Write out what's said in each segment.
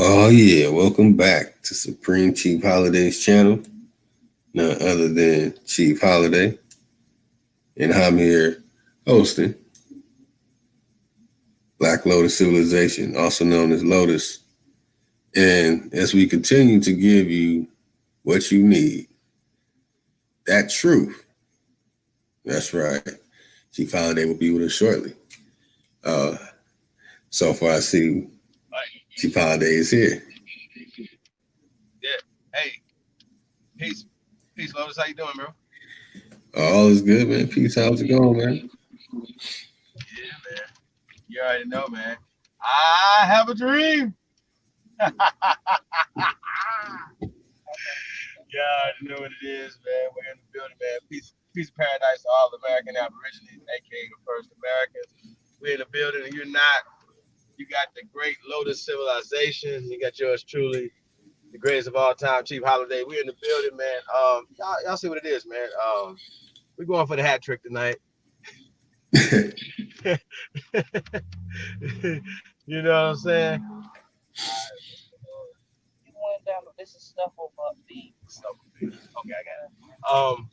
Oh yeah, welcome back to Supreme Chief Holiday's channel. None other than Chief Holiday, and I'm here hosting Black Lotus Civilization, also known as Lotus. And as we continue to give you what you need, that truth. That's right. Chief Holiday will be with us shortly. Uh, so far I see Chief Holiday is here. Yeah. Hey, peace, peace, Lotus. How you doing, bro? All is good, man. Peace. How's it going, man? Yeah, man. You already know, man. I have a dream. Yeah, I already know what it is, man. We're in the building, man. Peace of paradise to all American Aborigines, aka the first Americans. We're in the building, and you're not. You got the great Lotus civilization. You got yours truly, the greatest of all time, Chief Holiday. We're in the building, man. Y'all see what it is, man. We're going for the hat trick tonight. You know what I'm saying? You went down to this is stuff over the stuff. Okay, I got it.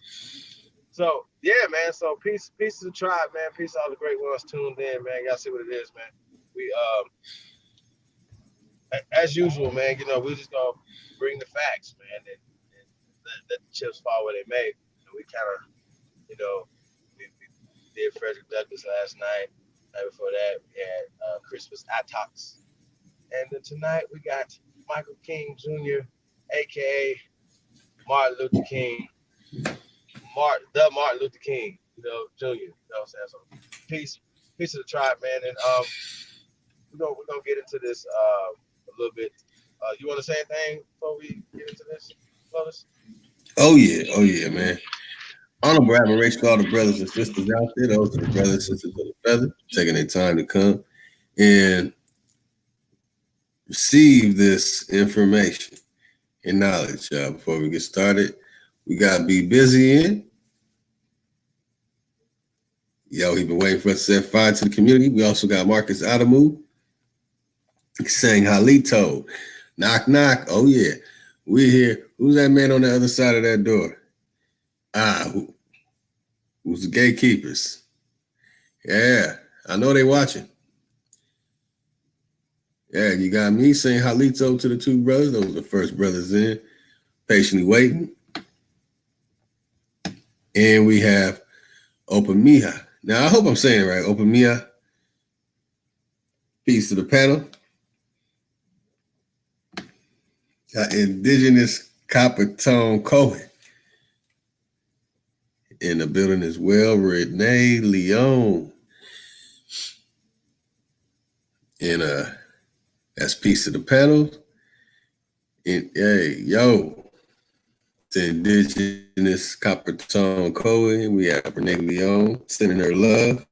So yeah, man. So peace to the tribe, man. Peace to all the great ones tuned in, man. Y'all see what it is, man. We as usual, man. You know, we just gonna bring the facts, man, and let the chips fall where they may. We kind of, you know, we did Frederick Douglass last night. Night before that, we had Christmas Atox, and then tonight we got Michael King Jr., aka Martin Luther King, Martin Luther King, Jr. You know what I'm saying? So peace, peace to the tribe, man, and we're gonna get into this a little bit. You want to say anything before we get into this, Lotus? Oh yeah, man. Honorable admiration to all the brothers and sisters out there. Those are the brothers and sisters of the feather, taking their time to come and receive this information and knowledge. Before we get started, we got to be busy in. Yo, he been waiting for us to set fire to the community. We also got Marcus Adamu saying Halito. Knock, knock. Oh, yeah. We're here. Who's that man on the other side of that door? Who's the gatekeepers? Yeah, I know they watching. Yeah, you got me saying Halito to the two brothers. Those are the first brothers in, patiently waiting. And we have Open Miha. Now, I hope I'm saying it right. Open Miha. Peace to the panel. Got Indigenous Copper Tone Cohen in the building as well. Renee Leon. And that's peace to the panel. And hey, yo, to Indigenous Copper Tone Cohen. We have Renee Leon sending her love.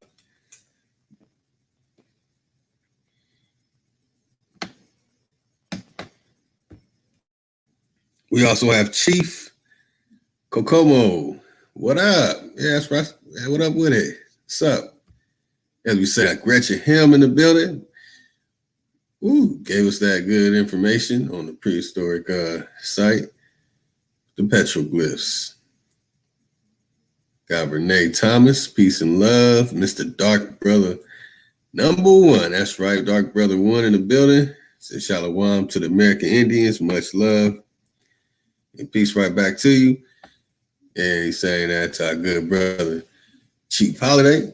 We also have Chief Kokomo. What up? Yeah, that's right. Yeah, what up with it? What's up? As we said, Gretchen Helm in the building. Ooh, gave us that good information on the prehistoric site, the petroglyphs. Got Renee Thomas, peace and love. Mr. Dark Brother number one. That's right, Dark Brother one in the building. Says Shalom to the American Indians. Much love. And peace right back to you. And he's saying that to our good brother, Chief Holiday.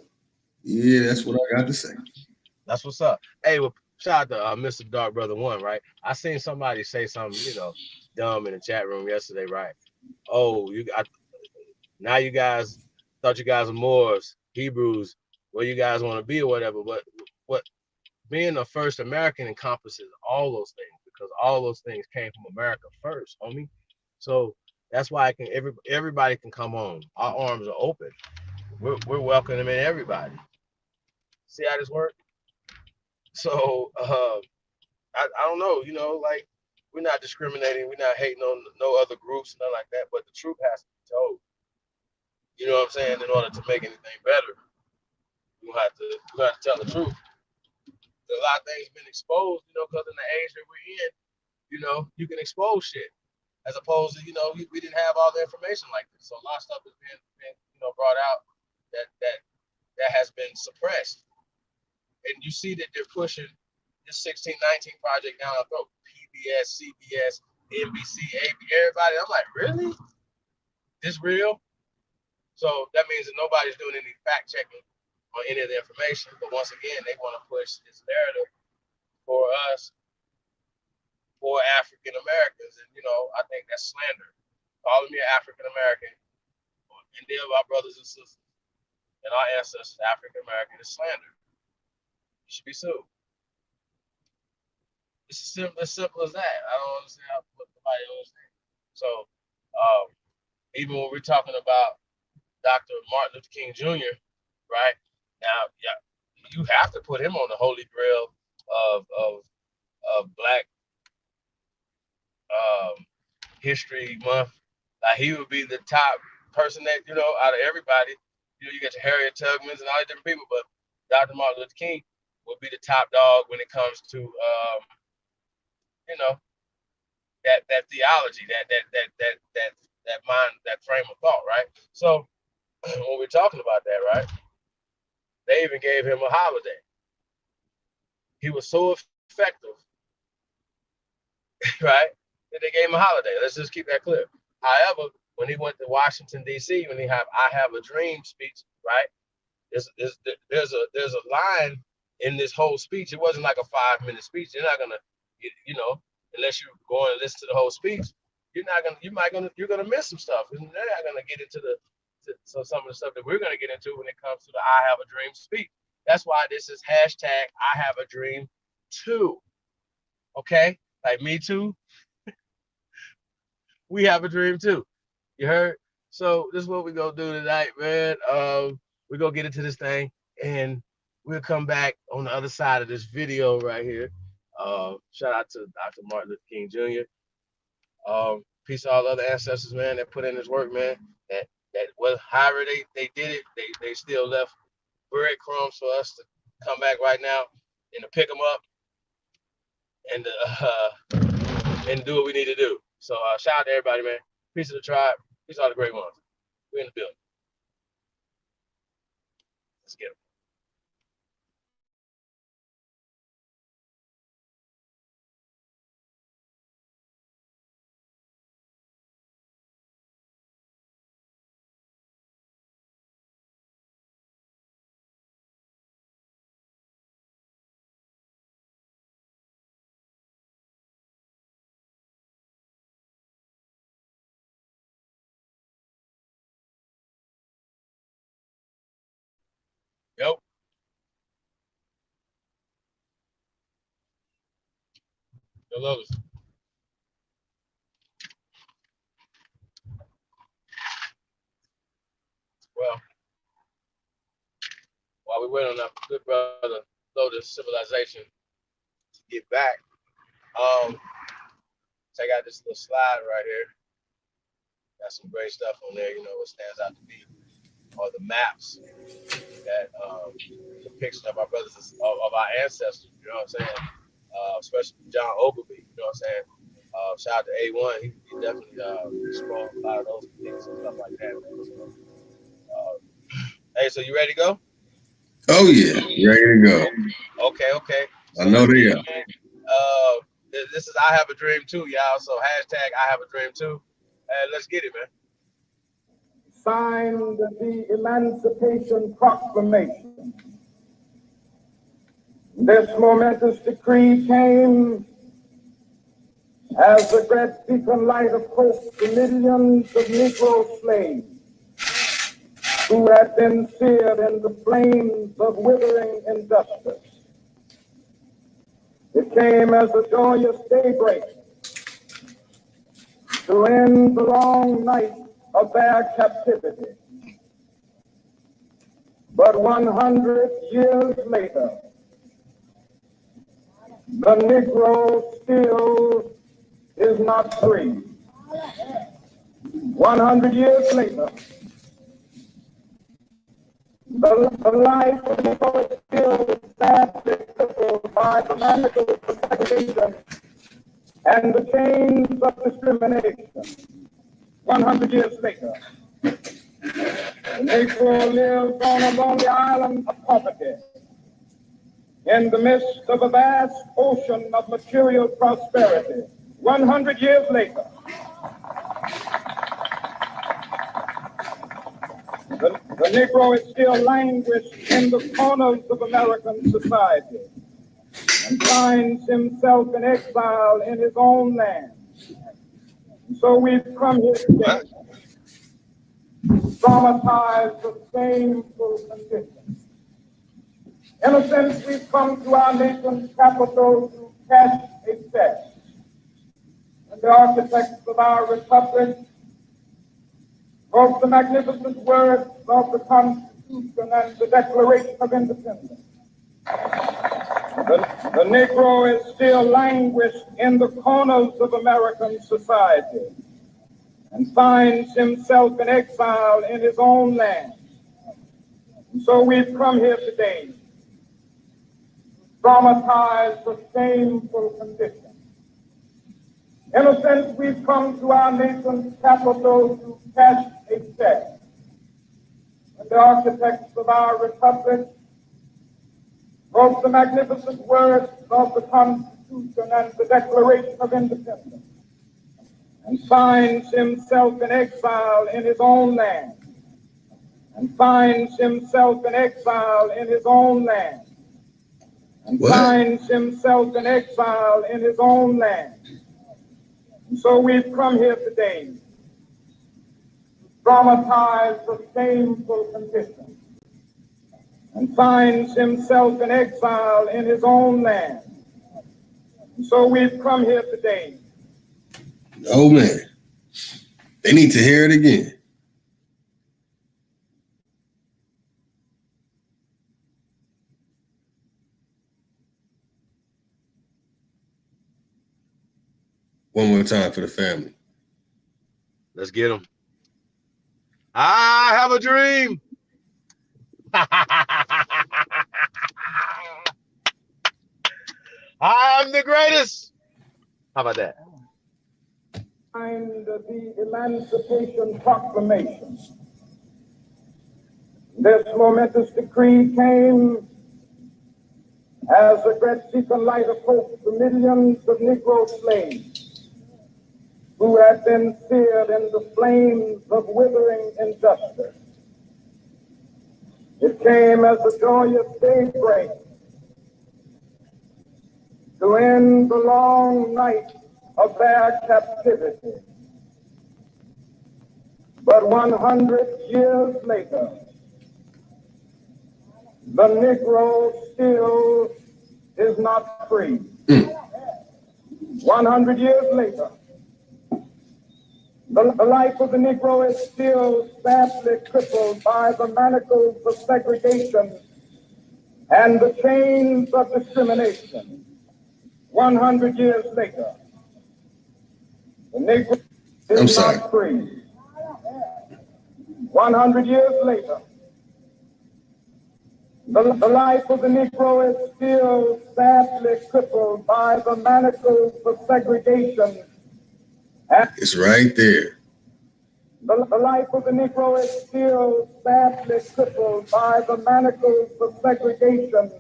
Yeah, that's what I got to say. That's what's up. Hey, well, shout out to Mr. Dark Brother One, right? I seen somebody say something, dumb in the chat room yesterday, right? Oh, now you guys thought you guys were Moors, Hebrews, where you guys want to be or whatever. But what being a first American encompasses all those things because all those things came from America first, homie. So that's why everybody can come on. Our arms are open. We're welcoming everybody. See how this works? So I don't know, like we're not discriminating, we're not hating on no other groups, nothing like that. But the truth has to be told. You know what I'm saying? In order to make anything better, you have to tell the truth. A lot of things been exposed, because in the age that we're in, you can expose shit as opposed to, we didn't have all the information like this. So a lot of stuff is being brought out that has been suppressed. And you see that they're pushing this 1619 project down our throat. PBS, CBS, NBC, AB, everybody. I'm like, really? This real? So that means that nobody's doing any fact checking on any of the information. But once again, they want to push this narrative for us, for African Americans. And, I think that's slander. Calling me an African American, or any of our brothers and sisters and our ancestors, African American, is slander. You should be sued. It's as simple as that. I don't understand what nobody understands. So, even when we're talking about Dr. Martin Luther King Jr., right? Now, yeah, you have to put him on the holy grail of Black History Month. Like, he would be the top person that, out of everybody. You got your Harriet Tubmans and all these different people, but Dr. Martin Luther King would be the top dog when it comes to that theology, that mind, that frame of thought, right? So when we're talking about that, right, they even gave him a holiday. He was so effective, right, that they gave him a holiday. Let's just keep that clear. However, when he went to Washington, D.C., when I Have a Dream speech, right, there's a line in this whole speech. It wasn't like a 5-minute speech. You're not gonna, unless you go and listen to the whole speech, you're gonna miss some stuff. They're not gonna get into some of the stuff that we're gonna get into when it comes to the I Have a Dream speech. That's why this is hashtag I Have a Dream too. Okay, like me too. We have a dream too. You heard? So this is what we're gonna do tonight, man. We're gonna get into this thing, and we'll come back on the other side of this video right here. Shout out to Dr. Martin Luther King Jr. Peace to all the other ancestors, man, that put in this work, man. That however they did it, they still left breadcrumbs for us to come back right now and to pick them up and do what we need to do. So shout out to everybody, man. Peace to the tribe. Peace to all the great ones. We're in the building. Let's get them. Yep. Yo, Lotus. Well, while we wait on our good brother Lotus Civilization to get back, check out this little slide right here. Got some great stuff on there. What stands out to me are the maps that depiction of our brothers of our ancestors. You know what I'm saying? Especially John Ogilvy. You know what I'm saying? Shout out to A1. He definitely exposed a lot of those things and stuff like that. So, hey, so you ready to go? Oh yeah, ready to go. Okay. So I know they are. This is I Have a Dream too, y'all. So hashtag I Have a Dream too. Let's get it, man. Signed the Emancipation Proclamation. This momentous decree came as a great beacon light of hope to millions of Negro slaves who had been seared in the flames of withering injustice. It came as a joyous daybreak to end the long night of their captivity. But 100 years later, the Negro still is not free. 100 years later, the life of the Negro is still sadly crippled by the manifold persecution and the chains of discrimination. 100 years later, the Negro lives on a lonely island of poverty in the midst of a vast ocean of material prosperity. 100 years later, the Negro is still languished in the corners of American society and finds himself in exile in his own land. So we've come here today, traumatized of shameful conditions. In a sense, we've come to our nation's capital to cash a check. And the architects of our republic wrote the magnificent words of the Constitution and the Declaration of Independence. The Negro is still languished in the corners of American society and finds himself in exile in his own land. And so we've come here today, traumatized of shameful conditions. In a sense, we've come to our nation's capital to cash a check. And the architects of our republic wrote the magnificent words of the Constitution and the Declaration of Independence and finds himself in exile in his own land. And finds himself in exile in his own land. And finds himself in exile in his own land. And so we've come here today, traumatized of shameful conditions, and finds himself in exile in his own land. And so we've come here today. Oh man, they need to hear it again. One more time for the family. Let's get them. I have a dream. I'm the greatest. How about that? Signed the Emancipation Proclamation. This momentous decree came as a great beacon light of hope to millions of Negro slaves who had been seared in the flames of withering injustice. It came as a joyous daybreak to end the long night of their captivity. But 100 years later, the Negro still is not free. 100 years later, the life of the Negro is still sadly crippled by the manacles of segregation and the chains of discrimination. 100 years later, the Negro is not free. 100 years later, the life of the Negro is still sadly crippled by the manacles of segregation. It's right there. The life of the Negro is still sadly crippled by the manacles of segregation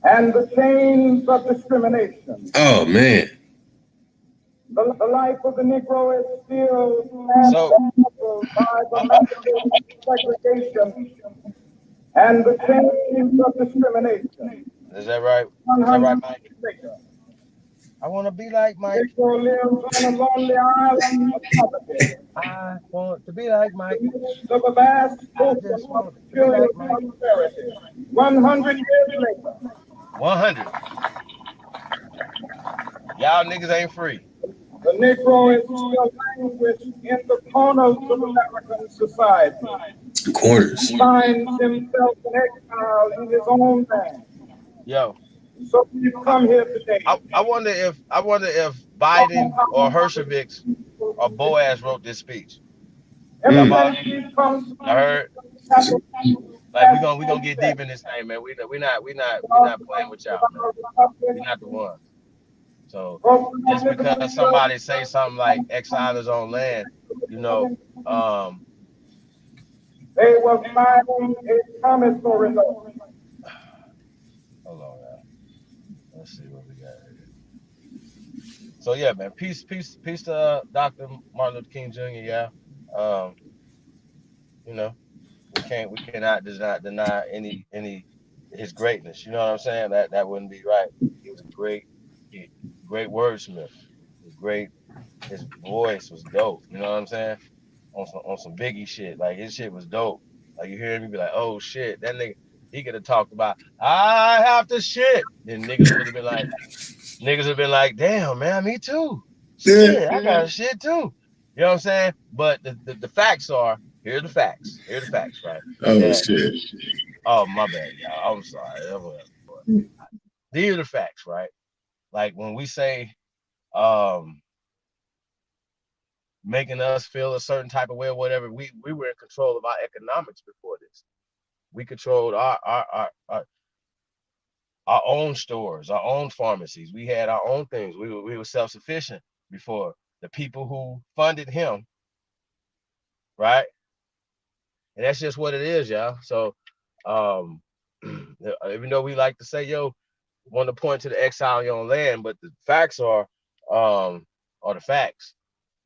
and the chains of discrimination. Oh, man. The life of the Negro is still sadly crippled by the manacles of segregation and the chains of discrimination. Is that right? Is that right, Mike? I want to be like Mike. Negro lives on a lonely island of poverty. I want to be like Mike. Of a vast ocean of material prosperity. 100 years later. 100. Y'all niggas ain't free. The Negro is still languished in the corners of American society. Corners. Finds himself in exile in his own land. Yo. So we come here today. I wonder if Biden or Hershovich or Boaz wrote this speech. I heard. Like we gonna get deep in this thing, man. We not playing with y'all, man. We're not the ones. So just because somebody say something like exile is on land, you know, they will find a promissory note. hold on, man. Let's see what we got here. So yeah, man, peace to Dr. Martin Luther King Jr. Yeah, you know, we cannot deny any his greatness. You know what I'm saying? That wouldn't be right. He was a great wordsmith. Great. His voice was dope. You know what I'm saying? On some Biggie shit. Like his shit was dope. Like you hear me be like, oh shit, that nigga, he could have talked about I have to shit. Then niggas would have been like, damn man, me too. Shit, I got shit too. You know what I'm saying? But the facts are, here are the facts. Here are the facts, right? Oh shit. Oh my bad, y'all. I'm sorry. These are the facts, right? Like when we say making us feel a certain type of way or whatever, we were in control of our economics before this. We controlled our own stores, our own pharmacies. We had our own things. We were self-sufficient before. The people who funded him, right? And that's just what it is, y'all. So even though we like to say, yo, want to point to the exile on your own land, but the facts are the facts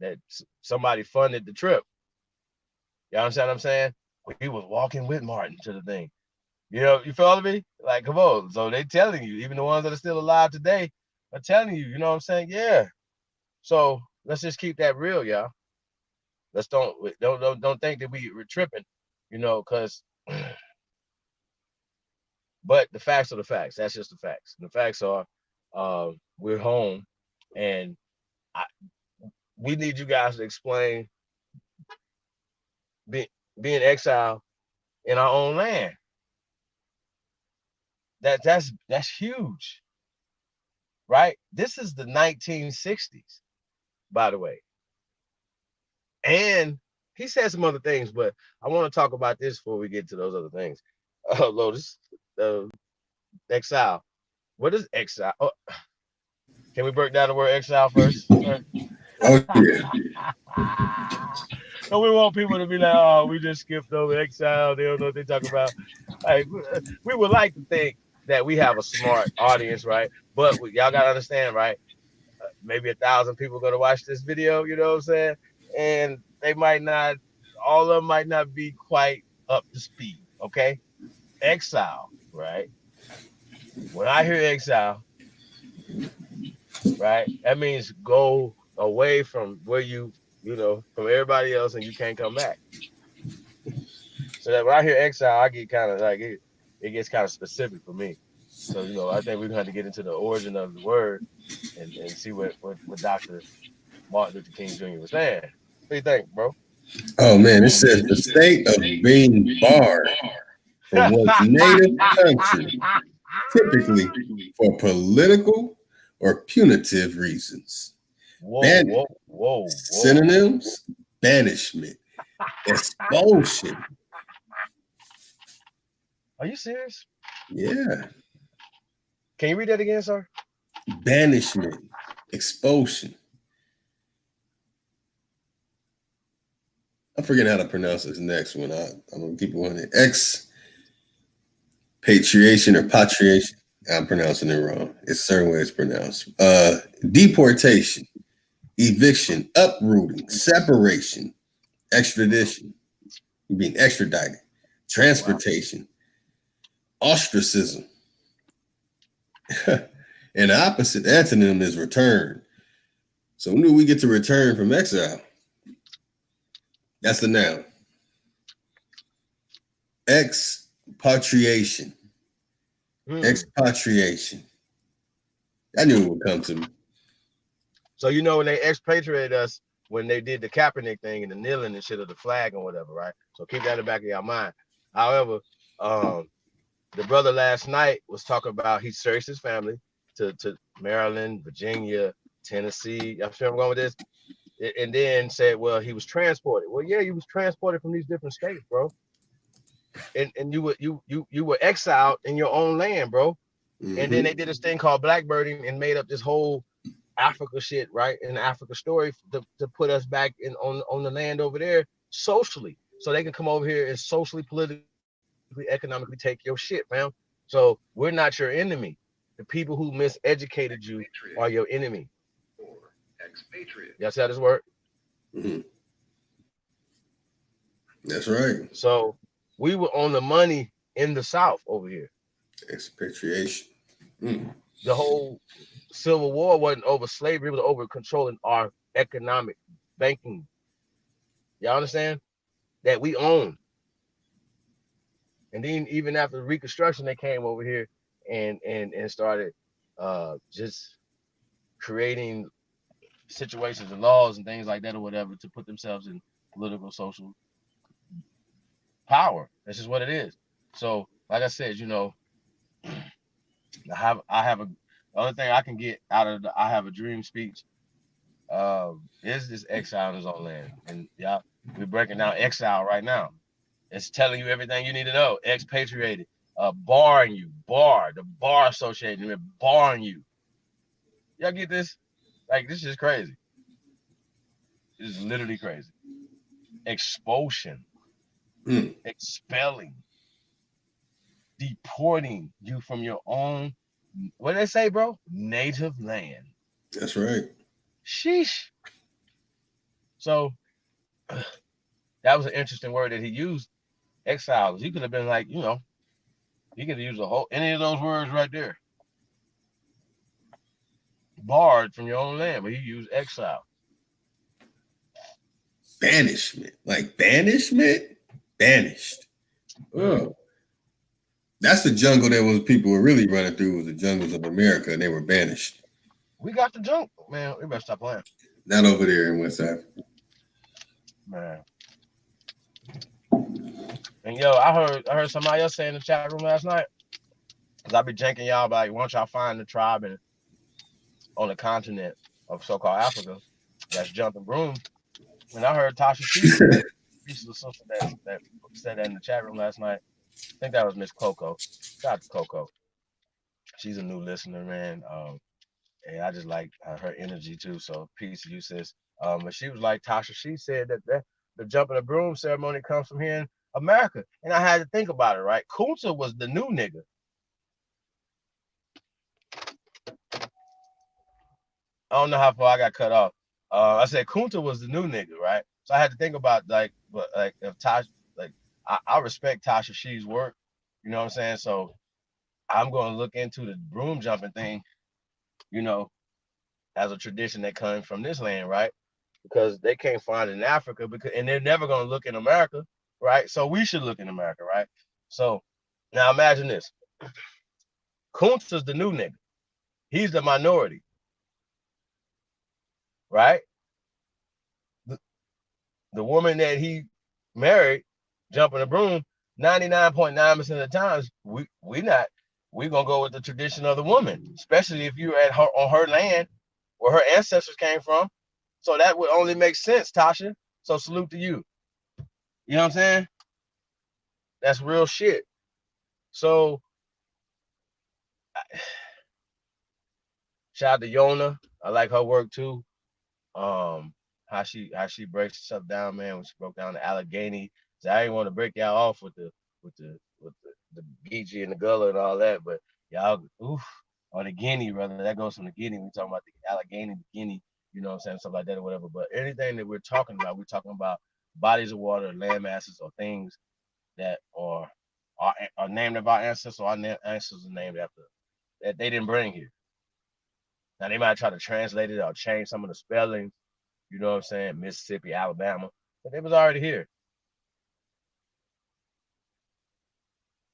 that somebody funded the trip. You understand what I'm saying? He was walking with Martin to the thing. You know, you follow me? Like, come on. So they telling you, even the ones that are still alive today are telling you, you know what I'm saying? Yeah. So let's just keep that real, y'all. Let's don't think that we're tripping, you know, because but the facts are the facts. That's just the facts. And the facts are we're home and we need you guys to explain being exiled in our own land. That's huge, right? This is the 1960s, by the way. And he said some other things, but I want to talk about this before we get to those other things. Lotus, exile. What is exile? Oh, can we break down the word exile first? Oh yeah. So we want people to be like, oh, we just skipped over exile. They don't know what they're talking about. Like, we would like to think that we have a smart audience, right? But y'all gotta understand, right? Maybe 1,000 people gonna watch this video, you know what I'm saying? And they might not, all of them might not be quite up to speed, okay? Exile, right? When I hear exile, right, that means go away from where you know, from everybody else and you can't come back. So that when I hear exile, I get kind of like, it gets kind of specific for me. So, you know, I think we're going to have to get into the origin of the word and see what Dr. Martin Luther King Jr. was saying. What do you think, bro? Oh man, it says the state of being barred from one's native country, typically for political or punitive reasons. Whoa. Synonyms: banishment, expulsion. Are you serious? Yeah. Can you read that again, sir? Banishment, expulsion. I'm forgetting how to pronounce this next one. I'm gonna keep it on it. Expatriation or patriation. I'm pronouncing it wrong. It's a certain way it's pronounced. Deportation, eviction, uprooting, separation, extradition, being extradited, transportation, ostracism. And the opposite antonym is return. So when do we get to return from exile? That's the noun. Expatriation. Expatriation. I knew it would come to me. So you know when they expatriated us, when they did the Kaepernick thing and the kneeling and shit of the flag and whatever, right? So keep that in the back of your mind. However, the brother last night was talking about he searched his family to Maryland, Virginia, Tennessee. I feel I'm going with this. And then said, well, he was transported. Well, yeah, he was transported from these different states, bro. And you were exiled in your own land, bro. Mm-hmm. And then they did this thing called blackbirding and made up this whole Africa shit, right? In the Africa story to put us back in on the land over there socially. So they can come over here and socially, politically, economically take your shit, fam. So we're not your enemy. The people who miseducated you are your enemy. Y'all see how this work? Mm-hmm. That's right. So we were on the money in the South over here. Expatriation. The whole Civil War wasn't over slavery, it was over controlling our economic banking. Y'all understand? That we own. And then even after Reconstruction, they came over here and started just creating situations and laws and things like that or whatever to put themselves in political, social power. That's just what it is. So, like I said, you know, the only thing I can get out of the I have a dream speech is this exile in his own land. And yeah, we're breaking down exile right now. It's telling you everything you need to know. Expatriated, barring you, the bar association, barring you. Y'all get this? Like, this is crazy. This is literally crazy. Expulsion, expelling, deporting you from your own, what did they say, bro? Native land. That's right. Sheesh. So that was an interesting word that he used, exiles. He could have been like, you know, he could have used any of those words right there. Barred from your own land, but he used exile. Banishment. Like banishment? Banished. Oh. That's the jungle that people were really running through, was the jungles of America, and they were banished. We got the junk, man. We better stop playing. Not over there in West Africa. Man. And yo, I heard somebody else say in the chat room last night, because I be janking y'all about, like, once y'all find the tribe on the continent of so-called Africa that's jumping broom. And I heard Tasha Sheets, piece of sister that said that in the chat room last night. I think that was Miss Coco. Shout out to Coco. She's a new listener, man. And I just like her energy too. So peace to you, sis. But she was like, Tasha, she said that the jumping the broom ceremony comes from here in America. And I had to think about it, right? Kunta was the new nigga. I don't know how far I got cut off. I said Kunta was the new nigga, right? So I had to think about if Tasha, like, I respect Tasha Shee's work, you know what I'm saying? So I'm gonna look into the broom jumping thing, you know, as a tradition that comes from this land, right? Because they can't find it in Africa, and they're never gonna look in America, right? So we should look in America, right? So now imagine this. Kunta's the new nigga. He's the minority, right? The woman that he married, jumping the broom, 99.9% of the times, we're gonna go with the tradition of the woman, especially if you're on her land where her ancestors came from. So that would only make sense, Tasha. So salute to you. You know what I'm saying? That's real shit. So shout out to Yona. I like her work too. How she breaks stuff down, man. When she broke down the Allegheny. So I didn't want to break y'all off with the Geechee and the Gullah and all that, but y'all, or the Guinea, rather, that goes from the Guinea. We're talking about the Allegheny, the Guinea, you know what I'm saying, stuff like that or whatever. But anything that we're talking about bodies of water, land masses, or things that are named after our ancestors, or our ancestors are named after, that they didn't bring here. Now they might try to translate it or change some of the spellings, you know what I'm saying, Mississippi, Alabama, but they was already here.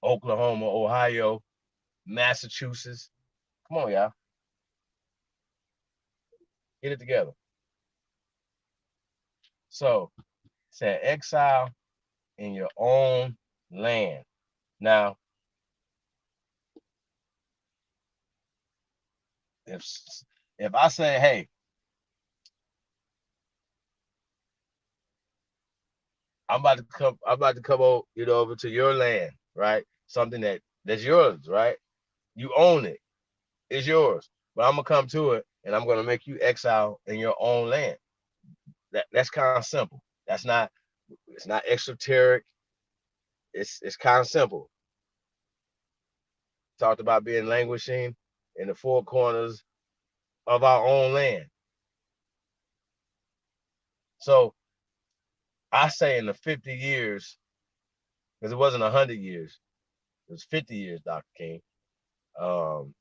Oklahoma, Ohio, Massachusetts. Come on, y'all. Get it together. So, said exile in your own land. Now, if I say, hey, I'm about to come over, over to your land, right? Something that's yours, right? You own it. It's yours. But I'm gonna come to it and I'm going to make you exile in your own land. That's kind of simple. It's not exoteric. It's kind of simple. Talked about being languishing in the four corners of our own land. So I say in the 50 years, because it wasn't 100 years, it was 50 years, Dr. King, um,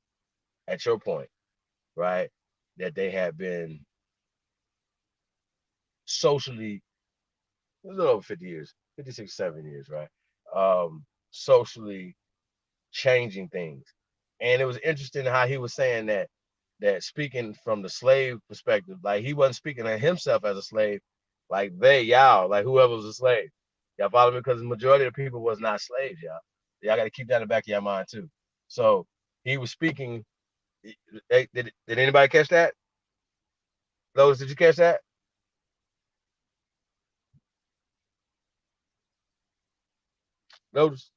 at your point, right? That they have been socially, a little over 50 years, 56, 7 years, right? Socially changing things. And it was interesting how he was saying that speaking from the slave perspective, like he wasn't speaking of himself as a slave, like y'all, like whoever was a slave. Y'all follow me? Because the majority of the people was not slaves, y'all. Y'all got to keep that in the back of your mind too. So he was speaking. Did anybody catch that? Lotus, did you catch that? Lotus.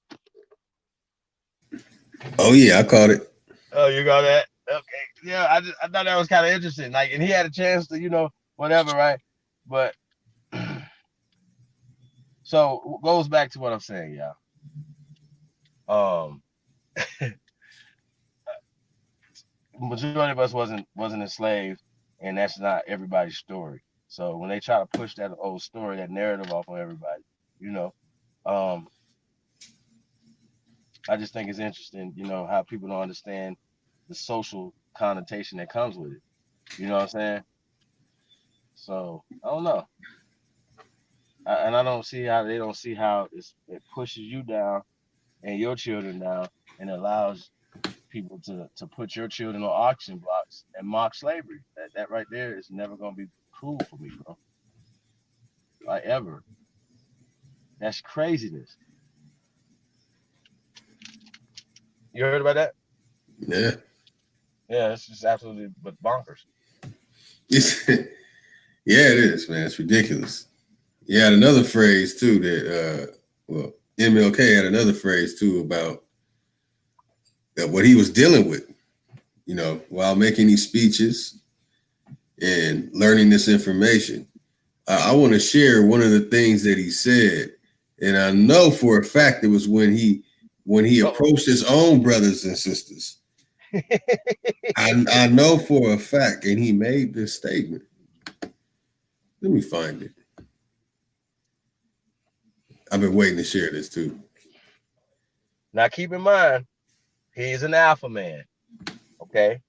Oh yeah, I caught it. Oh, you got that? Okay. Yeah, I thought that was kind of interesting. Like, and he had a chance to, whatever, right? But so goes back to what I'm saying, y'all. Majority of us wasn't enslaved, and that's not everybody's story. So when they try to push that old story, that narrative off on everybody, um, I just think it's interesting, how people don't understand the social connotation that comes with it. You know what I'm saying? So I don't know, and I don't see how they don't see how it pushes you down and your children down, and allows people to put your children on auction blocks and mock slavery. That right there is never gonna be cool for me, bro. Like ever. That's craziness. You heard about that? Yeah. Yeah, it's just absolutely but bonkers. Yeah, it is, man. It's ridiculous. He had another phrase too that MLK had another phrase too about what he was dealing with, while making these speeches and learning this information. I want to share one of the things that he said, and I know for a fact it was when he approached his own brothers and sisters. I know for a fact, and he made this statement. Let me find it. I've been waiting to share this too. Now keep in mind, he's an alpha man. Okay,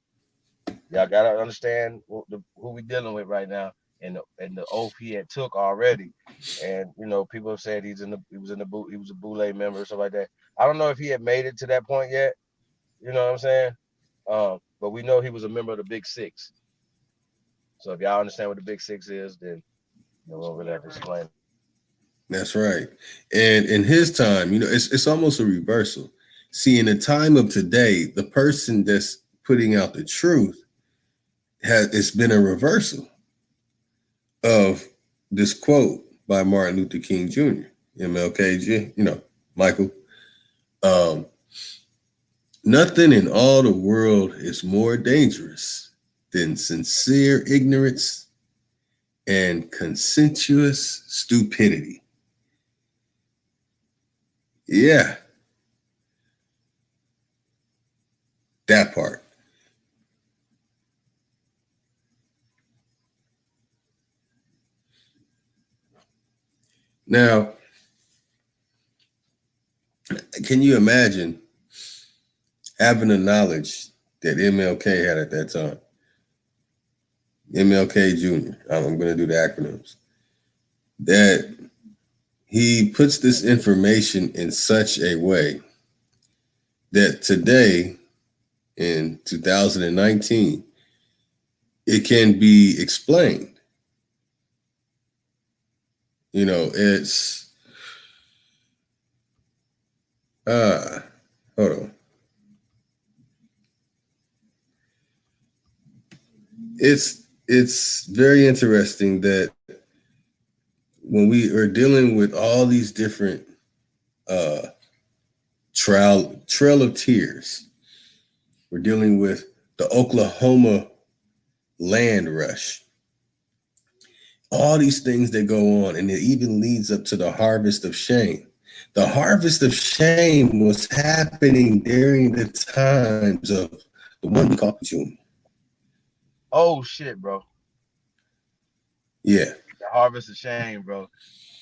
y'all gotta understand who we dealing with right now, and the oath he had took already. And people have said he was a Boule member or something like that. I don't know if he had made it to that point yet. You know what I'm saying? But we know he was a member of the Big Six. So if y'all understand what the Big Six is, then we'll really have to explain. That's right. And in his time, it's almost a reversal. See, in the time of today, the person that's putting out the truth it's been a reversal of this quote by Martin Luther King Jr., MLK, Michael. Nothing in all the world is more dangerous than sincere ignorance and conscientious stupidity. Yeah. That part. Now, can you imagine having the knowledge that MLK had at that time? MLK Jr., I'm going to do the acronyms. That he puts this information in such a way that today, in 2019, it can be explained. It's hold on. It's very interesting that when we are dealing with all these different trail of tears, we're dealing with the Oklahoma land rush, all these things that go on, and it even leads up to the harvest of shame. The harvest of shame was happening during the times of the one we call June. Oh shit, bro. Yeah. The harvest of shame, bro.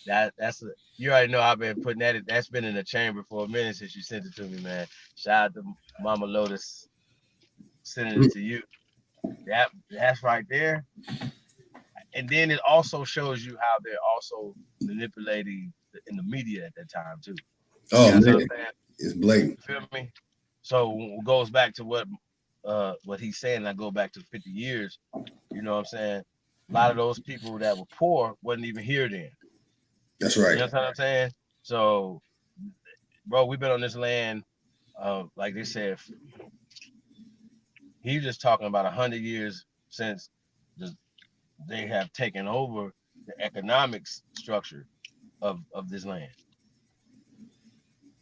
You already know I've been putting that's been in the chamber for a minute since you sent it to me, man. Shout out to Mama Lotus sending it to you. That's right there. And then it also shows you how they're also manipulating in the media at that time too. Oh You know man, it's blatant. You feel me? So it goes back to what he's saying. I go back to 50 years. You know what I'm saying? A lot of those people that were poor wasn't even here then. That's right. You know what I'm saying? So, bro, we've been on this land, like they said, he was just talking about 100 years since they have taken over the economics structure of this land.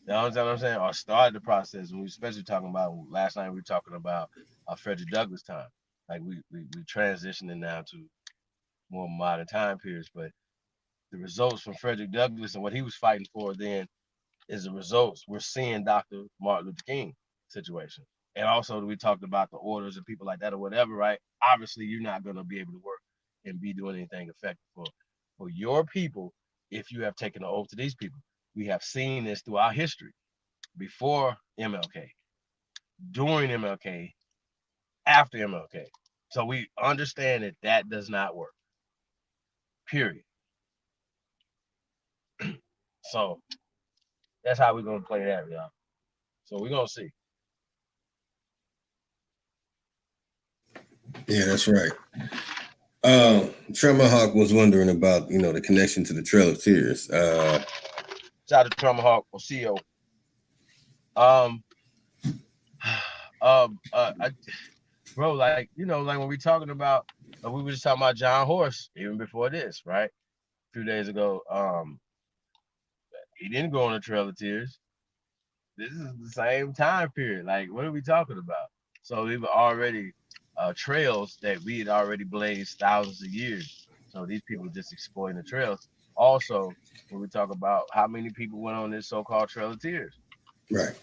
You know what I'm saying? Or started the process. And we especially talking about last night, we were talking about Frederick Douglass time. Like we transitioning now to more modern time periods, but the results from Frederick Douglass and what he was fighting for then is the results we're seeing Dr. Martin Luther King situation. And also we talked about the orders and people like that or whatever, right? Obviously, you're not going to be able to work and be doing anything effective for your people if you have taken an oath to these people. We have seen this throughout history before MLK, during MLK, after MLK. So we understand that does not work. Period. So that's how we're gonna play that, y'all. So we're gonna see. Yeah, that's right. Tremor Hawk was wondering about, the connection to the Trail of Tears. Shout out to Tomahawk or CEO. Bro, like like when we talking about, we were just talking about John Horse even before this, right? A few days ago, he didn't go on the Trail of Tears. This is the same time period. Like, what are we talking about? So we were already trails that we had already blazed thousands of years. So these people just exploiting the trails. Also, when we talk about how many people went on this so-called Trail of Tears, Right.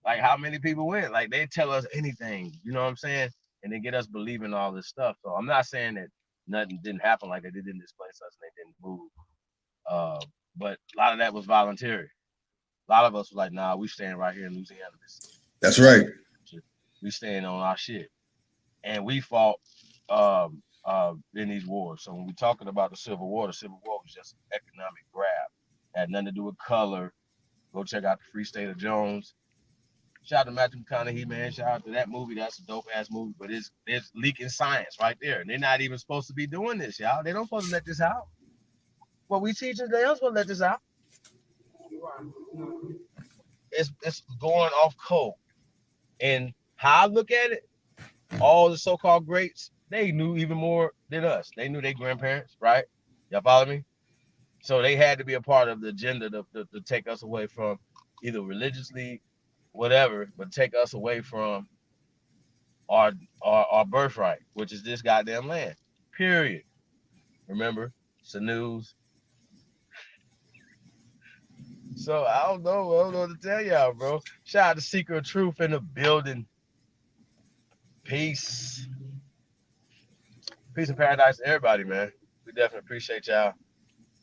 like how many people went? Like they tell us anything, you know what I'm saying? And they get us believing all this stuff. So I'm not saying that nothing didn't happen like they didn't displace us and they didn't move. But a lot of that was voluntary. A lot of us were like, nah, we staying right here in Louisiana. That's right. We staying on our shit. And we fought in these wars. So when we're talking about the Civil War was just an economic grab. It had nothing to do with color. Go check out the Free State of Jones. Shout out to Matthew McConaughey, man. Shout out to that movie. That's a dope ass movie. But it's leaking science right there. And they're not even supposed to be doing this, y'all. They don't supposed to let this out. What we teachers, they don't supposed to let this out. It's going off code. And how I look at it, all the so-called greats, they knew even more than us. They knew their grandparents, right? Y'all follow me? So they had to be a part of the agenda to take us away from either religiously, whatever, but take us away from our birthright, which is this goddamn land. Period. Remember, it's the news. So I don't know what to tell y'all, bro. Shout out to Secret of Truth in the building. Peace. Peace and paradise to everybody, man. We definitely appreciate y'all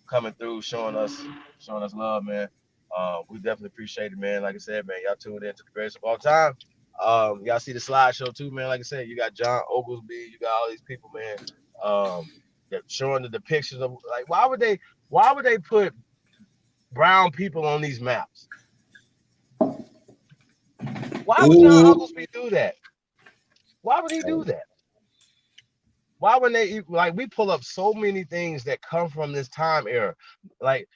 coming through, showing us love, man. We definitely appreciate it, man. Like I said, man, y'all tuned in to the greatest of all time. Y'all see the slideshow too, man. Like I said, you got John Oglesby, you got all these people, man. That showing the depictions of, like, why would they put brown people on these maps? Why would John Oglesby do that? Why would he do that? Why would they, like, we pull up so many things that come from this time era, like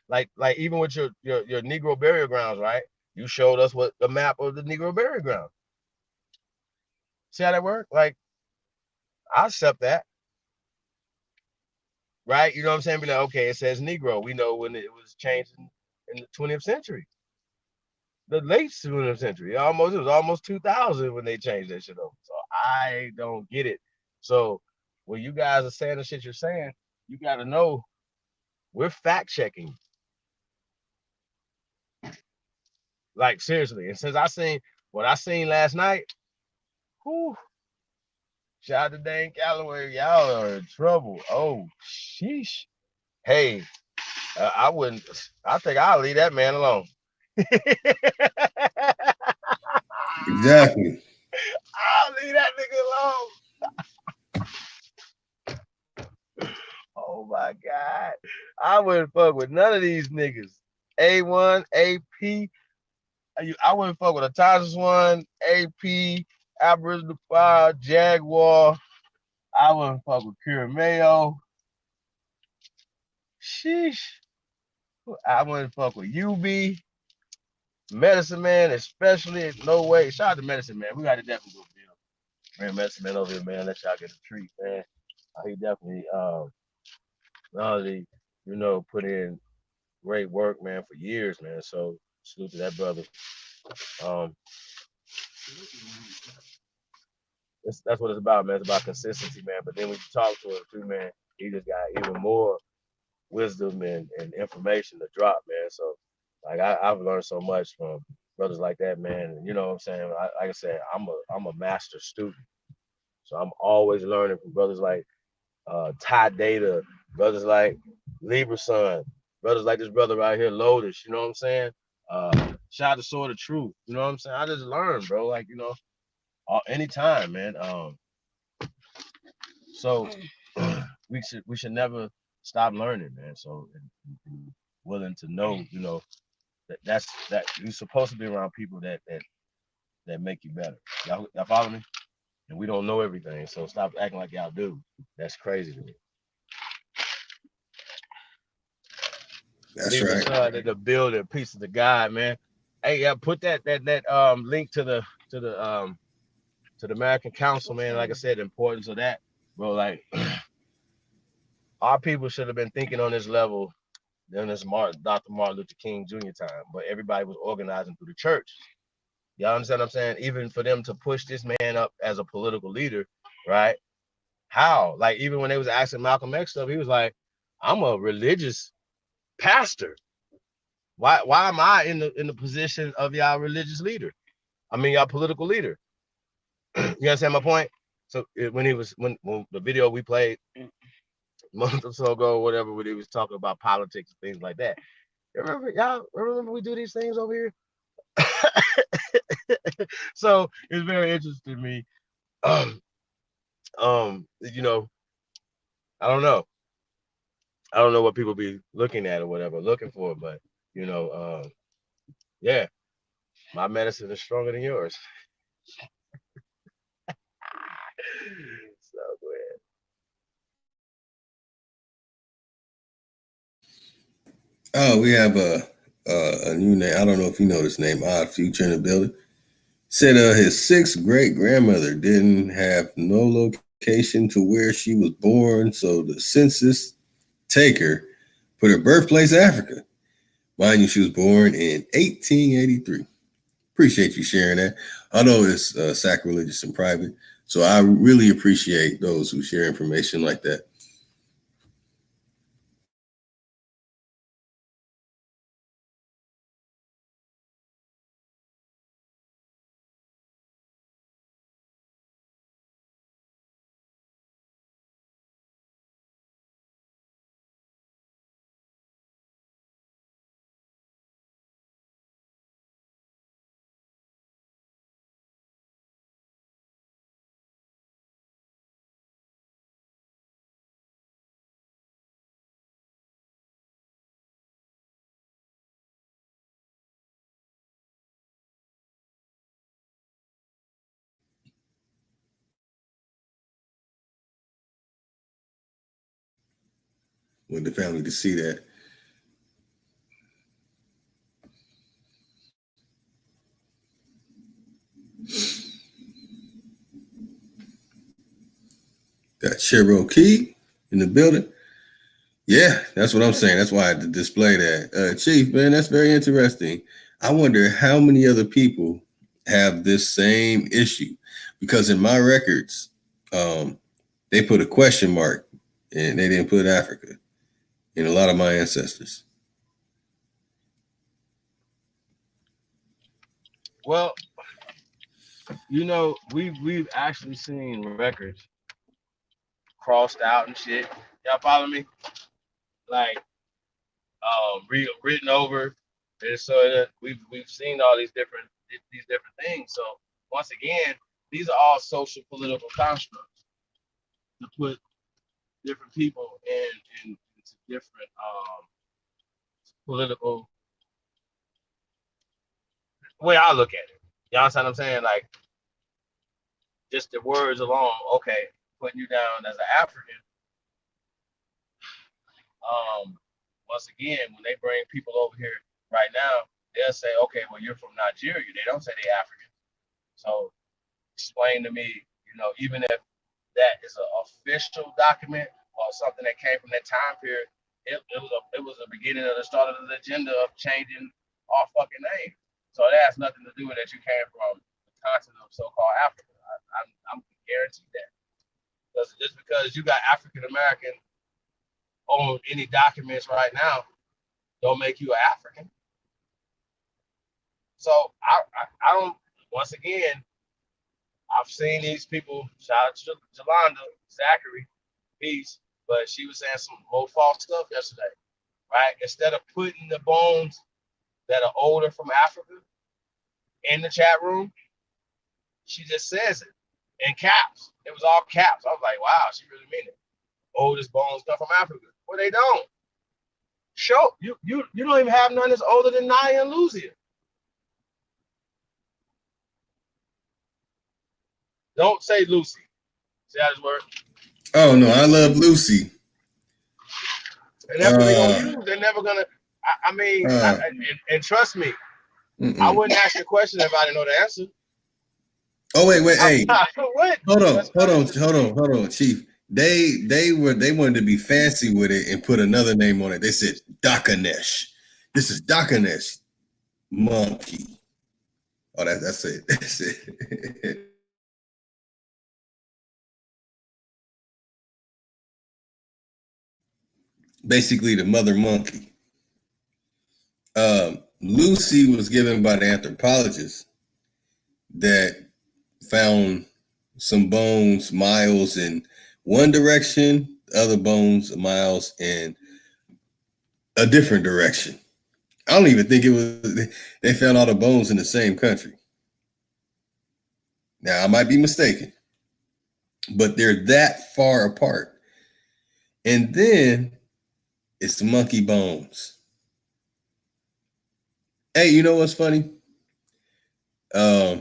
even with your Negro burial grounds, right? You showed us what the map of the Negro burial ground. See how that worked? Like, I accept that, right? You know what I'm saying? Be like, okay, it says Negro. We know when it was changed in the 20th century, the late 20th century. It was almost 2000 when they changed that shit over. So I don't get it. So when you guys are saying the shit you're saying, you got to know we're fact checking. Like seriously. And since I seen what I seen last night, whew, shout out to Dane Calloway, y'all are in trouble. Oh, sheesh. Hey, I wouldn't. I think I'll leave that man alone. Exactly. I'll leave that nigga alone. Oh my God. I wouldn't fuck with none of these niggas. A1, AP. I wouldn't fuck with a Tasha's one, AP, Aboriginal Fire, Jaguar. I wouldn't fuck with Pure Mayo. Sheesh. I wouldn't fuck with UB. Medicine Man, especially. No way. Shout out to Medicine Man. We got to definitely go deal. Bring Medicine Man over here, man. Let y'all get a treat, man. He definitely not only, put in great work, man, for years, man. So salute to that brother. That's what it's about, man. It's about consistency, man. But then when you talk to him too, man, he just got even more wisdom and information to drop, man. So like I've learned so much from brothers like that, man. And you know what I'm saying? Like I said, I'm a master student. So I'm always learning from brothers like Ty Data, brothers like Libra Son, brothers like this brother right here, Lotus, you know what I'm saying? Shout out to Sword of Truth, you know what I'm saying? I just learn, bro, like, anytime, man. So we should never stop learning, man. So and willing to know, that you're supposed to be around people that make you better. Y'all follow me? And we don't know everything, so stop acting like y'all do. That's crazy to me. That's right. The building, piece of the God, man. Hey, yeah, put that link to the American Council, man. Like I said, the importance of that, bro. Like our people should have been thinking on this level during this Dr. Martin Luther King Jr. time, but everybody was organizing through the church. Y'all understand what I'm saying? Even for them to push this man up as a political leader, right? How? Like even when they was asking Malcolm X stuff, he was like, "I'm a religious pastor. Why am I in the position of y'all religious leader? I mean y'all political leader." You understand my point? So when the video we played a month or so ago, whatever, when he was talking about politics and things like that. Y'all remember we do these things over here? So it's very interesting to me. I don't know. I don't know what people be looking at or whatever, looking for, but yeah, my medicine is stronger than yours. So go ahead. Oh, we have a new name. I don't know if you know this name, Odd Future in the building. Said his sixth great grandmother didn't have no location to where she was born, so the census taker put her birthplace Africa. Mind you, she was born in 1883. Appreciate you sharing that. I know it's sacrilegious and private, so I really appreciate those who share information like that. Want the family to see that. Got Cherokee in the building. Yeah, that's what I'm saying. That's why I had to display that. Chief, man, that's very interesting. I wonder how many other people have this same issue. Because in my records, they put a question mark and they didn't put Africa in a lot of my ancestors. Well, you know, we've actually seen records crossed out and shit. Y'all follow me? Like written over. And so that we've seen all these different things. So once again, these are all social political constructs to put different people into different political way I look at it. You understand what I'm saying? Like just the words alone, okay, putting you down as an African. Once again, when they bring people over here right now, they'll say, okay, well, you're from Nigeria. They don't say they're African. So explain to me, you know, even if that is an official document or something that came from that time period, it was a beginning of the start of the agenda of changing our fucking name. So it has nothing to do with that you came from the continent of so-called Africa. I'm guaranteed that. Because just because you got African American on any documents right now, don't make you an African. So I don't. Once again, I've seen these people. Shout out to Jolanda, Zachary, peace. But she was saying some more false stuff yesterday, right? Instead of putting the bones that are older from Africa in the chat room, she just says it in caps. It was all caps. I was like, wow, she really mean it. Oldest bones come from Africa. Well, they don't. Show you don't even have none that's older than Naya and Luzia. Don't say Lucy. See how this works? Oh no, I love Lucy. And that's what they're gonna use. They're never gonna. I mean, and trust me, I wouldn't ask the question if I didn't know the answer. Oh wait, hey, what? Hold on, Chief. They wanted to be fancy with it and put another name on it. They said Dakanesh. This is Dakanesh monkey. Oh, that's it. That's it. Basically, the mother monkey. Lucy was given by the anthropologist that found some bones miles in one direction, other bones miles in a different direction. I don't even think it was, they found all the bones in the same country. Now, I might be mistaken, but they're that far apart. And then it's monkey bones. Hey, you know what's funny? I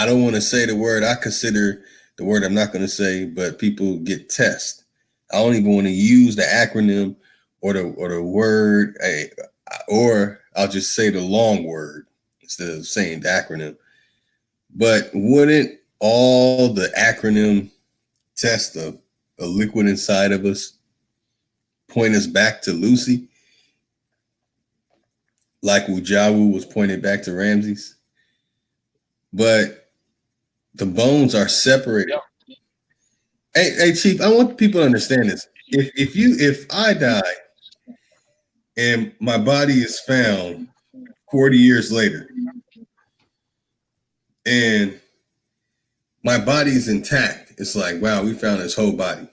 don't want to say the word. I consider the word I'm not going to say, but people get test. I don't even want to use the acronym or the word, or I'll just say the long word instead of saying the acronym. But wouldn't all the acronym test of a liquid inside of us point us back to Lucy? Like Wujawu was pointed back to Ramses? But the bones are separated. Yep. Hey, Chief, I want people to understand this. If I die and my body is found 40 years later and my body is intact, it's like, wow, we found his whole body.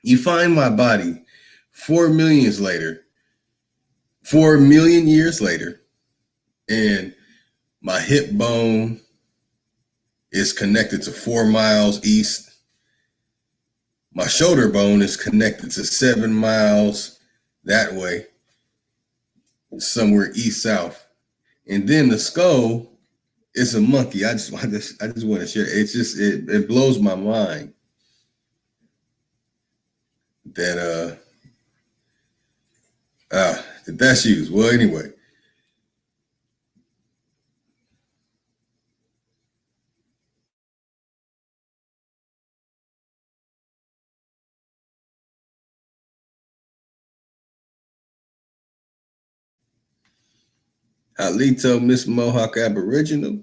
You find my body 4 million years later, and my hip bone is connected to 4 miles east. My shoulder bone is connected to 7 miles that way, somewhere east-south. And then the skull is a monkey. I just want to share. It's just, it blows my mind that that's used. Well, anyway. Alito, Miss Mohawk Aboriginal.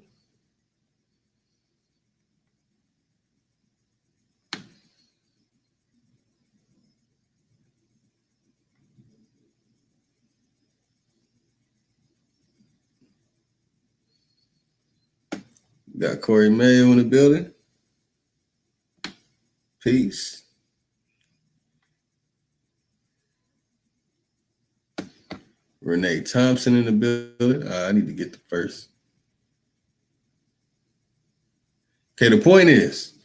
Got Corey Mayo in the building. Peace. Renee Thompson in the building. I need to get the first. Okay, the point is,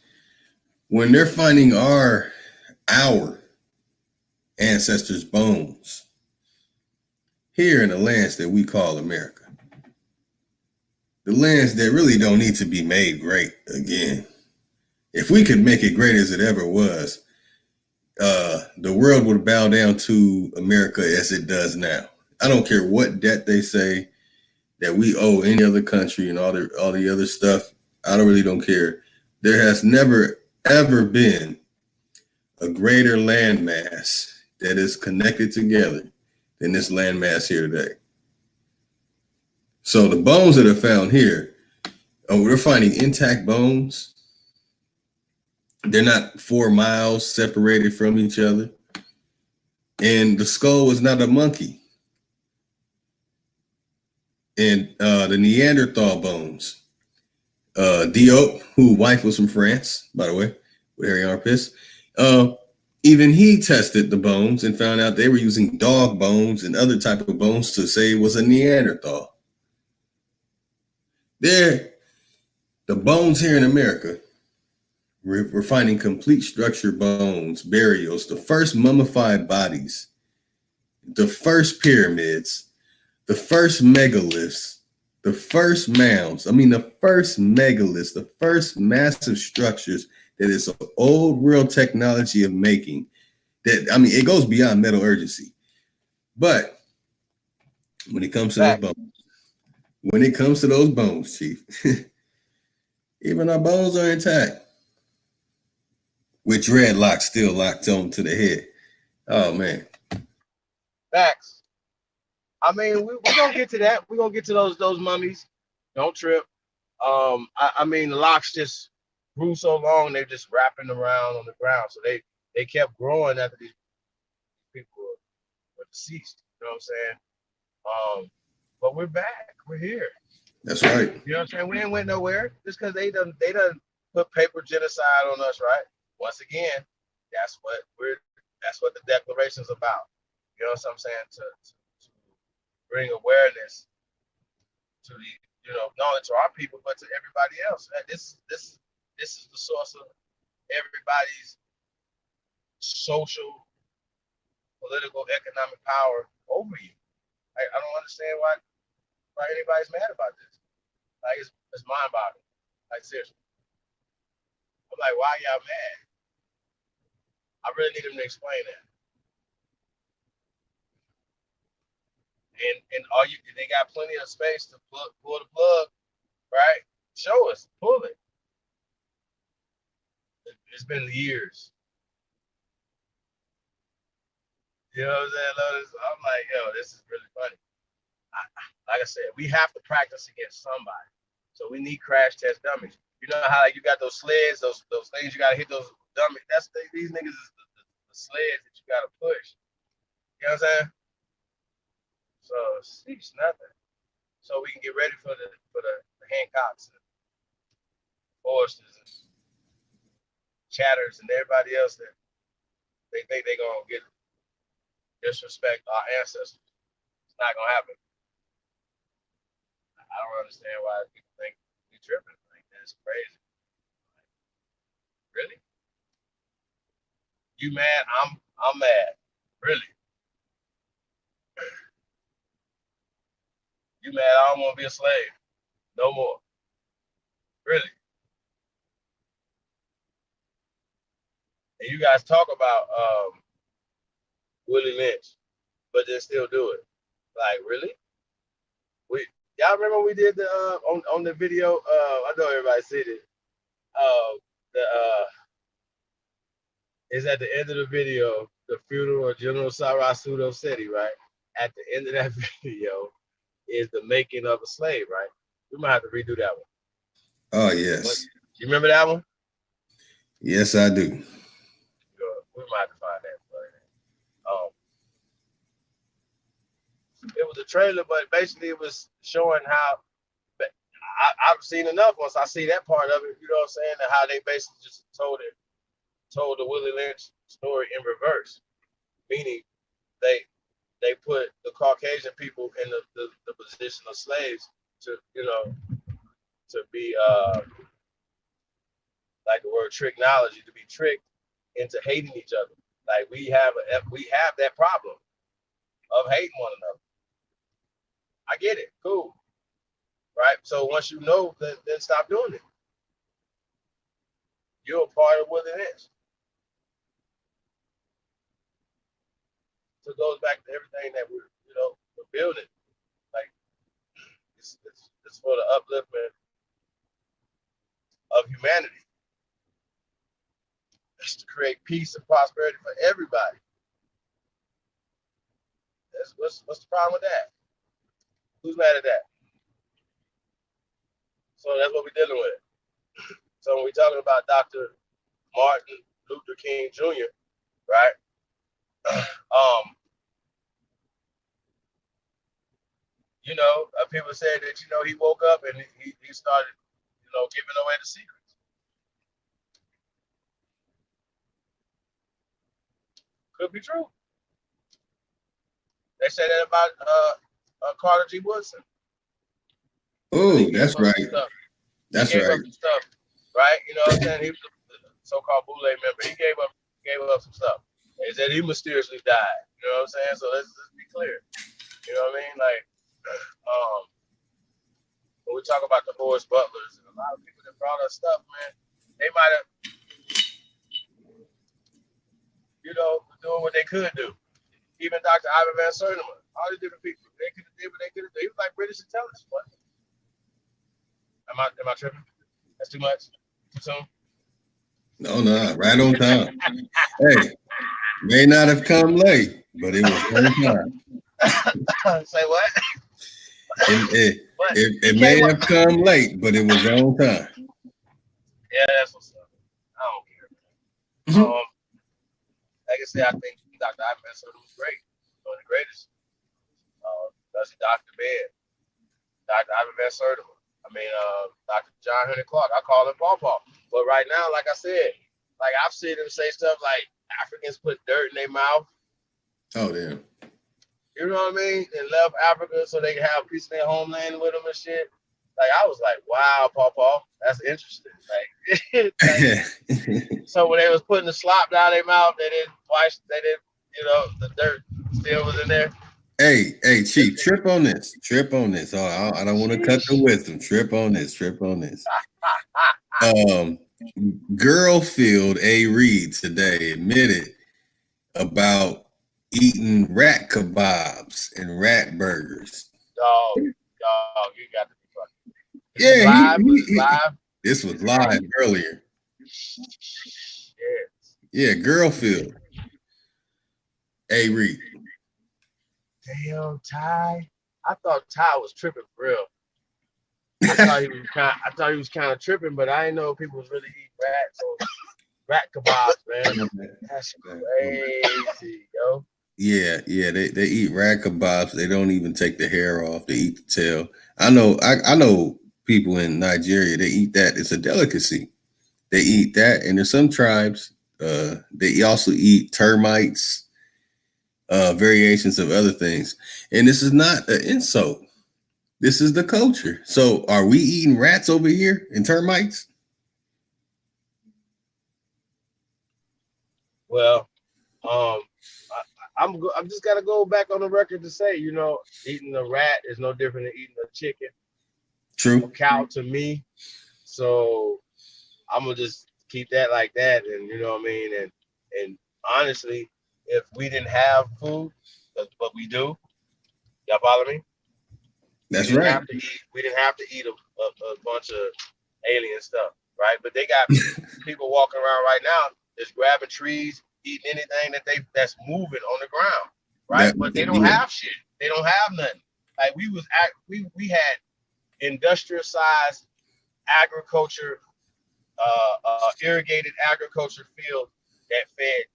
when they're finding our ancestors' bones here in the lands that we call America, the lands that really don't need to be made great again. If we could make it great as it ever was, the world would bow down to America as it does now. I don't care what debt they say that we owe any other country and all the other stuff. I really don't care. There has never, ever been a greater landmass that is connected together than this landmass here today. So the bones that are found here, we're finding intact bones. They're not 4 miles separated from each other. And the skull was not a monkey. And the Neanderthal bones. Diop, whose wife was from France, by the way, with hairy armpits. Even he tested the bones and found out they were using dog bones and other type of bones to say it was a Neanderthal. The bones here in America, we're finding complete structure bones, burials, the first mummified bodies, the first pyramids, the first megaliths, the first mounds. The first megaliths, the first massive structures that is an old world technology of making. It goes beyond metallurgy. But when it comes to those bones, Chief, even our bones are intact. With dreadlocks still locked on to the head. Oh, man. Facts. We're going to get to that. We're going to get to those mummies. Don't trip. The locks just grew so long, they're just wrapping around on the ground. So they kept growing after these people were deceased. You know what I'm saying? But we're back. We're here. That's right. You know what I'm saying? We ain't went nowhere just because they done put paper genocide on us, right? Once again, that's what the Declaration's about. You know what I'm saying? To bring awareness to not only to our people but to everybody else. This is the source of everybody's social, political, economic power over you. I don't understand why anybody's mad about this. Like it's mind-boggling. Like seriously. I'm like, why y'all mad? I really need them to explain that. And they got plenty of space to pull the plug, right? Show us, pull it. It's been years. You know what I'm saying? I'm like, this is really funny. Like I said, we have to practice against somebody. So we need crash test dummies. You know how you got those sleds, those things you gotta hit those dummies. These niggas is the sleds that you gotta push. You know what I'm saying? So cease nothing. So we can get ready for the Hancocks and Forsters and Chatters and everybody else that they think they're gonna get disrespect our ancestors. It's not gonna happen. I don't understand why people think we tripping. Like that's crazy. Like, really? You mad? I'm mad. Really? You mad? I don't want to be a slave. No more. Really? And you guys talk about Willie Lynch, but then still do it. Like, really? Y'all remember we did the on the video? I know everybody seen it. Is at the end of the video, the funeral of General Sarasudo City, right? At the end of that video is the making of a slave, right? We might have to redo that one. Oh, yes. You remember that one? Yes, I do. We might have to find that. It was a trailer, but basically it was showing how. I've seen enough. Once I see that part of it, you know what I'm saying, and how they basically just told the Willie Lynch story in reverse, meaning they put the Caucasian people in the position of slaves to, you know, to be like the word tricknology, to be tricked into hating each other. Like we have that problem of hating one another. I get it, cool, right? So once you know, then stop doing it. You're a part of what it is. So it goes back to everything that we're building. Like it's for the upliftment of humanity. It's to create peace and prosperity for everybody. What's the problem with that? Who's mad at that? So that's what we're dealing with. So when we're talking about Dr. Martin Luther King Jr., right? People said that, he woke up and he started, giving away the secrets. Could be true. They said that about Carter G. Woodson. Oh, that's right. That's he gave right. up some stuff, right? You know what I'm saying? He was a so-called Boule member. He gave up some stuff. They said he mysteriously died. You know what I'm saying? So let's be clear. You know what I mean? Like, when we talk about the Horace Butlers and a lot of people that brought us stuff, man, they might have, doing what they could do. Even Dr. Ivan Van Sertima, all these different people, they could have did what they could have done. He was like British intelligence. What? Am I tripping? That's too much? Too soon? No, right on time. Hey, may not have come late, but it was on time. Say what? It may have come late, but it was on time. Yeah, that's what's up. I don't care. Like I said, I think Dr. Ivan Van Sertima was great. One of the greatest. That's Dr. Ben. Dr. Ivan Van Sertima. Dr. John Henry Clark. I call him Paw. But right now, like I said, like I've seen him say stuff like Africans put dirt in their mouth. Oh, damn. You know what I mean? And left Africa so they can have a piece of their homeland with them and shit. Like I was like, wow, Paw, that's interesting. Like, so when they was putting the slop down their mouth, they didn't, the dirt still was in there. Hey, Chief, trip on this. Oh, I don't want to cut the wisdom. Trip on this. Girlfield A. Reed today admitted about eating rat kebabs and rat burgers. Dog, you got to be fucking. Live. This was live earlier. Yeah, Girlfield A. Reed. Damn, Ty. I thought Ty was tripping for real. I thought he was kind of tripping, but I didn't know people was really eating rats. So rat kebabs, man. That's crazy, yo. Yeah, they eat rat kebabs. They don't even take the hair off. They eat the tail. I know people in Nigeria, they eat that. It's a delicacy. They eat that, and there's some tribes, they also eat termites, variations of other things. And this is not an insult. This is the culture. So are we eating rats over here and termites? Well, I'm just gotta go back on the record to say, eating a rat is no different than eating a chicken. True. A cow to me. So I'm gonna just keep that like that, and you know what I mean. And honestly, if we didn't have food, but we do, y'all follow me? That's right. We didn't have to eat a bunch of alien stuff, right? But they got people walking around right now just grabbing trees, eating anything that's moving on the ground, right? But they don't have shit. They don't have nothing. Like we had industrial sized agriculture, irrigated agriculture field that fed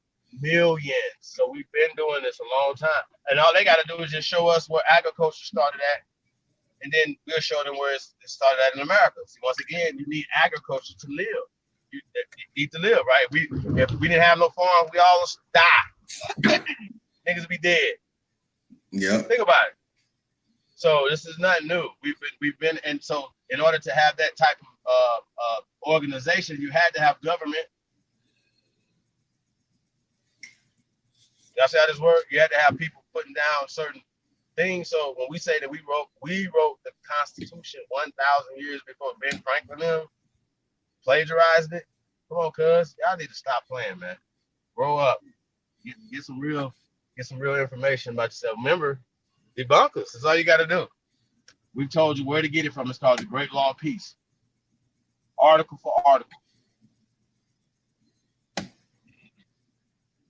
millions. So we've been doing this a long time, and all they got to do is just show us where agriculture started at and then we'll show them where it started at in America. See, once again, you need agriculture to live. You eat to live, right? If we didn't have no farm, we all die. Niggas would be dead. Yeah. Think about it. So this is nothing new. We've been, and so in order to have that type of organization, you had to have government. Y'all see how this works? You had to have people putting down certain things. So when we say that we wrote the Constitution 1,000 years before Ben Franklin them plagiarized it. Come on, cuz y'all need to stop playing, man. Grow up. Get some real information about yourself. Remember, debunk us. That's all you got to do. We've told you where to get it from. It's called the Great Law of Peace. Article for article.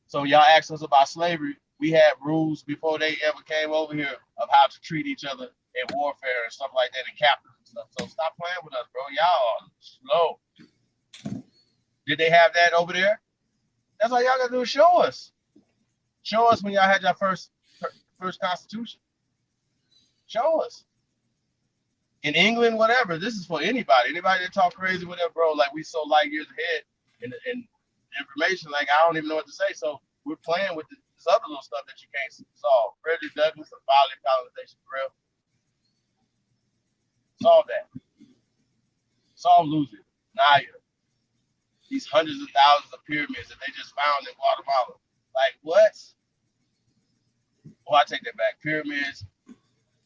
So y'all asked us about slavery. We had rules before they ever came over here of how to treat each other in warfare and stuff like that, and captives and stuff. So stop playing with us, bro. Y'all are slow. Did they have that over there? That's all y'all gotta do is show us. Show us when y'all had your first constitution. Show us. In England, whatever. This is for anybody. Anybody that talk crazy, whatever, bro. Like we so light years ahead in information. Like I don't even know what to say. So we're playing with this other little stuff that you can't solve. Frederick Douglass, the violent colonization drill. Solve that. Solve losing. Naya. These hundreds of thousands of pyramids that they just found in Guatemala. Like what? Oh, I take that back. Pyramids,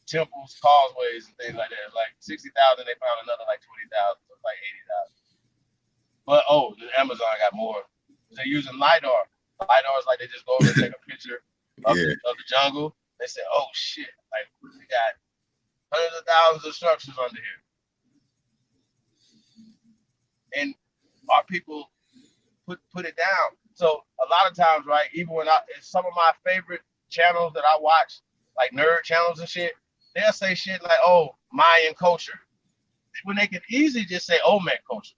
temples, causeways, and things like that. Like 60,000, they found another like 20,000, so like 80,000. But the Amazon got more. They're using LiDAR. LiDAR is like they just go over and take a picture of the jungle. They say, oh shit, like we got hundreds of thousands of structures under here. And our people put it down. So a lot of times, right, even when some of my favorite channels that I watch, like nerd channels and shit, they'll say shit like, oh, Mayan culture. When they can easily just say Olmec culture.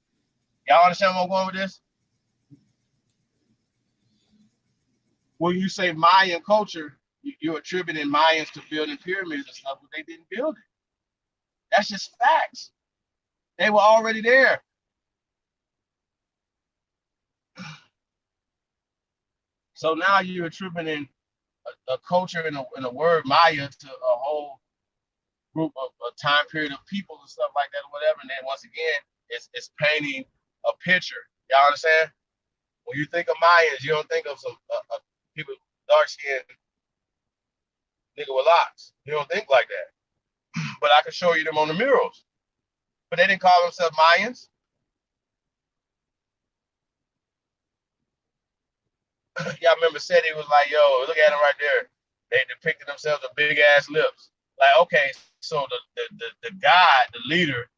Y'all understand where I'm going with this? When you say Mayan culture, you're attributing Mayans to building pyramids and stuff, but they didn't build it. That's just facts. They were already there. So now you're attributing a culture and a word Maya to a whole group of a time period of people and stuff like that or whatever. And then once again, it's painting a picture. Y'all understand? When you think of Mayans, you don't think of some people dark skinned nigga with locks. You don't think like that. But I can show you them on the murals. But they didn't call themselves Mayans. Y'all remember Seti was like, yo, look at them right there. They depicted themselves with big ass lips. Like, okay, so the guy, the leader,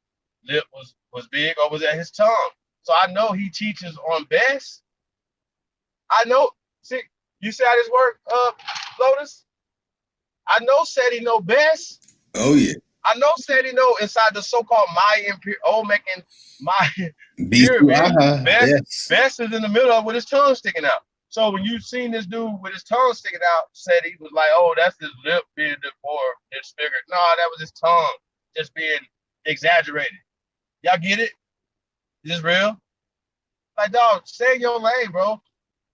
lip was big, or was that his tongue? So I know he teaches on best. I know. See, you see how this work, Lotus? I know Seti know best. Oh yeah. I know Seti know inside the so-called Mayan Olmec and Mayan pyramid. Best is in the middle of with his tongue sticking out. So when you seen this dude with his tongue sticking out, Seti was like, oh, that's his lip being disfigured. No, that was his tongue just being exaggerated. Y'all get it? Is this real? Like, dog, stay in your lane, bro.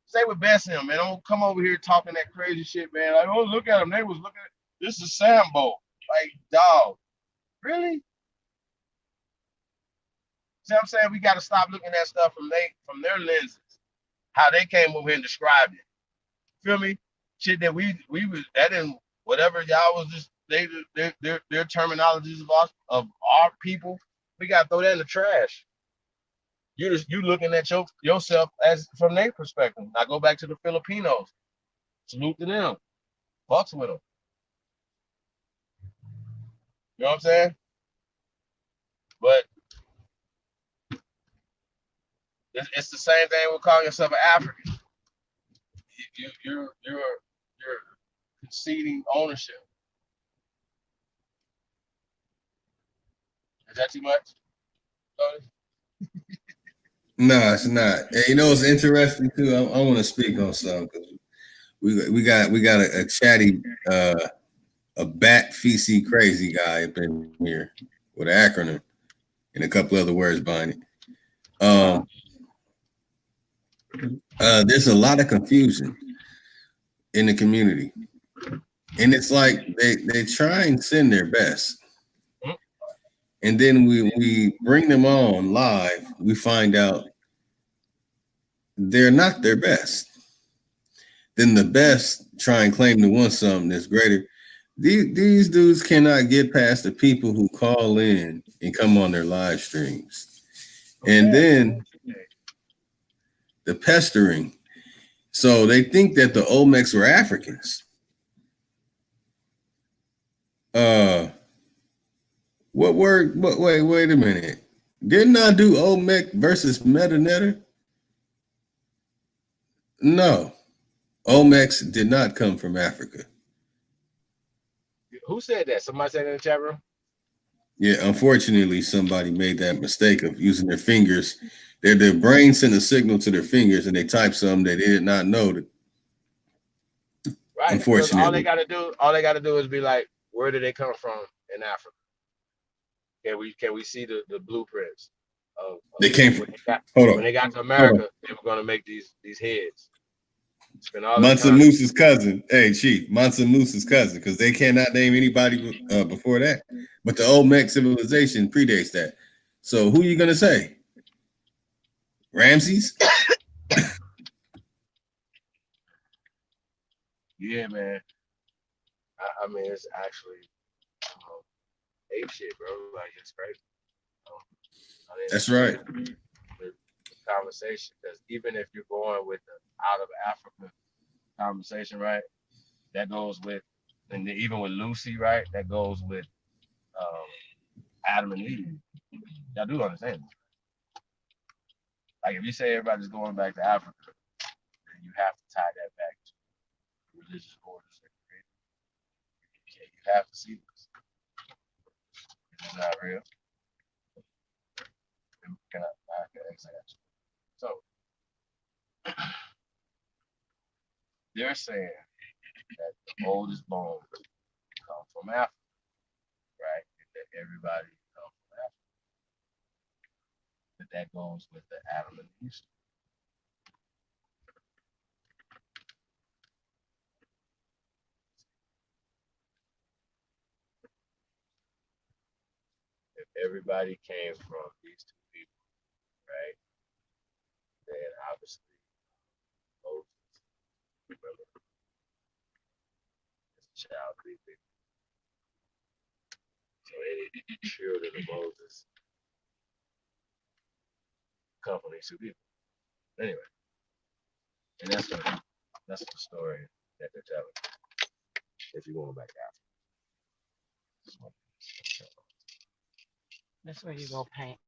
Stay with Best him, man. Don't come over here talking that crazy shit, man. Like, oh, look at him. They was looking at this is Sambo. Like, dog, really? See what I'm saying? We got to stop looking at stuff from their lenses. How they came over here and described it. Feel me? Shit that we was that in whatever y'all was just their terminologies of our people. We gotta throw that in the trash. You looking at yourself as from their perspective. Now go back to the Filipinos. Salute to them. Bucks with them. You know what I'm saying? But it's the same thing with calling yourself an African. You're conceding ownership. Is that too much? No, it's not. And you know, it's interesting too. I want to speak on something because we got a chatty a bat feces crazy guy up in here with an acronym and a couple other words behind it. There's a lot of confusion in the community, and it's like they try and send their best, and then we bring them on live, we find out they're not their best. Then the best try and claim to want something that's greater. These dudes cannot get past the people who call in and come on their live streams, and then the pestering. So they think that the Olmecs were Africans. What word? What? Wait a minute. Didn't I do Olmec versus Metanetter? No, Olmecs did not come from Africa. Who said that? Somebody said in the chat room? Yeah, unfortunately, somebody made that mistake of using their fingers. Their brain sent a signal to their fingers, and they typed something that they did not know. Right. Unfortunately, all they gotta do is be like, where did they come from in Africa? Can we see the blueprints of they came from? When they got to America, they were gonna make these heads. Mansa Musa's cousin. Hey, Chief, Mansa Musa's cousin, because they cannot name anybody before that. But the Olmec civilization predates that. So who are you gonna say? Ramses? Yeah, man. I mean, it's actually ape shit, bro. Like, it's crazy. That's right. The conversation, because even if you're going with the out of Africa conversation, right? That goes with, and even with Lucy, right? That goes with Adam and Eve. Y'all do understand this. Like, if you say everybody's going back to Africa, then you have to tie that back to religious orders that created. You have to see this. This is not real. Can I say that? So they're saying that the oldest bones come from Africa, right? And that everybody comes from Africa. That goes with the Adam and Eve. If everybody came from these two people, right? Then obviously Moses, remember, as a child, so any children of Moses come from these two people. Anyway, and that's the story that they're telling. If you're going back after. That's where you go paint.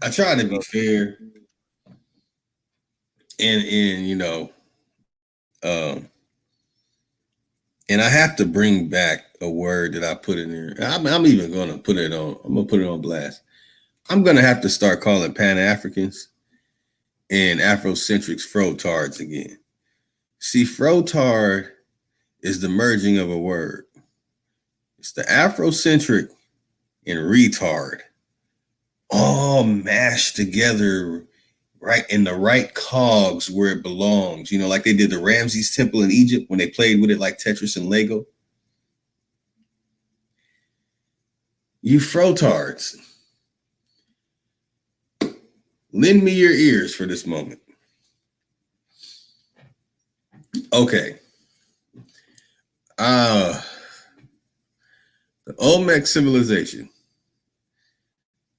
I try to be fair, and you know, and I have to bring back a word that I put in there. I'm even gonna put it on. I'm gonna put it on blast. I'm gonna have to start calling Pan-Africans and Afrocentrics frotards again. See, frotard is the merging of a word. It's the Afrocentric and retard all mashed together, right in the right cogs where it belongs. You know, like they did the Ramses Temple in Egypt when they played with it like Tetris and Lego. You frotards, lend me your ears for this moment. Okay. The Olmec civilization.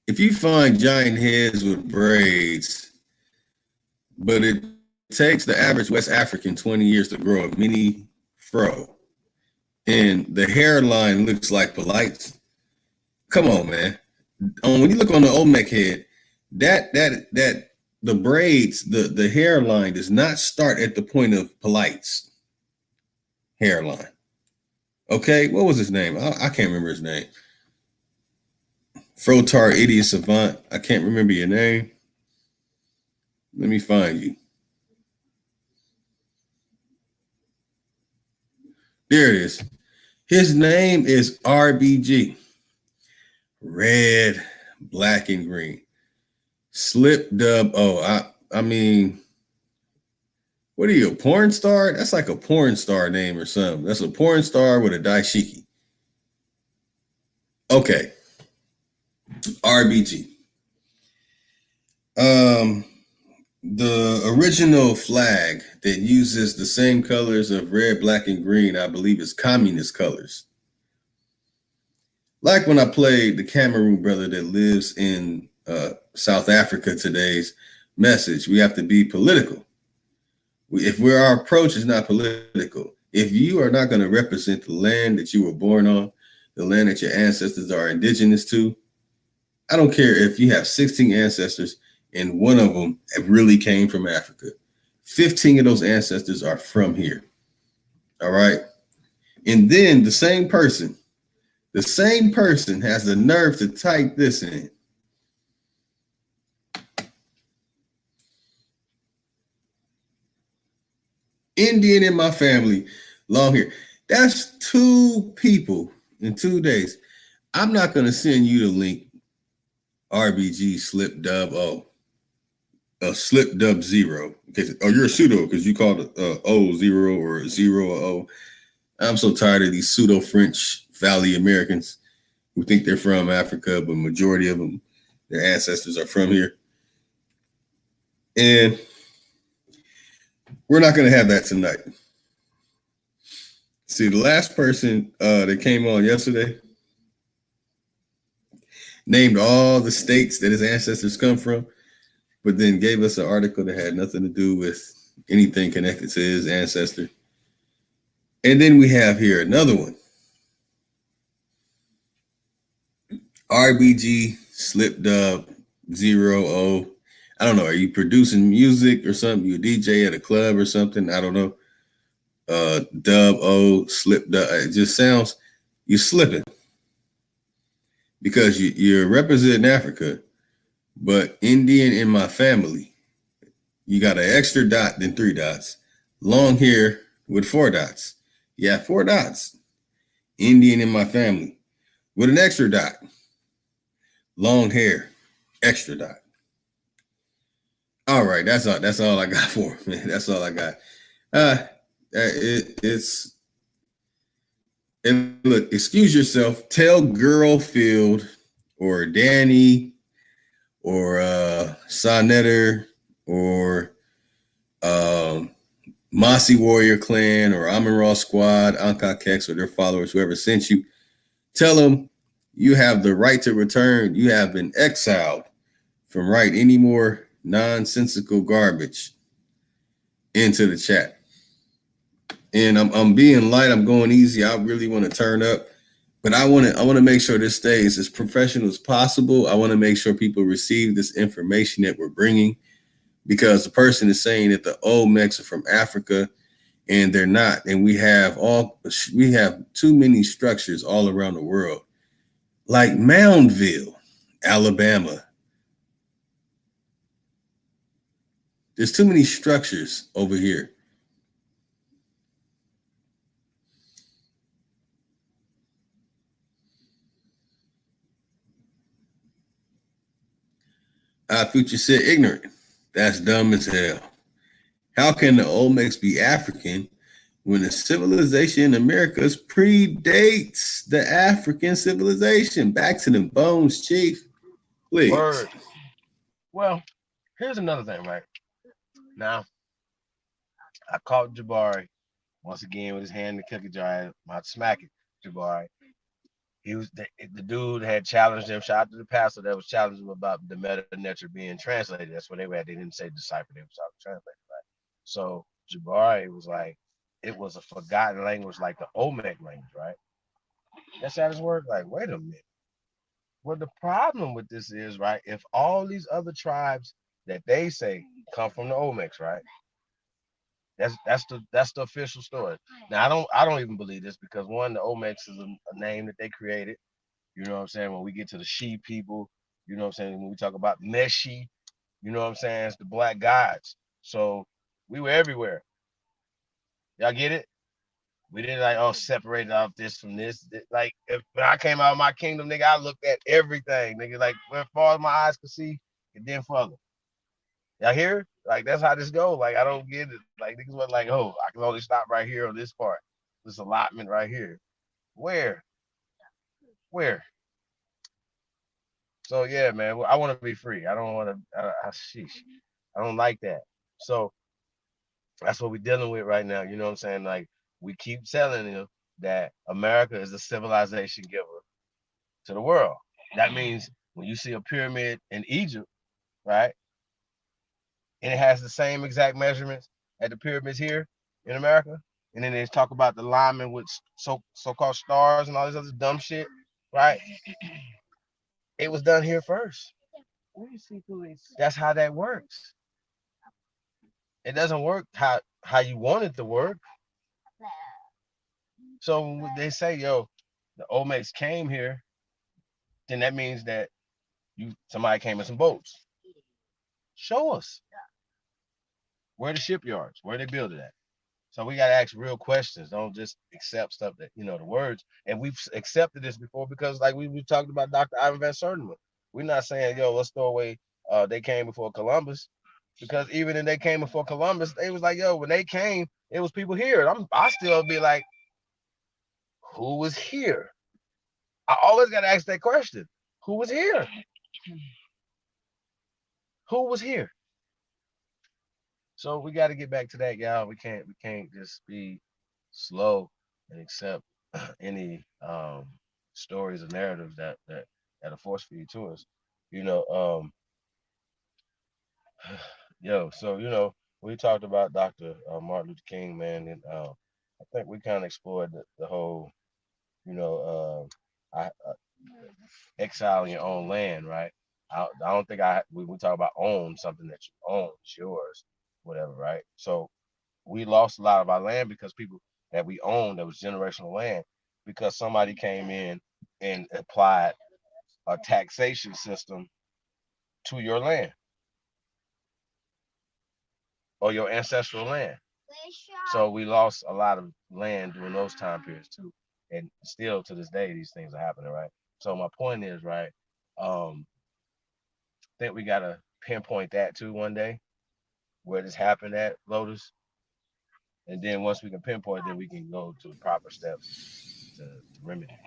If you find giant heads with braids, but it takes the average West African 20 years to grow a mini fro, and the hairline looks like polites, come on, man. When you look on the Olmec head, that the braids, the hairline does not start at the point of polites hairline. Okay, what was his name? I can't remember his name. Frotar idiot savant. I can't remember your name. Let me find you. There it is. His name is RBG. Red, black, and green. Slip dub. Oh, I mean, what are you, a porn star? That's like a porn star name or something. That's a porn star with a dashiki. Okay. RBG. The original flag that uses the same colors of red, black, and green, I believe, is communist colors. Like when I played the Cameroon brother that lives in South Africa today's message, we have to be political. If our approach is not political, if you are not going to represent the land that you were born on, the land that your ancestors are indigenous to, I don't care if you have 16 ancestors and one of them really came from Africa. 15 of those ancestors are from here. All right. And then the same person has the nerve to type this in. Indian in my family, long hair. That's 2 people in 2 days. I'm not going to send you the link. RBG slip dub slip dub 0. Okay. Oh, you're a pseudo because you called it O0 or 0 or O. I'm so tired of these pseudo French Valley Americans who think they're from Africa, but majority of them, their ancestors are from here. And we're not going to have that tonight. See, the last person that came on yesterday named all the states that his ancestors come from, but then gave us an article that had nothing to do with anything connected to his ancestor. And then we have here another one. RBG slip dub 0O. I don't know. Are you producing music or something? You a DJ at a club or something? I don't know. Dub O slip dub. It just sounds you're slipping because you're representing Africa, but Indian in my family. You got an extra dot, then 3 dots. Long hair with 4 dots. Yeah, 4 dots. Indian in my family with an extra dot. Long hair, extra dot. All right, that's all I got for him, man. That's all I got. And look, excuse yourself. Tell Girlfield or Danny or Sonetter or Mossy Warrior Clan or Amin Raw Squad, Anka Kex or their followers, whoever sent you, tell them you have the right to return. You have been exiled from writing any more nonsensical garbage into the chat. And I'm being light. I'm going easy. I really want to turn up, but I want to make sure this stays as professional as possible. I want to make sure people receive this information that we're bringing, because the person is saying that the Olmecs are from Africa, and they're not. And we have too many structures all around the world, like Moundville, Alabama. There's too many structures over here. Future said ignorant. That's dumb as hell. How can the Olmecs be African when the civilization in Americas predates the African civilization? Back to them bones, Chief. Please. Word. Well, here's another thing, right? Now, I caught Jabari once again with his hand in the cookie jar. I'm about to smack it, Jabari. He was the dude had challenged him. Shout out to the pastor that was challenging him about the meta nature being translated. That's what they were. They didn't say decipher. They was talking translated, right? So Jabari was like, it was a forgotten language, like the Olmec language, right? That's how this worked. Like, wait a minute. Well, the problem with this is, right, if all these other tribes that they say come from the Olmecs, right? That's the official story. Now I don't even believe this, because one, the Olmecs is a name that they created. You know what I'm saying? When we get to the She people, you know what I'm saying? When we talk about Meshi, You know what I'm saying? It's the black gods. So we were everywhere. Y'all get it? We didn't like separate off this from this. Like if when I came out of my kingdom, nigga, I looked at everything, nigga. Like as far as my eyes could see, and then further. Y'all hear? Like that's how this goes. Like I don't get it. Like niggas was like, oh, I can only stop right here on this part. This allotment right here. Where? Where? So yeah, man. I want to be free. I don't want to. Sheesh. I don't like that. So that's what we're dealing with right now. You know what I'm saying? Like we keep telling you that America is a civilization giver to the world. That means when you see a pyramid in Egypt, right, and it has the same exact measurements as the pyramids here in America, and then they talk about the linemen with so-called stars and all this other dumb shit, right? It was done here first. That's how that works. It doesn't work how you want it to work. So when they say, yo, the Olmecs came here, then that means that somebody came in some boats. Show us where the shipyards, where they build it at. So we gotta ask real questions. Don't just accept stuff that the words. And we've accepted this before because like we talked about Dr. Ivan Van Sertima. We're not saying, yo, let's throw away they came before Columbus. Because even if they came before Columbus, they was like, yo, when they came, it was people here. I still be like, who was here? I always gotta ask that question. Who was here? Who was here? So we got to get back to that, y'all. We can't just be slow and accept any stories or narratives that are force feed to us. You know, so we talked about Dr. Martin Luther King, man, and I think we kind of explored the whole, you know, exile in your own land, right? I don't think we talk about own something that you own, it's yours, whatever, right? So we lost a lot of our land because people that we owned that was generational land because somebody came in and applied a taxation system to your land or your ancestral land. So we lost a lot of land during those time periods too. And still to this day, these things are happening, right? So my point is, right, I think we gotta pinpoint that too one day, where this happened at Lotus. And then once we can pinpoint, then we can go to the proper steps to remedy.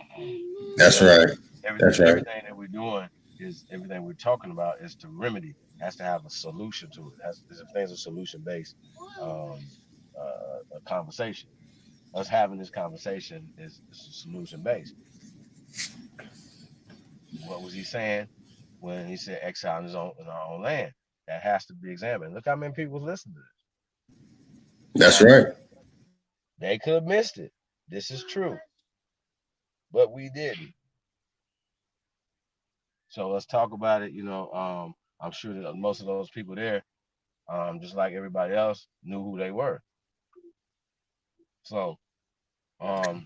That's right. That's right. Everything that we're doing is everything we're talking about is to remedy. It has to have a solution to it. If things are solution based, a conversation. Us having this conversation is solution based. What was he saying when he said exile in our own land? That has to be examined. Look how many people listen to this. That's right. They could have missed it. This is true. But we didn't. So let's talk about it. I'm sure that most of those people there, just like everybody else, knew who they were. So, oh,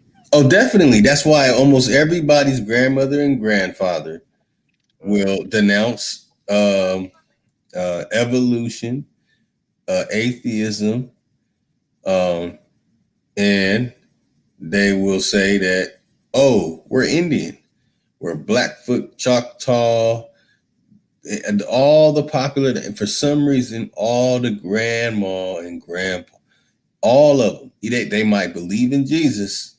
definitely. That's why almost everybody's grandmother and grandfather will denounce evolution, atheism, and they will say that, oh, we're Indian, we're Blackfoot, Choctaw, and all the popular, and for some reason, all the grandma and grandpa, all of them, they might believe in Jesus,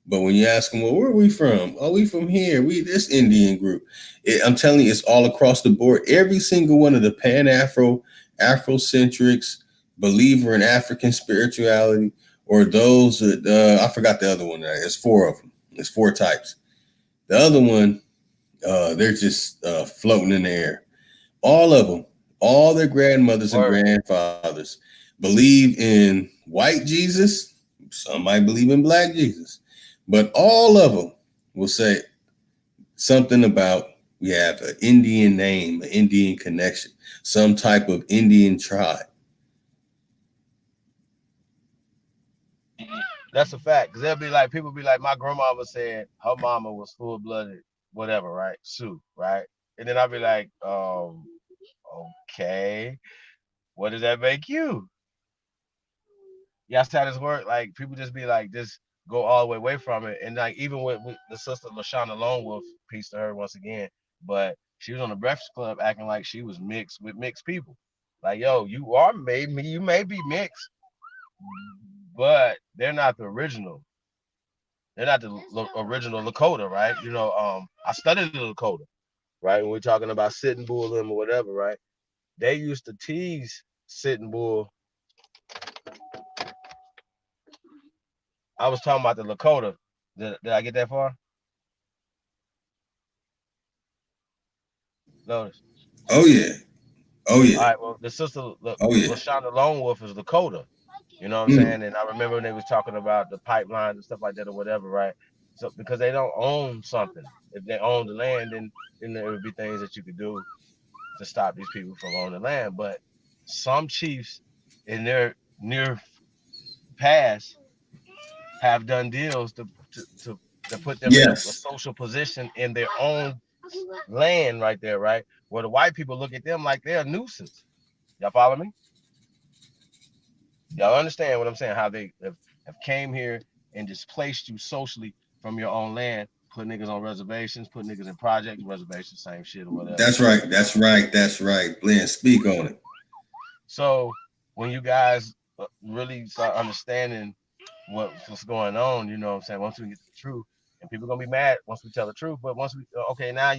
but when you ask them, well, where are we from? Oh, we from here. We this Indian group. I'm telling you, it's all across the board. Every single one of the Afrocentrics, believer in African spirituality, or those that I forgot the other one. There's four of them. There's four types. The other one, they're just floating in the air. All of them, all their grandmothers and grandfathers believe in white Jesus. Some might believe in black Jesus, but all of them will say something about we have an Indian name, an Indian connection, some type of Indian tribe. That's a fact. Because they'll be like, people be like, my grandmama said her mama was full blooded, whatever, right? Sioux, right? And then I'll be like, Okay, what does that make you? Y'all see how this work? Like people just be like, just go all the way away from it. And like even with the sister LaShawna Lone Wolf, peace to her once again. But she was on the Breakfast Club acting like she was mixed with mixed people. Like, yo, you may be mixed, but they're not the original. They're not the original Lakota, right? You know, I studied the Lakota, right? When we're talking about Sitting Bull them or whatever, right? They used to tease Sitting Bull. I was talking about the Lakota. Did I get that far? Notice. Oh yeah. Oh All yeah. right. Well, the sister Oh yeah. LaShawna Lone Wolf is Lakota. You know what I'm Mm. saying? And I remember when they was talking about the pipelines and stuff like that or whatever, right? So because they don't own something. If they own the land, then there would be things that you could do to stop these people from owning land. But some chiefs in their near past have done deals to put them in a Yes. social position in their own land right there, right? Where the white people look at them like they're a nuisance. Y'all follow me? Y'all understand what I'm saying? How they have came here and displaced you socially from your own land, put niggas on reservations, put niggas in projects, reservations, same shit or whatever. That's right. That's right. That's right. Glenn, speak on it. So when you guys really start understanding what's going on, you know what I'm saying? Once we get the truth, and people are gonna be mad once we tell the truth, but once we okay, now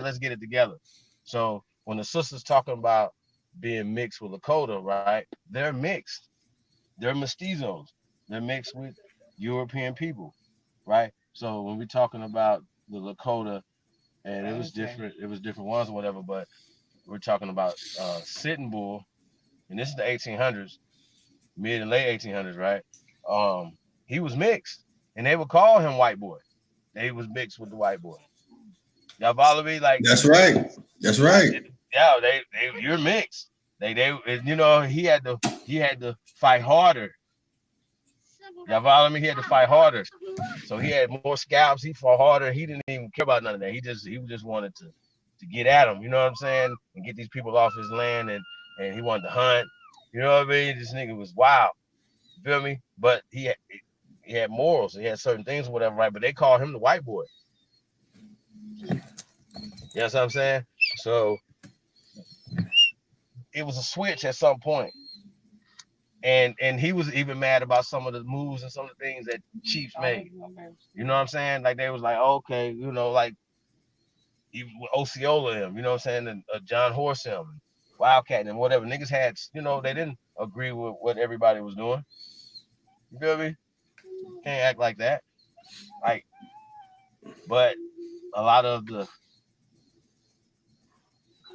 let's get it together. So when the sisters talking about being mixed with Lakota, right? They're mixed. They're mestizos. They're mixed with European people, right? So when we're talking about the Lakota, and it was different ones or whatever, but we're talking about Sitting Bull, and this is the 1800s, mid and late 1800s, right? He was mixed, and they would call him white boy. They was mixed with the white boy. Y'all follow me? Like, That's right. That's right. yeah, you're mixed. They, you know, he had to fight harder. Y'all follow me? He had to fight harder. So he had more scalps. He fought harder. He didn't even care about none of that. He just wanted to get at him. You know what I'm saying? And get these people off his land, and he wanted to hunt. You know what I mean? This nigga was wild. You feel me? But he had morals. He had certain things or whatever, right? But they called him the white boy. You know what I'm saying? So it was a switch at some point. And he was even mad about some of the moves and some of the things that Chiefs made. You know what I'm saying? Like they was like, okay, you know, like even with Osceola him, you know what I'm saying, and John Horse him, Wildcat and whatever. Niggas had, you know, they didn't agree with what everybody was doing. You feel me? Can't act like that. Like, but a lot of the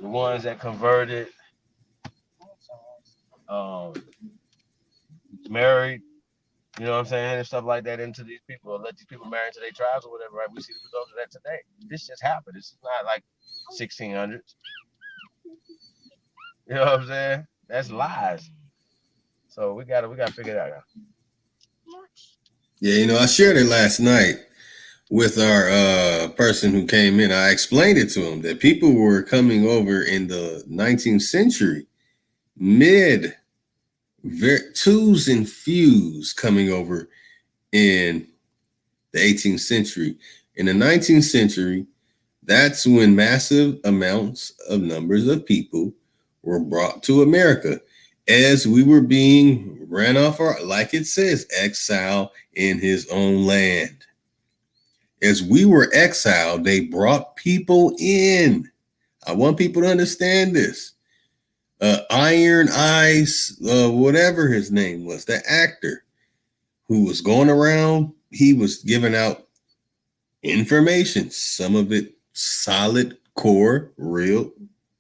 ones that converted, married, you know what I'm saying, and stuff like that into these people, or let these people marry into their tribes or whatever, right? We see the results of that today. This just happened. This is not like 1600s. You know what I'm saying? That's lies. So we gotta figure that out. Yeah, you know, I shared it last night with our person who came in. I explained it to him that people were coming over in the 19th century, mid twos and fews coming over in the 18th century. In the 19th century, that's when massive amounts of numbers of people were brought to America as we were being ran off our, like it says, exile in his own land. As we were exiled, they brought people in. I want people to understand this. Iron Eyes, whatever his name was, the actor who was going around, he was giving out information, some of it solid, core, real,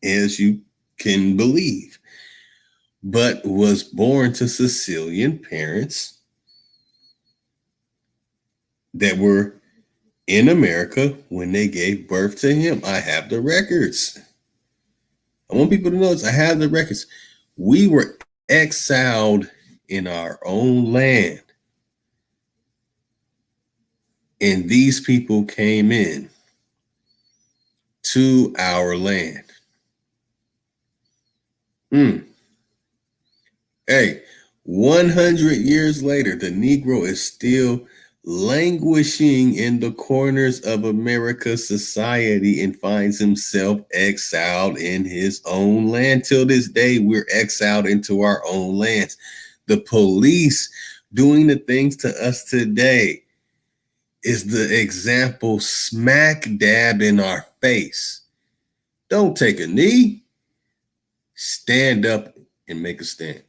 as you can believe, but was born to Sicilian parents that were in America when they gave birth to him. I have the records. I want people to know this. I have the records. We were exiled in our own land, and these people came in to our land. Mm. Hey, 100 years later, the Negro is still languishing in the corners of America's society and finds himself exiled in his own land. Till this day, we're exiled into our own lands. The police doing the things to us today is the example smack dab in our face. Don't take a knee, stand up and make a stand.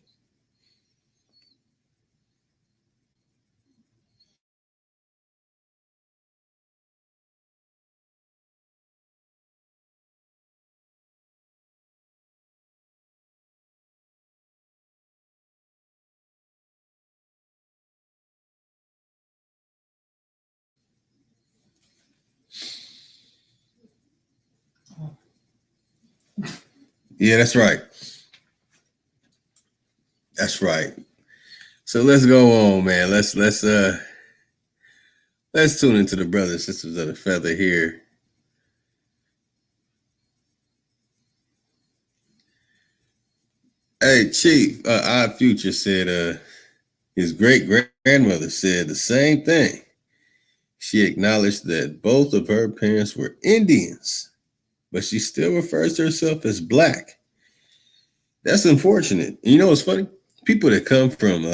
Yeah, that's right. That's right. So let's go on, man. Let's tune into the brothers and sisters of the feather here. Hey, Chief, Odd Future said his great grandmother said the same thing. She acknowledged that both of her parents were Indians, but she still refers to herself as black. That's unfortunate. And you know what's funny? People that come from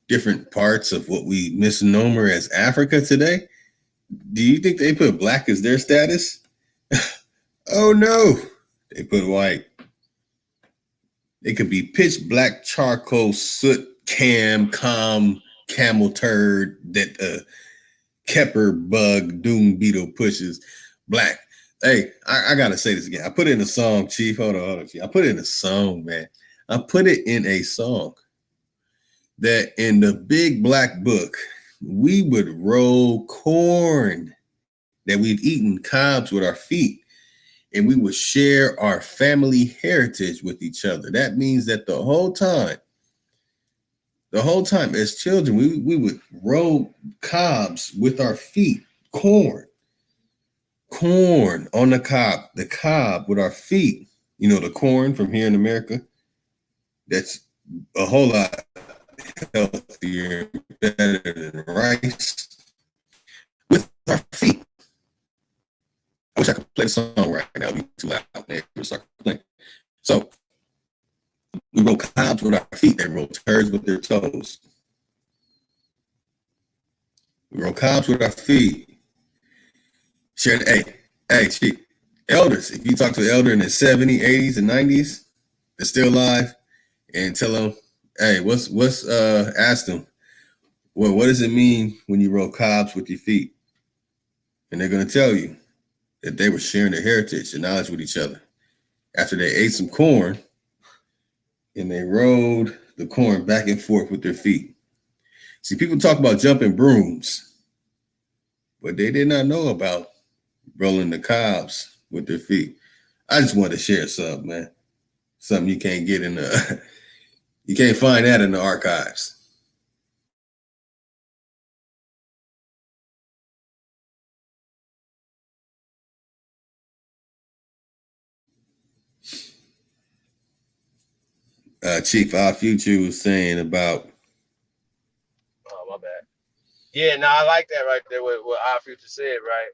different parts of what we misnomer as Africa today, do you think they put black as their status? Oh no, they put white. It could be pitch black charcoal soot camel turd that Kepper bug doom beetle pushes black. Hey, I gotta say this again. I put it in a song, Chief. Hold on, Chief. I put it in a song, man. I put it in a song that in the big black book, we would roll corn that we've eaten cobs with our feet, and we would share our family heritage with each other. That means that the whole time as children, we would roll cobs with our feet, corn on the cob with our feet. You know, the corn from here in America, that's a whole lot healthier, better than rice, with our feet. I wish I could play the song right now. It'd be too loud. Start playing. So we roll cobs with our feet. They roll turds with their toes. We roll cobs with our feet. Share the hey, chief. Elders, if you talk to an elder in the 70s, 80s, and 90s that's still alive, and tell them, hey, ask them, well, what does it mean when you roll cobs with your feet? And they're going to tell you that they were sharing their heritage and knowledge with each other. After they ate some corn, and they rolled the corn back and forth with their feet. See, people talk about jumping brooms, but they did not know about rolling the cobs with their feet. I just wanted to share something, man. Something you can't get in the, you can't find that in the archives. Chief, our future was saying about. Oh, my bad. Yeah, no, I like that right there. What our future said, right?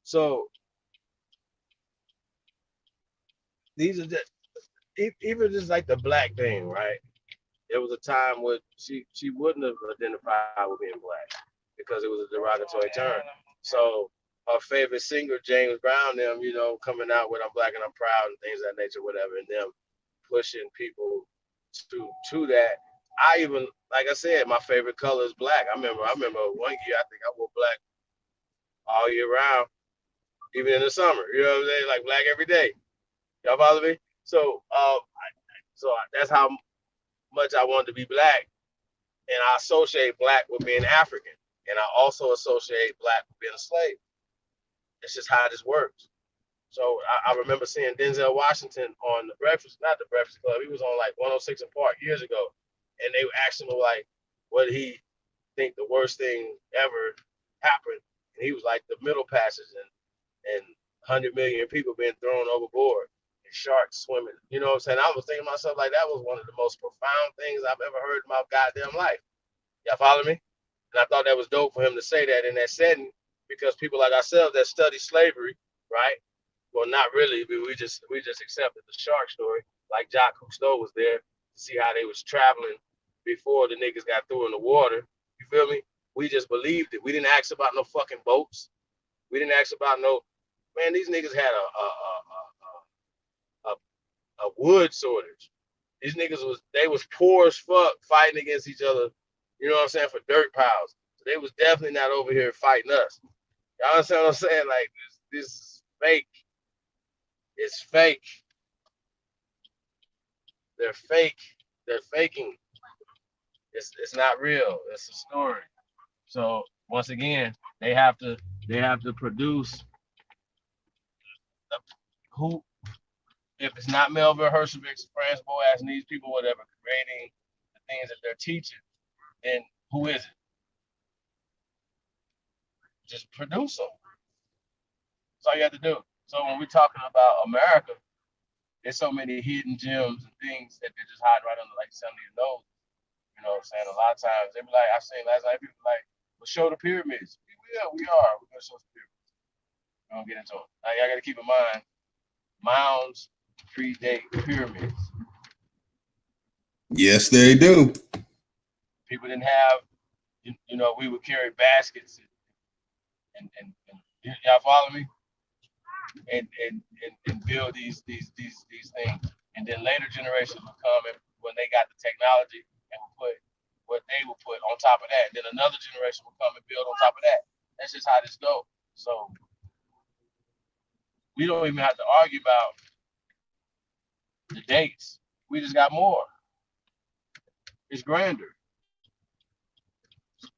So these are just even just like the black thing, right? There was a time where she wouldn't have identified with being black because it was a derogatory term. So her favorite singer, James Brown, them, you know, coming out with "I'm Black and I'm Proud" and things of that nature, whatever, and them pushing people to that. I even, like I said, my favorite color is black. I remember one year I think I wore black all year round, even in the summer. You know what I'm saying? Like black every day. Y'all follow me? So, that's how much I wanted to be black, and I associate black with being African, and I also associate black with being a slave. It's just how this works. So I remember seeing Denzel Washington on not the Breakfast Club. He was on like 106 in Park years ago, and they asked him like, what did he think the worst thing ever happened? And he was like the Middle Passage and 100 million people being thrown overboard and sharks swimming. You know what I'm saying? I was thinking to myself, like, that was one of the most profound things I've ever heard in my goddamn life. Y'all follow me? And I thought that was dope for him to say that in that setting, because people like ourselves that study slavery, right? Well, not really, but we just accepted the shark story. Like Jacques Cousteau was there to see how they was traveling before the niggas got through in the water. You feel me? We just believed it. We didn't ask about no fucking boats. We didn't ask about no, man. These niggas had a wood shortage. These niggas was poor as fuck fighting against each other. You know what I'm saying, for dirt piles. So they was definitely not over here fighting us. Y'all understand what I'm saying? Like this is fake. It's fake. They're fake. They're faking. It's not real. It's a story. So once again, they have to produce who, if it's not Melville Hershevich, Franz Boas, and these people, whatever, creating the things that they're teaching, then who is it? Just produce them. That's all you have to do. So when we're talking about America, there's so many hidden gems and things that they just hide right under, like some of your nose. You know what I'm saying? A lot of times they be like, I seen last night, people like, well, show the pyramids. We are. We're gonna show the pyramids. We're gonna get into it. Now y'all gotta keep in mind, mounds predate pyramids. Yes, they do. People didn't have, you know, we would carry baskets and y'all follow me? And build these things. And then later generations would come, and when they got the technology, and would put what they would put on top of that. Then another generation would come and build on top of that. That's just how this goes. So we don't even have to argue about the dates. We just got more. It's grander.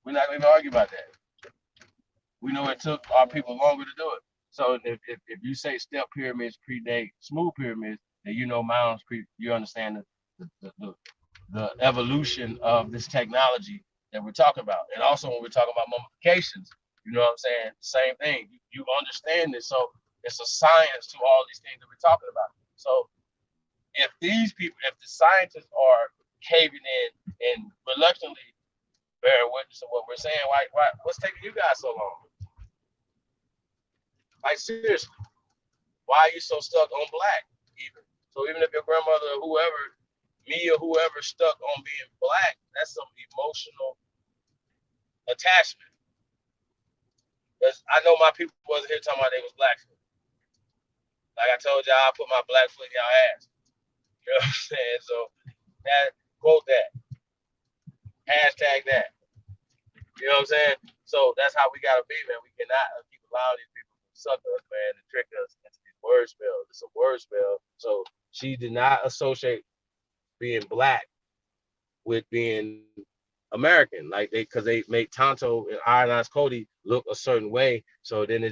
We're not going to argue about that. We know it took our people longer to do it. So if you say step pyramids predate smooth pyramids, then you know mounds you understand the evolution of this technology that we're talking about. And also when we're talking about mummifications, you know what I'm saying? Same thing. You understand this. So it's a science to all these things that we're talking about. So if these people, if the scientists are caving in and reluctantly bearing witness to what we're saying, why what's taking you guys so long? Like seriously, why are you so stuck on black even? So even if your grandmother or whoever, me or whoever stuck on being black, that's some emotional attachment. Because I know my people wasn't here talking about they was black. Like I told y'all, I put my black foot in y'all ass. You know what I'm saying? So that, quote that. Hashtag that. You know what I'm saying? So that's how we gotta be, man. We cannot keep allowing these people to suck us, man, and trick us into these word spells. It's a word spell. So she did not associate being black with being American, like because they made Tonto and Iron Eyes Cody look a certain way. So then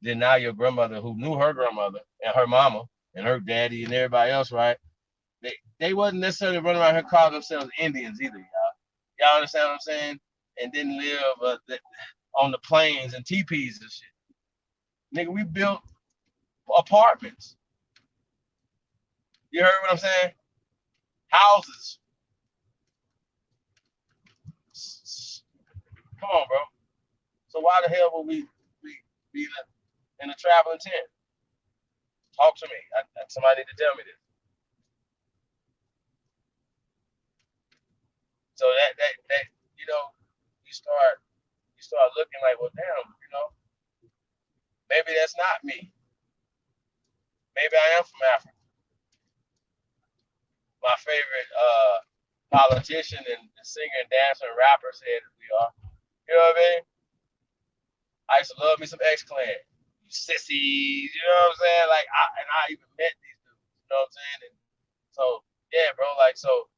then now your grandmother, who knew her grandmother and her mama and her daddy and everybody else, right? They wasn't necessarily running around here calling themselves Indians either, y'all. Y'all understand what I'm saying? And didn't live on the plains and teepees and shit. Nigga, we built apartments. You heard what I'm saying? Houses. Come on, bro. So why the hell would we be in a traveling tent? Talk to me. Somebody need to tell me this. So that you know, you start looking like, well, damn, you know, maybe that's not me. Maybe I am from Africa. My favorite politician and singer and dancer and rapper said we are. You know what I mean? I used to love me some X-Clan. You sissies, you know what I'm saying? Like, I even met these dudes, you know what I'm saying? And so, yeah, bro, like, so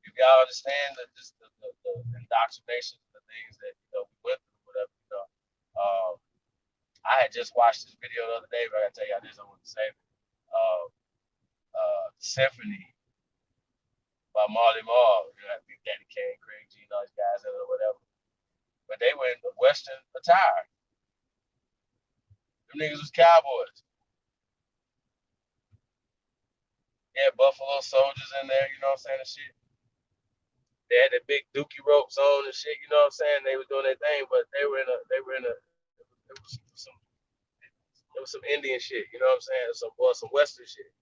you gotta understand that the indoctrination, the things that, you know, we went through, whatever, you know. I had just watched this video the other day, but I gotta tell y'all this, I want to say it. Symphony by Marley Marl, you know, Big Daddy Kane, Craig G, and all these guys or whatever. But they were in the Western attire. Them niggas was cowboys. They had buffalo soldiers in there, you know what I'm saying, and shit. They had the big dookie ropes on and shit, you know what I'm saying? They were doing their thing, but it was some Indian shit, you know what I'm saying? Some Western shit.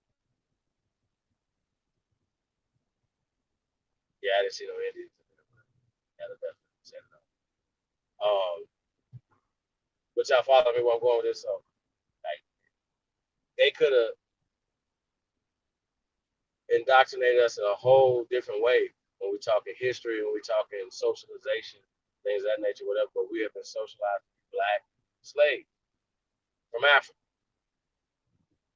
Yeah, I didn't see no Indians. Yeah, but y'all follow me where I'm going with this. So, like, they could have indoctrinated us in a whole different way when we're talking history, when we're talking socialization, things of that nature, whatever. But we have been socialized black slaves from Africa.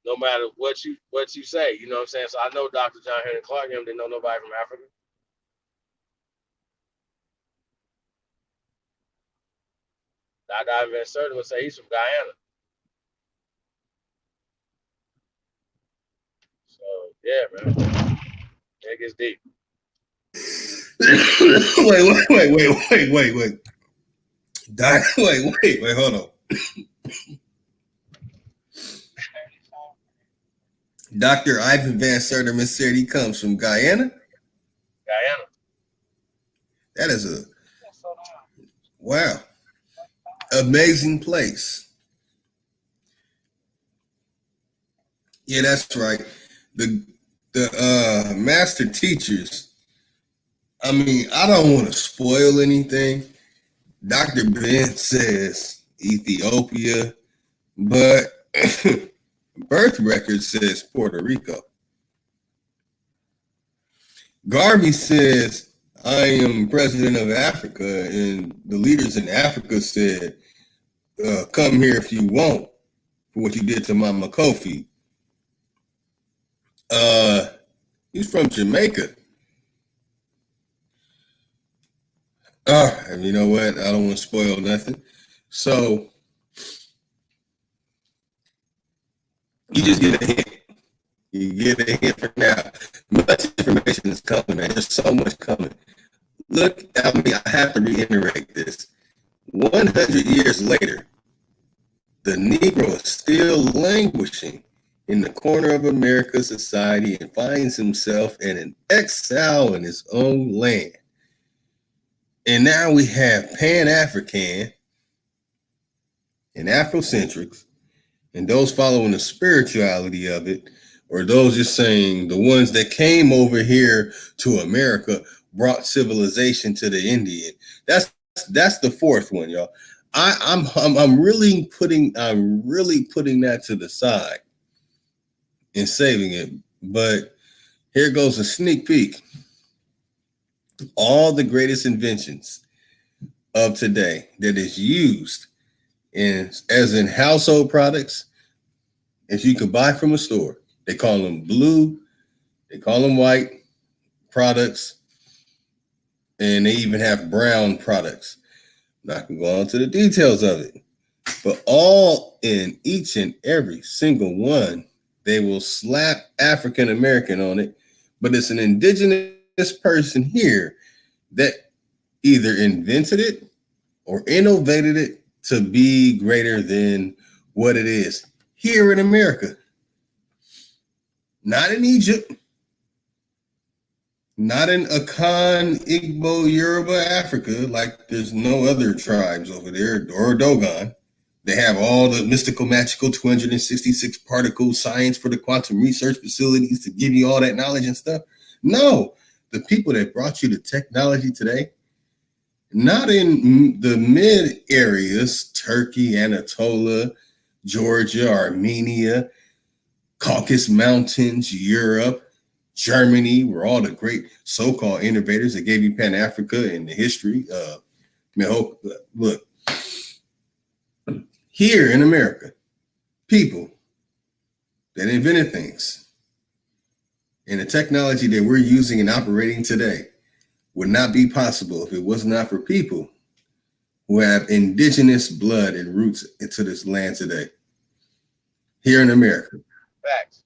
No matter what you say, you know what I'm saying? So I know Dr. John Henry Clark didn't know nobody from Africa. Dr. Van Sertin would say he's from Guyana. So yeah, man. It gets deep. Wait. Doc, wait, hold on. Dr. Ivan Van Sertima said he comes from Guyana. Guyana. That is a wow, amazing place. Yeah, that's right. The master teachers. I mean, I don't want to spoil anything. Dr. Ben says Ethiopia, but birth record says Puerto Rico. Garvey says, I am president of Africa, and the leaders in Africa said, come here if you want for what you did to Mama Kofi. He's from Jamaica. And you know what? I don't want to spoil nothing. So you just get a hint. You get a hint for now. Much information is coming, man. There's so much coming. Look, I mean, I have to reiterate this. 100 years later, the Negro is still languishing in the corner of America's society and finds himself in an exile in his own land. And now we have Pan-African and Afrocentrics and those following the spirituality of it, or those just saying the ones that came over here to America brought civilization to the Indian. That's the fourth one, y'all. I'm really putting that to the side and saving it. But here goes a sneak peek. All the greatest inventions of today that is used as in household products, as you can buy from a store. They call them blue, they call them white products, and they even have brown products. Not going to go on to the details of it, but all in each and every single one, they will slap African American on it, but it's an indigenous person here that either invented it or innovated it to be greater than what it is here in America. Not in Egypt, not in Akan, Igbo, Yoruba, Africa, like there's no other tribes over there, or Dogon. They have all the mystical, magical 266 particle science for the quantum research facilities to give you all that knowledge and stuff. No, the people that brought you the technology today, not in the mid areas, Turkey, Anatolia, Georgia, Armenia, Caucasus Mountains, Europe, Germany, were all the great so-called innovators that gave you Pan-Africa and the history. Look, here in America, people that invented things and the technology that we're using and operating today would not be possible if it was not for people who have indigenous blood and roots into this land today. Here in America. Facts.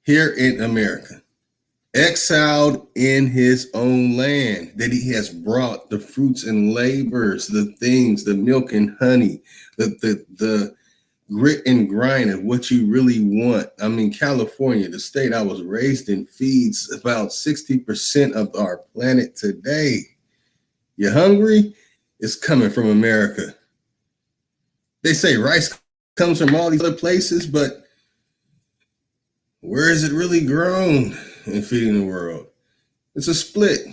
Here in America. Exiled in his own land, that he has brought the fruits and labors, the things, the milk and honey, the grit and grind of what you really want. I mean, California, the state I was raised in, feeds about 60% of our planet today. You're hungry? It's coming from America. They say rice comes from all these other places, but where is it really grown and feeding the world? It's a split.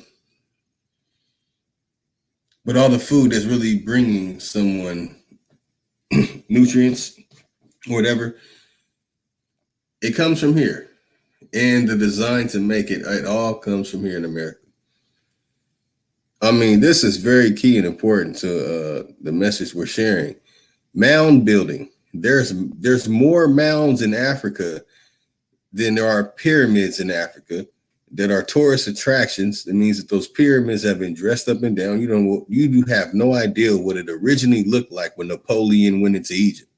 But all the food that's really bringing someone nutrients, whatever, it comes from here. And the design to make it, it all comes from here in America. I mean, this is very key and important to the message we're sharing. Mound building. There's more mounds in Africa than there are pyramids in Africa that are tourist attractions. That means that those pyramids have been dressed up and down. You do have no idea what it originally looked like when Napoleon went into Egypt.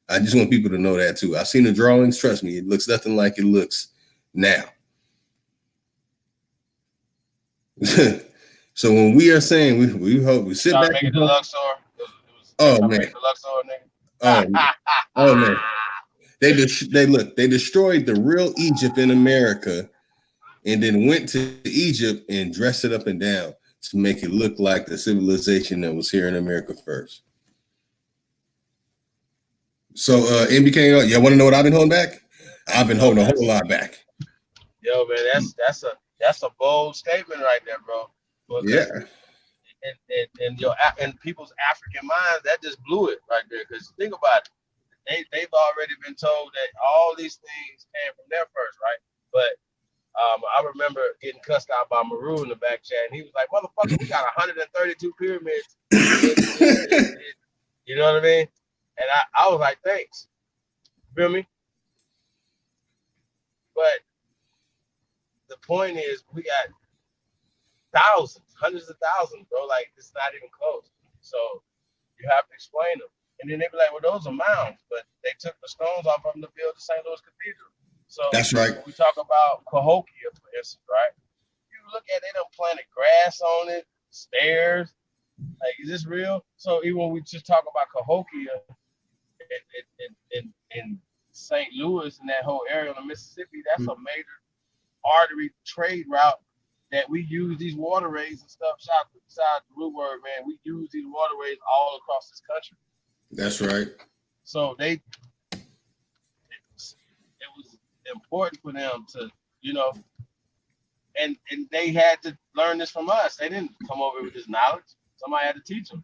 I just want people to know that too. I've seen the drawings. Trust me, it looks nothing like it looks now. So when we are saying we hope we sit back. Making the Luxor. Oh man. The Luxor, nigga. Oh man. They destroyed the real Egypt in America and then went to Egypt and dressed it up and down to make it look like the civilization that was here in America first. So MBK, y'all want to know what I've been holding back? I've been holding a whole lot back. Yo, man, that's a bold statement right there, bro. Yeah. And people's African minds, that just blew it right there. Because think about it, they've already been told that all these things came from there first, right? But I remember getting cussed out by Maru in the back chat, and he was like, "Motherfucker, we got 132 pyramids." You know what I mean? And I was like, "Thanks." Feel me? But the point is, we got thousands, hundreds of thousands, bro. Like, it's not even close. So you have to explain them. And then they be like, well, those are mounds, but they took the stones off from the build the St. Louis Cathedral. So that's right. When we talk about Cahokia, for instance, right? You look at it, they done planted grass on it, stairs. Like, is this real? So even when we just talk about Cahokia in St. Louis and that whole area on the Mississippi, that's a major artery trade route that we use these waterways and stuff. Shout out the root word, man. We use these waterways all across this country. That's right. So it was important for them to, and they had to learn this from us. They didn't come over with this knowledge. Somebody had to teach them.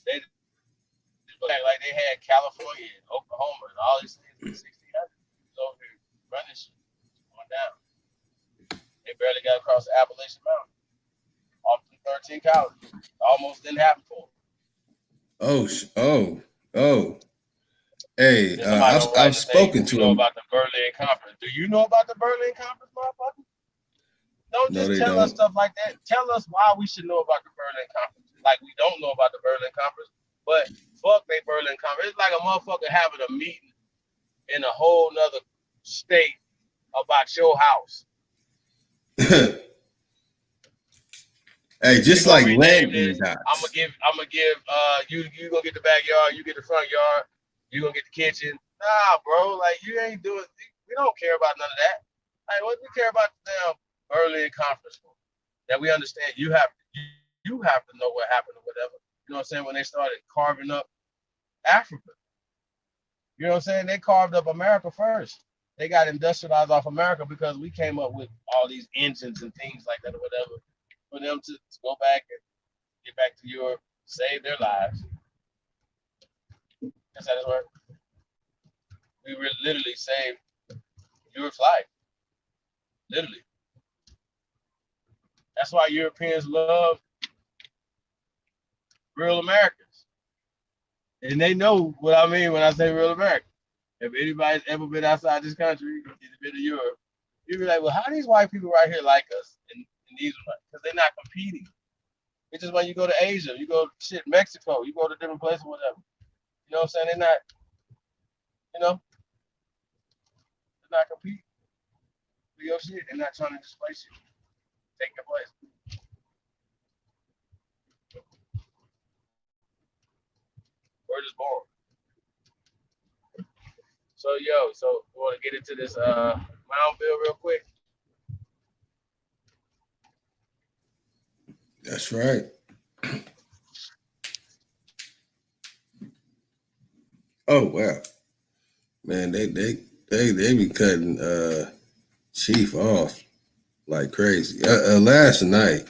They like they had California and Oklahoma and all these things in the 1600s. Over here running shit, going down. They barely got across the Appalachian Mountain. Off the 13 colonies. Almost didn't happen for them. Hey, I've spoken to him about the Berlin Conference. Do you know about the Berlin Conference, motherfucker? Don't just tell us stuff like that. Tell us why we should know about the Berlin Conference. Like we don't know about the Berlin Conference, but fuck they Berlin Conference. It's like a motherfucker having a meeting in a whole nother state about your house. Hey, just like land. I'm gonna give you gonna get the backyard, you get the front yard, you gonna get the kitchen. Nah, bro, like you ain't doing. We don't care about none of that. Like what we care about the damn Berlin Conference for? That we understand you have to know what happened or whatever. You know what I'm saying? When they started carving up Africa. You know what I'm saying? They carved up America first. They got industrialized off America because we came up with all these engines and things like that or whatever for them to go back and get back to Europe, save their lives. That's how this works. We literally saved Europe's life. Literally. That's why Europeans love real Americans. And they know what I mean when I say real American. If anybody's ever been outside this country, been to Europe, you'd be like, well, how do these white people right here like us? And these because they're not competing. It's just when you go to Asia, you go to Mexico, you go to different places, whatever. You know what I'm saying? They're not, they're not competing for your shit. They're not trying to displace you. Take your place. We're just born. So we want to get into this Moundville real quick. That's right. Oh wow, man, they be cutting Chief off like crazy. Last night,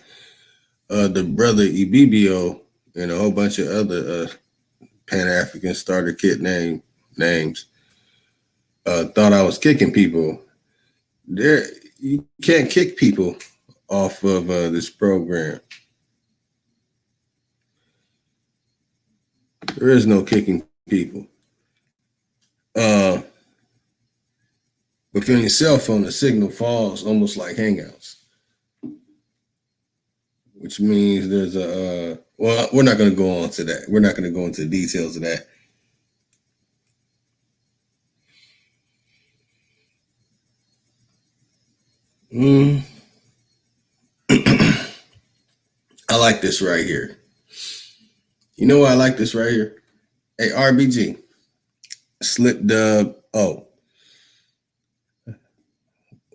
the brother Ibibio and a whole bunch of other Pan-African starter kit names thought I was kicking people. There, you can't kick people off of this program. There is no kicking people. But from your cell phone, the signal falls almost like Hangouts, which means there's a well, we're not going to go on to that. We're not going to go into the details of that. I like this right here. You know why I like this right here? Hey, RBG, slip dub. Oh,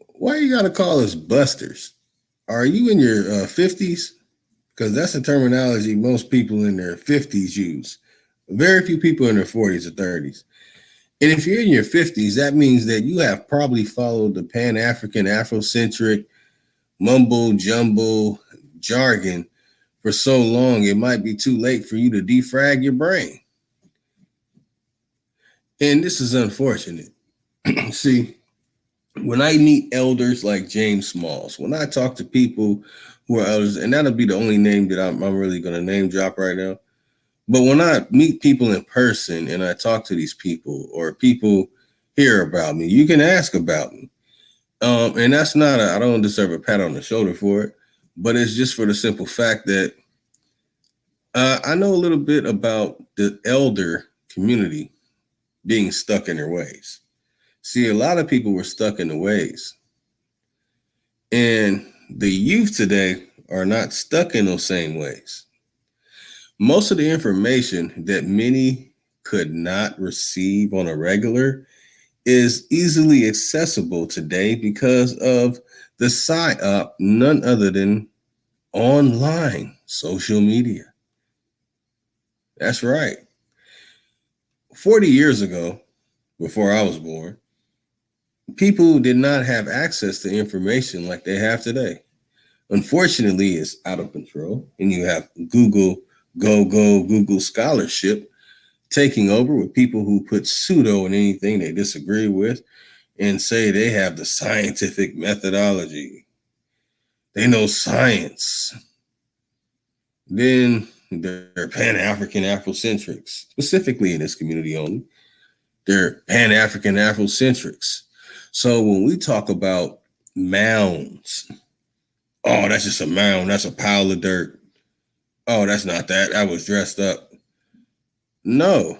why you got to call us busters? Are you in your 50s? Because that's a terminology most people in their 50s use. Very few people in their 40s or 30s. And if you're in your 50s, that means that you have probably followed the Pan-African, Afrocentric, mumble jumble jargon for so long, it might be too late for you to defrag your brain. And this is unfortunate. See, when I meet elders like James Smalls, when I talk to people who are elders, and that'll be the only name that I'm really going to name drop right now. But when I meet people in person and I talk to these people, or people hear about me, you can ask about me. And that's not I don't deserve a pat on the shoulder for it, but it's just for the simple fact that I know a little bit about the elder community being stuck in their ways. See, a lot of people were stuck in the ways. And the youth today are not stuck in those same ways. Most of the information that many could not receive on a regular is easily accessible today because of the psyop, none other than online social media. That's right. 40 years ago, before I was born, people did not have access to information like they have today. Unfortunately, it's out of control, and you have Google scholarship taking over with people who put pseudo in anything they disagree with and say they have the scientific methodology. They know science. Then they're Pan-African Afrocentrics, specifically in this community only. They're Pan-African Afrocentrics. So when we talk about mounds, oh, that's just a mound. That's a pile of dirt. Oh, that's not that. That was dressed up. No,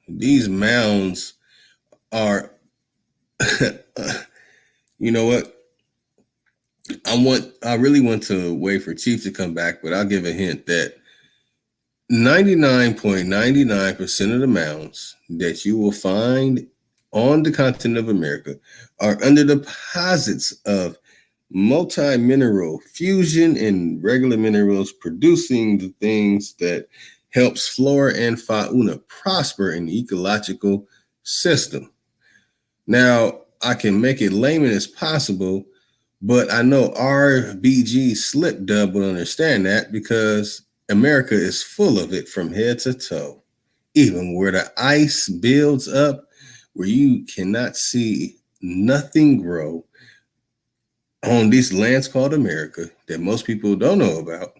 these mounds are, you know what? I really want to wait for Chief to come back, but I'll give a hint that 99.99% of the mounds that you will find on the continent of America are under deposits of multi-mineral fusion and regular minerals, producing the things that helps flora and fauna prosper in the ecological system. Now, I can make it layman as possible, but I know RBG Slip Dub will understand that because America is full of it from head to toe, even where the ice builds up, where you cannot see nothing grow on these lands called America that most people don't know about,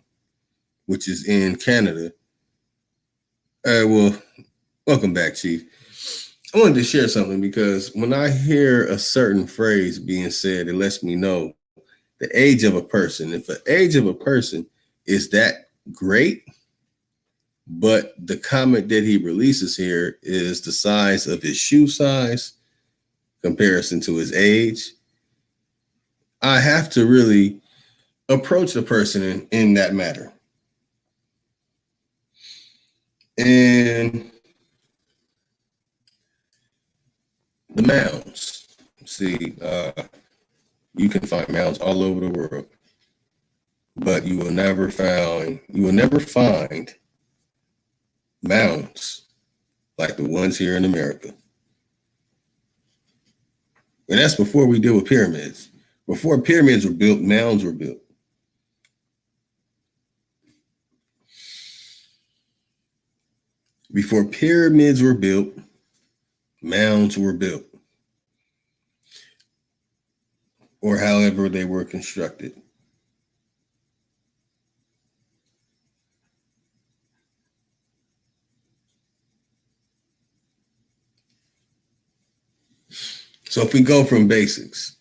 which is in Canada. Well, welcome back, Chief. I wanted to share something because when I hear a certain phrase being said, it lets me know the age of a person. If the age of a person is that great, but the comment that he releases here is the size of his shoe size comparison to his age, I have to really approach the person in that matter. And the mounds. See, you can find mounds all over the world, but you will never find mounds like the ones here in America. And that's before we deal with pyramids. Before pyramids were built, mounds were built. Before pyramids were built, mounds were built, or however they were constructed. So if we go from basics,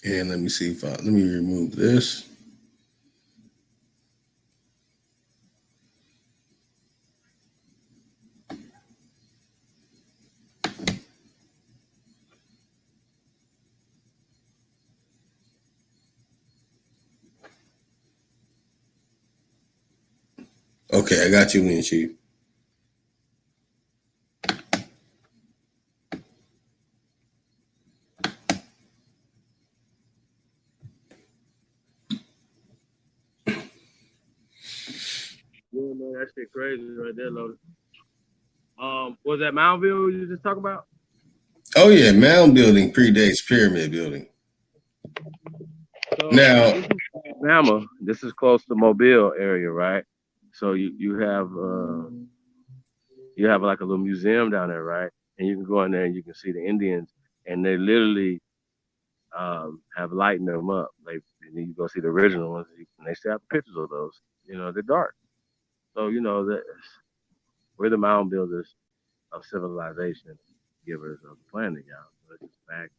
and let me see if let me remove this. Okay, I got you in, Chief. Yeah, man, that shit crazy right there, Loaded. Was that Moundville you just talking about? Oh yeah, mound building predates pyramid building. So, Now, this is Alabama. This is close to Mobile area, right? So you have like a little museum down there, right? And you can go in there and you can see the Indians, and they literally have lightened them up. Like, and you go see the original ones, and they still have pictures of those. You know, they're dark. So that we're the mound builders of civilization, givers of the planet, y'all. So it's just fact.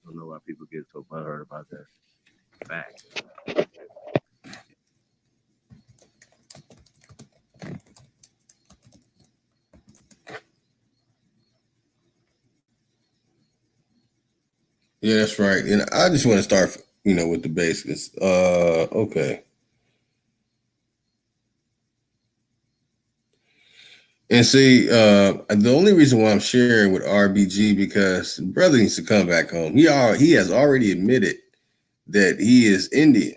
I don't know why people get so butthurt about that. Fact. yeah, that's right. And I just want to start, with the basics. Okay. And see, the only reason why I'm sharing with RBG because brother needs to come back home. He has already admitted that he is Indian.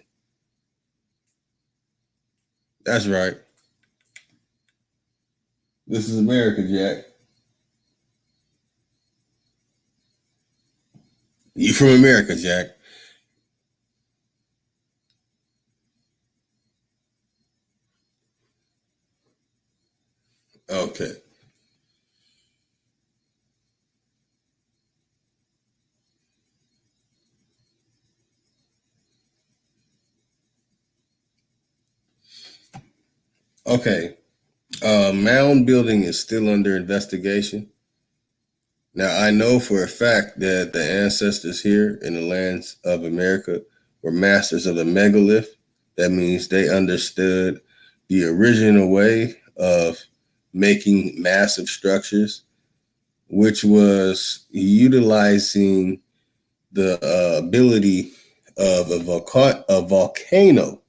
That's right. This is America, Jack. You from America, Jack. Okay. Okay. Mound building is still under investigation. Now, I know for a fact that the ancestors here in the lands of America were masters of the megalith. That means they understood the original way of making massive structures, which was utilizing the ability of a volcano.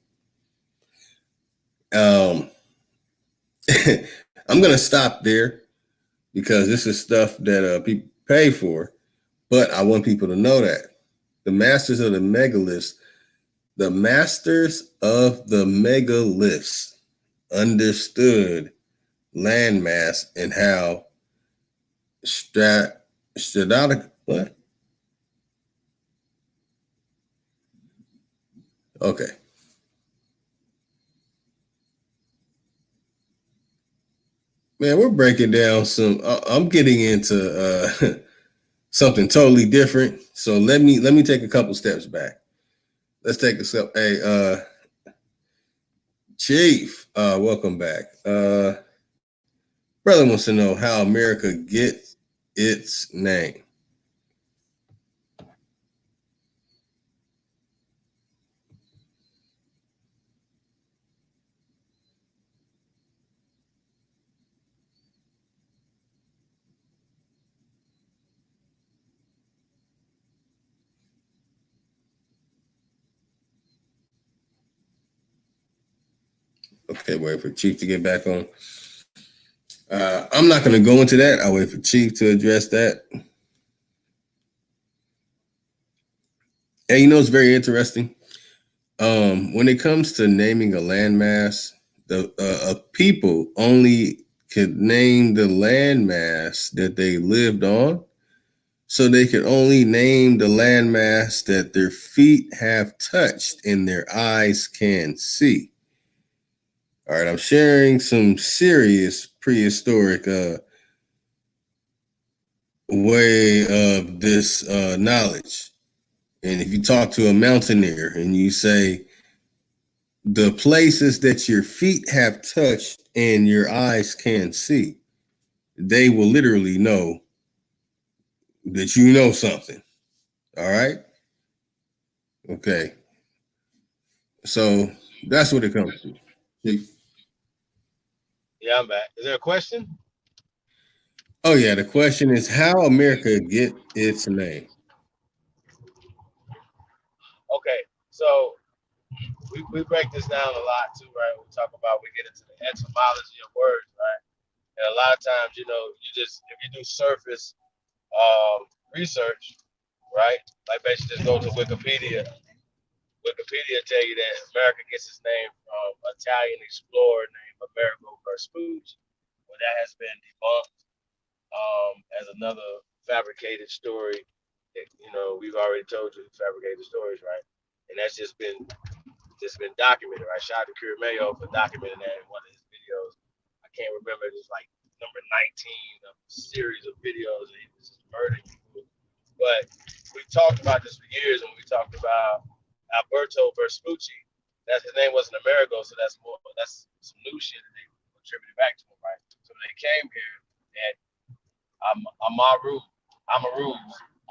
I'm going to stop there because this is stuff that people pay for, but I want people to know that the masters of the megaliths understood landmass and how stratigraphic. What? Okay. Man, we're breaking down some. I'm getting into something totally different. So let me take a couple steps back. Let's take a step. Hey, Chief, welcome back. Brother wants to know how America gets its name. Okay, wait for Chief to get back on. I'm not going to go into that. I'll wait for Chief to address that. And it's very interesting. When it comes to naming a landmass, the people only could name the landmass that they lived on. So they could only name the landmass that their feet have touched and their eyes can see. All right, I'm sharing some serious prehistoric way of this knowledge. And if you talk to a mountaineer and you say the places that your feet have touched and your eyes can see, they will literally know that you know something. All right. Okay. So that's what it comes to. Yeah, I'm back. Is there a question? Oh yeah, the question is how America get its name. Okay, so we break this down a lot too, right? We talk about, we get into the etymology of words, right? And a lot of times, you just, if you do surface research, right? Like basically just go to Wikipedia. Wikipedia tell you that America gets its name from Italian explorer named Amerigo Vespucci. Well, that has been debunked as another fabricated story. We've already told you fabricated stories, right? And that's just been documented, right? Shout out to Kira Mayo for documenting that in one of his videos. I can't remember, it's like number 19 of a series of videos that he was just murdering people. But we talked about this for years, and we talked about Alberto Vespucci. His name wasn't Amerigo, so that's some new shit that they attributed back to him, right? So when they came here, and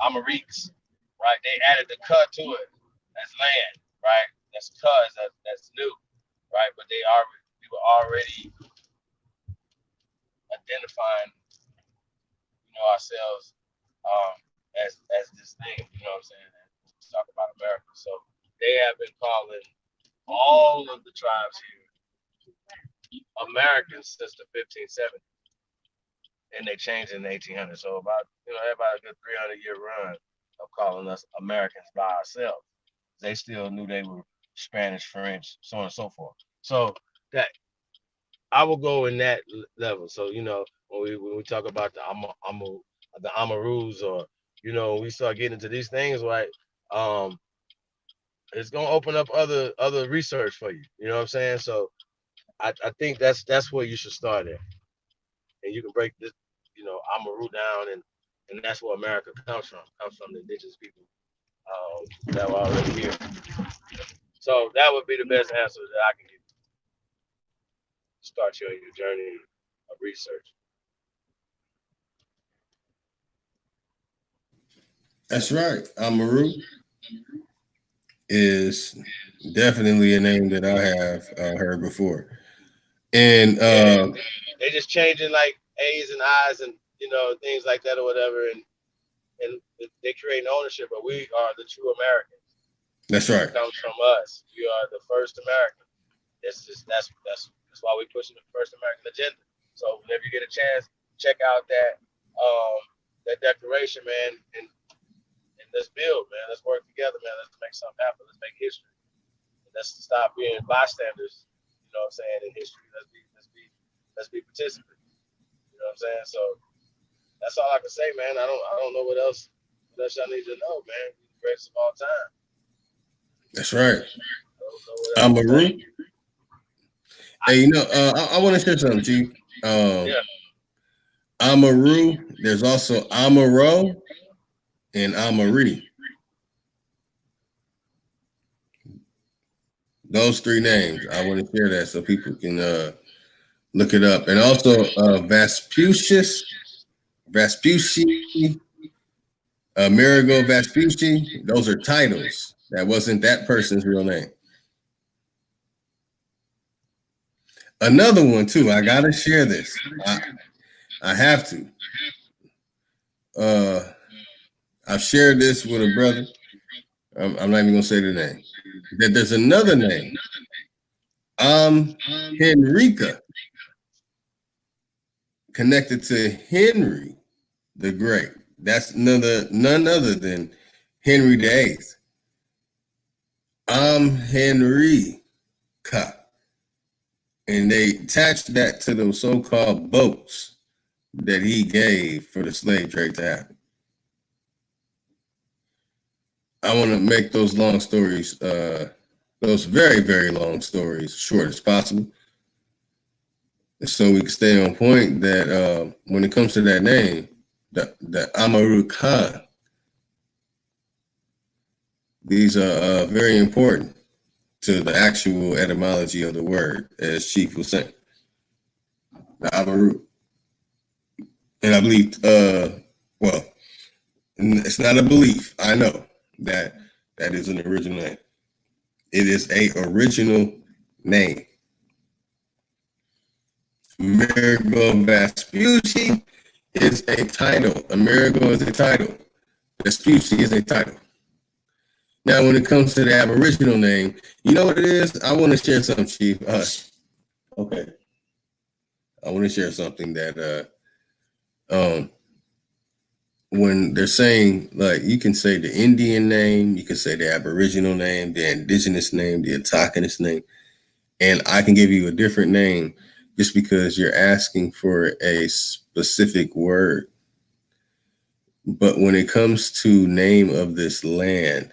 Amariques, right? They added the cut to it. That's land, right? That's cuz that's new, right? But we were already identifying, ourselves as this thing, you know what I'm saying? Let's talk about America. So they have been calling all of the tribes here Americans since the 1570s. And they changed in the 1800s. So about a good 300-year run of calling us Americans by ourselves. They still knew they were Spanish, French, so on and so forth. So that I will go in that level. So when we talk about the Amarus, or we start getting into these things, right? It's gonna open up other research for you. You know what I'm saying? So I think that's where you should start at, and you can break this, Amaru down, and that's where America comes from the indigenous people that were already here. So that would be the best answer that I can give. Start your journey of research. That's right. Amaru is definitely a name that I have heard before. And they just changing like A's and I's and things like that or whatever, and they create ownership, but we are the true Americans. That's right. It comes from us. We are the first American. That's why we're pushing the first American agenda. So whenever you get a chance, check out that declaration, man, and let's build, man. Let's work together, man. Let's make something happen. Let's make history. Let's stop being bystanders. You know what I'm saying? In history, let's be participants. You know what I'm saying? So that's all I can say, man. I don't know what else y'all need to know, man. We're the greatest of all time. That's right. Amaru. Hey, I want to share something, Chief. Yeah. Amaru. There's also Amaro and Amari. Those three names. I want to share that so people can look it up. And also Vespucci, Amerigo Vespucci. Those are titles. That wasn't that person's real name. Another one too. I gotta share this. I have to. I've shared this with a brother. I'm not even gonna say the name. That there's another name. Henrica. connected to Henry the Great. That's none other than Henry the Eighth. I'm Henry Ka. And they attached that to those so-called boats that he gave for the slave trade to happen. I want to make those long stories, those very, very long stories, short as possible, so we can stay on point that when it comes to that name, the Amaru Khan, these are very important to the actual etymology of the word, as Chief was saying. The Amaru. And I believe, well, it's not a belief. I know that is an original name. It is a original name. Amerigo Vespucci is a title. Amerigo is a title. Vespucci is a title. Now, when it comes to the Aboriginal name, you know what it is? I want to share something, Chief. Okay. I want to share something that when they're saying, like, you can say the Indian name, you can say the Aboriginal name, the indigenous name, the autochthonous name, and I can give you a different name just because you're asking for a specific word. But when it comes to name of this land,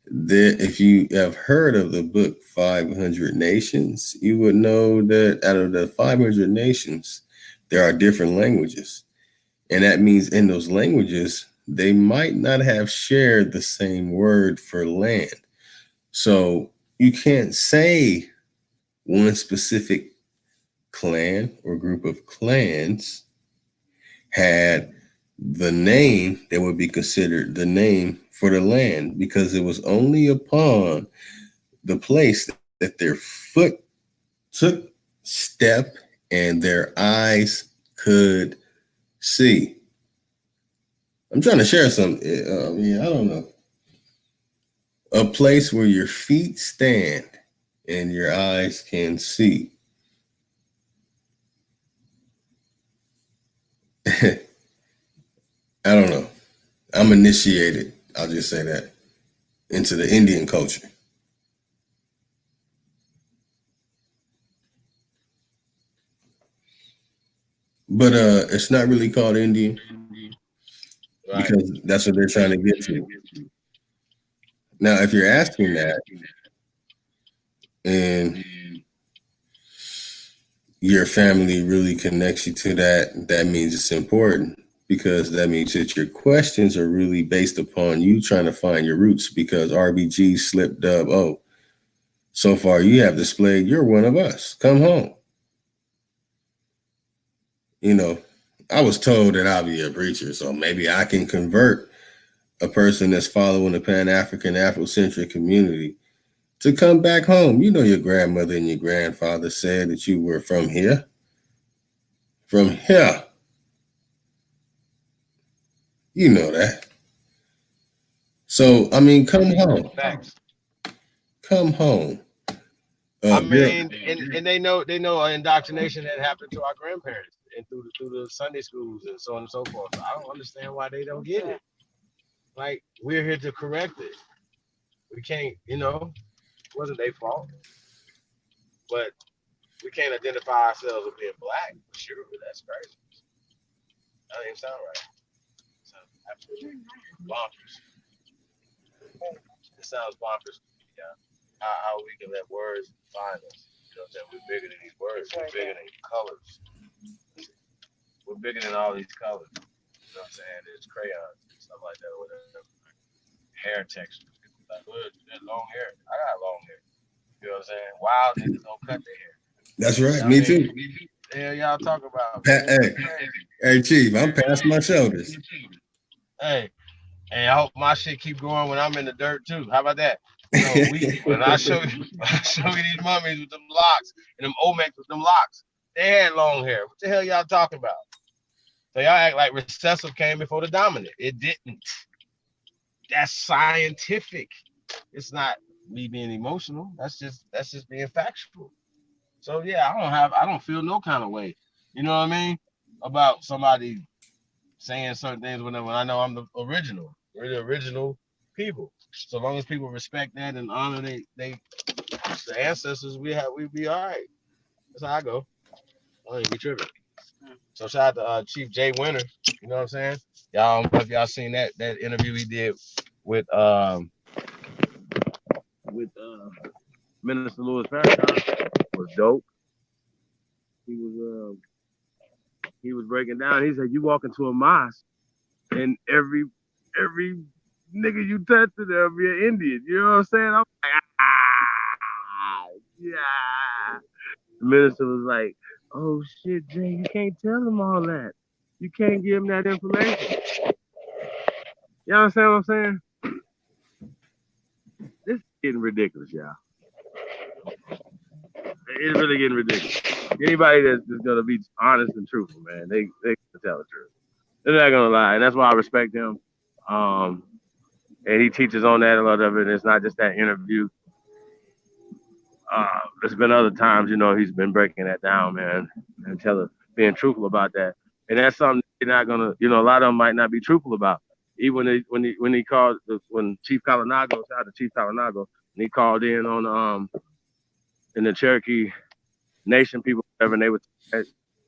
if you have heard of the book 500 Nations, you would know that out of the 500 nations, there are different languages. And that means in those languages, they might not have shared the same word for land. So you can't say one specific clan or group of clans had the name that would be considered the name for the land, because it was only upon the place that their foot took step and their eyes could see. I'm trying to share something. I don't know. A place where your feet stand and your eyes can see. I don't know. I'm initiated, I'll just say that, into the Indian culture. But it's not really called Indian, right, because that's what they're trying to get to. Now, if you're asking that and your family really connects you to that, that means it's important, because that means that your questions are really based upon you trying to find your roots, because RBG slipped up. Oh, so far you have displayed you're one of us. Come home. You know, I was told that I'll be a preacher, so maybe I can convert a person that's following the Pan-African Afrocentric community to come back home. You know, your grandmother and your grandfather said that you were from here. From here. You know that. So, I mean, come home. Facts. Come home. I mean, and they know indoctrination that happened to our grandparents and through the Sunday schools and so on and so forth. So I don't understand why they don't get it. Like, we're here to correct it. We can't, it wasn't their fault. But we can't identify ourselves as being black. Sure, that's crazy. That didn't sound right. It sounds absolutely bonkers. It sounds bonkers. Yeah. How we can let words define us. You know what I'm saying? We're bigger than these words. We're bigger than colors. We're bigger than all these colors. You know what I'm saying? There's crayons and stuff like that. Whatever. Hair texture. Like, well, long hair. I got long hair. You know what I'm saying? Wild niggas don't cut their hair. That's right. Me too. The hell y'all talk about? Hey, Chief, I'm past my shoulders. Hey, I hope my shit keep growing when I'm in the dirt too. How about that? When I show you these mummies with them locks and them Olmecs with them locks, they had long hair. What the hell y'all talking about? So y'all act like recessive came before the dominant. It didn't. That's scientific. It's not me being emotional. That's just being factual. So yeah, I don't feel no kind of way. You know what I mean? about somebody saying certain things when I know I'm the original. We're the original people. So long as people respect that and honor the ancestors we be all right. That's how I go. I ain't be tripping. So shout out to Chief Jay Winter. You know what I'm saying? Y'all, I don't know if y'all seen that interview he did with Minister Louis Farrakhan. Was dope. He was breaking down. He said, "You walk into a mosque, and every nigga you touch there'll be an Indian." You know what I'm saying? I'm like, yeah. The minister was like, "Oh shit, Jay, you can't tell him all that. You can't give him that information." You understand what I'm saying? This is getting ridiculous, y'all. It's really getting ridiculous. Anybody that's gonna be honest and truthful, man, they can tell the truth. They're not gonna lie, and that's why I respect him. And he teaches on that a lot of it. And it's not just that interview. There's been other times, he's been breaking that down, man, and being truthful about that. And that's something they're not gonna, a lot of them might not be truthful about. Even when he called when Chief Kalanago, shout out to Chief Kalanago, and he called in on in the Cherokee Nation people, whatever, and they were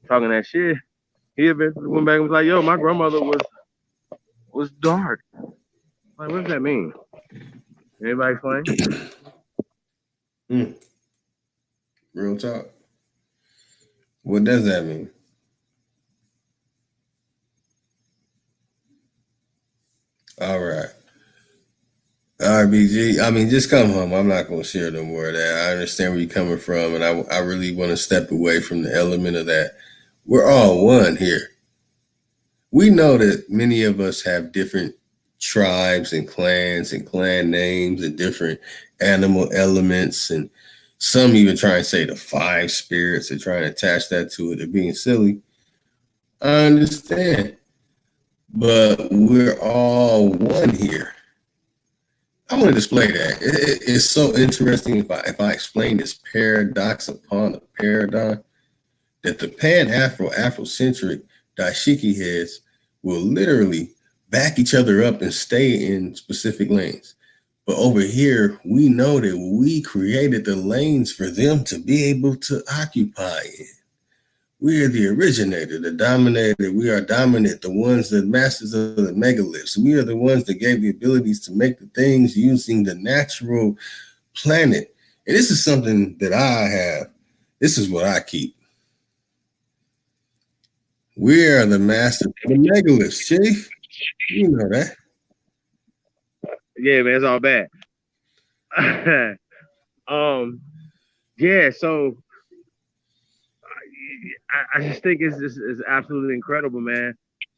talking that shit. He eventually went back and was like, "Yo, my grandmother was dark." Like, what does that mean? Anybody explain? Real talk. What does that mean? All right. RBG, I mean, just come home. I'm not going to share no more of that. I understand where you're coming from, and I really want to step away from the element of that. We're all one here. We know that many of us have different tribes and clans and clan names and different animal elements, and some even try and say the 5 spirits and try and attach that to it. They're being silly. I understand. But we're all one here. I want to display that. It's so interesting if I explain this paradox upon a paradigm, that the Afrocentric dashiki heads will literally back each other up and stay in specific lanes. But over here, we know that we created the lanes for them to be able to occupy in. We are the originator, the dominator. We are dominant, the ones that masters of the megaliths. We are the ones that gave the abilities to make the things using the natural planet. And this is something that I have. This is what I keep. We are the masters of the megaliths, Chief. You know that. Yeah, man, it's all bad. Yeah, so I just think it's absolutely incredible, man.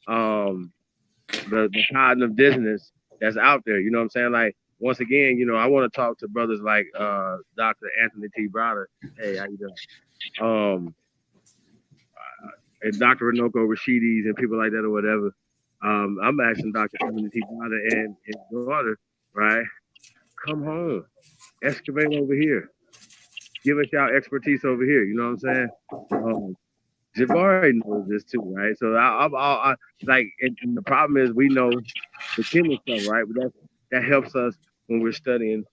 The cognitive dissonance that's out there. You know what I'm saying? Like, once again, I want to talk to brothers like Dr. Anthony T. Browder. Hey, how you doing? And Dr. Runoko Rashidi's and people like that or whatever. I'm asking Dr. Anthony T. Browder and his daughter, right? Come home, excavate over here. Give us y'all expertise over here. You know what I'm saying? Jabari knows this too, right? So I like, and the problem is we know the chemical stuff, right? But that helps us when we're studying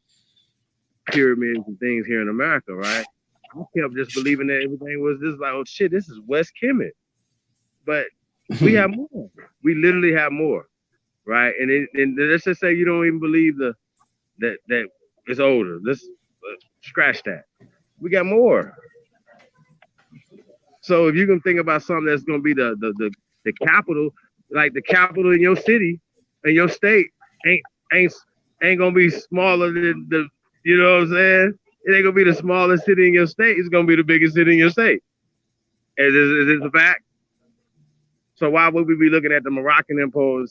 pyramids and things here in America, right? I kept just believing that everything was this, like, oh shit, this is West Kemet, but we have more. We literally have more, right? And let's just say you don't even believe that it's older. Let's scratch that. We got more. So if you can think about something that's going to be the capital, like the capital in your city and your state ain't gonna be smaller than the, you know what I'm saying? It ain't gonna be the smallest city in your state. It's gonna be the biggest city in your state. Is this a fact? So why would we be looking at the Moroccan empire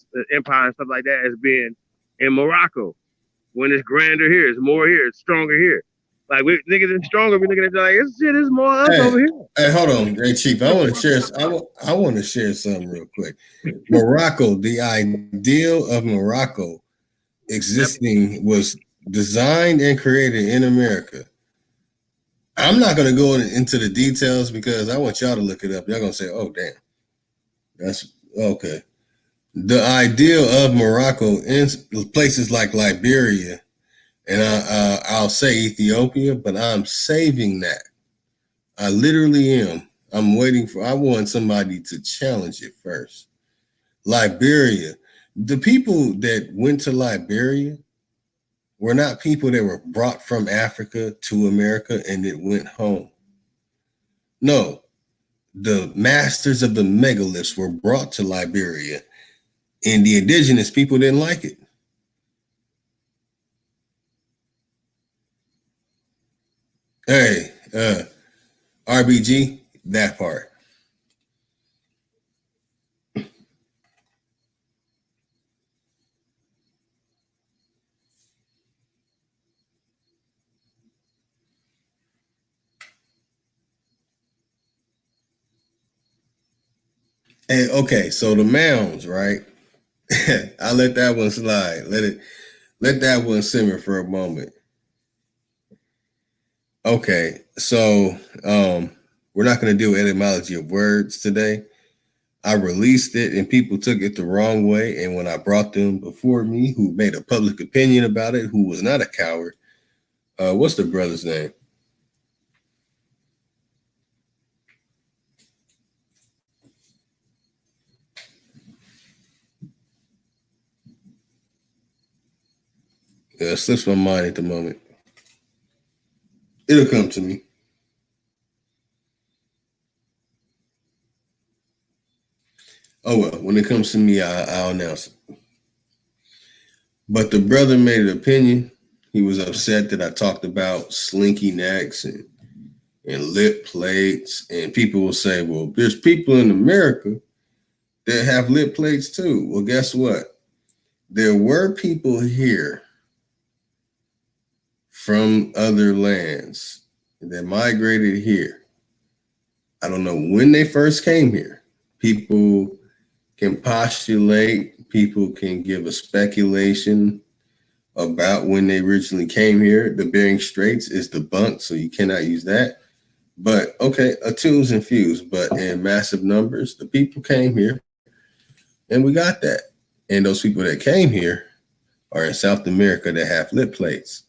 and stuff like that as being in Morocco when it's grander here, it's more here, it's stronger here? Like, we niggas is stronger. We looking at it like, it's more us over here. Hey, hold on, hey Chief. I want to share something real quick. Morocco, the ideal of Morocco existing was designed and created in America. I'm not going to go into the details because I want y'all to look it up. Y'all going to say, "Oh, damn." That's okay. The idea of Morocco in places like Liberia, and I'll say Ethiopia, but I'm saving that. I literally am. I want somebody to challenge it first. Liberia, the people that went to Liberia were not people that were brought from Africa to America and it went home. No, the masters of the megaliths were brought to Liberia, and the indigenous people didn't like it. Hey, RBG, that part. Hey, okay, so the mounds, right? I let that one slide. Let that one simmer for a moment. Okay, so we're not going to do etymology of words today. I released it and people took it the wrong way. And when I brought them before me, who made a public opinion about it, who was not a coward, what's the brother's name? It slips my mind at the moment. It'll come to me. Oh well, when it comes to me, I'll announce it. But the brother made an opinion. He was upset that I talked about slinky necks and lip plates. And people will say, well, there's people in America that have lip plates too. Well, guess what? There were people here from other lands that migrated here. I don't know when they first came here. People can postulate, people can give a speculation about when they originally came here. The Bering Straits is debunked, so you cannot use that. But okay, a twos and fews, but in massive numbers, the people came here and we got that. And those people that came here are in South America that have lip plates,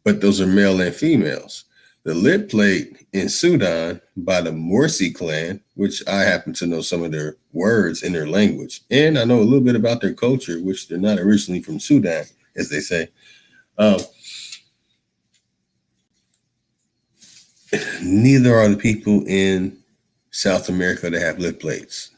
but those are male and females. The lip plate in Sudan by the Morsi clan, which I happen to know some of their words in their language, and I know a little bit about their culture, which they're not originally from Sudan, as they say. Neither are the people in South America that have lip plates.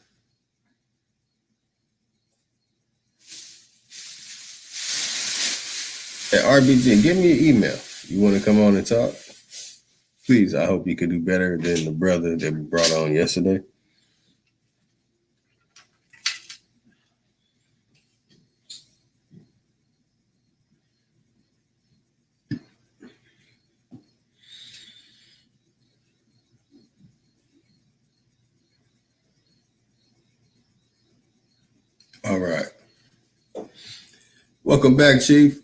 Hey, RBG, give me your email. You want to come on and talk? Please, I hope you could do better than the brother that we brought on yesterday. All right. Welcome back, Chief.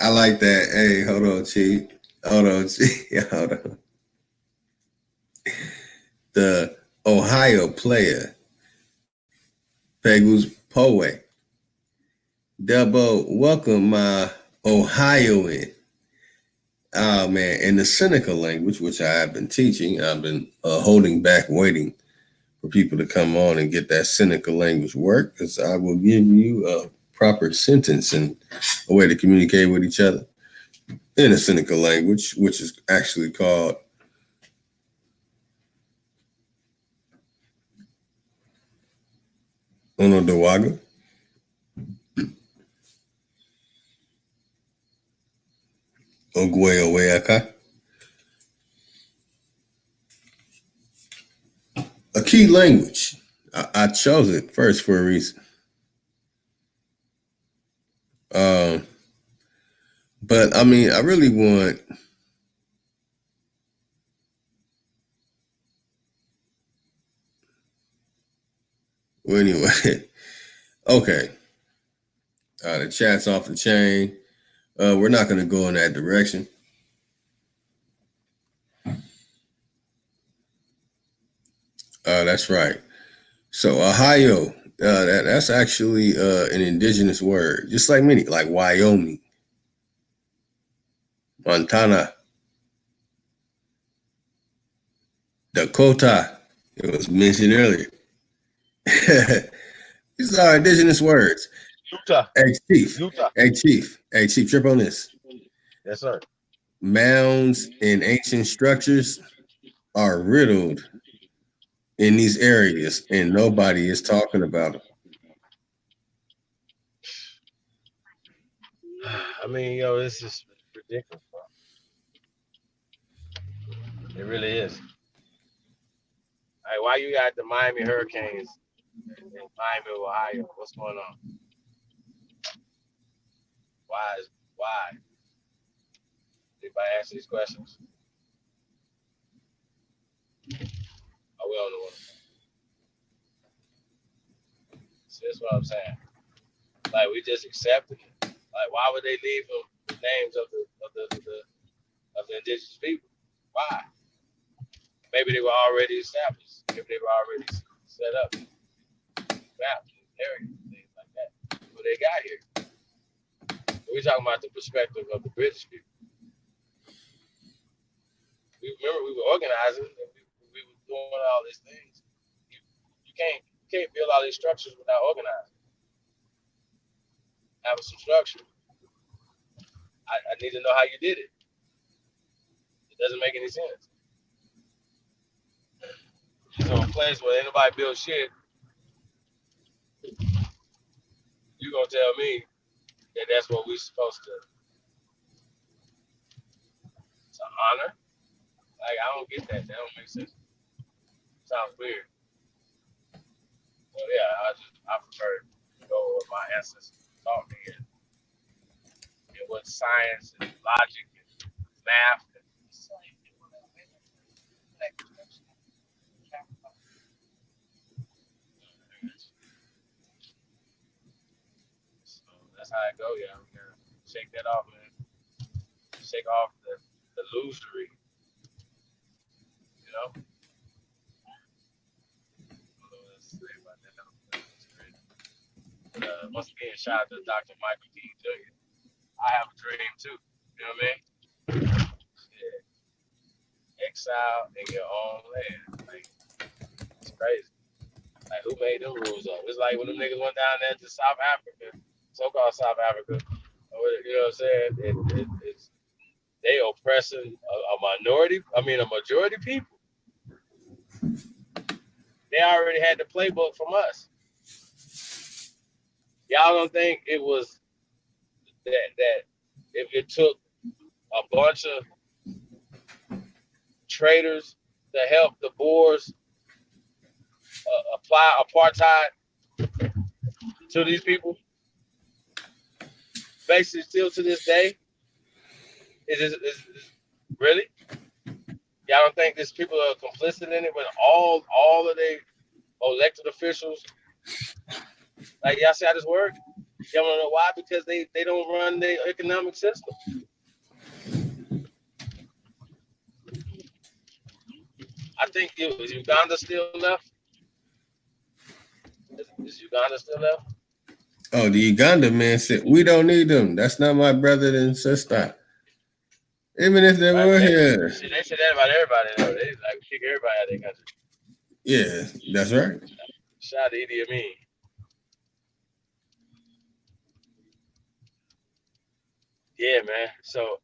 I like that. Hey, hold on, Chief. Hold on, Chief. Hold on. The Ohio player, Pegus Poe. Double welcome, my Ohioan. Oh, man. In the Seneca language, which I have been teaching, I've been holding back, waiting for people to come on and get that Seneca language work, because I will give you a proper sentence and a way to communicate with each other in a Seneca language, which is actually called Onodawaga. Ogweoweaka. A key language. I chose it first for a reason. But I mean, I really want well, anyway, Okay. The chat's off the chain. We're not going to go in that direction. That's right. So Ohio, that's actually an indigenous word, just like many, like Wyoming, Montana, Dakota. It was mentioned earlier. These are indigenous words. Utah. Hey, Chief. Utah. Hey, Chief. Hey, Chief, trip on this. Yes, sir. Mounds and ancient structures are riddled in these areas, and nobody is talking about them. I mean, yo, this is ridiculous, bro. It really is. Like, why you got the Miami Hurricanes in Miami, Ohio? What's going on? Why? Anybody answer these questions? Oh, we don't know what. See, that's what I'm saying. Like, we just accepted it. Like, why would they leave them the names of the indigenous people? Why? Maybe they were already established. Maybe they were already set up, mapped, areas, things like that. What they got here. We're talking about the perspective of the British people. We remember we were organizing and we were doing all these things. You can't build all these structures without organizing. Having some structure. I need to know how you did it. It doesn't make any sense. So a place where anybody builds shit, you gonna tell me that that's what we're supposed to honor? Like, I don't get that. That don't make sense. Sounds weird. Well, yeah, I prefer to go with my ancestors taught me and what science and logic and math. So that's how it go, yeah. We gotta shake that off, man. Shake off the illusory, you know? Once again, shout out to Dr. Michael King Jr. I have a dream too. You know what I mean? Yeah. Exile in your own land. Like, it's crazy. Like, who made them rules up? It's like when them niggas went down there to South Africa, so-called South Africa. You know what I'm saying? It's they oppressing a majority people. They already had the playbook from us. Y'all don't think it was that if it took a bunch of traders to help the Boers apply apartheid to these people? Basically, still to this day, is really? Y'all don't think these people are complicit in it when all of the elected officials, like y'all see how this work? Y'all wanna know why? Because they don't run their economic system. I think is Uganda still left? Is Uganda still left? Oh, the Uganda man said, we don't need them. That's not my brother and sister. Even if they were here. See, they said that about everybody, though. They like kick everybody out of their country. Yeah, that's right. Shout out to Idi Amin. Yeah, man. So,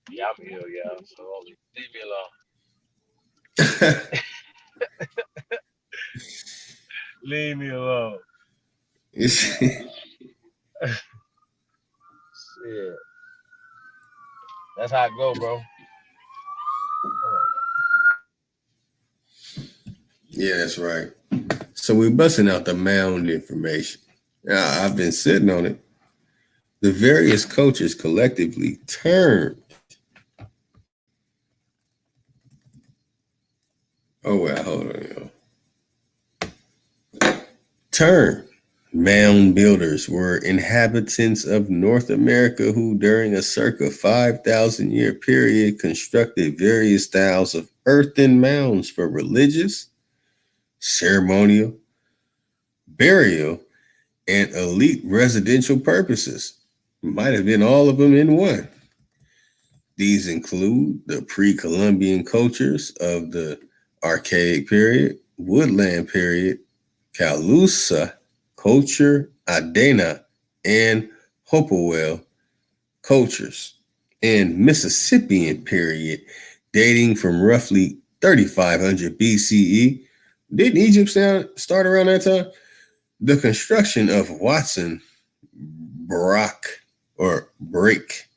yeah, I'm ill, y'all. So leave me alone. Leave me alone. Shit. That's how it go, bro. Yeah, that's right. So we're busting out the mound information. I've been sitting on it. The various coaches collectively turned. Oh, well, hold on, yo. Turn Mound builders were inhabitants of North America who, during a circa 5,000 year period, constructed various styles of earthen mounds for religious, ceremonial, burial, and elite residential purposes. Might have been all of them in one. These include the pre-Columbian cultures of the Archaic period, Woodland period, Calusa culture, Adena, and Hopewell cultures, and Mississippian period dating from roughly 3500 BCE. Didn't Egypt start around that time? The construction of Watson Barak or Break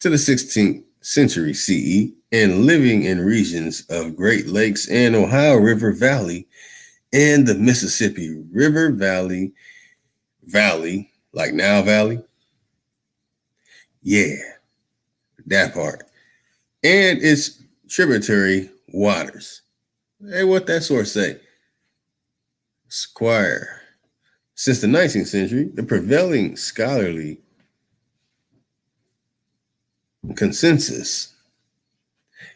to the 16th century CE and living in regions of Great Lakes and Ohio River Valley and the Mississippi River Valley, like Nile Valley. Yeah, that part. And its tributary waters. Hey, what that source say? Squire. Since the 19th century, the prevailing scholarly consensus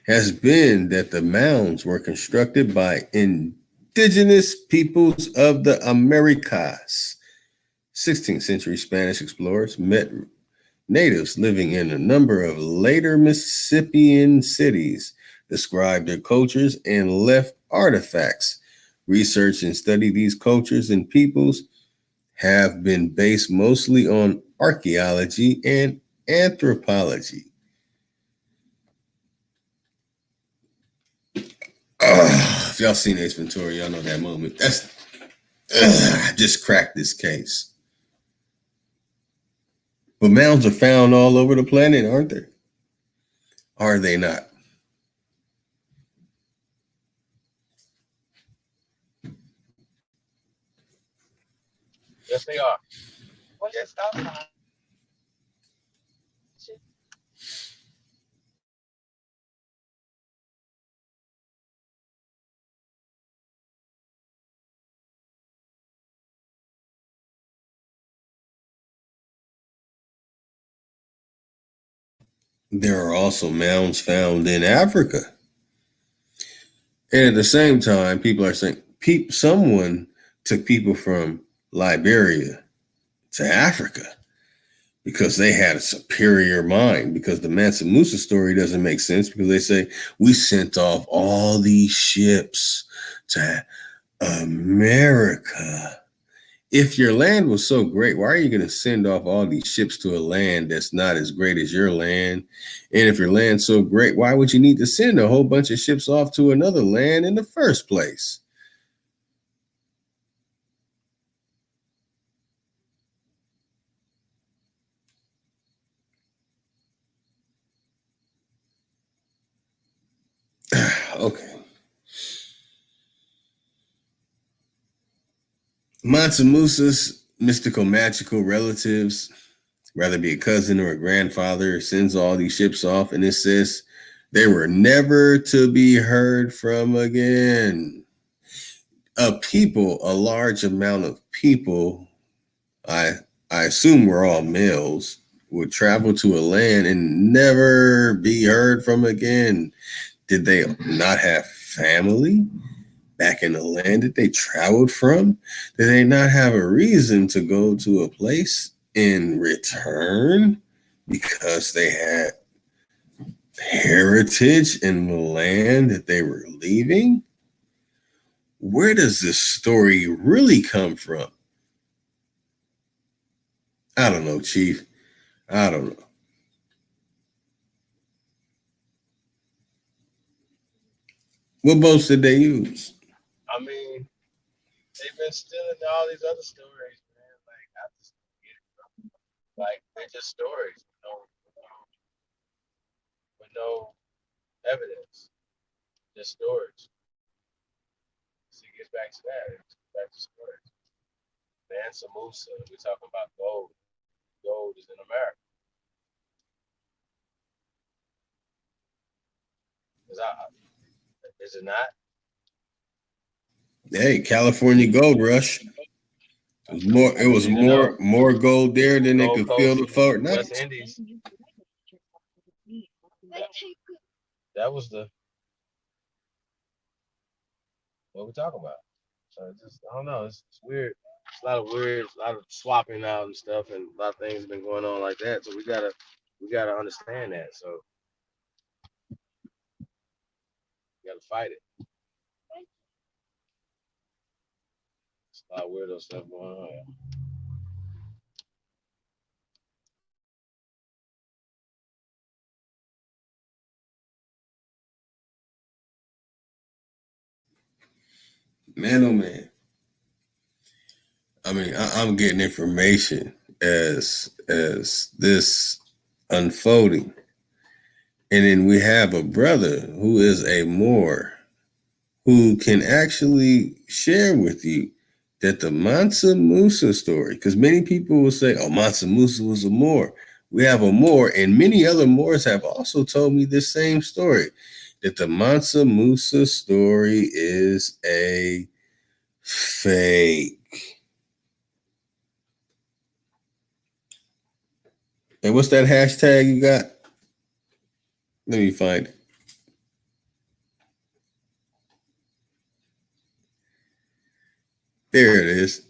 has been that the mounds were constructed by indigenous peoples of the Americas. 16th century Spanish explorers met natives living in a number of later Mississippian cities, described their cultures, and left artifacts. Research and study these cultures and peoples have been based mostly on archaeology and anthropology. If y'all seen Ace Ventura, y'all know that moment. That's I just cracked this case. But mounds are found all over the planet, aren't they? Are they not? Yes, they are. There are also mounds found in Africa. And at the same time, people are saying someone took people from Liberia to Africa because they had a superior mind. Because the Mansa Musa story doesn't make sense because they say we sent off all these ships to America. If your land was so great, why are you going to send off all these ships to a land that's not as great as your land? And if your land's so great, why would you need to send a whole bunch of ships off to another land in the first place? Okay. Mansa Musa's mystical, magical relatives, rather be a cousin or a grandfather, sends all these ships off, and it says they were never to be heard from again. A large amount of people, I assume we're all males, would travel to a land and never be heard from again. Did they not have family back in the land that they traveled from? Did they not have a reason to go to a place and return because they had heritage in the land that they were leaving? Where does this story really come from? I don't know, Chief. I don't know. What boats did they use? I mean, they've been stealing all these other stories, man. Like, I just get it. Like, they're just stories, with no evidence, just stories. So it gets back to that. It gets back to stories. Mansa Musa, we're talking about gold. Gold is in America. Is it not? Hey, California Gold Rush. It was You know, more gold there than they Gold could fill Coast, the Fort West Knox. Indies. That was what we talking about. So it's just I don't know. It's weird. It's a lot of weird, a lot of swapping out and stuff, and a lot of things have been going on like that. So we gotta understand that. So we gotta fight it. It's a lot of weirdo stuff going on. Man, oh man. I mean, I'm getting information as this unfolding, and then we have a brother who is a Moor who can actually share with you that the Mansa Musa story, because many people will say, "Oh, Mansa Musa was a Moor." We have a Moor, and many other Moors have also told me this same story, that the Mansa Musa story is a fake. And what's that hashtag you got? Let me find it. There it is.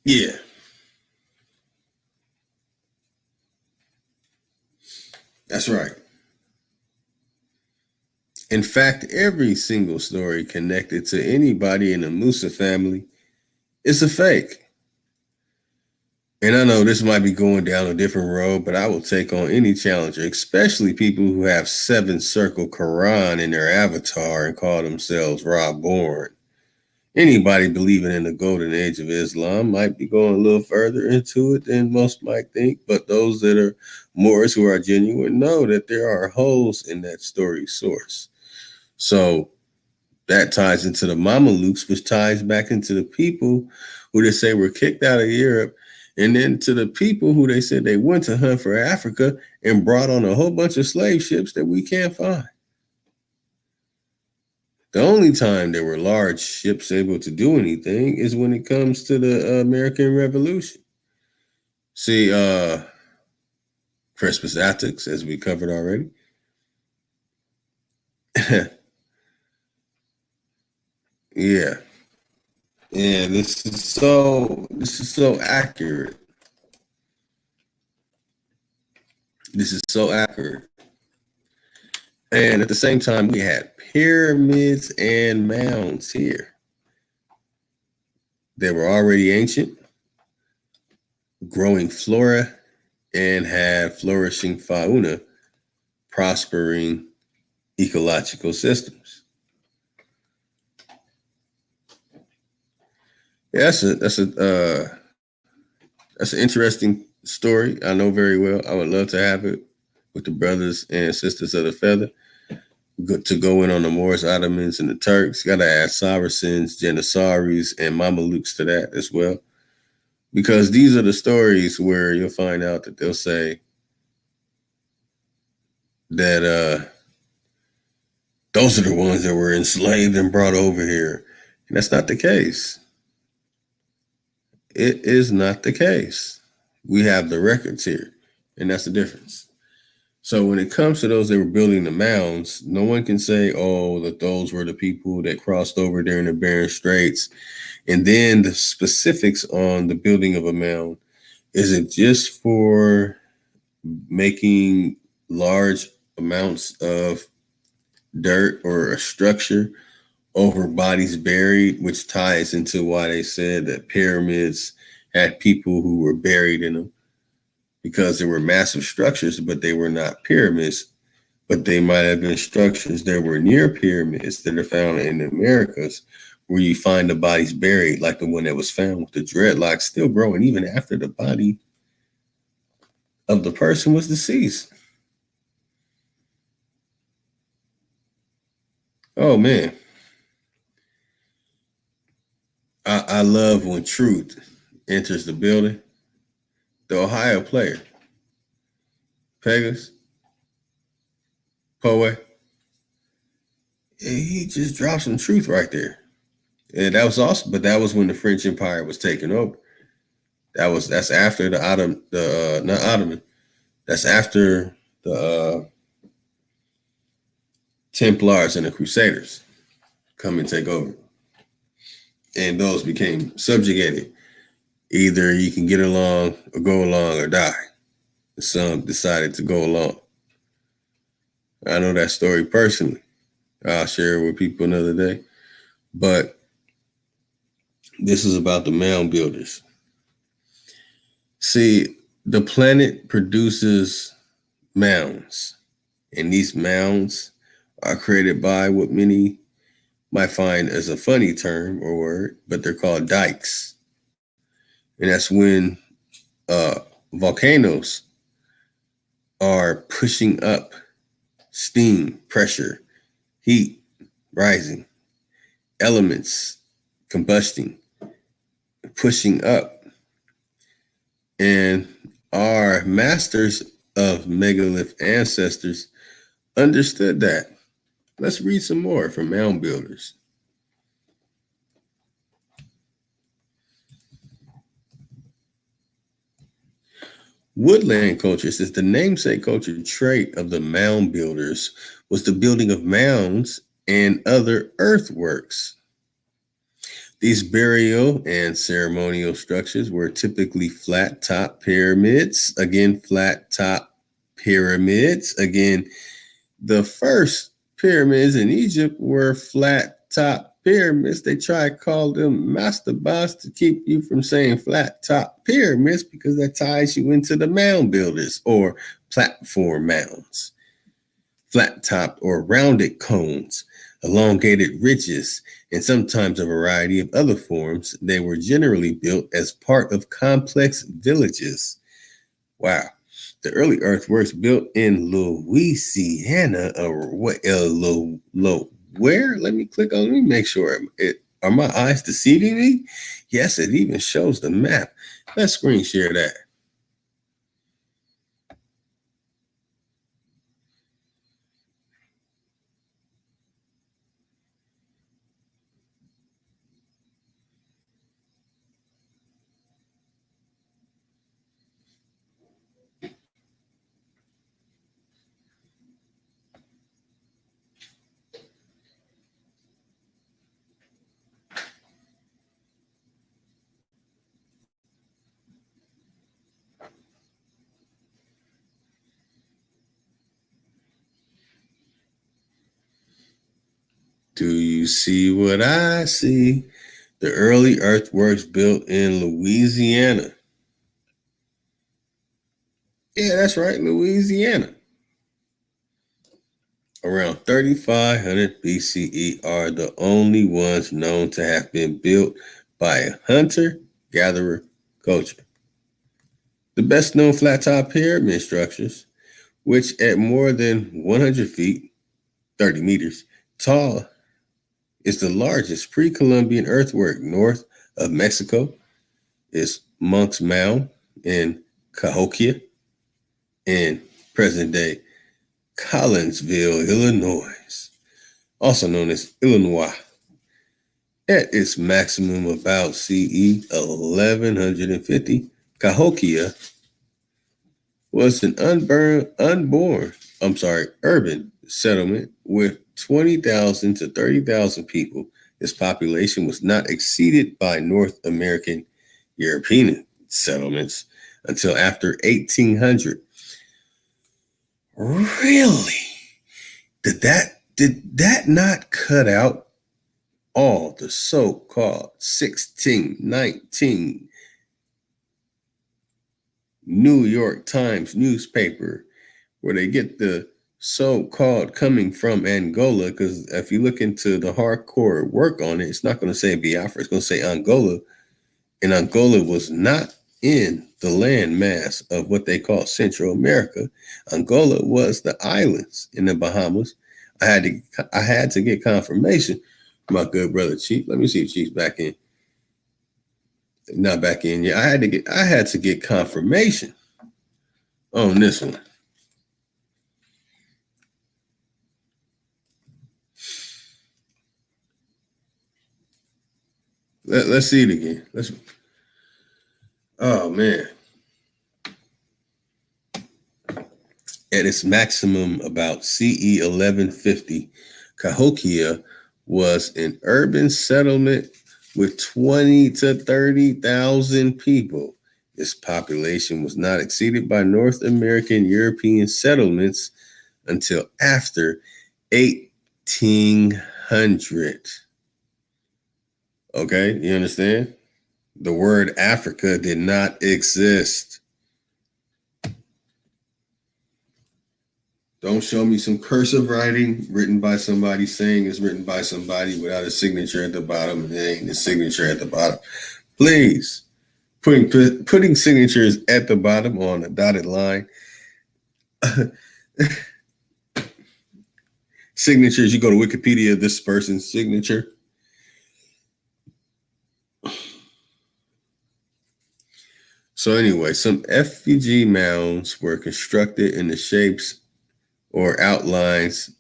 Yeah, that's right. In fact, every single story connected to anybody in the Musa family is a fake. And I know this might be going down a different road, but I will take on any challenger, especially people who have 7 circle Quran in their avatar and call themselves Ra Born. Anybody believing in the golden age of Islam might be going a little further into it than most might think, but those that are Moors who are genuine know that there are holes in that story source. So that ties into the Mamelukes, which ties back into the people who they say were kicked out of Europe, and then to the people who they said they went to hunt for Africa and brought on a whole bunch of slave ships that we can't find. The only time there were large ships able to do anything is when it comes to the American Revolution. See, Crispus Attucks, as we covered already. Yeah. Yeah, this is so accurate. This is so accurate. And at the same time, we had pyramids and mounds here. They were already ancient, growing flora, and had flourishing fauna, prospering ecological systems. Yeah, that's an interesting story. I know very well. I would love to have it with the brothers and sisters of the feather. To go in on the Moors, Ottomans, and the Turks. Got to add Saracens, Janissaries, and Mamelukes to that as well. Because these are the stories where you'll find out that they'll say that those are the ones that were enslaved and brought over here. And that's not the case. It is not the case. We have the records here, and that's the difference. So when it comes to those that were building the mounds, no one can say, oh, that those were the people that crossed over during the Bering Straits. And then the specifics on the building of a mound. Is it just for making large amounts of dirt or a structure over bodies buried, which ties into why they said that pyramids had people who were buried in them? Because there were massive structures, but they were not pyramids. But they might have been structures that were near pyramids that are found in the Americas, where you find the bodies buried, like the one that was found with the dreadlocks still growing even after the body of the person was deceased. Oh man, I love when truth enters the building. The Ohio player, Pegas, Poe. He just dropped some truth right there. And that was awesome, but that was when the French Empire was taking over. That's after not Ottoman. That's after the Templars and the Crusaders come and take over. And those became subjugated. Either you can get along or go along or die. Some decided to go along. I know that story personally. I'll share it with people another day. But this is about the mound builders. See, the planet produces mounds, and these mounds are created by what many might find as a funny term or word, but they're called dikes. And that's when volcanoes are pushing up steam, pressure, heat rising, elements combusting, pushing up. And our masters of megalith ancestors understood that. Let's read some more from mound builders. Woodland culture says the namesake culture trait of the mound builders was the building of mounds and other earthworks. These burial and ceremonial structures were typically flat-top pyramids. Again, flat-top pyramids. Again, the first pyramids in Egypt were flat-top pyramids. They try to call them mastabas to keep you from saying flat-top pyramids because that ties you into the mound builders or platform mounds. Flat-topped or rounded cones, elongated ridges, and sometimes a variety of other forms. They were generally built as part of complex villages. Wow. The early earthworks built in Louisiana, or what? Where? Let me click on. Let me make sure. Are my eyes deceiving me? Yes, it even shows the map. Let's screen share that. Do you see what I see? The early earthworks built in Louisiana. Yeah, that's right, Louisiana. Around 3500 BCE are the only ones known to have been built by a hunter-gatherer culture. The best known flat-top pyramid structures, which at more than 100 feet, 30 meters, tall, is the largest pre-Columbian earthwork north of Mexico, is Monk's Mound in Cahokia in present-day Collinsville, Illinois, also known as Illinois. At its maximum about CE 1150, Cahokia was an urban settlement with 20,000 to 30,000 people. Its population was not exceeded by North American European settlements until after 1800. Really? Did that not cut out all the so-called 1619 New York Times newspaper where they get the so-called coming from Angola? Because if you look into the hardcore work on it, it's not going to say Biafra, it's going to say Angola. And Angola was not in the landmass of what they call Central America. Angola was the islands in the Bahamas. I had to get confirmation. My good brother Chief. Let me see if Chief's back in. Not back in yet. I had to get confirmation on this one. Let's see it again. Oh man. At its maximum, about CE 1150, Cahokia was an urban settlement with 20 to 30,000 people. Its population was not exceeded by North American European settlements until after 1800. Okay, you understand? The word Africa did not exist. Don't show me some cursive writing written by somebody saying it's written by somebody without a signature at the bottom and there ain't a signature at the bottom. Please, putting signatures at the bottom on a dotted line. Signatures, you go to Wikipedia, this person's signature. So anyway, some effigy mounds were constructed in the shapes or outlines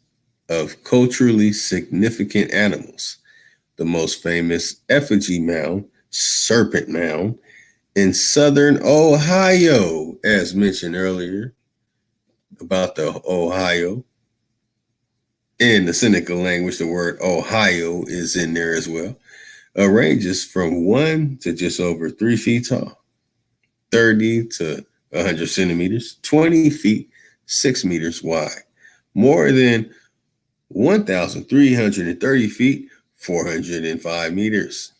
of culturally significant animals. The most famous effigy mound, Serpent Mound, in southern Ohio, as mentioned earlier about the Ohio. In the Seneca language, the word Ohio is in there as well. Ranges from 1 to just over 3 feet tall, 30 to 100 centimeters, 20 feet, 6 meters wide, more than 1,330 feet, 405 meters.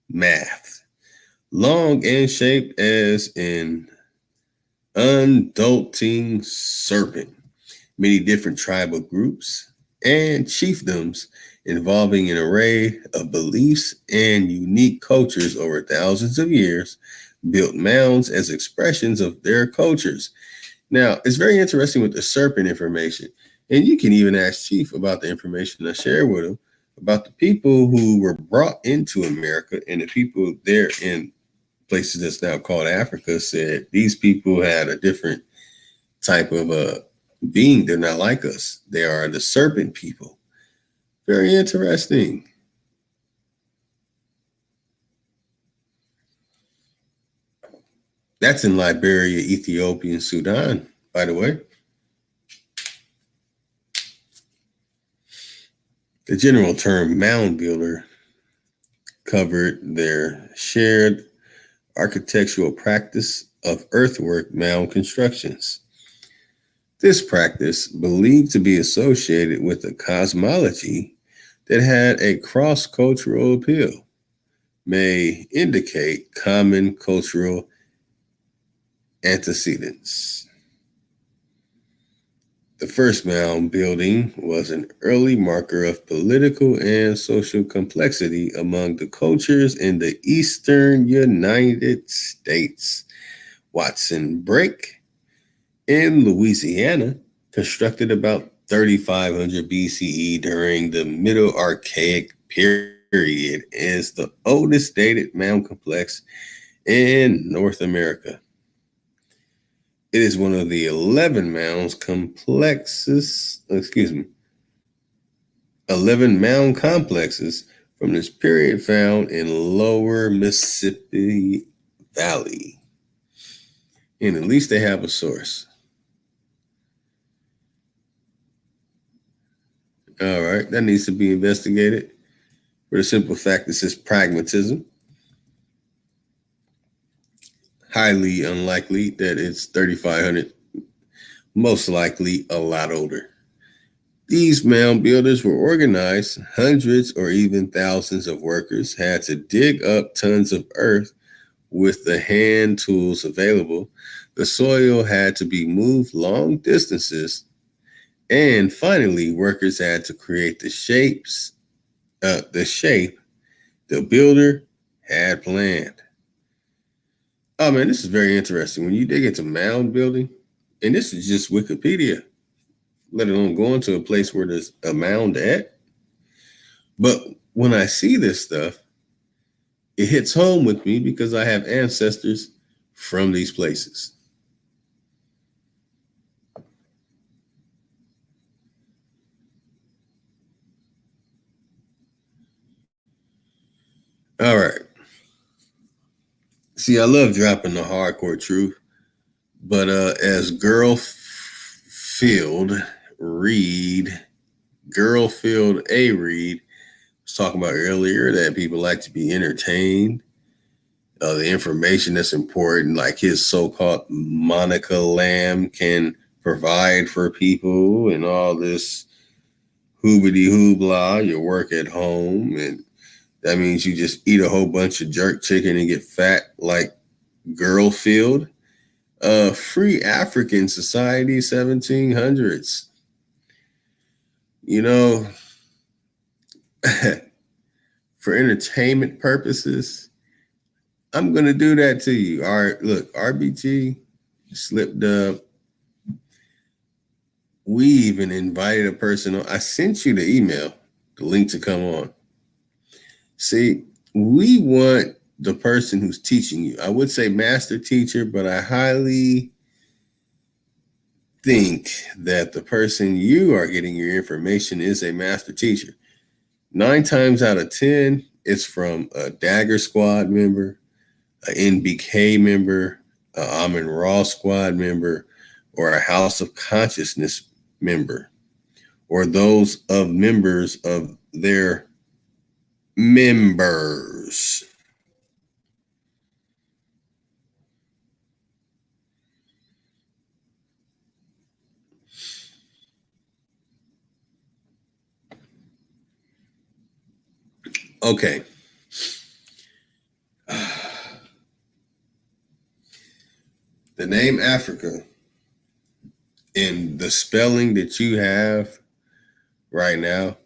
Math. Long and shaped as an undulating serpent. Many different tribal groups and chiefdoms involving an array of beliefs and unique cultures over thousands of years built mounds as expressions of their cultures. Now, it's very interesting with the serpent information. And you can even ask Chief about the information I shared with him about the people who were brought into America and the people there in places that's now called Africa said these people had a different type of being. They're not like us. They are the serpent people. Very interesting. That's in Liberia, Ethiopia, and Sudan, by the way. The general term mound builder covered their shared architectural practice of earthwork mound constructions. This practice, believed to be associated with a cosmology that had a cross-cultural appeal, may indicate common cultural antecedents. The first mound building was an early marker of political and social complexity among the cultures in the eastern United States. Watson Brake in Louisiana, constructed about 3500 BCE during the Middle Archaic period, is the oldest dated mound complex in North America. It is one of the 11 mound complexes from this period found in lower Mississippi Valley. And at least they have a source. All right, that needs to be investigated for the simple fact this is pragmatism. Highly unlikely that it's 3,500, most likely a lot older. These mound builders were organized. Hundreds or even thousands of workers had to dig up tons of earth with the hand tools available. The soil had to be moved long distances. And finally, workers had to create the shape the builder had planned. Oh man, this is very interesting. When you dig into mound building, and this is just Wikipedia, let alone going to a place where there's a mound at. But when I see this stuff, it hits home with me because I have ancestors from these places. All right. See, I love dropping the hardcore truth, but as Girlfield A. Reed was talking about earlier, that people like to be entertained. The information that's important, like his so-called Monica Lamb can provide for people and all this hoobity hoobla, you work at home, and that means you just eat a whole bunch of jerk chicken and get fat like Girlfield. Free African Society, 1700s. You know, for entertainment purposes, I'm going to do that to you. All right, look, RBG slipped up. We even invited a person on. I sent you the email, the link to come on. See, we want the person who's teaching you. I would say master teacher, but I highly think that the person you are getting your information is a master teacher. 9 times out of 10, it's from a Dagger Squad member, an NBK member, a Amin Raw Squad member, or a House of Consciousness member, or those of members of their members. Okay. The name Africa and the spelling that you have right now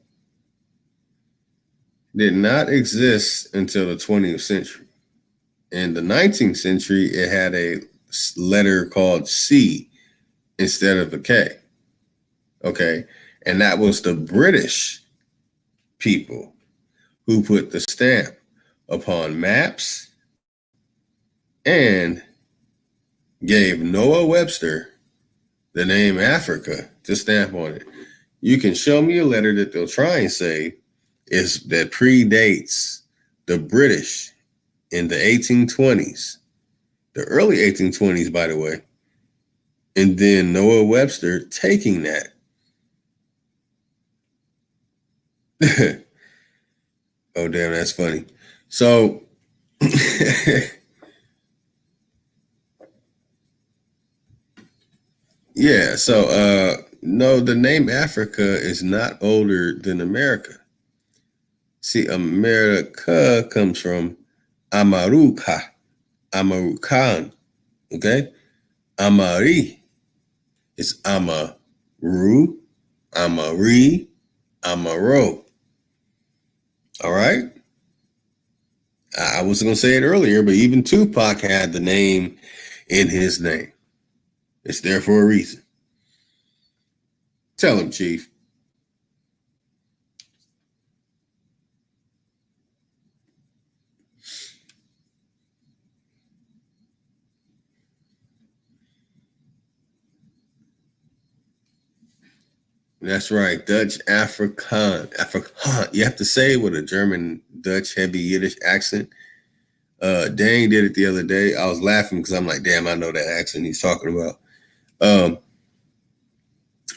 did not exist until the 20th century. In the 19th century, it had a letter called C instead of a K. Okay. And that was the British people who put the stamp upon maps and gave Noah Webster the name Africa to stamp on it. You can show me a letter that they'll try and say is that predates the British in the 1820s, the early 1820s, by the way, and then Noah Webster taking that. Oh, damn, that's funny. So, yeah, so no, the name Africa is not older than America. See, America comes from Amaruka, Amarukan, okay? Amari is Amaru, Amari, Amaro. All right? I was going to say it earlier, but even Tupac had the name in his name. It's there for a reason. Tell him, Chief. That's right. Dutch Afrikaan. You have to say it with a German Dutch heavy Yiddish accent. Dang did it the other day. I was laughing because I'm like, damn, I know that accent he's talking about.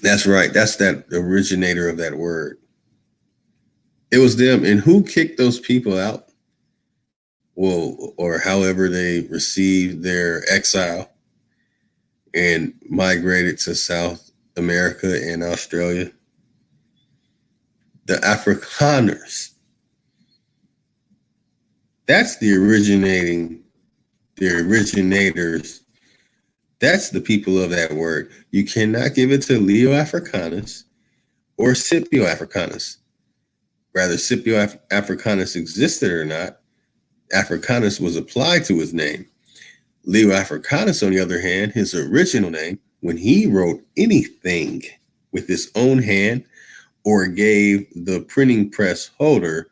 That's right. That's that originator of that word. It was them. And who kicked those people out? Well, or however they received their exile and migrated to South America and Australia. The Afrikaners. That's the originators. That's the people of that word. You cannot give it to Leo Africanus or Scipio Africanus. Rather, Scipio Africanus existed or not, Africanus was applied to his name. Leo Africanus, on the other hand, his original name, when he wrote anything with his own hand or gave the printing press holder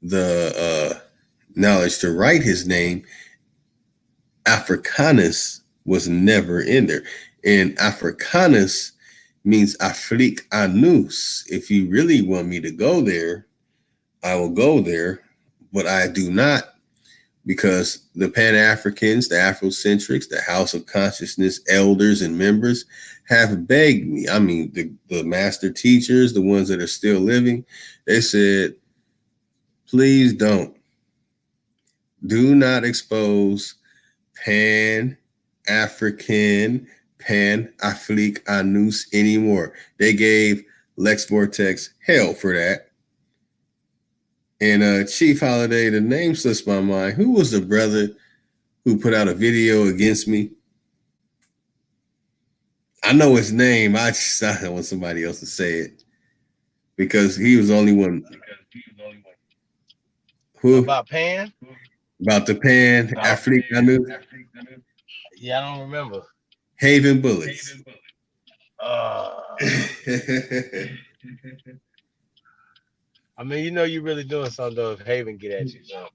the knowledge to write his name, Africanus was never in there. And Africanus means Africanus. If you really want me to go there, I will go there, but I do not because the Pan-Africans, the Afrocentrics, the House of Consciousness elders and members have begged me. I mean, the master teachers, the ones that are still living, they said, please do not expose Pan-African, Pan-Africanus anymore. They gave Lex Vortex hell for that. And Chief Holiday, the name slips my mind. Who was the brother who put out a video against me? I know his name. I don't want somebody else to say it because he was the only one. Who? About Pan? About the Pan-Africanus? Yeah, I don't remember. Haven Bullets. I mean, you know, you're really doing something though if Haven get at you, so,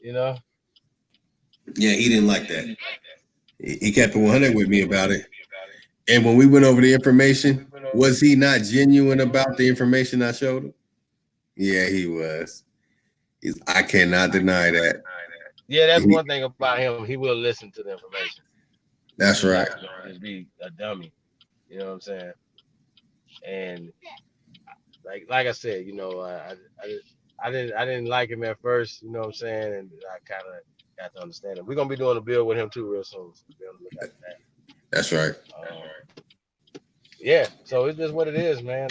you know? Yeah, he didn't like that. He kept it 100 with me about it. And when we went over the information, was he not genuine about the information I showed him? Yeah, he was. I cannot deny that. Yeah, that's one thing about him. He will listen to the information. That's right. Just be a dummy. You know what I'm saying? And like I said, you know, I didn't like him at first, you know what I'm saying? And I kind of got to understand him. We're gonna be doing a bill with him too real soon. So we'll be able to look at that. That's right. Yeah, so it's just what it is, man.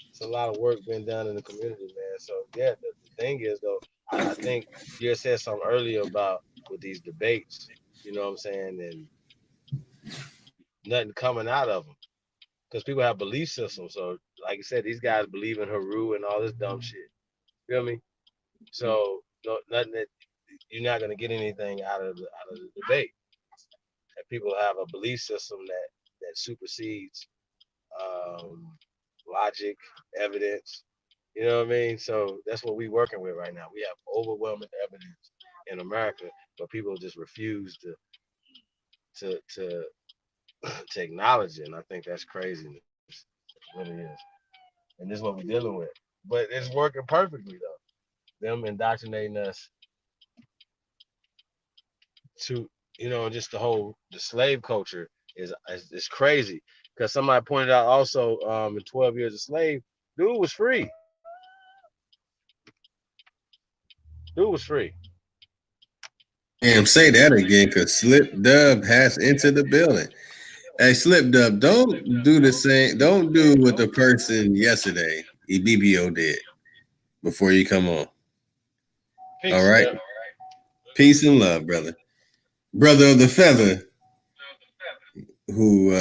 It's a lot of work being done in the community, man. So yeah, the thing is though, I think you said something earlier about with these debates, you know what I'm saying, and nothing coming out of them because people have belief systems. So like I said, these guys believe in Haru and all this dumb shit. You feel me? So no, nothing that you're not gonna get anything out of the debate. And people have a belief system that supersedes logic, evidence. You know what I mean? So that's what we're working with right now. We have overwhelming evidence in America, but people just refuse to acknowledge it. And I think that's craziness. It really is. And this is what we're dealing with. But it's working perfectly though. Them indoctrinating us to, you know, just the slave culture is crazy. Because somebody pointed out also in 12 Years a Slave, dude was free. Dude was free. Damn, say that again, because Slip Dub has entered the building. Hey, Slip Dub, don't do the same. Don't do what the person yesterday, EBBO, did before you come on. Peace, all right? Slip. Peace and love, brother. Brother of the feather, who,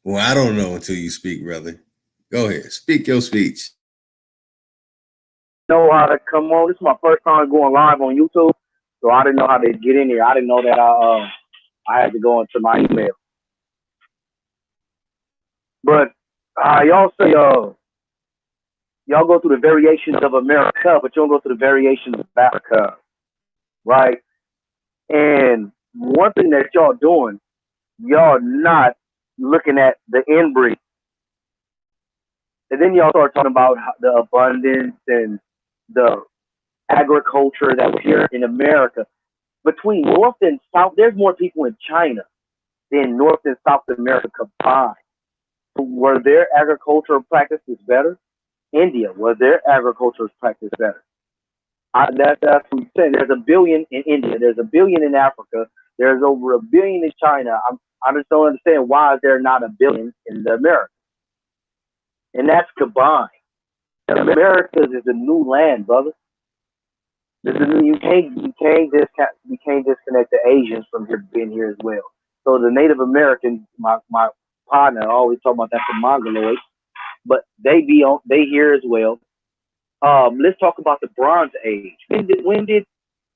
well, I don't know until you speak, brother. Go ahead. Speak your speech. Know how to come on. This is my first time going live on YouTube, so I didn't know how to get in here. I didn't know that I had to go into my email. But y'all say y'all go through the variations of America, but you don't go through the variations of Africa, right? And one thing that y'all doing, y'all not looking at the inbreed. And then y'all start talking about the abundance and the agriculture that was here in America. Between North and South, there's more people in China than North and South America combined. Were their agricultural practices better? India, was their agricultural practice better? That's what I'm saying. There's a billion in India. There's a billion in Africa. There's over a billion in China. I just don't understand why is there not a billion in the Americas? And that's combined. The Americas is a new land, brother. You can't disconnect the Asians from here being here as well. So the Native Americans, my partner, I always talk about that for Mongoloid, but they here as well. Let's talk about the Bronze Age. When did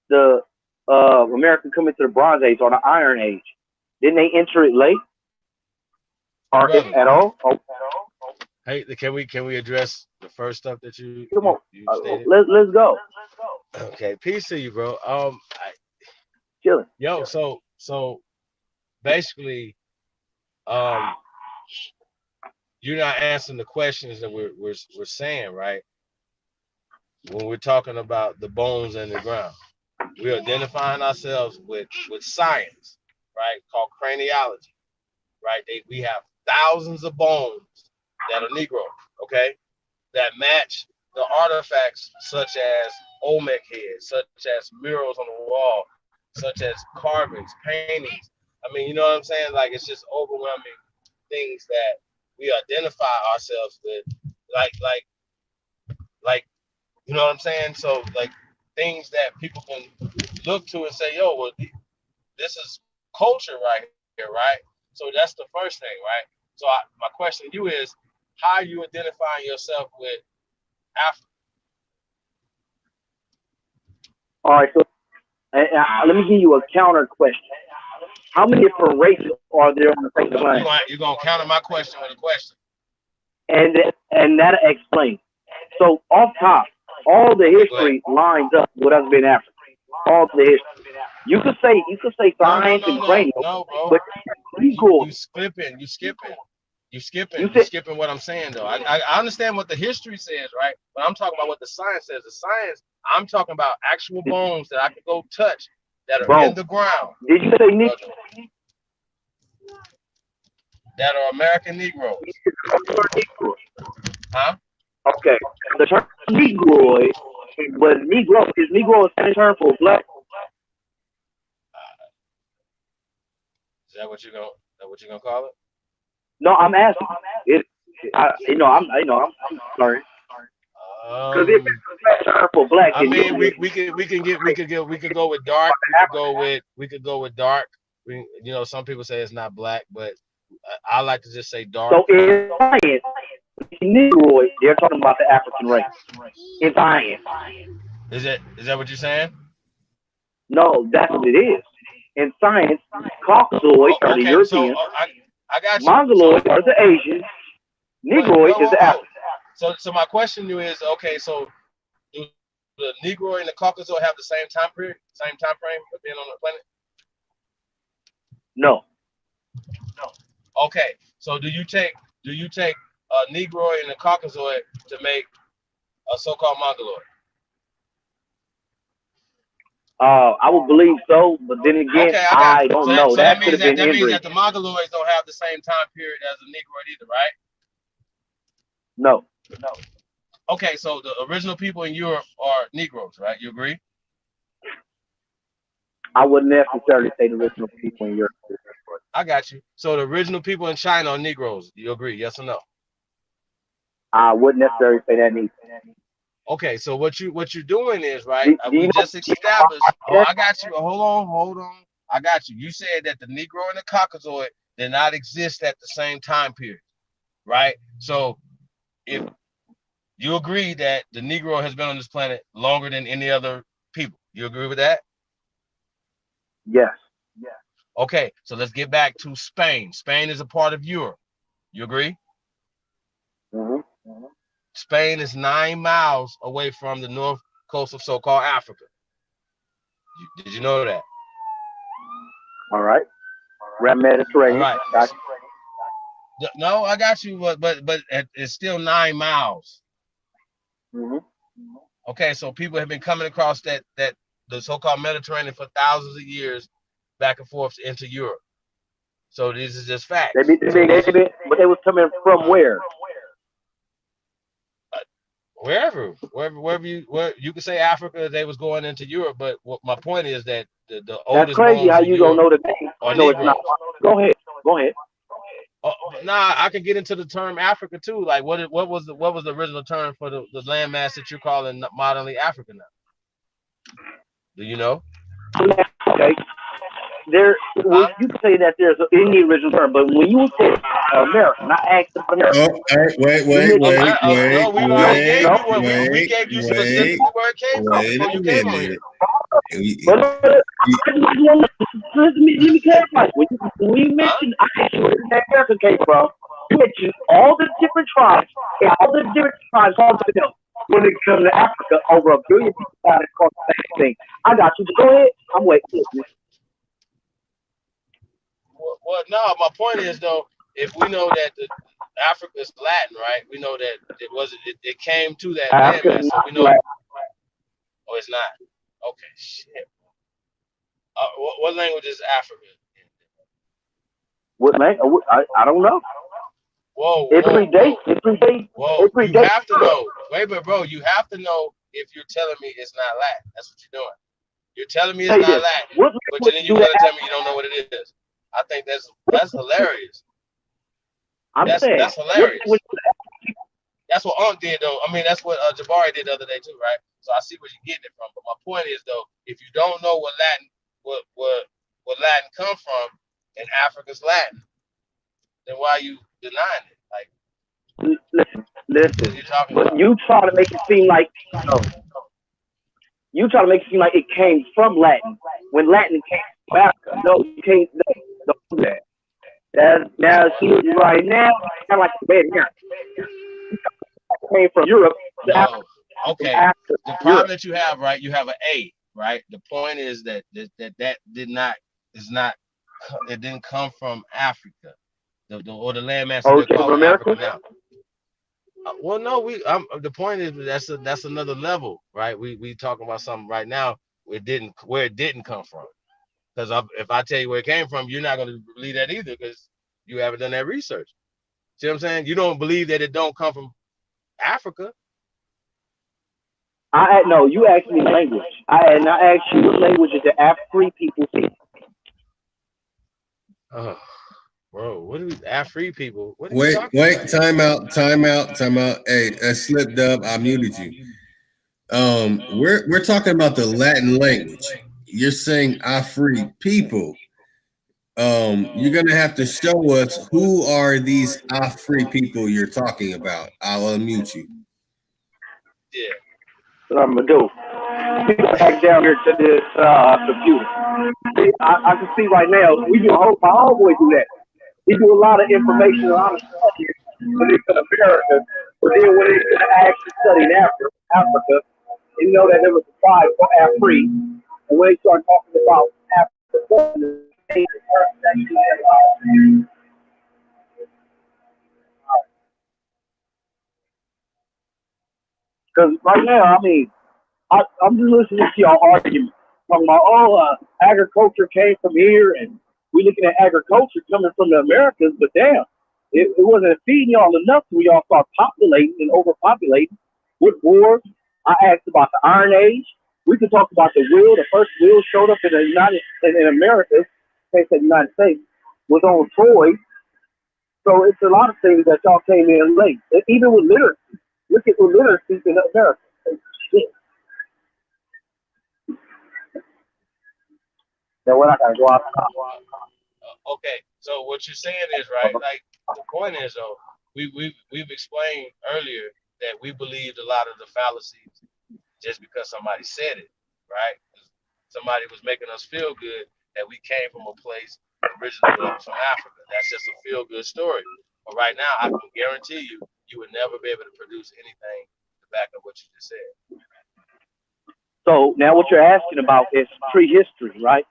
the America come into the Bronze Age or the Iron Age? Didn't they enter it late? Or if at all? Hey, can we address the first stuff that you Come on, stated? let's go. Okay, peace to you, bro. Chilling. Yo, so basically, you're not answering the questions that we're saying, right? when we're talking about the bones in the ground. We're identifying ourselves with science, right? Called craniology, right? We have thousands of bones that are Negro, okay, that match the artifacts such as Olmec heads, such as murals on the wall, such as carvings, paintings. I mean, you know what I'm saying? Like it's just overwhelming things that we identify ourselves with, like you know what I'm saying? So like things that people can look to and say, yo, well, this is culture right here, right? So that's the first thing, right? So my question to you is, how are you identifying yourself with Africa? All right, so let me give you a counter question. How many different races are there on the face of the planet? You're gonna counter my question with a question. And that explains. So off top, all the history lines up with us being African. All the history. You could say science and cranial, no, bro. but You skipping what I'm saying though. I understand what the history says, right? But I'm talking about what the science says. The science, I'm talking about actual bones that I can go touch that are in the ground. Did you say Negro? That are American Negroes. Huh? Okay. The term Negroid, but Negro is Negro a Spanish term for black? Is that what you're gonna call it? No, I'm asking. I'm sorry. Because if it's a term for black, I mean, we could go with dark. We could go with dark. Some people say it's not black, but I like to just say dark. So in science, Negroid, they're talking about the African race. In science. Is that what you're saying? No, that's what it is. In science, Caucasoid are the Europeans. So, I got you. Mongoloid are the Asians. Negroid is the African. So my question to you is, okay, so do the Negroid and the Caucasoid have the same time frame of being on the planet? No. Okay, so do you take a Negroid and a Caucasoid to make a so-called Mongoloid? I would believe so, but then again, okay, I don't know. So that could have been that means that the Mongoloids don't have the same time period as the Negroid either, right? No. Okay, so the original people in Europe are Negroes, right? You agree? I wouldn't necessarily say the original people in Europe. I got you. So the original people in China are Negroes. You agree? Yes or no? I wouldn't necessarily say that either. Okay, so what you're doing is, right, we just established. Oh, I got you. Hold on. I got you. You said that the Negro and the Caucasoid did not exist at the same time period, right? So if you agree that the Negro has been on this planet longer than any other people, you agree with that? Yes. Okay, so let's get back to Spain. Spain is a part of Europe. You agree? Mm-hmm. Spain is 9 miles away from the north coast of so-called Africa. Did you know that? All right. Red Mediterranean. All right. No, I got you, but it's still 9 miles. Mm-hmm. Okay, so people have been coming across that the so-called Mediterranean for thousands of years, back and forth into Europe. So this is just facts. But they was coming from where? Wherever you could say Africa, they was going into Europe, but my point is that the oldest. That's crazy how you don't know the name. No, it's not. Go ahead. Nah, I can get into the term Africa too. Like what was the original term for the landmass that you're calling modernly Africa now? Do you know? Okay. You can say that there's any original term, but when you say America, not asked about America. Wait. No, we already gave you one. We gave you specifically where it came from before you came on here. Let me clarify. When you mentioned where America came from, you mentioned all the different tribes and all the different tribes all together. When it comes to Africa, over 1 billion people started across the same thing. I got you. Go ahead. I'm waiting. Well, no, my point is though, if we know that Africa is Latin, right? We know that it came to that Africa landmass, is so not we know. Latin. Oh, it's not. Okay, shit. What language is Africa? What language? I don't know. Whoa, It whoa, predates. whoa, It predates. whoa! It You predates have to Europe. know. Wait, but bro, you have to know if you're telling me it's not Latin. That's what you're doing. You're telling me it's Say not this. Latin, What but language then you're do the gonna tell me you don't know what it is. I think that's hilarious. I'm saying? That's What hilarious. language do the That's what Unc did though. I mean, that's what Jabari did the other day too, right? So I see where you're getting it from. But my point is though, if you don't know what Latin come from, and Africa's Latin, then why are you denying it? Like, what are listen? you talking But about? you try to make it seem like no. You try to make it seem like it came from Latin when Latin came from Africa. No, you can't. No, don't do that. Now, see, right now, kind of like a red herring. It came from Europe to Africa, No. from Okay. Africa The to problem Europe. that you have, right? You have an A, right? The point is that did not is not it didn't come from Africa. Or the landmass that Oh, they're it came from calling Africa America? now. Well, no, the point is that's another level, right? We talking about something right now where it didn't come from. Because if I tell you where it came from, you're not going to believe that either because you haven't done that research. See what I'm saying? You don't believe that it don't come from Africa. No, you asked me language. I asked you what language did the Afri people speak? Oh, bro, what are we Afri people? What are you Wait, talking wait, about? time out, time out, time out. Hey, I slipped up. I muted you. We're talking about the Latin language. You're saying Afri people. You're gonna have to show us who are these Afri people you're talking about. I'll unmute you. Yeah. What I'm gonna do? Back down here to this computer. I can see right now. We do. My homeboy do that. He do a lot of information, a lot of study when it's in America. But then when it's actually studying Africa, you know that there was a tribe for Afri. And when they start talking about Africa, because right now, I mean, I'm just listening to y'all argument. Talking about, agriculture came from here, and we looking at agriculture coming from the Americas, but damn, it wasn't feeding y'all enough so y'all start populating and overpopulating with wars. I asked about the Iron Age. We could talk about the wheel. The first wheel showed up in the in America, they said United States, was on Troy. So it's a lot of things that y'all came in late. Even with literacy. Look at the literacy in America. Shit. Then what I gotta go outside. Okay. So what you're saying is right. Like the point is though, we've explained earlier that we believed a lot of the fallacies just because somebody said it, right? Somebody was making us feel good that we came from a place originally that was from Africa. That's just a feel good story. But right now, I can guarantee you would never be able to produce anything to back up what you just said. So now what you're asking about is prehistory, right?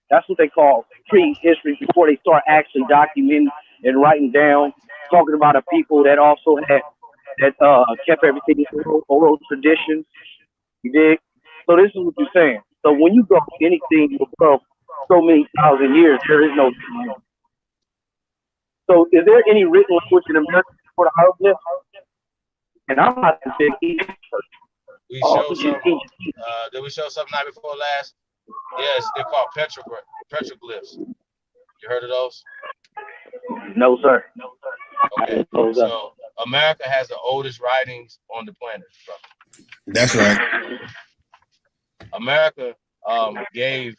That's what they call prehistory before they start actually documenting and writing down, talking about a people that also had that kept everything in oral traditions. You dig? So this is what you're saying. So when you go anything above so many thousand years, there is no written language. So is there any written language in America before the hieroglyphs? And I'm not to say Egypt first. We Oh, show some. Egypt. Did we show something night before last? Yes, they're called petroglyphs. You heard of those? No, sir. I Okay. didn't know that. So America has the oldest writings on the planet, bro. That's right. America gave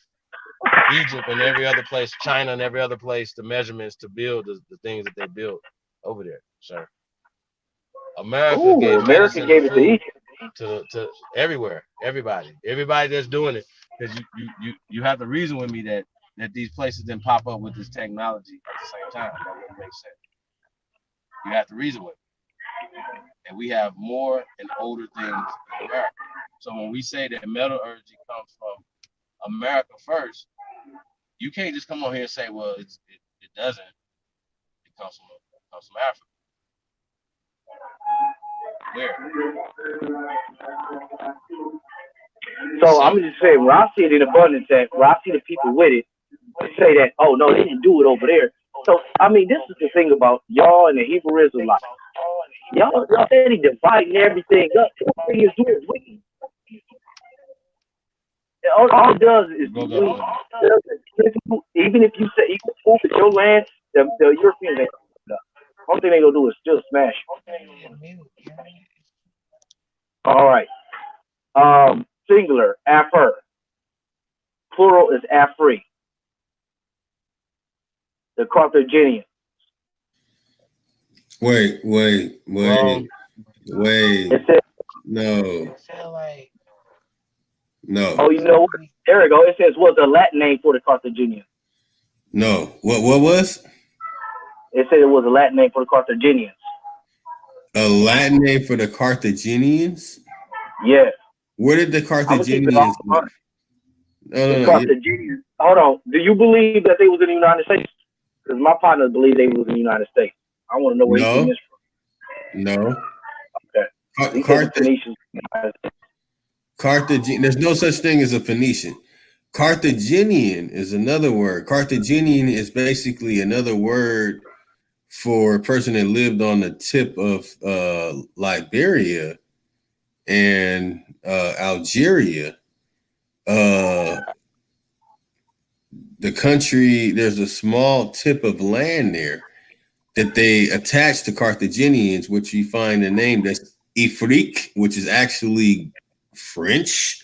Egypt and every other place, China and every other place, the measurements to build the things that they built over there, sir. America Ooh, gave America medicine and gave it to food Egypt. to everywhere, everybody that's doing it, because you have to reason with me that these places didn't pop up with this technology at the same time. That wouldn't make sense. You have to reason with me. And we have more and older things in America. So when we say that metallurgy comes from America first, you can't just come on here and say, well, it doesn't. It comes from Africa. So I'm just saying, where I see it in abundance, that where I see the people with it, say that, oh no, they didn't do it over there. So I mean, this is the thing about y'all and the Hebrew Israelites. Y'all steady dividing everything up. Everything is doing wicked. All it does is even if you say equal food to your land, the Europeans ain't gonna do that. Only thing they gonna do is still smash it. All right. Singular, Afar. Plural is Afri. The Carthaginian. Wait. It says, No. oh, you know what? There we go. It says was a Latin name for the Carthaginians. No. What was? It said it was a Latin name for the Carthaginians. A Latin name for the Carthaginians? Yeah. Where did the Carthaginians live? The Carthaginians. Hold on. Do you believe that they was in the United States? Because my partners believe they was in the United States. I want to know where you getting this from. No. Okay. Carthaginian. There's no such thing as a Phoenician. Carthaginian is another word. Carthaginian is basically another word for a person that lived on the tip of Liberia and Algeria. The country, there's a small tip of land there that they attached to Carthaginians, which you find the name that's Ifrique, which is actually French,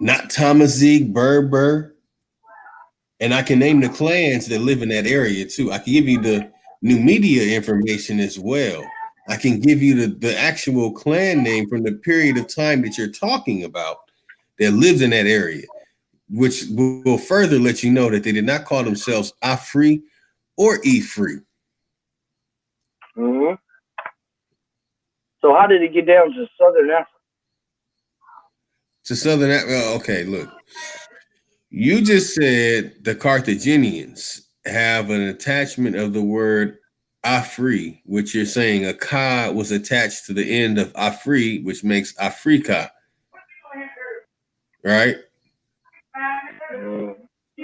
not Tamazight, Berber. And I can name the clans that live in that area too. I can give you the new media information as well. I can give you the actual clan name from the period of time that you're talking about that lives in that area, which will further let you know that they did not call themselves Afri or Ifri. Mm-hmm. So how did it get down to Southern Africa? To Southern Africa? Okay, look. You just said the Carthaginians have an attachment of the word Afri, which you're saying a ka was attached to the end of Afri, which makes Africa. Right?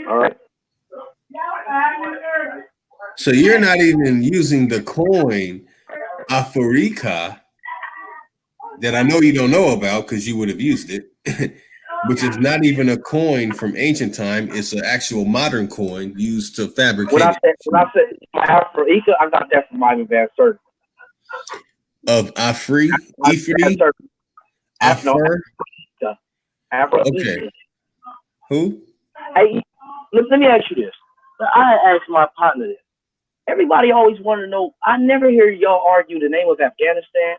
All right. So you're not even using the coin Africa that I know you don't know about because you would have used it, which is not even a coin from ancient time. It's an actual modern coin used to fabricate. When I said Africa, I got that from my advanced surgery. Of Afri? Ifri? Afar? Okay. Who? Hey, let me ask you this. I asked my partner this. Everybody always want to know. I never hear y'all argue the name of Afghanistan.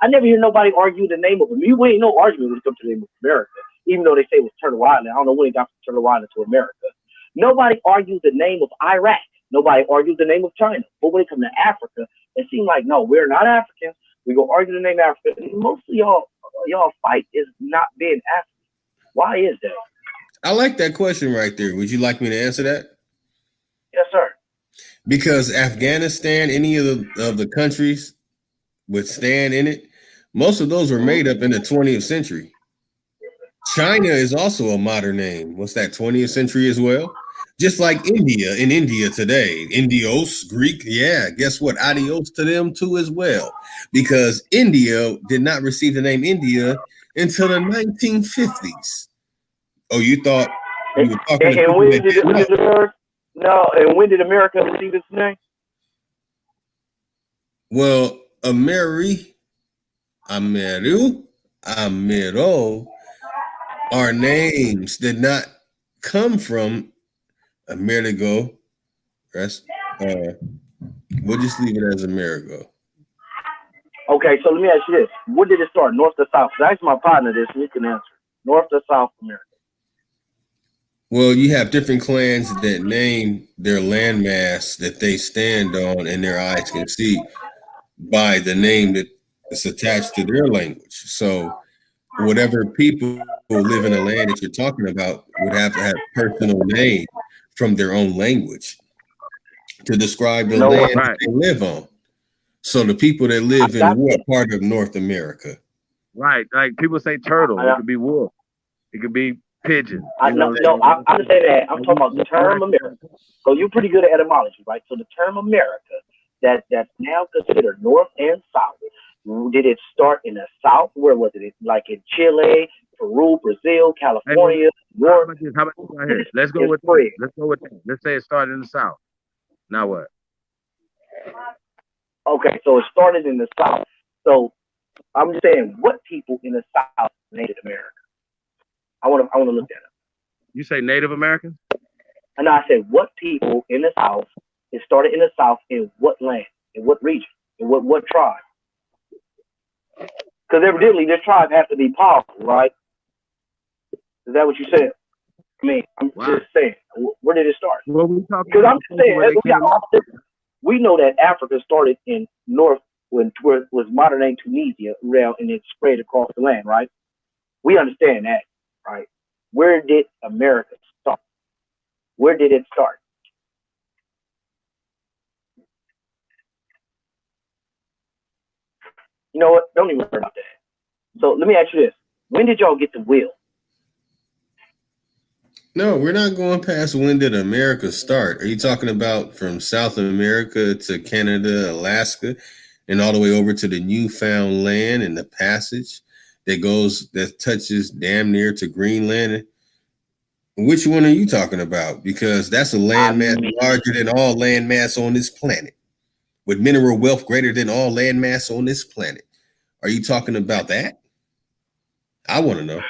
I never hear nobody argue the name of it. We ain't no argument when it comes to the name of America, even though they say it was Turtle Island. I don't know when it got from Turtle Island to America. Nobody argues the name of Iraq. Nobody argues the name of China. But when it comes to Africa, it seems like, no, we're not Africans. We go argue the name of Africa. And most of y'all fight is not being African. Why is that? I like that question right there. Would you like me to answer that? Yes, sir. Because Afghanistan, any of the countries with stand in it, most of those were made up in the 20th century. China is also a modern name. What's that, 20th century as well? Just like India in India today. Indios, Greek, yeah. Guess what? Adios to them too as well. Because India did not receive the name India until the 1950s. Oh, you thought you were talking to when did America receive its name? Well, Amero, our names did not come from Amerigo. We'll just leave it as Amerigo. Okay, so let me ask you this. Where did it start, north to south? That's my partner this, and you can answer. North to South America. Well, you have different clans that name their landmass that they stand on and their eyes can see by the name that is attached to their language. So whatever people who live in a land that you're talking about would have to have personal name from their own language to describe the land that they live on. So the people that live in what part of North America? Right. Like people say turtle. It could be wolf. It could be pigeon. I say that. I'm talking about the term America. So you're pretty good at etymology, right? So the term America that's now considered North and South. Did it start in the South? Where was it? Like in Chile, Peru, Brazil, California, How about this right here? Let's go with that. Let's say it started in the South. Now what? Okay, so it started in the South. So I'm just saying, what people in the South Native America? I want to look that up. You say Native Americans? And I said, what people in the South? It started in the South. In what land? In what region? In what tribe? Because evidently this tribe has to be powerful, right? Is that what you said? I mean, I'm just saying, where did it start? Well, because I'm just saying, we know that Africa started in North, where it was modern day Tunisia, and it spread across the land, right? We understand that, right? Where did America start? Where did it start? You know what? Don't even worry about that. So let me ask you this. When did y'all get the wheel? No, we're not going past when did America start. Are you talking about from South America to Canada, Alaska, and all the way over to the Newfound Land and the passage that touches damn near to Greenland? Which one are you talking about? Because that's a landmass larger than all landmass on this planet, with mineral wealth greater than all landmass on this planet. Are you talking about that? I want to know.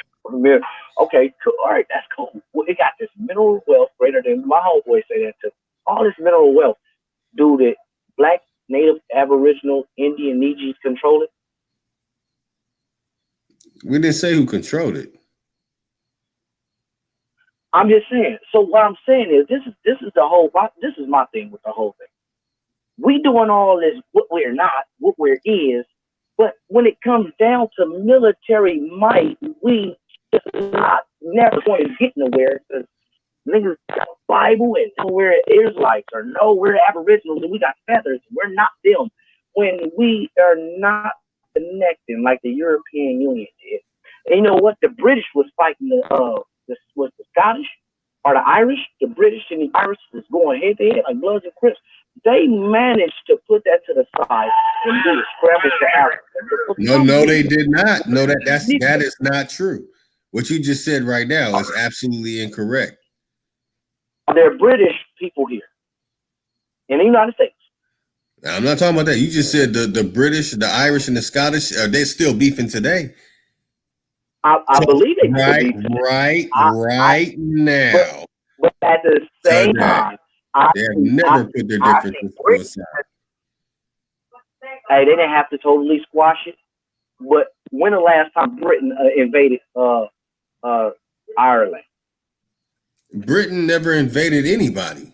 Okay, cool. All right, that's cool. Well, it got this mineral wealth greater than, my homeboy say that too. All this mineral wealth. Do the Black, Native, Aboriginal, Indian, Nijis control it? We didn't say who controlled it. I'm just saying. So what I'm saying is this is the whole, this is my thing with the whole thing. We doing all this, what we're not, what we're is, but when it comes down to military might, we just not never going to get nowhere because niggas got a Bible and know we're Israelites or know we're Aboriginals and we got feathers. We're not them. When we are not connecting like the European Union did. And you know what? The British was fighting the Scottish or the Irish. The British and the Irish was going head to head like Bloods and Crips. They managed to put that to the side and do the scramble for Africa. No, they did not. No, that is not true. What you just said right now is absolutely incorrect. There are British people here in the United States. Now, I'm not talking about that. You just said the British, the Irish, and the Scottish, are they still beefing today? I believe they right now. But at the same time, they have never put their differences to the side. Hey, they didn't have to totally squash it. But when the last time Britain invaded Ireland? Britain never invaded anybody.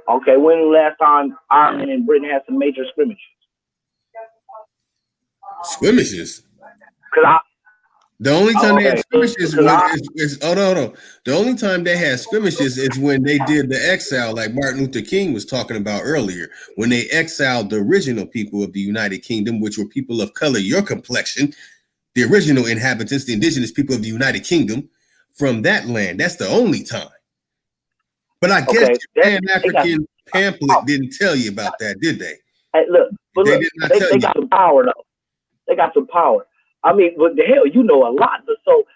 Okay, when the last time Ireland and Britain had some major skirmishes? Skirmishes? Because the only time they had skirmishes The only time they had skirmishes is when they did the exile, like Martin Luther King was talking about earlier, when they exiled the original people of the United Kingdom, which were people of color, your complexion, the original inhabitants, the indigenous people of the United Kingdom, from that land. That's the only time. But I guess your Pan-African pamphlet didn't tell you about that, did they? Hey, look, they got some power, though. They got some power. I mean, but the hell, you know a lot. But so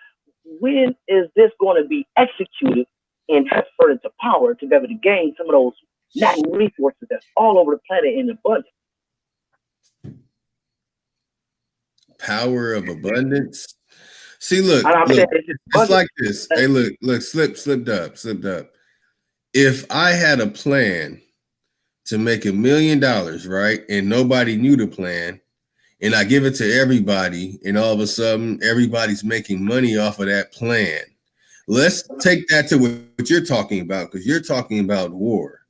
when is this going to be executed and transferred into power to be able to gain some of those natural resources that's all over the planet in abundance? Power of abundance. See, look, it's like this. Hey, look, slipped up. If I had a plan to make $1 million, right, and nobody knew the plan, and I give it to everybody, and all of a sudden everybody's making money off of that plan. Let's take that to what you're talking about, because you're talking about war,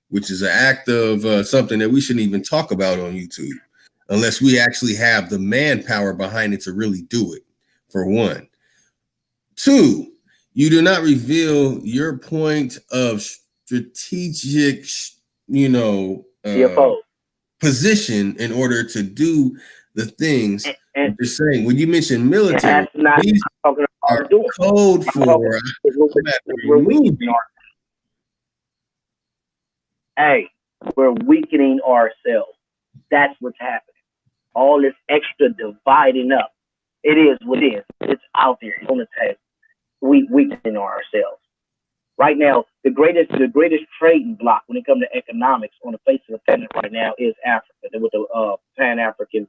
which is an act of something that we shouldn't even talk about on YouTube, unless we actually have the manpower behind it to really do it, for one. Two, you do not reveal your point of strategic, position in order to do the things And you're saying. When you mention military, that's not these talking are about doing. code I'm for talking we're weakening our, hey, we're weakening ourselves. That's what's happening. All this extra dividing up. It is what it is. It's out there. It's on the table. We weakening ourselves. Right now, the greatest trading block when it comes to economics on the face of the planet right now is Africa with the Pan-African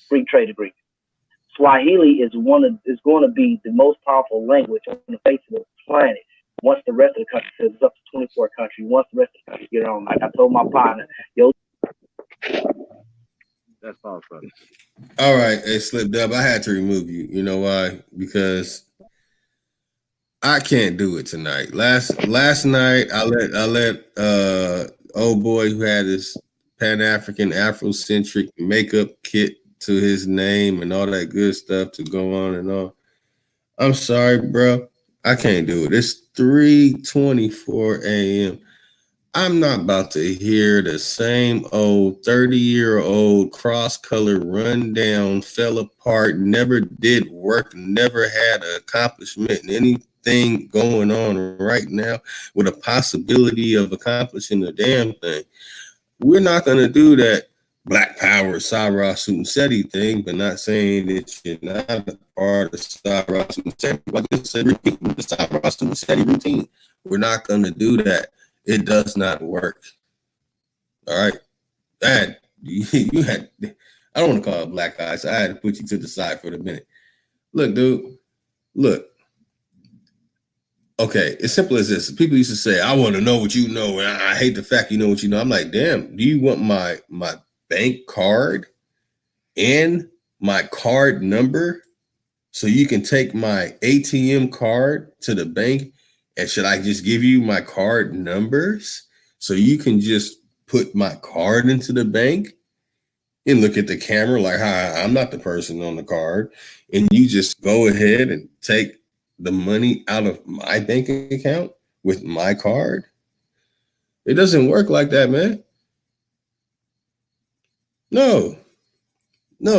free trade agreement. Swahili is going to be the most powerful language on the face of the planet. Once the rest of the country says it's up to 24 countries, once the rest of the country get on, like I told my partner, yo, That's all, brother. All right, it slipped up. I had to remove you. You know why? Because I can't do it tonight. Last night I let old boy who had his Pan-African Afrocentric makeup kit to his name and all that good stuff to go on and on. I'm sorry, bro. I can't do it. It's 3:24 a.m. I'm not about to hear the same old 30-year-old cross-color rundown, fell apart, never did work, never had an accomplishment in anything going on right now with a possibility of accomplishing a damn thing. We're not going to do that Black Power, Sarah Sumseti thing, but not saying that you're not a part of Sarah Sumseti. Like I said, repeat the Sarah Sumseti routine. We're not going to do that. It does not work. All right. Dad, you had, I don't want to call it black eyes. So I had to put you to the side for a minute. Look, dude, look. Okay, as simple as this. People used to say, I want to know what you know, and I hate the fact you know what you know. I'm like, damn, do you want my bank card and my card number so you can take my ATM card to the bank? And should I just give you my card numbers so you can just put my card into the bank and look at the camera like, hi, I'm not the person on the card. And you just go ahead and take the money out of my bank account with my card? It doesn't work like that, man. No,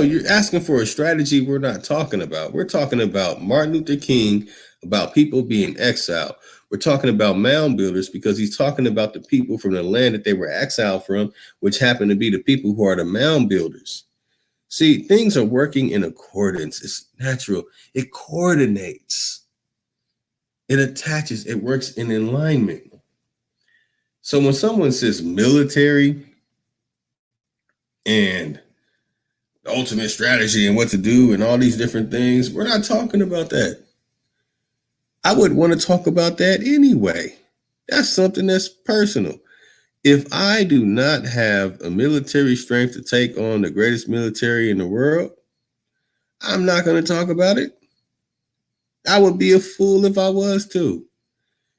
you're asking for a strategy we're not talking about. We're talking about Martin Luther King, about people being exiled. We're talking about mound builders because he's talking about the people from the land that they were exiled from, which happen to be the people who are the mound builders. See, things are working in accordance. It's natural. It coordinates. It attaches. It works in alignment. So when someone says military and the ultimate strategy and what to do and all these different things, we're not talking about that. I would want to talk about that anyway. That's something that's personal. If I do not have a military strength to take on the greatest military in the world, I'm not going to talk about it. I would be a fool if I was too.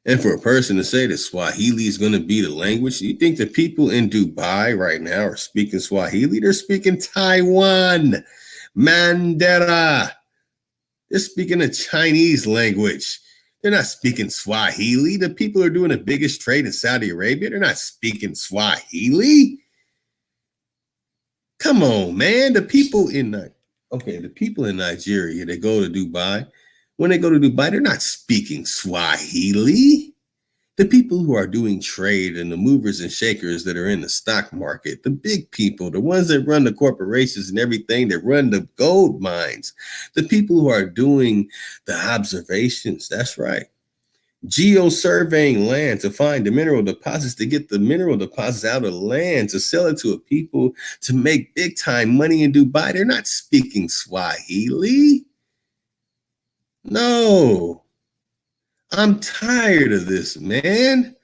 And for a person to say that Swahili is going to be the language, you think the people in Dubai right now are speaking Swahili? They're speaking Taiwan, Mandara. They're speaking a Chinese language. They're not speaking Swahili. The people who are doing the biggest trade in Saudi Arabia, they're not speaking Swahili. Come on, man. The people in Nigeria, they go to Dubai. When they go to Dubai, they're not speaking Swahili. The people who are doing trade and the movers and shakers that are in the stock market, the big people, the ones that run the corporations and everything, that run the gold mines, the people who are doing the observations, that's right. Geo-surveying land to find the mineral deposits, to get the mineral deposits out of land, to sell it to a people to make big time money in Dubai. They're not speaking Swahili. No. I'm tired of this, man.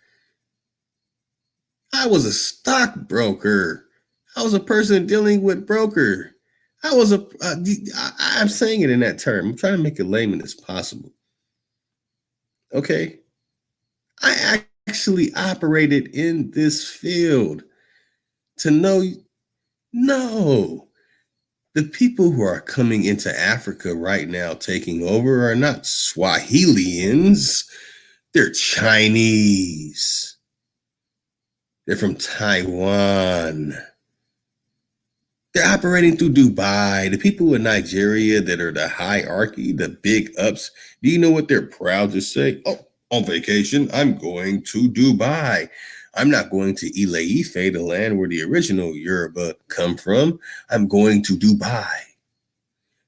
I was a stockbroker. I was a person dealing with broker. I'm saying it in that term. I'm trying to make it layman as possible. Okay. I actually operated in this field to know, no, the people who are coming into Africa right now taking over are not Swahilians. They're Chinese. They're from Taiwan. They're operating through Dubai. The people in Nigeria that are the hierarchy, the big ups, do you know what they're proud to say? Oh, on vacation, I'm going to Dubai. I'm not going to Ile Ife, the land where the original Yoruba come from. I'm going to Dubai.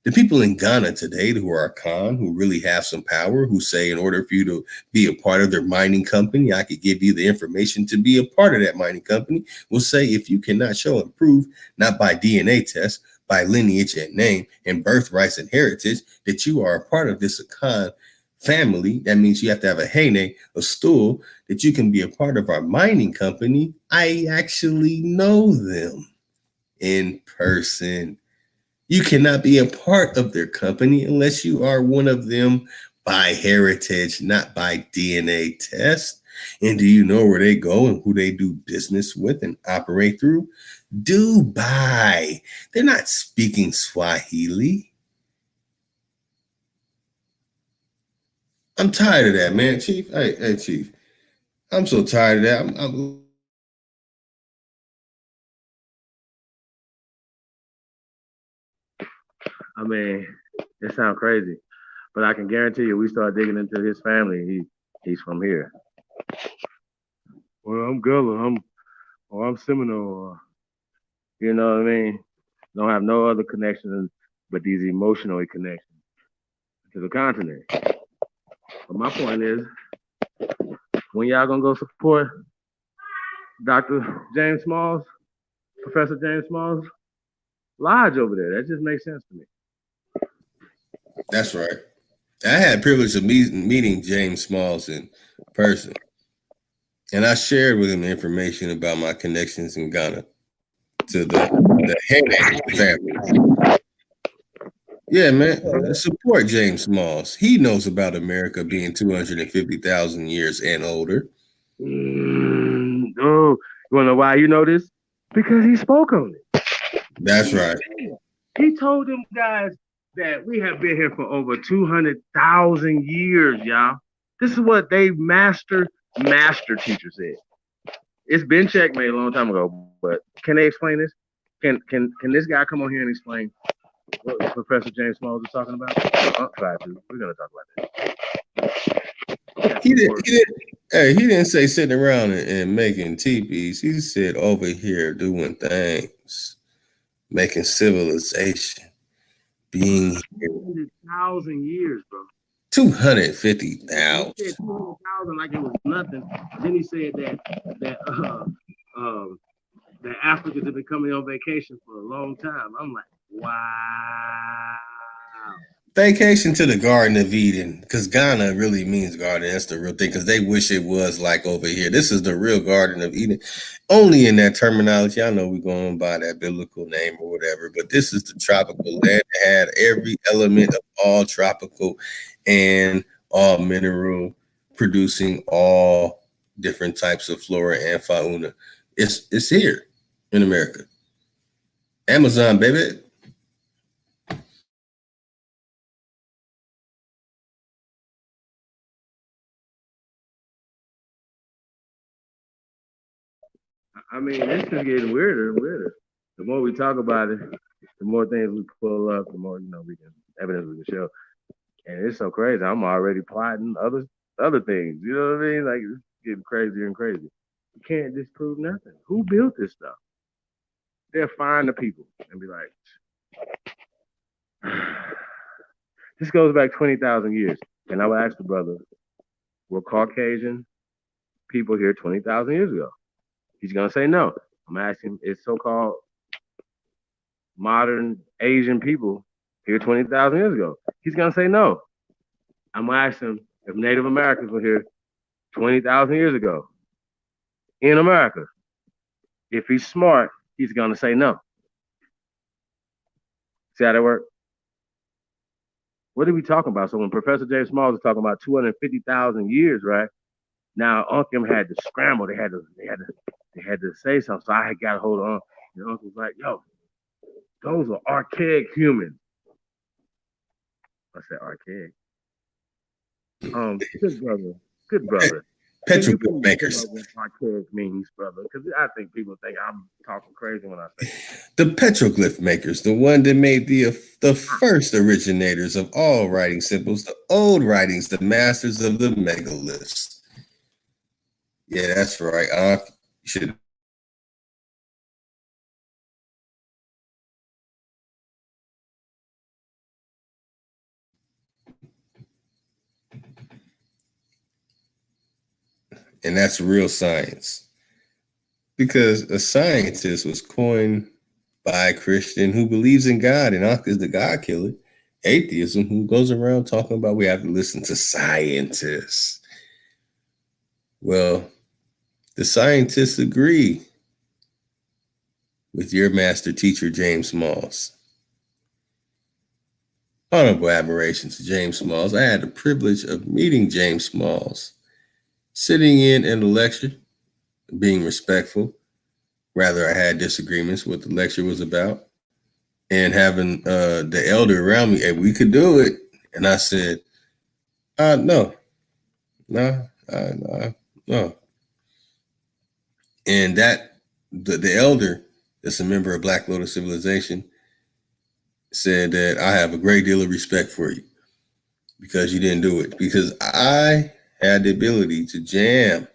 The people in Ghana today who are Khan, who really have some power, who say in order for you to be a part of their mining company, I could give you the information to be a part of that mining company, will say if you cannot show and prove, not by DNA test, by lineage and name and birthrights and heritage, that you are a part of this Khan family, that means you have to have a hene, a stool, that you can be a part of our mining company. I actually know them in person. You cannot be a part of their company unless you are one of them by heritage, not by DNA test. And do you know where they go and who they do business with and operate through? Dubai. They're not speaking Swahili. I'm tired of that, man, Chief. Hey, Chief. I'm so tired of that. I mean, it sounds crazy, but I can guarantee you, we start digging into his family. He's from here. Well, I'm Gullah. I'm Seminole. You know what I mean? Don't have no other connections but these emotional connections to the continent. But my point is, when y'all gonna go support Dr. James Smalls, Professor James Smalls lodge over there? That just makes sense to me. That's right. I had the privilege of meeting James Smalls in person, and I shared with him information about my connections in Ghana to the Hene family. Yeah, man, support James Smalls. He knows about America being 250,000 years and older. Oh, you wanna know why you know this? Because he spoke on it. That's right. He told them guys that we have been here for over 200,000 years, y'all. This is what they master teacher said. It's been checkmate a long time ago, but can they explain this? Can this guy come on here and explain what Professor James Smalls is talking about? We're gonna talk about that. He didn't say sitting around and making teepees. He said over here doing things, making civilization, being here. 200,000 years, bro. 250,000. He said 200,000 like it was nothing. Then he said that Africans have been coming on vacation for a long time. I'm like, wow. Vacation to the Garden of Eden, because Ghana really means garden. That's the real thing, because they wish it was like over here. This is the real Garden of Eden. Only in that terminology. I know we're going by that biblical name or whatever, but this is the tropical land that had every element of all tropical and all mineral, producing all different types of flora and fauna. It's here in America. Amazon, baby. I mean, it's just getting weirder and weirder. The more we talk about it, the more things we pull up, the more we can evidence we can show. And it's so crazy. I'm already plotting other things. You know what I mean? Like it's getting crazier and crazier. You can't disprove nothing. Who built this stuff? They'll find the people and be like, this goes back 20,000 years. And I would ask the brother, were Caucasian people here 20,000 years ago? He's gonna say no. I'm asking, is so-called modern Asian people here 20,000 years ago? He's gonna say no. I'm gonna ask him if Native Americans were here 20,000 years ago in America. If he's smart, he's gonna say no. See how that works? What are we talking about? So when Professor James Smalls is talking about 250,000 years, right? Now Uncle had to scramble. They had to say something. So I had got a hold on. And Uncle was like, "Yo, those are archaic humans." I said archaic. Good brother. petroglyph makers. Archaic means, brother, because I think people think I'm talking crazy when I say The petroglyph makers, the one that made the first originators of all writing symbols, the old writings, the masters of the megaliths. Yeah, that's right. You should. And that's real science. Because a scientist was coined by a Christian who believes in God, and Ankh is the God killer. Atheism, who goes around talking about we have to listen to scientists. Well, the scientists agree with your master teacher, James Smalls. Honorable admiration to James Smalls. I had the privilege of meeting James Smalls, sitting in a lecture, being respectful. Rather, I had disagreements with what the lecture was about, and having the elder around me, hey, we could do it. And I said, no. And that the elder, that's a member of Black Lotus Civilization, said that I have a great deal of respect for you because you didn't do it. Because I had the ability to jam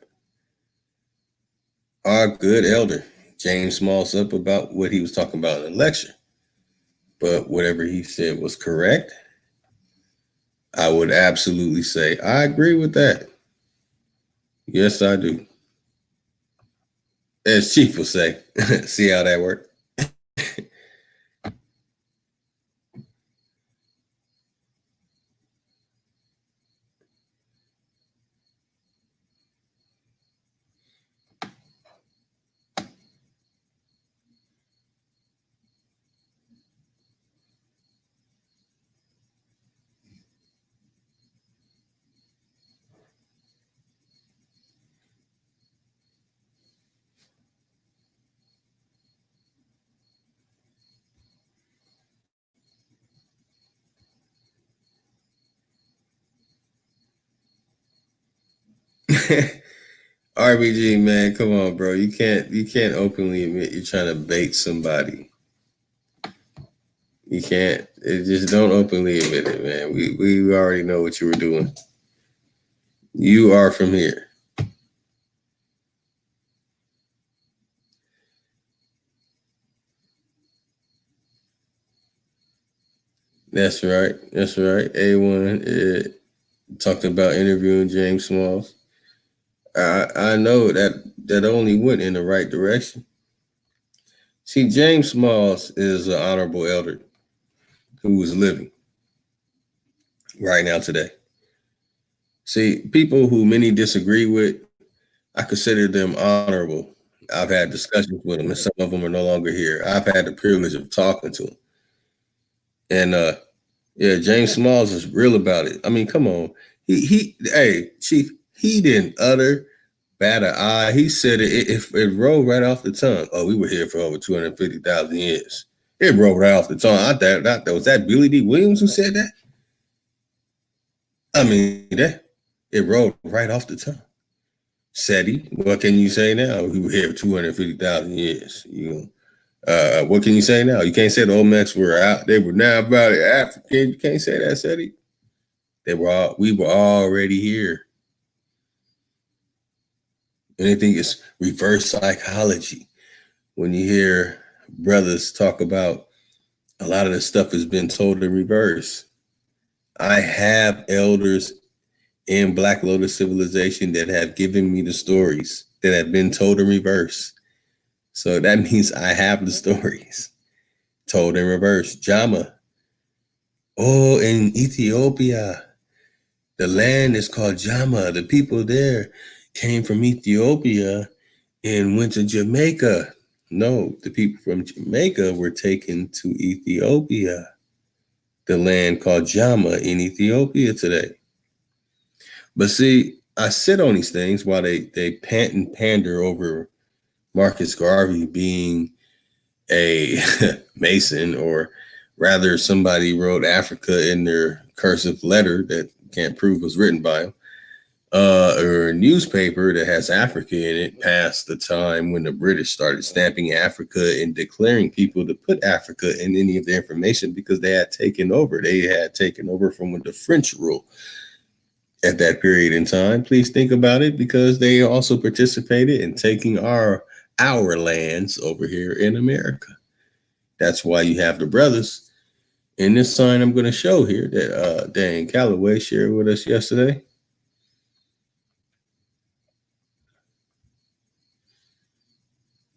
our good elder, James Smalls, up about what he was talking about in the lecture. But whatever he said was correct. I would absolutely say, I agree with that. Yes, I do. As Chief will say, see how that worked? RBG, man, come on, bro. You can't openly admit you're trying to bait somebody. You can't. Just don't openly admit it, man. We already know what you were doing. You are from here. That's right. That's right. A1 talked about interviewing James Smalls. I know that only went in the right direction. See, James Smalls is an honorable elder who is living right now today. See, people who many disagree with, I consider them honorable. I've had discussions with them, and some of them are no longer here. I've had the privilege of talking to them. And yeah, James Smalls is real about it. I mean, come on. Hey, Chief, he didn't bat an eye. He said it rolled right off the tongue. Oh, we were here for over 250,000 years. It rolled right off the tongue. I thought that was that Billy D. Williams who said that. I mean, it rolled right off the tongue. Said he. What can you say now? We were here for 250,000 years. What can you say now? You can't say the Olmecs were out. They were now about it African. You can't say that, said he. We were already here. And I think it's reverse psychology. When you hear brothers talk about a lot of the stuff has been told in reverse. I have elders in Black Lotus Civilization that have given me the stories that have been told in reverse. So that means I have the stories told in reverse. Jama. Oh, in Ethiopia, the land is called Jama. The people there came from Ethiopia and went to Jamaica. No, the people from Jamaica were taken to Ethiopia, the land called Jama in Ethiopia today. But see, I sit on these things while they pant and pander over Marcus Garvey being a Mason, or rather somebody wrote Africa in their cursive letter that can't prove was written by him. or a newspaper that has Africa in it past the time when the British started stamping Africa and declaring people to put Africa in any of their information because they had taken over. They had taken over from the French rule at that period in time. Please think about it, because they also participated in taking our lands over here in America. That's why you have the brothers in this sign I'm going to show here that Dan Calloway shared with us yesterday.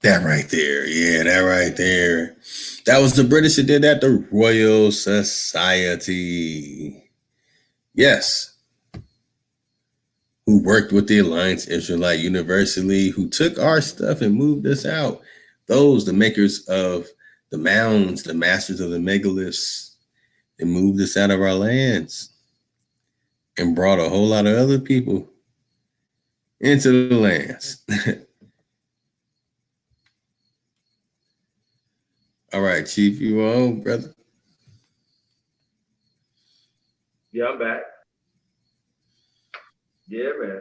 That right there. Yeah, that right there. That was the British that did that, the Royal Society. Yes. Who worked with the Alliance Israelite University, who took our stuff and moved us out. Those, the makers of the mounds, the masters of the megaliths, and moved us out of our lands and brought a whole lot of other people into the lands. All right, Chief, you on, brother? Yeah, I'm back. Yeah, man.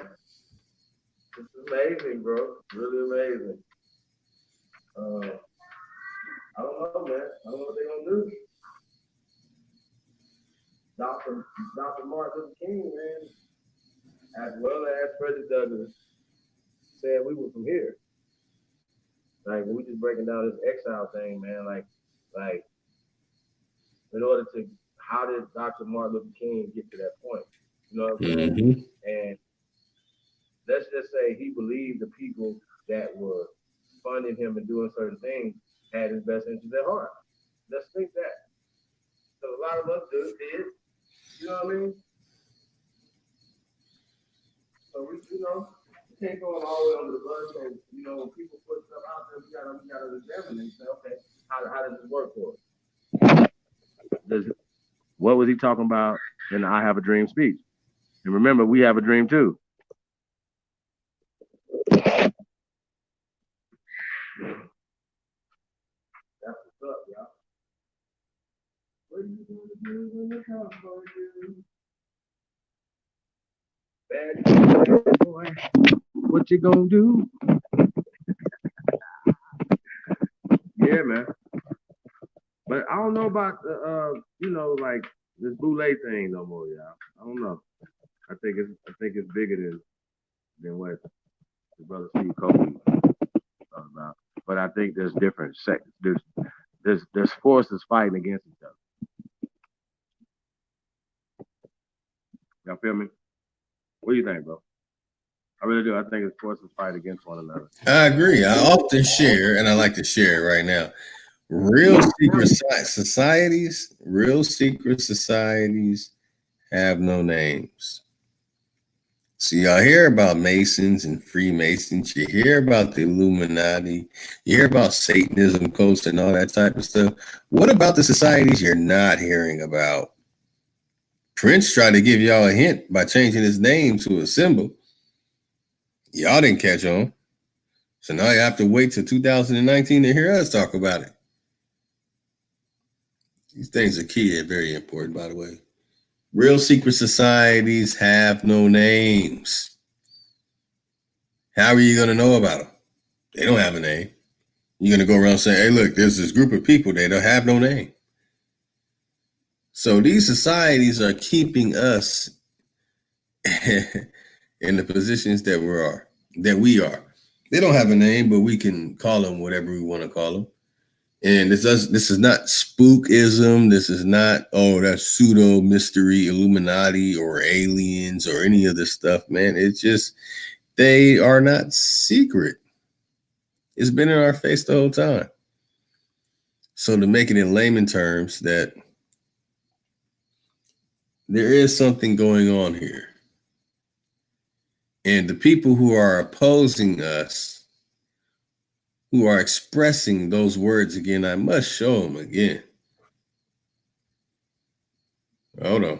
This is amazing, bro. Really amazing. I don't know, man. I don't know what they're gonna do. Dr. Martin Luther King, man, as well as President Douglas, said we were from here. Like, we just breaking down this exile thing, man. Like, in order to, how did Dr. Martin Luther King get to that point? You know what I'm saying? Mm-hmm. And let's just say he believed the people that were funding him and doing certain things had his best interest at heart. Let's think that. So a lot of us did. You know what I mean? So we can't go all the way under the bus. So, when people put stuff out there, we gotta examine and say, okay, how does this work for us? What was he talking about in the I Have a Dream speech? And remember, we have a dream too. That's what's up, y'all. What are you gonna do when they come for you? Bad boy, what you gonna do? Yeah, man. But I don't know about the like this boule thing no more, y'all. I don't know. I think it's bigger than what the brother Steve Kobe talked about. But I think there's different sects. There's forces fighting against each other. Y'all feel me? What do you think, bro? I really do. I think it's forces fight against one another. I agree. I often share, and I like to share it right now. Real secret societies have no names. So y'all hear about Masons and Freemasons. You hear about the Illuminati. You hear about Satanism cults and all that type of stuff. What about the societies you're not hearing about? Prince tried to give y'all a hint by changing his name to a symbol. Y'all didn't catch on. So now you have to wait till 2019 to hear us talk about it. These things are key and very important, by the way. Real secret societies have no names. How are you going to know about them? They don't have a name. You're going to go around saying, hey, look, there's this group of people, they don't have no name. So these societies are keeping us in the positions that we are. They don't have a name, but we can call them whatever we want to call them. And this is not spookism. This is not, that's pseudo mystery Illuminati or aliens or any of this stuff, man. It's just, they are not secret. It's been in our face the whole time. So to make it in layman terms, that there is something going on here. And the people who are opposing us, who are expressing those words again, I must show them again. Hold on.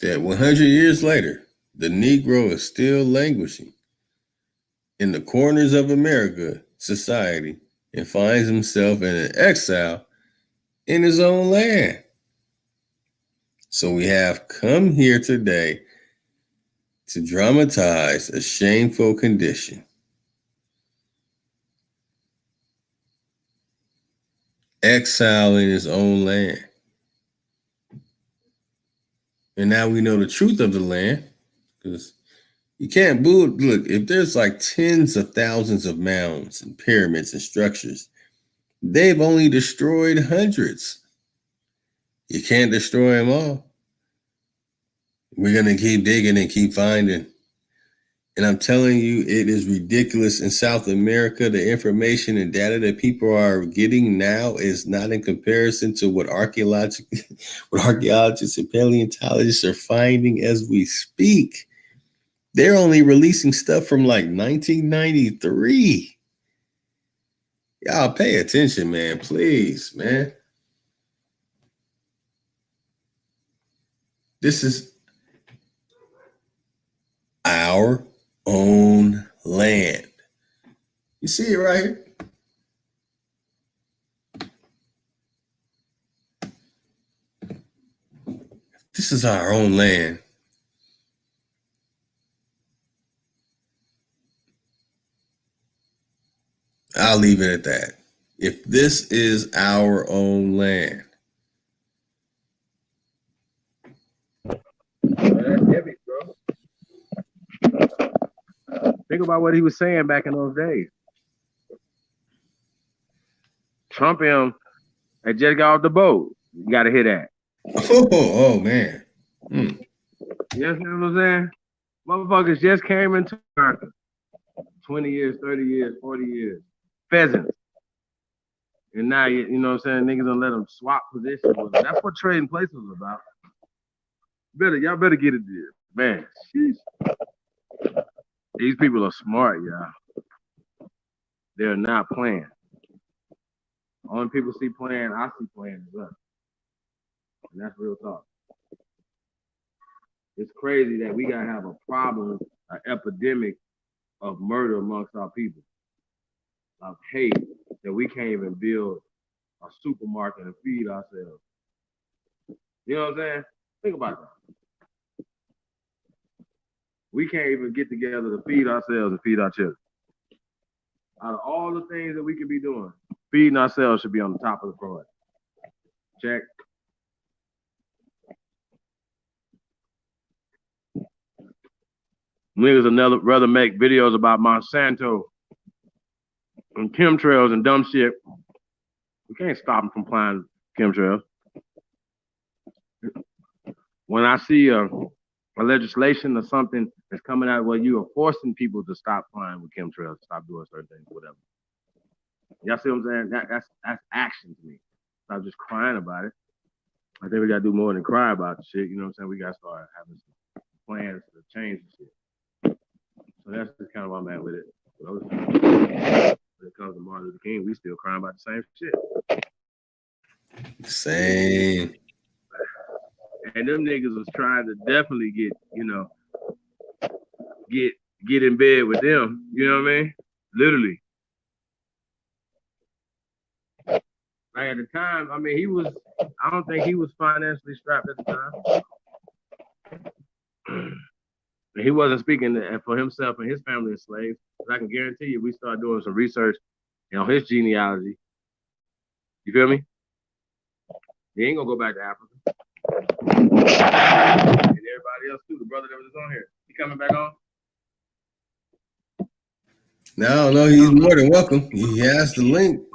that 100 years later, the Negro is still languishing in the corners of America society and finds himself in an exile in his own land. So we have come here today to dramatize a shameful condition. Exile in his own land. And now we know the truth of the land, because you can't build. Look, if there's like tens of thousands of mounds and pyramids and structures, they've only destroyed hundreds. You can't destroy them all. We're going to keep digging and keep finding. And I'm telling you, it is ridiculous. In South America, the information and data that people are getting now is not in comparison to what archaeologists and paleontologists are finding as we speak. They're only releasing stuff from like 1993. Y'all pay attention, man, please, man. This is our own land. You see it right here? This is our own land. I'll leave it at that. If this is our own land. That's heavy, bro. Think about what he was saying back in those days. Trump him had just got off the boat. You got to hear that. Oh man. You understand what I'm saying? Motherfuckers just came into America. 20 years, 30 years, 40 years. Pheasants. And now, you know what I'm saying? Niggas don't let them swap positions with them. That's what trading places is about. Y'all better get it there. Man, sheesh. These people are smart, y'all. They're not playing. Only people see playing, I see playing is us. And that's real talk. It's crazy that we gotta have a problem, an epidemic of murder amongst our people, of hate, that we can't even build a supermarket and feed ourselves. You know what I'm saying? Think about that. We can't even get together to feed ourselves and feed our children. Out of all the things that we could be doing, feeding ourselves should be on the top of the priority. Check. Niggas will rather make videos about Monsanto and chemtrails and dumb shit. We can't stop them from applying chemtrails. When I see a legislation or something that's coming out where you are forcing people to stop flying with chemtrails, stop doing certain things, whatever. Y'all see what I'm saying? That's action to me. Stop just crying about it. I think we gotta do more than cry about the shit. You know what I'm saying? We gotta start having some plans to change the shit. So that's just kind of where I'm at with it. When it comes to Martin Luther King, we still crying about the same shit. Same. And them niggas was trying to definitely get, get in bed with them. You know what I mean? Literally. Like at the time, I mean, I don't think he was financially strapped at the time. He wasn't speaking for himself and his family as slaves. But I can guarantee you, we started doing some research on his genealogy. You feel me? He ain't gonna go back to Africa. And everybody else too. The brother that was on here, he coming back on? No, he's more than welcome. He has the link.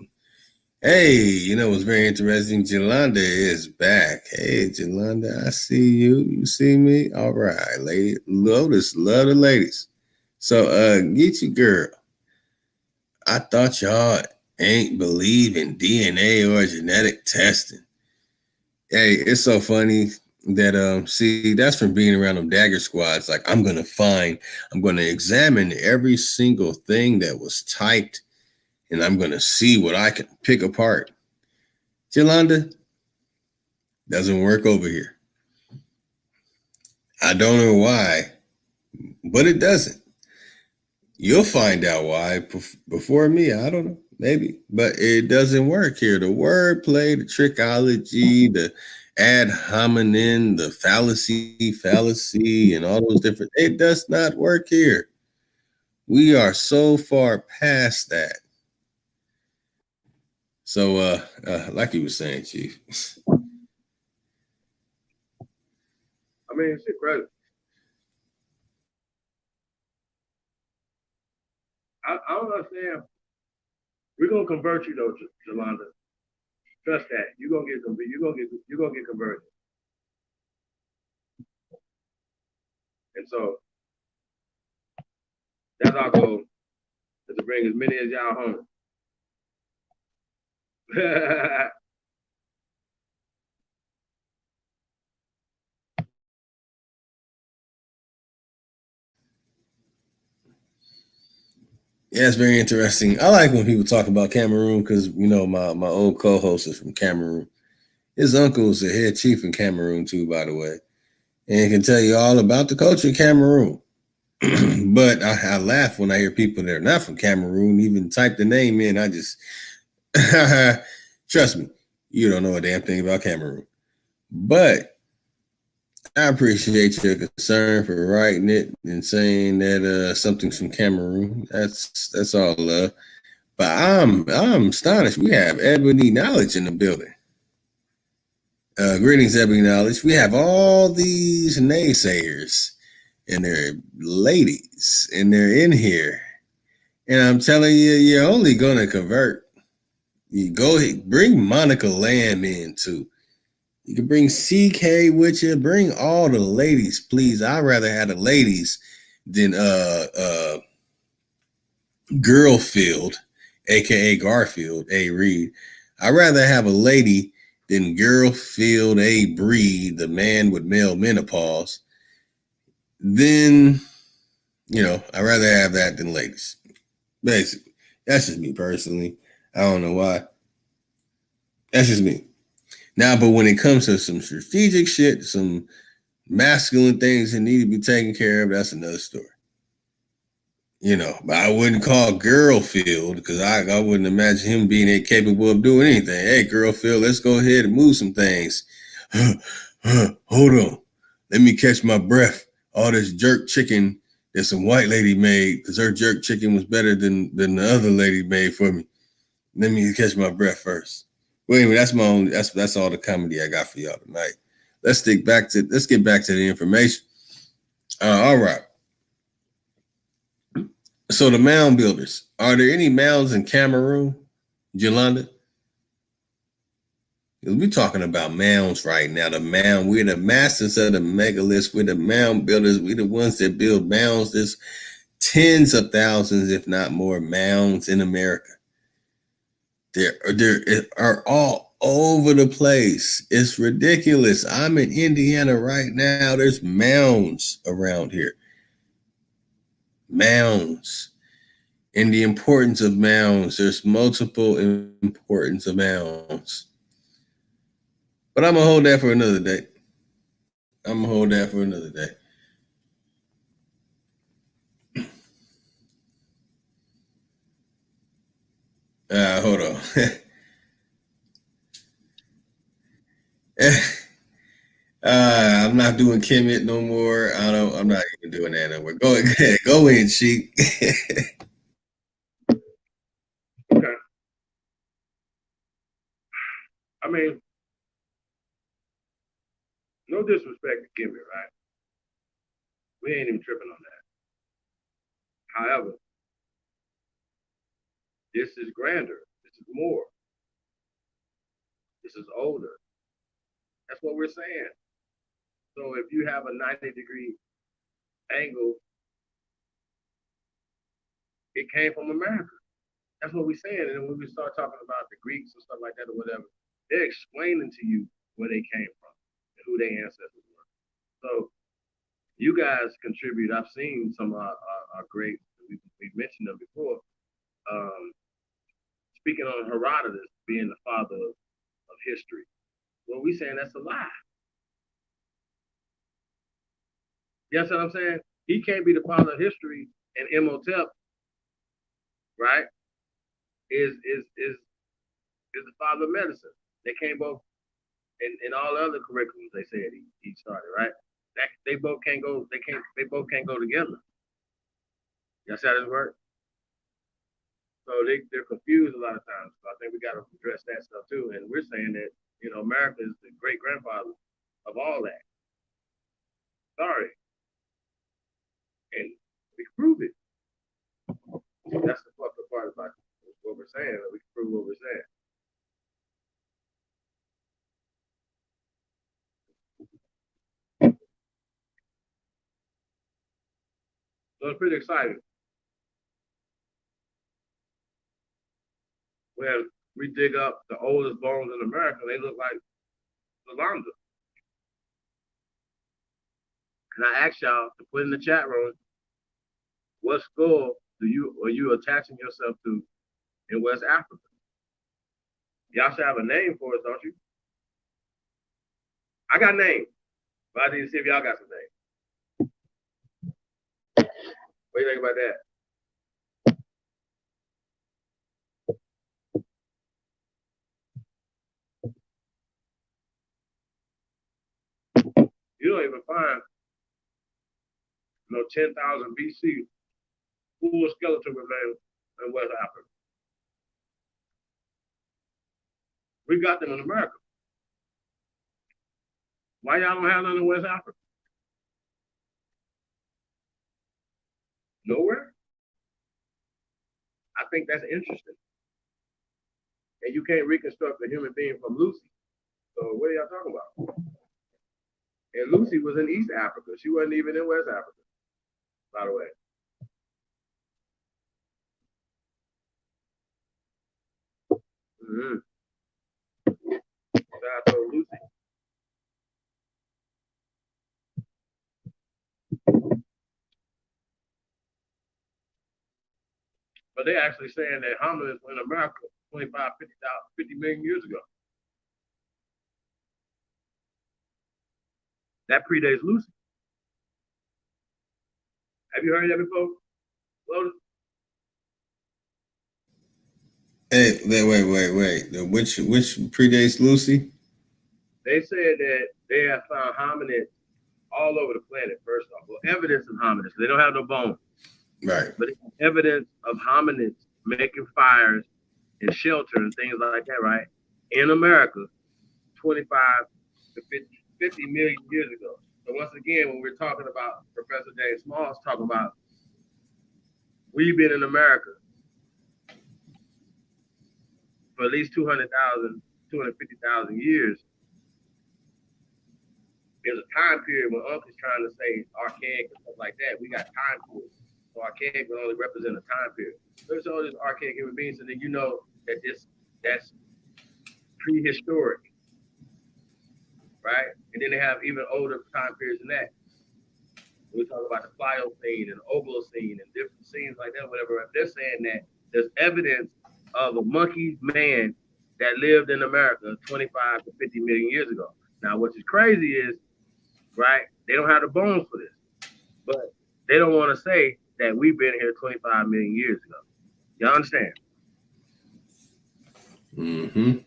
Hey, you know what's very interesting? Jolanda is back. Hey, Jolanda, I see you. You see me? All right, lady. Lotus, love the ladies. So, get you, girl. I thought y'all ain't believe in DNA or genetic testing. Hey, it's so funny that see, that's from being around them dagger squads. Like, I'm gonna examine every single thing that was typed, and I'm gonna see what I can pick apart. Jolanda, doesn't work over here. I don't know why, but it doesn't. You'll find out why before me. I don't know, maybe, but it doesn't work here. The wordplay, the trickology, the ad hominem, the fallacy, and all those different. It does not work here. We are so far past that. So, like you were saying, Chief. I mean, it's incredible. I don't understand. We're gonna convert you though, Jolanda. Trust that. You're gonna get converted. And so that's our goal, is to bring as many as y'all home. Yeah, it's very interesting. I like when people talk about Cameroon because my old co-host is from Cameroon. His uncle is the head chief in Cameroon too, by the way, and can tell you all about the culture in Cameroon. But I laugh when I hear people that are not from Cameroon even type the name in. I just trust me, you don't know a damn thing about Cameroon. But I appreciate your concern for writing it and saying that something's from Cameroon. That's all love. But I'm astonished. We have Ebony Knowledge in the building. Greetings, Ebony Knowledge. We have all these naysayers and they're ladies and they're in here. And I'm telling you, you're only gonna convert. You go bring Monica Lamb in too. You can bring CK with you. Bring all the ladies, please. I'd rather have the ladies than Girlfield, aka Garfield, A. Reed. I'd rather have a lady than Girlfield A. Breed, the man with male menopause. Then, I'd rather have that than ladies. Basically. That's just me personally. I don't know why. That's just me. Now, but when it comes to some strategic shit, some masculine things that need to be taken care of, that's another story. But I wouldn't call Girlfield because I wouldn't imagine him being incapable of doing anything. Hey, Girlfield, let's go ahead and move some things. Hold on. Let me catch my breath. All this jerk chicken that some white lady made, because her jerk chicken was better than the other lady made for me. Let me catch my breath first. Well, anyway, that's all the comedy I got for y'all tonight. Let's get back to the information. All right. So the mound builders, are there any mounds in Cameroon, Yolanda? We're talking about mounds right now. We're the masters of the megaliths. We're the mound builders. We're the ones that build mounds. There's tens of thousands, if not more, mounds in America. There are all over the place. It's ridiculous. I'm in Indiana right now. There's mounds around here. Mounds. And the importance of mounds. There's multiple importance of mounds. But I'm going to hold that for another day. Hold on. I'm not doing Kemet no more. I'm not even doing that no more. Go ahead. Go in, Sheik. Okay. I mean, no disrespect to Kimmy, right? We ain't even tripping on that. However, this is grander. This is more. This is older. That's what we're saying. So if you have a 90-degree angle, it came from America. That's what we're saying. And when we start talking about the Greeks and stuff like that or whatever, they're explaining to you where they came from and who their ancestors were. So you guys contribute. I've seen some of our great, we've mentioned them before. Speaking on Herodotus being the father of history. Well, we saying that's a lie. You know what I'm saying? He can't be the father of history, and Imhotep, right, is the father of medicine. They can't both, in all the other curriculums they said he started, right? They both can't go. They both can't go together. That's how this works. So they're confused a lot of times. So I think we got to address that stuff too. And we're saying that, America is the great grandfather of all that. Sorry. And we can prove it. That's the fucked up part about what we're saying, that we can prove what we're saying. So it's pretty exciting. When we dig up the oldest bones in America, they look like Yolanda. And I ask y'all to put in the chat room, what school are you attaching yourself to in West Africa? Y'all should have a name for us, don't you? I got names, but I need to see if y'all got some names. What do you think about that? You don't even find 10,000 BC full skeleton remains in West Africa. We got them in America. Why y'all don't have none in West Africa? Nowhere? I think that's interesting. And you can't reconstruct a human being from Lucy. So what are y'all talking about? And Lucy was in East Africa. She wasn't even in West Africa, by the way. Mm-hmm. Shout out to Lucy. But they're actually saying that hominids were in America 25, 50 million years ago. That predates Lucy. Have you heard that before, Lotus? Hey, wait. Which predates Lucy? They said that they have found hominids all over the planet, first off. Well, evidence of hominids. They don't have no bones. Right. But evidence of hominids making fires and shelter and things like that, right? In America, 25 to 50 million years ago. So once again, when we're talking about Professor James Smalls talking about we've been in America for at least 200,000, 250,000 years. There's a time period when Uncle's trying to say archaic and stuff like that. We got time periods. So archaic will only represent a time period. There's all these archaic human beings, and then you know that that's prehistoric, right? And then they have even older time periods than that. We talk about the Pliocene and Oligocene and different scenes like that, whatever. They're saying that there's evidence of a monkey man that lived in America 25 to 50 million years ago. Now, what is crazy is, right, they don't have the bones for this, but they don't want to say that we've been here 25 million years ago. You understand? Mm-hmm.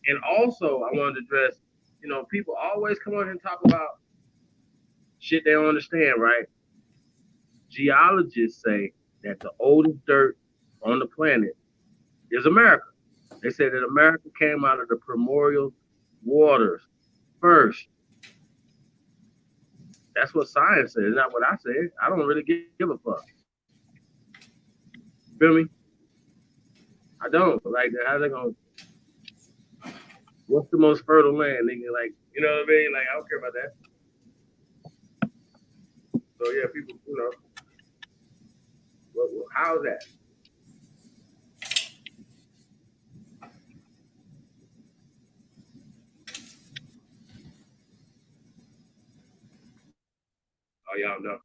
And also, I wanted to address, people always come on here and talk about shit they don't understand, right? Geologists say that the oldest dirt on the planet is America. They say that America came out of the primordial waters first. That's what science says, not what I said. I don't really give a fuck. Feel me? I don't. Like, how they gonna? What's the most fertile land? Nigga, like, you know what I mean? Like, I don't care about that. So yeah, people, how's that? Oh, y'all know.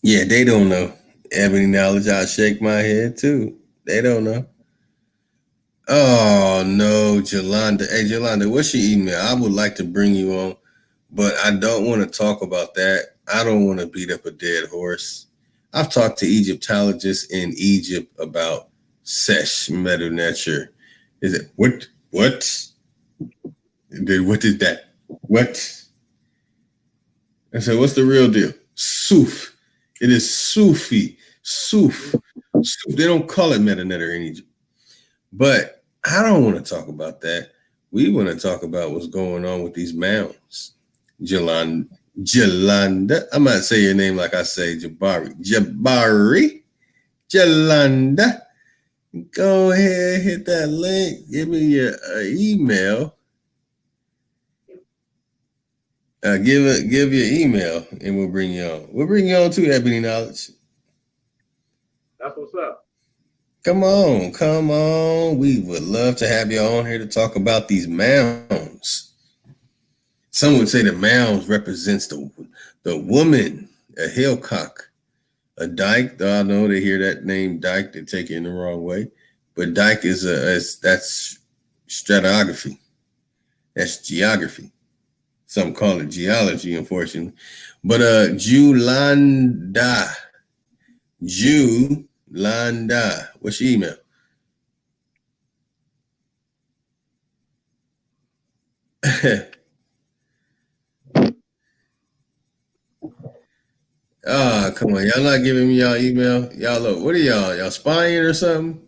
Yeah, they don't know. Ebony knowledge, I shake my head too. They don't know. Oh no, Jolanda. Hey Jolanda, what's your email? I would like to bring you on, but I don't want to talk about that. I don't want to beat up a dead horse. I've talked to Egyptologists in Egypt about sesh metal nature. Is it what? What? What is that? What? I said, what's the real deal? Suf. It is Sufi. Suf. Suf. They don't call it metanetter in Egypt. But I don't want to talk about that. We want to talk about what's going on with these mounds. Jalanda. I might say your name like I say Jabari. Jalanda. Go ahead, hit that link. Give me your email. Give your email, and we'll bring you on. We'll bring you on to Ebony Knowledge. That's what's up. Come on. We would love to have you on here to talk about these mounds. Some would say the mounds represents the woman, a hillcock, a dyke. Though I know they hear that name dyke, they take it in the wrong way. But dyke that's stratigraphy. That's geography. Some call it geology, unfortunately. But Julanda. What's your email? Come on. Y'all not giving me y'all email? Y'all look, what are y'all? Y'all spying or something?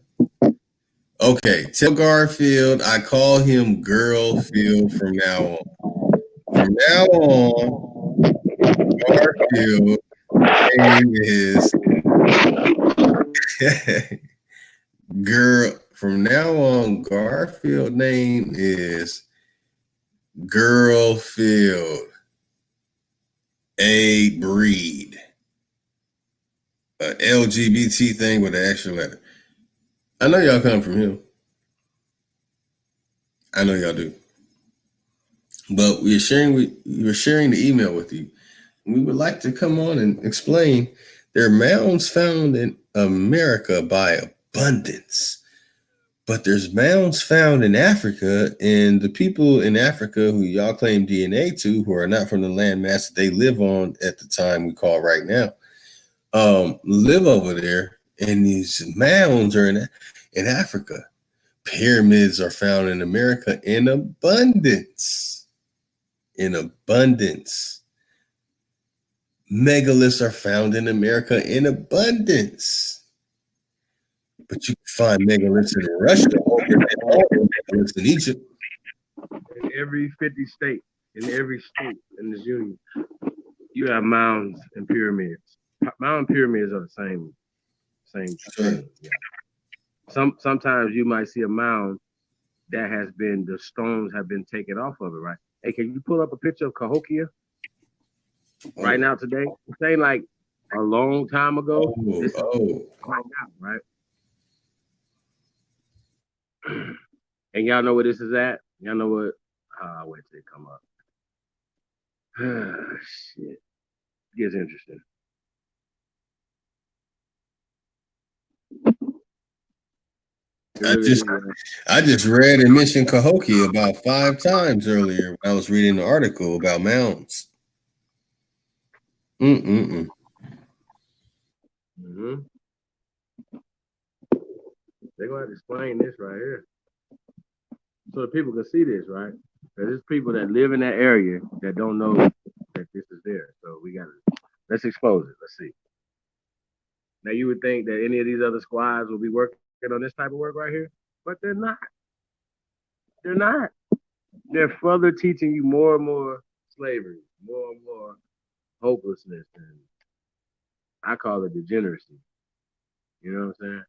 Okay. Tell Garfield I call him Girlfield from now on. From now on, Garfield name is From now on, Garfield name is Girlfield. A breed. An LGBT thing with an extra letter. I know y'all come from him. I know y'all do. But we're sharing the email with you. We would like to come on and explain there are mounds found in America by abundance. But there's mounds found in Africa, and the people in Africa who y'all claim DNA to, who are not from the landmass that they live on at the time we call right now, live over there, and these mounds are in Africa. Pyramids are found in America in abundance. In abundance. Megaliths are found in America in abundance. But you can find megaliths in Russia and megaliths in Egypt. In every 50 states, in every state in this union, you have mounds and pyramids. Mound and pyramids are the same thing. Yeah. Sometimes you might see a mound that the stones have been taken off of it, right? Hey, can you pull up a picture of Cahokia right now today? It's saying like a long time ago. Right now, right? And y'all know where this is at? Y'all know what? Wait till it come up. Shit. It gets interesting. I just read and mentioned Cahokia about 5 times earlier when I was reading the article about mounds. Mm-hmm. They're going to have to explain this right here. So the people can see this, right? There's people that live in that area that don't know that this is there. So let's expose it. Let's see. Now you would think that any of these other squads will be working on this type of work right here, but they're not. They're not. They're further teaching you more and more slavery, more and more hopelessness, and I call it degeneracy. You know what I'm saying?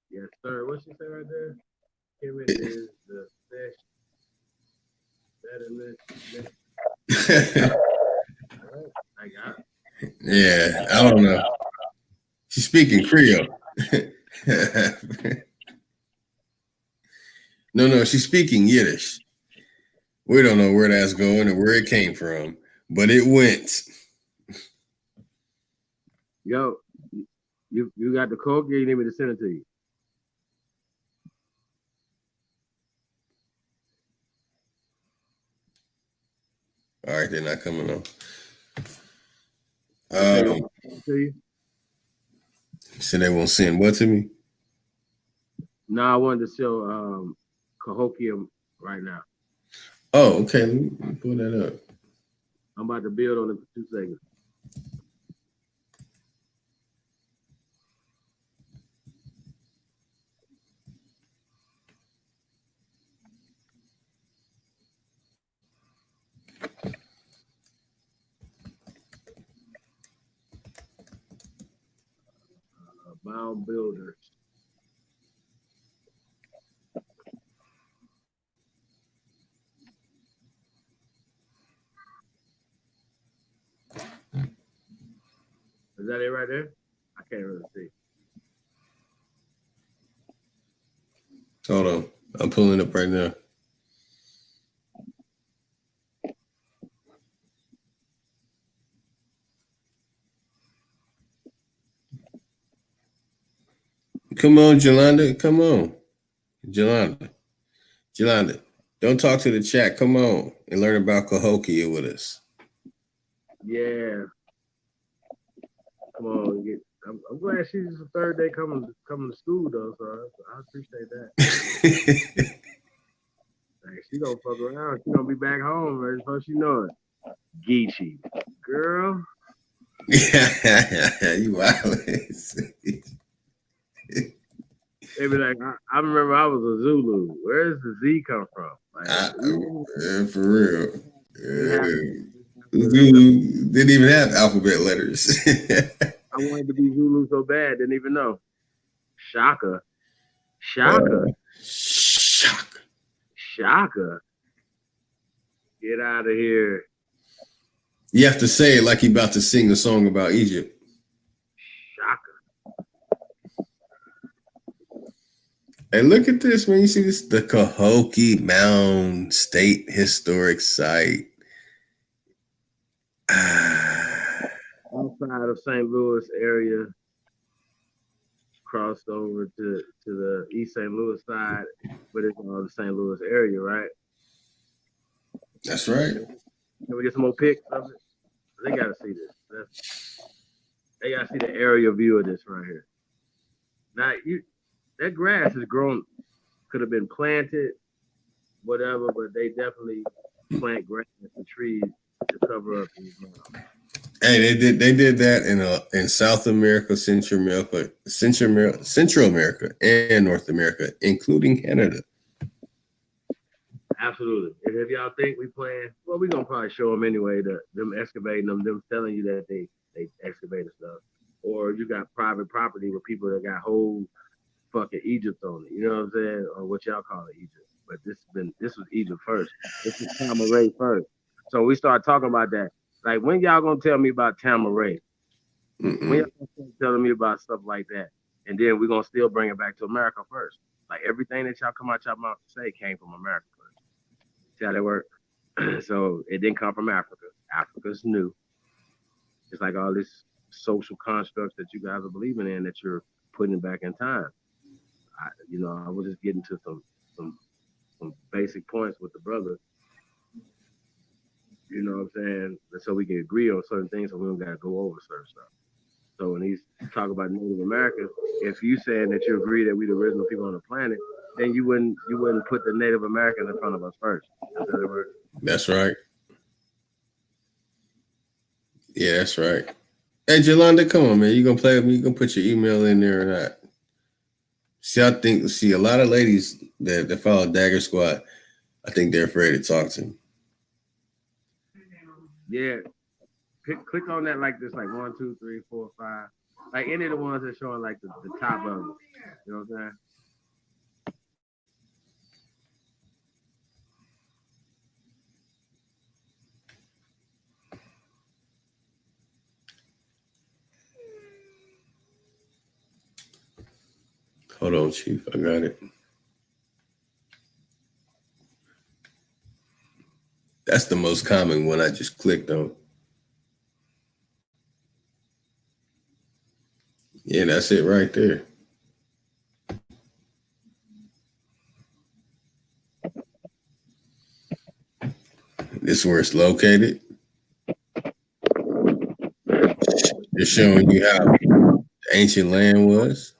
Yes, sir. What she say right there? Kim is the fish. I got it. Yeah, I don't know. She's speaking Creole. No, she's speaking Yiddish. We don't know where that's going or where it came from, but it went. Yo, you got the code? You need me to send it to you? All right, they're not coming on. To you? So they won't send what to me? No, I wanted to show Cahokia right now. Oh, okay. Let me pull that up. I'm about to build on it for 2 seconds. Mound Builders. Is that it right there? I can't really see. Hold on. I'm pulling it up right now. Come on, Jolanda. Come on. Jolanda. Don't talk to the chat. Come on and learn about Cahokia with us. Yeah. Come on. I'm glad she's the third day coming to school though, so I appreciate that. Like, she gonna fuck around. She gonna be back home right before she know it. Geechee. Girl. You wild. They be like, I remember I was a Zulu. Where does the Z come from? Like, for real. Zulu didn't even have alphabet letters. I wanted to be Zulu so bad, didn't even know. Shaka. Shaka. Get out of here. You have to say it like you're about to sing a song about Egypt. Shaka. Hey, look at this, man. You see this? The Cahokia Mound State Historic Site. Outside of St. Louis area, crossed over to the East St. Louis side, but it's all the St. Louis area, right? That's right. Can we get some more pics of it? They gotta see this. They gotta see the aerial view of this right here. Now that grass is grown, could have been planted, whatever, but they definitely plant grass and trees to cover up these mountains. Hey, they did that in South America, Central America, and North America, including Canada. Absolutely. And if y'all think we playing, well, we're gonna probably show them anyway. Them excavating them telling you that they excavated stuff, or you got private property with people that got whole fucking Egypt on it. You know what I'm saying? Or what y'all call it, Egypt. But this was Egypt first. This was Tamaray first. So we start talking about that. Like, when y'all gonna tell me about Tamaray? When y'all gonna start telling me about stuff like that? And then we're gonna still bring it back to America first. Like, everything that y'all come out y'all mouth to say came from America first. See how they work? So it didn't come from Africa. Africa's new. It's like all this social constructs that you guys are believing in that you're putting back in time. I was just getting to some basic points with the brother. You know what I'm saying? So we can agree on certain things, so we don't gotta go over certain stuff. So when he's talking about Native Americans, if you saying that you agree that we the original people on the planet, then you wouldn't put the Native Americans in front of us first. That's right. Yeah, that's right. Hey, Jolanda, come on, man. You gonna play with me? You gonna put your email in there or not? See, a lot of ladies that follow Dagger Squad, I think they're afraid to talk to me. Yeah. Click on that like this, like 1, 2, 3, 4, 5. Like any of the ones that showing like the top of it. You know what I'm saying? Hold on, Chief. I got it. That's the most common one I just clicked on. Yeah, that's it right there. This is where it's located. Just showing you how the ancient land was.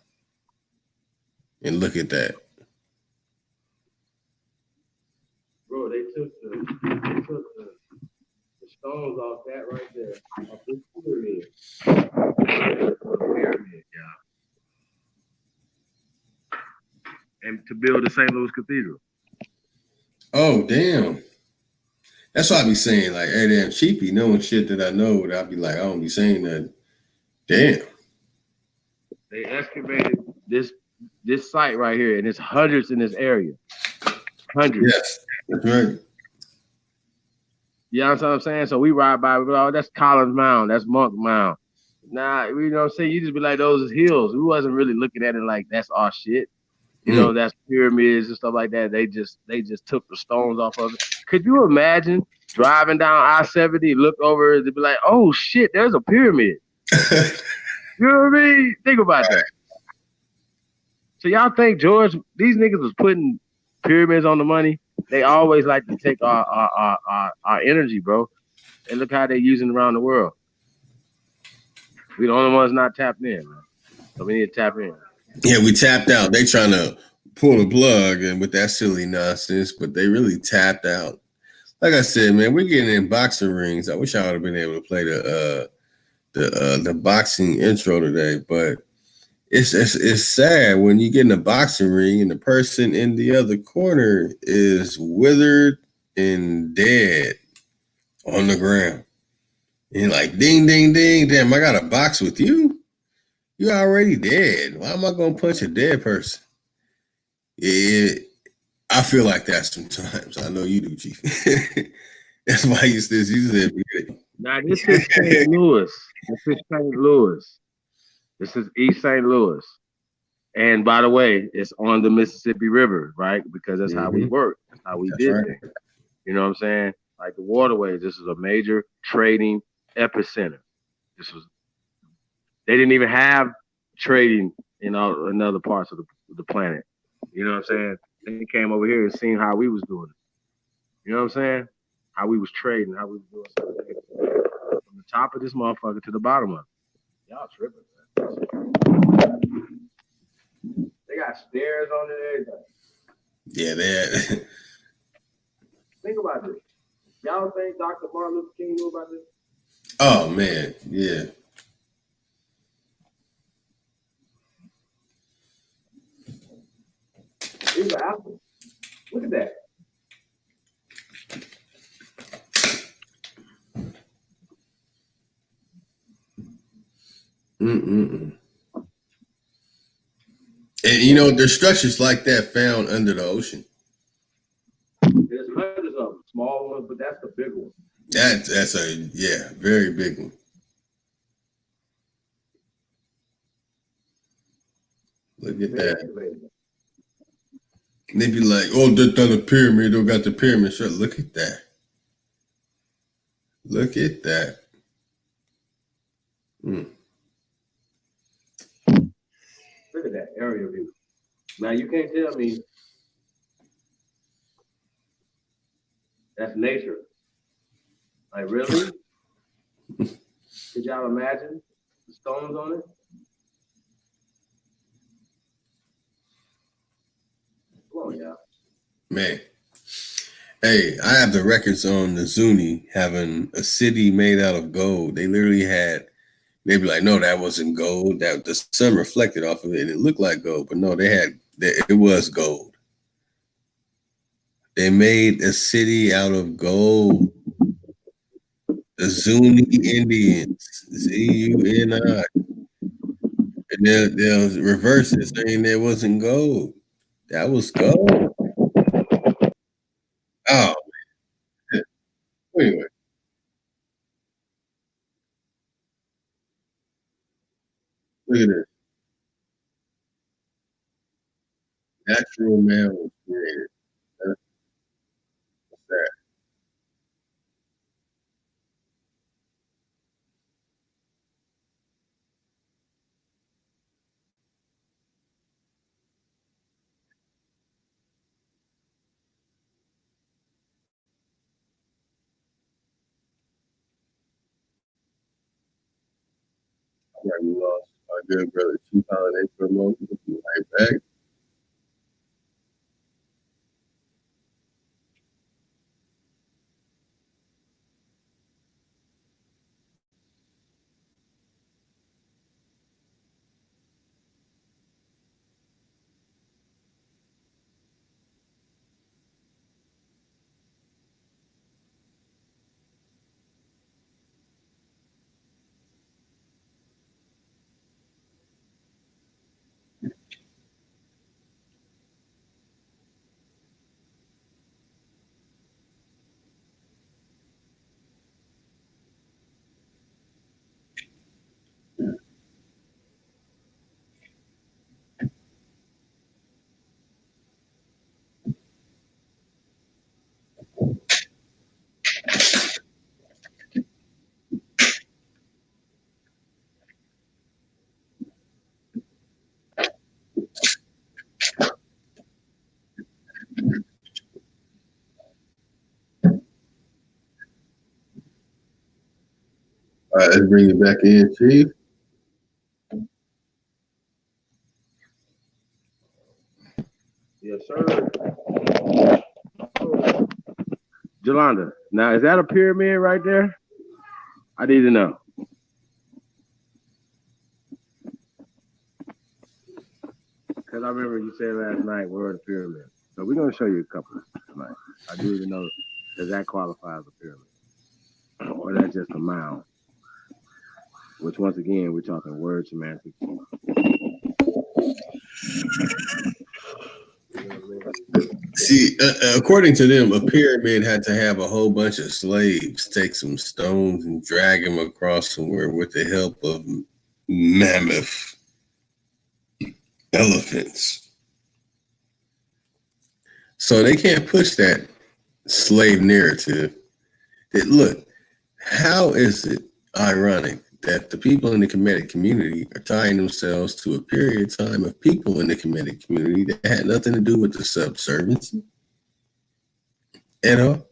And look at that. Bro, they took the stones off that right there. Off this pyramid. Yeah. And to build the St. Louis Cathedral. Oh, damn. That's why I be saying, like, hey, damn, cheapy, knowing shit that I know, I'd be like, I don't be saying that. Damn. They excavated this site right here, and it's hundreds in this area. Hundreds. Yes, that's right. You know what I'm saying? So we ride by, oh, that's Collins Mound, that's Monk Mound. Nah, you know what I'm saying? You just be like, those is hills. We wasn't really looking at it like that's our shit. You know, that's pyramids and stuff like that. They just took the stones off of it. Could you imagine driving down I-70, look over it, and be like, oh shit, there's a pyramid. You know what I mean? Think about that. So y'all think these niggas was putting pyramids on the money? They always like to take our energy, bro. And look how they're using it around the world. We the only ones not tapped in, man. So we need to tap in. Yeah, we tapped out. They trying to pull the plug and with that silly nonsense, but they really tapped out. Like I said, man, we're getting in boxing rings. I wish I would have been able to play the boxing intro today, but it's sad when you get in a boxing ring and the person in the other corner is withered and dead on the ground. And you're like, ding, ding, ding, damn, I got to box with you? You're already dead. Why am I going to punch a dead person? Yeah, I feel like that sometimes. I know you do, Chief. That's why you said. Now, this is St. Louis. This is East St. Louis. And by the way, it's on the Mississippi River, right? Because that's how we work. That's how we did things. You know what I'm saying? Like the waterways, this is a major trading epicenter. They didn't even have trading in other parts of the planet. You know what I'm saying? They came over here and seen how we was doing it. You know what I'm saying? How we was trading, how we was doing something. From the top of this motherfucker to the bottom of it. Y'all tripping, man. They got stairs on it and everything. Yeah, they Think about this. Y'all think Dr. Martin Luther King knew about this? Oh, man, yeah. These are apples. Look at that. And you know, there's structures like that found under the ocean. There's hundreds of them, small ones, but that's the big one. That's a very big one. Look at that. And they be like, oh, they've done a pyramid, they got the pyramid. So look at that. Look at that. Look at that aerial view. Now you can't tell me that's nature. Like really? Could y'all imagine the stones on it? Come on, y'all. Man. Hey, I have the records on the Zuni having a city made out of gold. They literally had, they'd be like, no, that wasn't gold. That the sun reflected off of it and it looked like gold. But no, it was gold. They made a city out of gold. The Zuni Indians, Z-U-N-I. And they'll reverse it saying there wasn't gold. That was gold. Oh, man. Anyway. Look at this. Natural man was created. What's that? like we lost our good brother Chief Holiday for a moment. We'll be right back. All right, let's bring it back in, Chief. Yes, sir. Jolanda, now is that a pyramid right there? I need to know. Because I remember you said last night we're at a pyramid. So we're going to show you a couple tonight. I do need to know, does that qualify as a pyramid? Or that's just a mound? Which, once again, we're talking word semantics. See, according to them, a pyramid had to have a whole bunch of slaves take some stones and drag them across somewhere with the help of mammoth elephants. So they can't push that slave narrative. That look, how is it ironic that the people in the Kemetic community are tying themselves to a period of time of people in the Kemetic community that had nothing to do with the subserviency at all?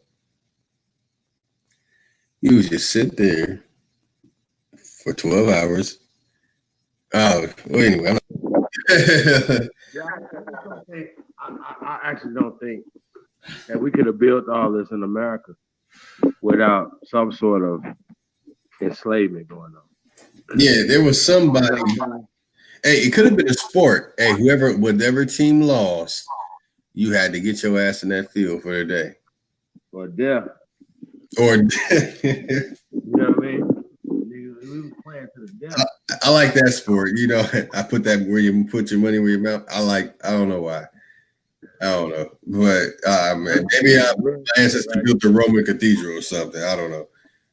You would just sit there for 12 hours. Oh, well, anyway. I actually don't think that we could have built all this in America without some sort of enslavement going on. Yeah, there was somebody. Hey, it could have been a sport. Hey, whatever team lost, you had to get your ass in that field for the day. Or death. Or you know what I mean? We were playing to the death. I like that sport. You know, I put that where you put your money where your mouth. I don't know why. I don't know. But man, maybe my ancestors built the Roman cathedral or something. I don't know.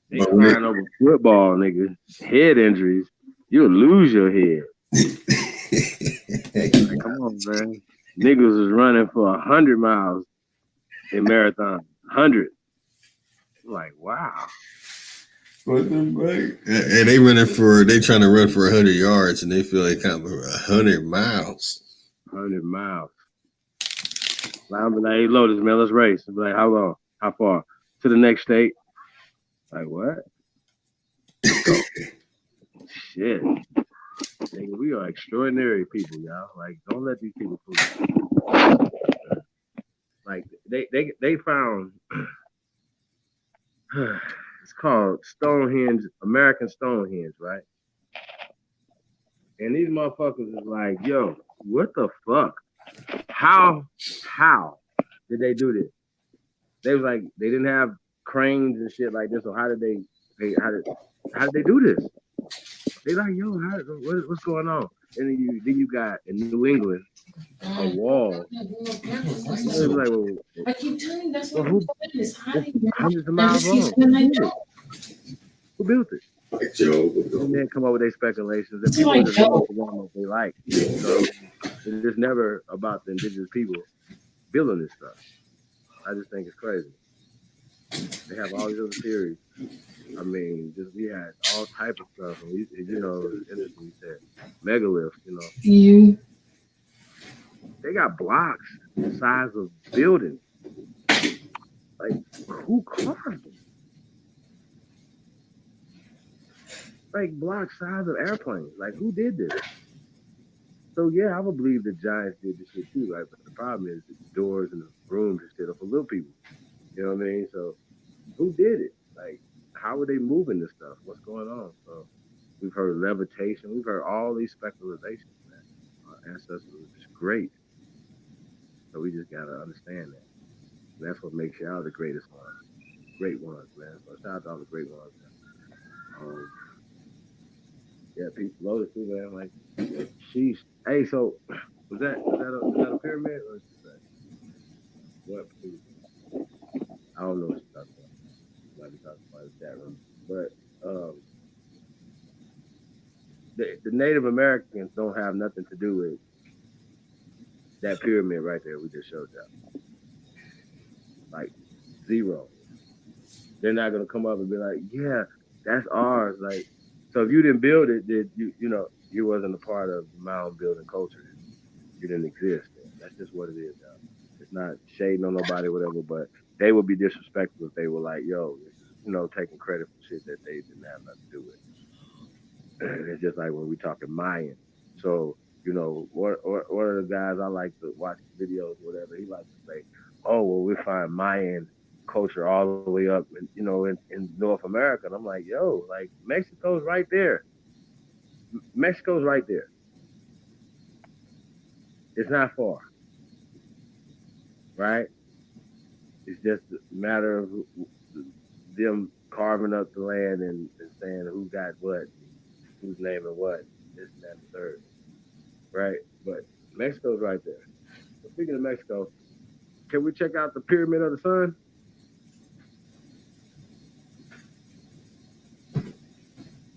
They flying over football, nigga. Head injuries. You'll lose your head. Like, come on, man. Niggas was running for 100 miles in marathon. 100. Like, wow. What the fuck? And they trying to run for 100 yards and they feel they come 100 miles. 100 miles. I'm like, hey, Lotus, man, let's race. I'm like, how long? How far? To the next state. Like, what? Shit. Nigga, we are extraordinary people, y'all. Like, don't let these people fool you. Like, they found it's called Stonehenge, American Stonehenge, right? And these motherfuckers is like, yo, what the fuck? How did they do this? They was like, they didn't have cranes and shit like this. So how did they do this? They like, yo, what's going on? And then you got in New England a wall. It was like, well, I keep telling you that's well, what it's hiding. hundreds of miles long. Who built it? And then come up with their speculations. And people just want what they like. So it's just never about the indigenous people building this stuff. I just think it's crazy. They have all these other theories. I mean, we had all type of stuff. And you know, it's interesting you said megaliths, you know. They got blocks the size of buildings. Like, who carved them? like block size of airplanes. Like, who did this? So yeah, I would believe the giants did this shit too, right? But the problem is the doors and the rooms and shit are for little people. You know what I mean? So who did it? Like, how are they moving this stuff? What's going on? So we've heard levitation. We've heard all these speculations, man. Our ancestors were just great. So we just gotta understand that. And that's what makes y'all the greatest ones. Great ones, man. So shout out to all the great ones, man. Yeah, peace loaded too, man. Like, sheesh. Hey, so was that a pyramid or just that? What? I don't know what you're talking about. Might be talking about the chat room, but the Native Americans don't have nothing to do with that pyramid right there we just showed y'all. Like, zero. They're not gonna come up and be like, yeah, that's ours. Like, so if you didn't build it, then you wasn't a part of the mound building culture. You didn't exist. That's just what it is, y'all. It's not shading on nobody, whatever, but they would be disrespectful if they were like, yo, taking credit for shit that they didn't have nothing to do with. It's just like when we talking Mayan. So, one of the guys I like to watch videos or whatever, he likes to say, oh, well, we find Mayan culture all the way up, in North America. And I'm like, yo, like, Mexico's right there. Mexico's right there. It's not far, right? It's just a matter of them carving up the land and saying who got what, who's naming what, this and that and the third, right? But Mexico's right there. So speaking of Mexico, can we check out the Pyramid of the Sun?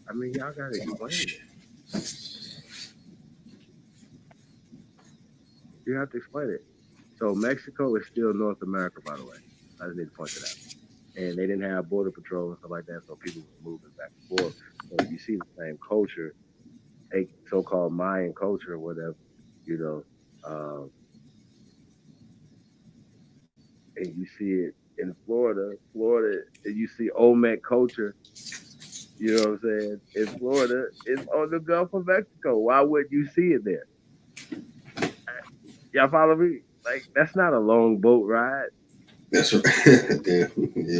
I mean, y'all gotta explain it. You have to explain it. So Mexico is still North America, by the way. I just need to point it out. And they didn't have border patrol and stuff like that, so people were moving back and forth. So you see the same culture, a so-called Mayan culture or whatever, and you see it in Florida, and you see Olmec culture, you know what I'm saying? In Florida, it's on the Gulf of Mexico. Why wouldn't you see it there? Y'all follow me? Like, that's not a long boat ride. That's right. yeah,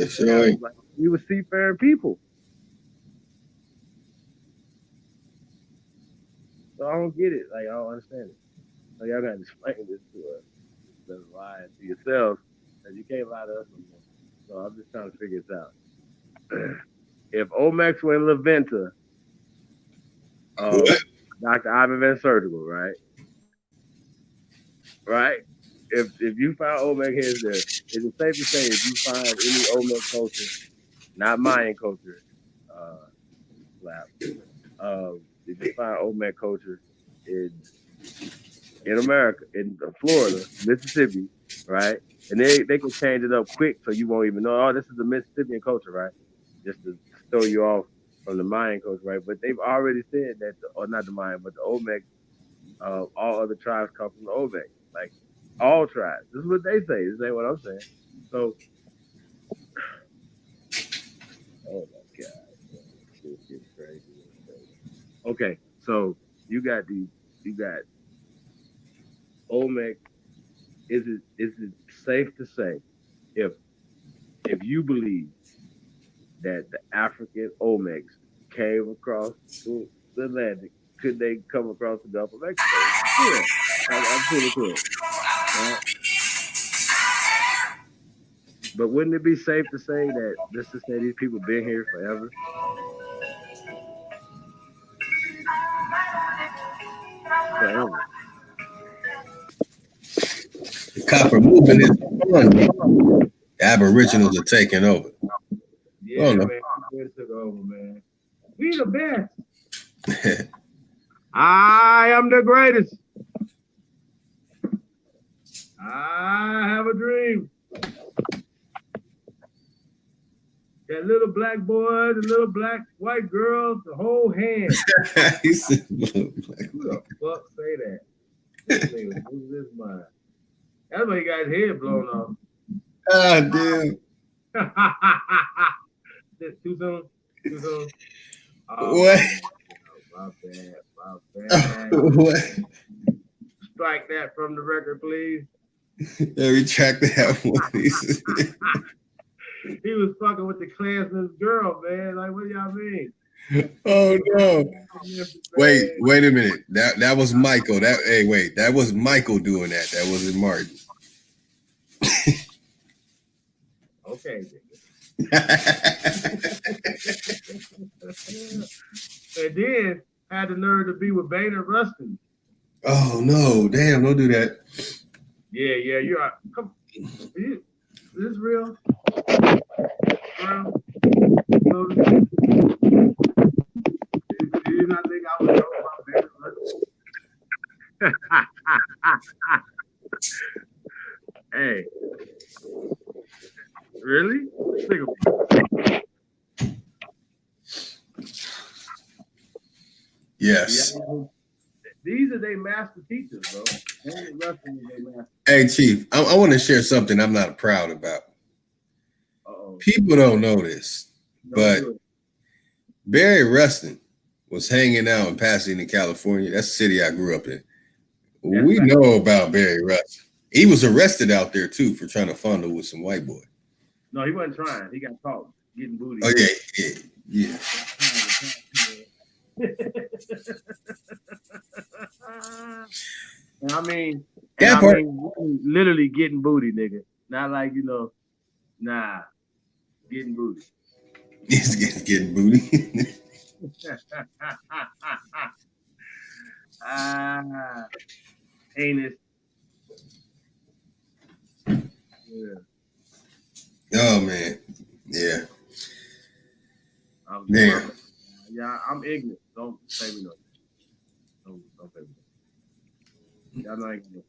sure. Yeah, like, we were seafaring people. So I don't get it. Like, I don't understand it. So y'all gotta explain this to us. Instead of lying to yourselves, because you can't lie to us no more. So I'm just trying to figure this out. If Omex were in La Venta, Dr. Ivan Van Surgical, right? Right? If you find Olmec heads there, is it safe to say if you find any Olmec culture, not Mayan culture, if you find Olmec culture in America, in Florida, Mississippi, right? And they can change it up quick so you won't even know, oh, this is the Mississippian culture, right? Just to throw you off from the Mayan culture, right? But they've already said that, or not the Mayan, but the Olmec, all other tribes come from the Olmec. Like, all tribes. This is what they say. This ain't what I'm saying. So, oh my God. This is crazy. Okay, so you got Olmec. Is it safe to say if you believe that the African Olmecs came across the Atlantic, could they come across the Gulf of Mexico? Yeah, I'm pretty sure. Right? But wouldn't it be safe to say that, just to say these people been here forever? Forever. The copper movement is fun. The Aboriginals are taking over. Yeah, oh, no. Man. We took over, man. We the best. I am the greatest. I have a dream. That little black boy, the little white girls, the whole hand. He said, who the fuck say that? This nigga lose his mind. That's why he got his head blown off. Ah, damn. Too soon? What? My bad. What? Strike that from the record, please. Yeah, retract that one. He was fucking with the Klansman's girl, man. Like, what do y'all mean? Oh no! Wait a minute. That was Michael. That was Michael doing that. That wasn't Martin. Okay. And then had the nerve to be with Bader Rustin. Oh no! Damn! Don't do that. Yeah, you're right. Come, is this real? Do you not think I would know about Bader Rustin? Hey, really? Yes. These are their master teachers, bro. Hey, Chief, I want to share something I'm not proud about. Uh-oh. People don't know this, but Barry Rustin was hanging out in Pasadena, California. That's the city I grew up in. We know about Barry Rustin. He was arrested out there, too, for trying to fondle with some white boy. No, he wasn't trying. He got caught getting booty. Oh, yeah. I mean, literally getting booty, nigga. Not like, getting booty. He's getting booty. Anus. Yeah. Oh, man. Yeah. Man. Yeah, I'm ignorant. Don't say me no. Don't say me no. Y'all know ignorant.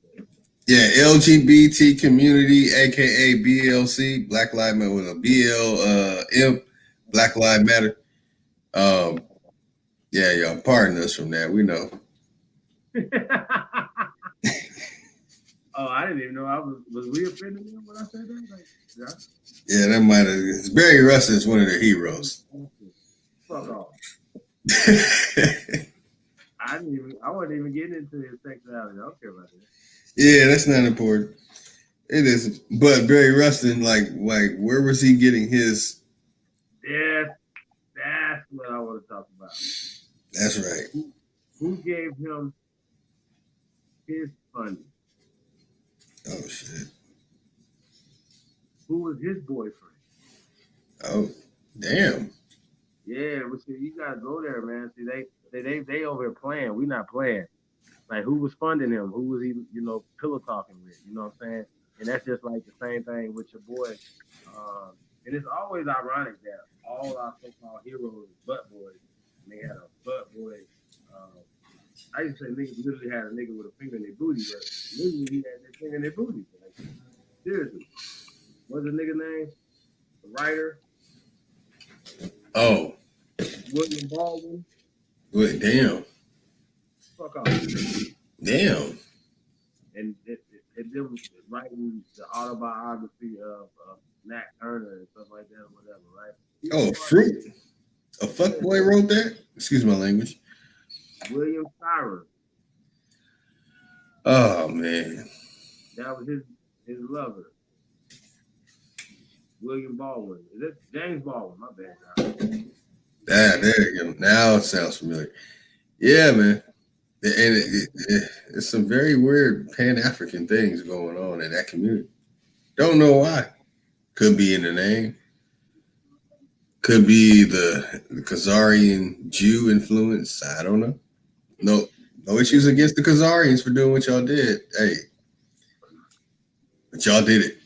Yeah, LGBT community, aka BLC, Black Lives Matter with a BLM, Black Lives Matter. Yeah, y'all pardon us from that. We know. Oh, I didn't even know was we offended him when I said that? Like, yeah, that might have. Barry Rustin is one of their heroes. Fuck off. I wasn't even getting into his sexuality. I don't care about that. Yeah, that's not important. It isn't. But Barry Rustin, like, where was he getting his? Yeah, that's what I want to talk about. That's right. Who gave him his funding? Oh shit. Who was his boyfriend? Oh, damn. Yeah, but see, you gotta go there, man. See, they over here playing. We not playing. Like, who was funding him? Who was he, pillow talking with? You know what I'm saying? And that's just like the same thing with your boy. And it's always ironic that all our so-called heroes, butt boys, and they had a butt boy. I used to say niggas literally had a nigga with a finger in their booty, but literally he had that finger in their booty. Like, seriously. What's the nigga name? The writer? Oh. William Baldwin. Wait, damn. Fuck off. Damn. And it was writing the autobiography of Nat Turner and stuff like that or whatever, right? Oh, fruit. A fuckboy wrote that? Excuse my language. William Cyrus. Oh man. That was his lover. William Baldwin. Is it James Baldwin? My bad. There you go. Now it sounds familiar. Yeah, man. And it's some very weird Pan-African things going on in that community. Don't know why. Could be in the name. Could be the Khazarian Jew influence. I don't know. No issues against the Khazarians for doing what y'all did. Hey, but y'all did it,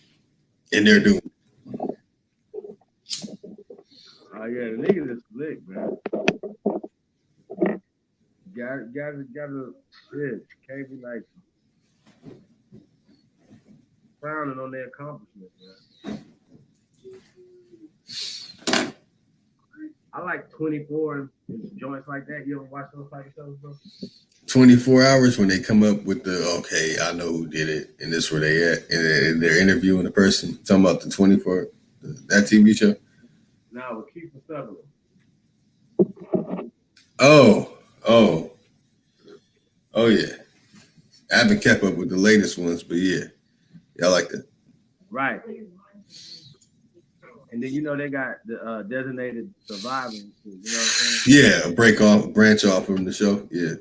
and they're doing it. Oh yeah, the niggas is slick, man. Gotta shit. Can't be like frowning on their accomplishments, man. I like 24 and joints like that. You ever watch those type of shows, bro? 24 hours when they come up with okay, I know who did it, and this where they at, and they're interviewing the person. Talking about the 24, that TV show. Now with Keith Sutherland. Oh, oh, oh yeah. I haven't kept up with the latest ones, but yeah, y'all like that. Right. And then they got the designated survivors. You know what I'm saying? Yeah, branch off from the show. Yeah.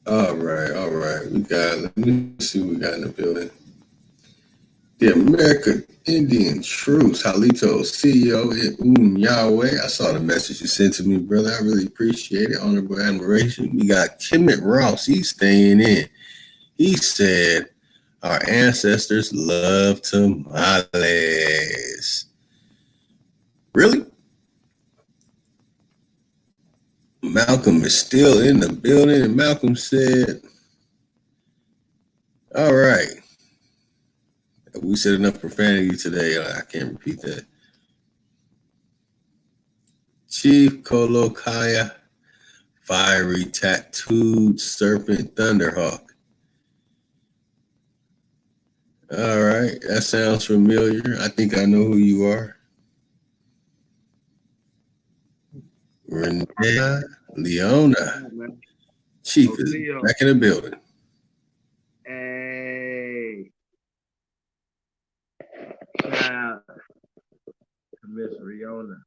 All right, all right. Let me see what we got in the building. The American Indian Troops, Halito, CEO at Yahweh. I saw the message you sent to me, brother. I really appreciate it. Honorable admiration. We got Kemet Ross. He's staying in. He said, our ancestors loved tamales. Really? Malcolm is still in the building, and Malcolm said, all right. We said enough profanity today. I can't repeat that. Chief Kolokaya, fiery tattooed serpent thunderhawk. All right, that sounds familiar. I think I know who you are. Renee Leona. Chief is back in the building. Hey. Shout out to Miss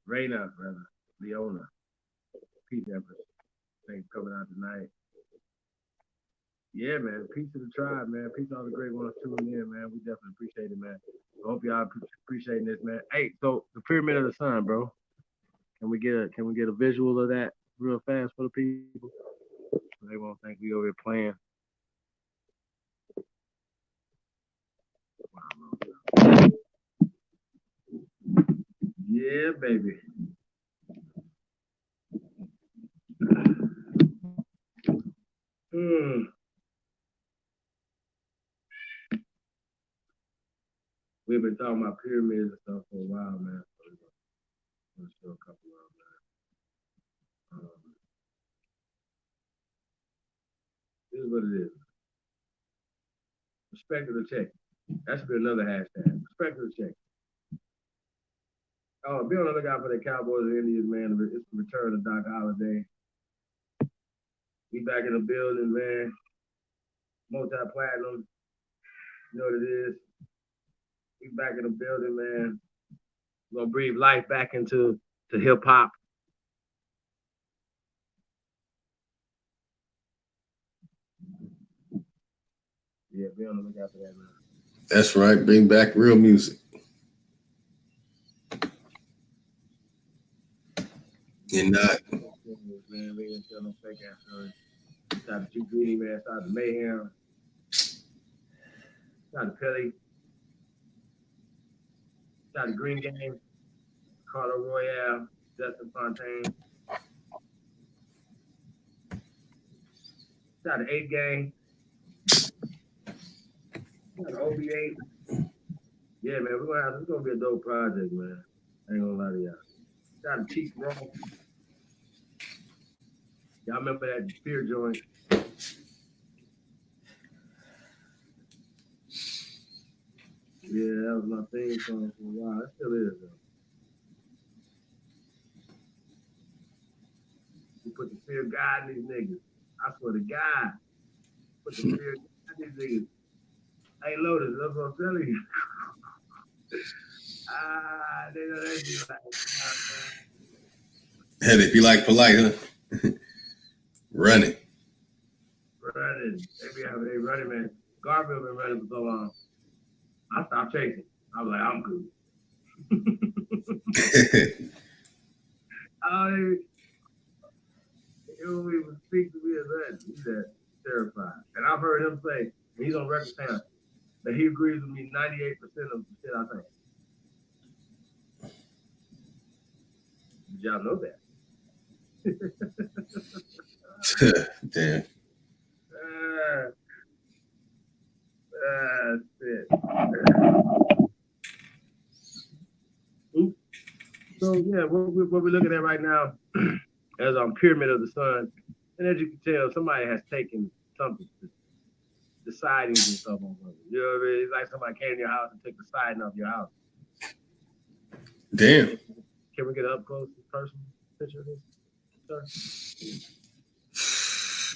Raina, brother. Leona. Peace, Empress. Thanks for coming out tonight. Yeah, man. Peace to the tribe, man. Peace to all the great ones tuning in, man. We definitely appreciate it, man. I hope y'all appreciating this, man. Hey, so the Pyramid of the Sun, bro. Can we get a visual of that real fast for the people? They won't think we over here playing. Yeah, baby. We've been talking about pyramids and stuff for a while, man. So we're gonna show a couple of them, man. This is what it is. Respect of the check. That should be another hashtag. Respect of the check. Oh, be on the lookout for the Cowboys and Indians, man. It's the return of Doc Holliday. We back in the building, man. Multi-platinum. You know what it is. We back in the building, man. We're gonna breathe life back into hip hop. Yeah, be on the lookout for that, man. That's right. Bring back real music. And not. Man, we didn't tell no fake ass stories. Shout out to Chief Greedy, man. Shout out to Mayhem. Shout out to Pelly. Shout out to Green Game. Carlo Royale. Justin Fontaine. Shout out to 8 Gang. Shout out to OB8. Yeah, man, it's gonna be a dope project, man. I ain't gonna lie to y'all. Shout out to Chief Roll. Y'all remember that Fear joint? Yeah, that was my theme song for a while. It still is, though. We put the fear of God in these niggas. I swear to God. Put the fear of God in these niggas. Hey, Lotus, that's what I'm telling you. They know they be like, Hey, they be like polite, huh? Running. They running, man. Garfield been running for so long. I stopped chasing. I was like, I'm good. He don't even speak to me as that. He's that terrified. And I've heard him say, and he's on record saying, that he agrees with me 98% of the shit I think. Did y'all know that? Damn. Shit. Oops. Yeah, what we're looking at right now as Pyramid of the Sun. And as you can tell, somebody has taken something, the sidings and stuff on it. You know what I mean? It's like somebody came to your house and took the siding off your house. Damn. Can we get an up close personal picture of this, sir?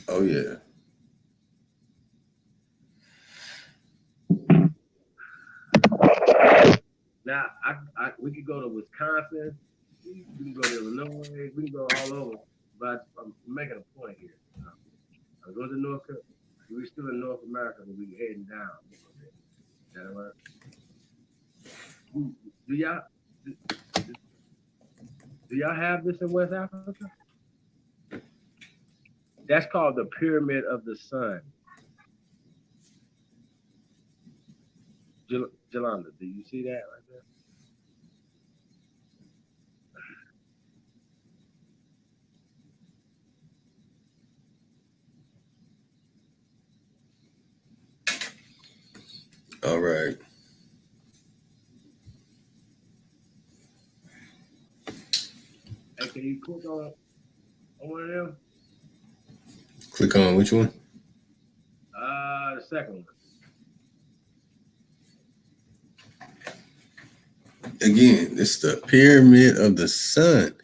Oh yeah. Now, we could go to Wisconsin, we can go to Illinois, we can go all over, but I'm making a point here. I go to North Carolina, we're still in North America, but we're heading down. Is that right? Do y'all have this in West Africa? That's called the Pyramid of the Sun. Jolanda, do you see that right there? All right. Hey, can you click on one of them? Click on which one? The second one. Again, it's the Pyramid of the Sun.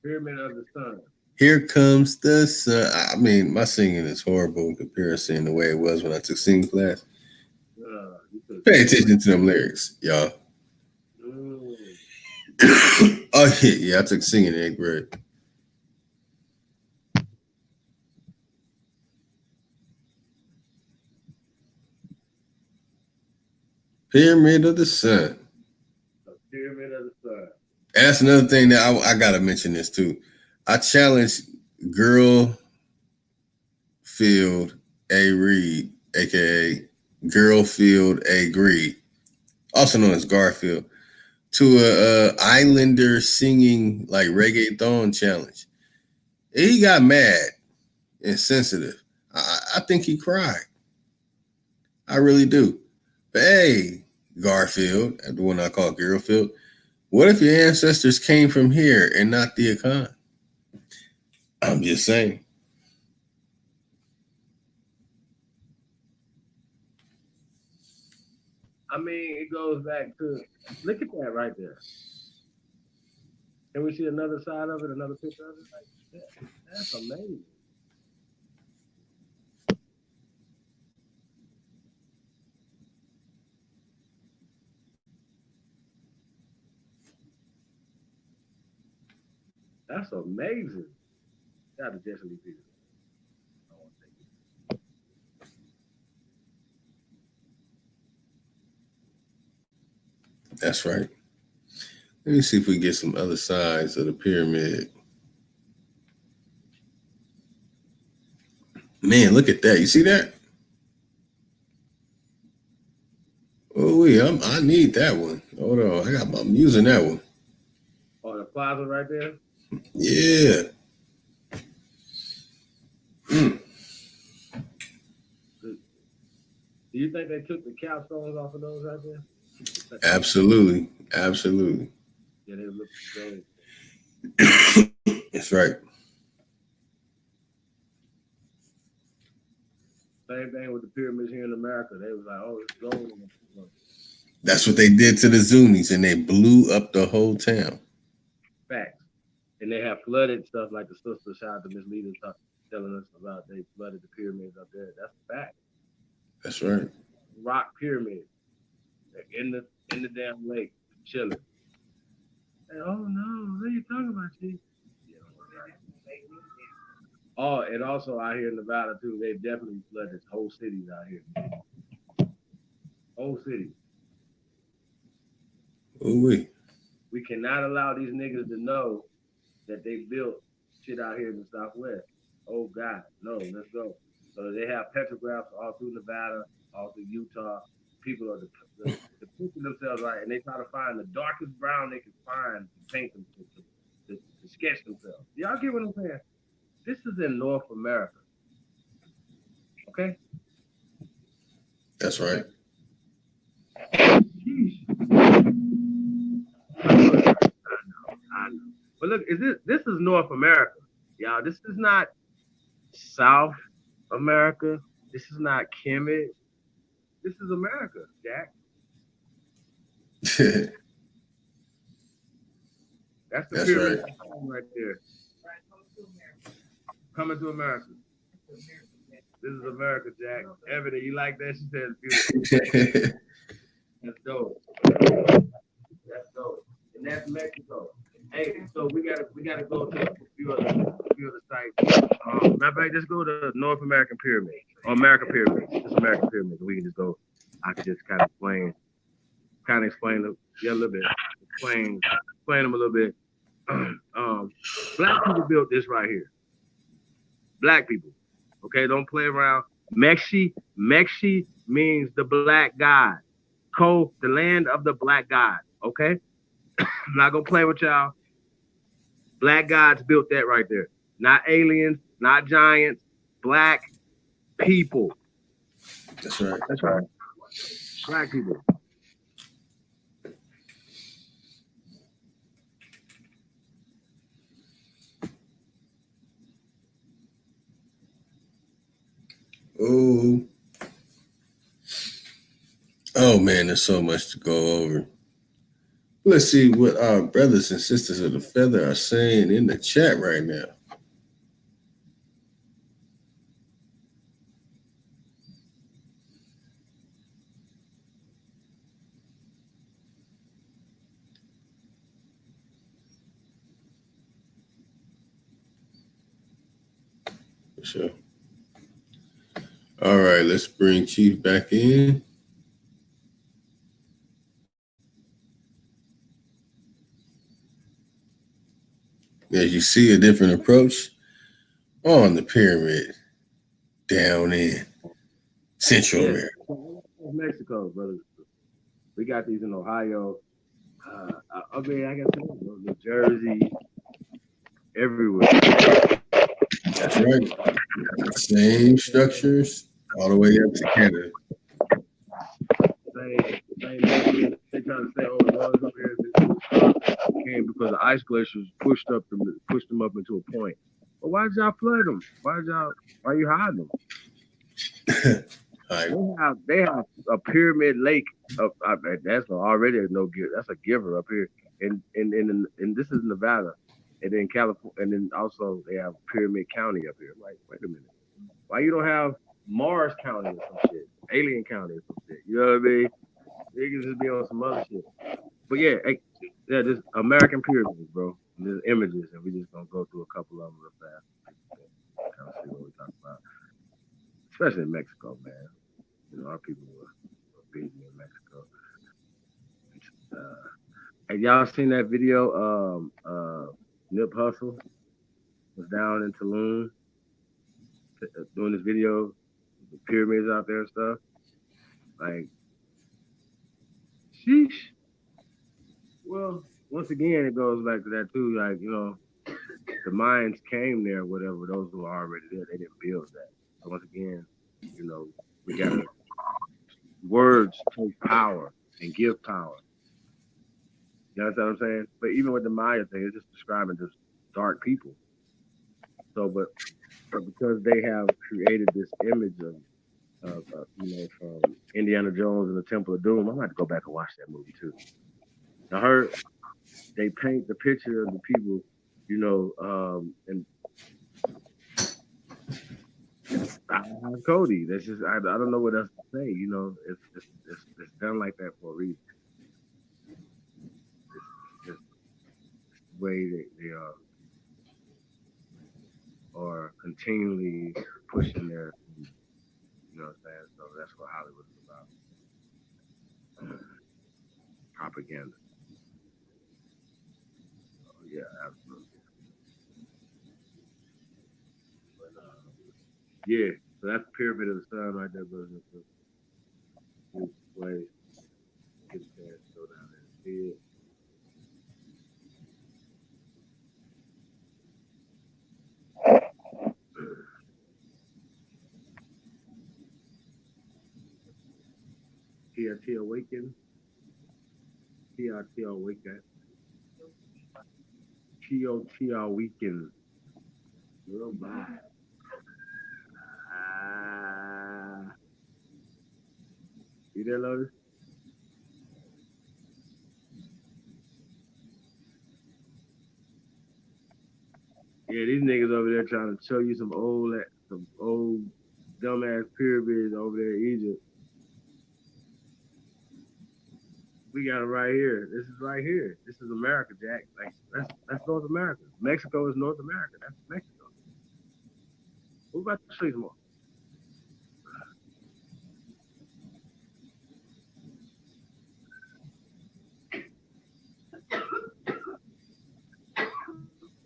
Pyramid of the Sun. Here comes the sun. I mean, my singing is horrible in comparison to the way it was when I took singing class. Pay attention to them lyrics, y'all. Oh yeah, I took singing in 8th grade. Pyramid of the Sun. Pyramid of the Sun. That's another thing that I gotta mention this too. I challenge Girl Field A. Reed, aka Girlfield A. Greed, also known as Garfield, to a Islander singing like reggaeton challenge. He got mad and sensitive. I think he cried. I really do. But hey, Garfield, the one I call Girlfield, what if your ancestors came from here and not the Akan? I'm just saying. I mean, it goes back to, look at that right there. Can we see another side of it, another picture of it? Like, that's amazing. That's amazing. Gotta definitely be. That's right. Let me see if we get some other sides of the pyramid. Man, look at that. You see that? Oh, yeah, I need that one. Hold on. I'm using that one. Oh, the plaza right there? Yeah. Do you think they took the capstones off of those right there? Absolutely. Absolutely. Yeah, they look great. That's right. Same thing with the pyramids here in America. They was like, oh, it's gold. That's what they did to the Zuni's, and they blew up the whole town. Facts. And they have flooded stuff like the sister shout out to Miss Lita telling us about they flooded the pyramids up there. That's a fact. That's right. Rock pyramids. They're in the damn lake, chilling. And, oh no, what are you talking about, Chief? Oh, and also out here in Nevada too, they definitely flooded whole cities out here. Whole cities. Ooh-wee. We cannot allow these niggas to know that they built shit out here in the Southwest. Oh God, no, let's go. So they have petrographs all through Nevada, all through Utah. People are depicting themselves right, and they try to find the darkest brown they can find to paint them, to sketch themselves. Y'all get what I'm saying? This is in North America. Okay? That's right. Sheesh. I know. But look, this is North America, y'all. This is not South America. This is not Kemet. This is America, Jack. That's the pyramid right there. Coming to America. This is America, Jack. Evident, you like that? She said it's beautiful. That's dope. That's dope. And that's Mexico. Hey, so we gotta go to a few other sites. Matter of fact, just go to North American Pyramid or American Pyramid. Just American Pyramid. We can just go. I could just kind of explain them, a little bit. Explain them a little bit. Black people built this right here. Black people. Okay, don't play around. Mexi means the black god. The land of the black god. Okay? I'm not gonna play with y'all. Black gods built that right there. Not aliens, not giants, black people. That's right. That's right. Black people. Oh man, there's so much to go over. Let's see what our brothers and sisters of the feather are saying in the chat right now. For sure. All right, let's bring Chief back in. As you see, a different approach on the pyramid down in Central America. Mexico, brother. We got these in Ohio. I mean, I got New Jersey, everywhere. That's right. Same structures all the way up to Canada. They trying to say, oh, the ones up here came because the ice glaciers pushed them up into a point. But why did y'all flood them? Why you hiding them? They have a pyramid lake. That's already that's a giver up here, and this is Nevada, and then California, and then also they have Pyramid County up here. I'm like, wait a minute, why you don't have Mars County or some shit, Alien County or some shit? You know what I mean? They can just be on some other shit. But yeah, this American pyramids, bro. And there's images, and we just gonna go through a couple of them real fast. Kind of see what we talk about, especially in Mexico, man. You know, our people were busy in Mexico. Have y'all seen that video? Nip Hussle was down in Tulum doing this video, the pyramids out there and stuff. Like, sheesh. Well, once again, it goes back to that too. Like, you know, the Mayans came there, whatever. Those who are already there, they didn't build that. So once again, you know, we gotta. Words take power and give power. You understand what I'm saying? But even with the Maya thing, it's just describing just dark people. So, but because they have created this image of you know, from Indiana Jones and the Temple of Doom, I'm going to have to go back and watch that movie too. I heard they paint the picture of the people, you know, and Cody. That's just I don't know what else to say. You know, it's done like that for a reason. It's just the way they are continually pushing their, you know what I'm saying. So that's what Hollywood is about. Propaganda. So, yeah, absolutely. But, yeah. So that's the Pyramid of the Sun right there, brother. Way get a chance to go down there and see it. TRT Awaken. TRT Awaken. TOTR weekend. Goodbye. You there, Lotus? Yeah, these niggas over there trying to show you some old dumbass pyramids over there in Egypt. We got it right here. This is right here. This is America, Jack. Like that's North America. Mexico is North America. That's Mexico. We're about to show you some more.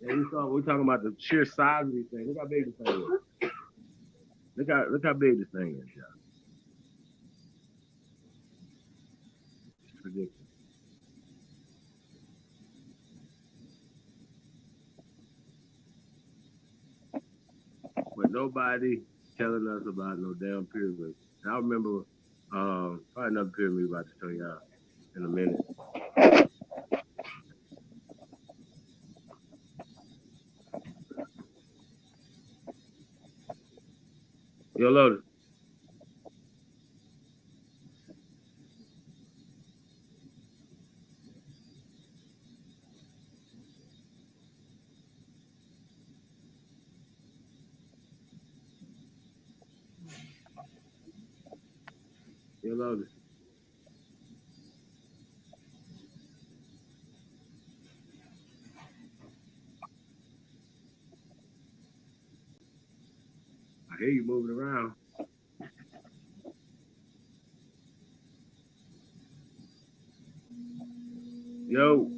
Yeah, we're talking about the sheer size of these things. Look how big this thing is. Look how big this thing is, y'all. It's ridiculous. But nobody telling us about no damn pyramid. And I remember probably another pyramid about to show y'all in a minute. Yo, Lotus. Yo, Lotus. I hear you moving around. Yo.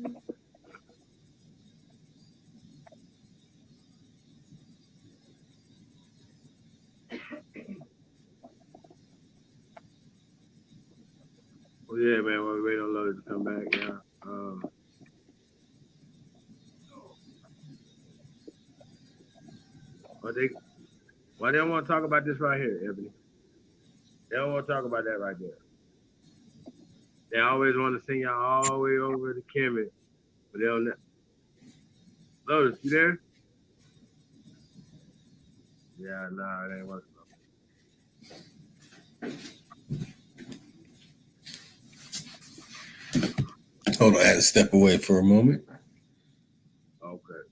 Oh yeah, man. While we wait on Lotus to come back, yeah. Why they don't want to talk about this right here, Ebony? They don't want to talk about that right there. They always want to send y'all all the way over to Kemet, but they don't. Lotus, you there? Yeah, nah, it ain't working. Hold on, I had to step away for a moment. Okay.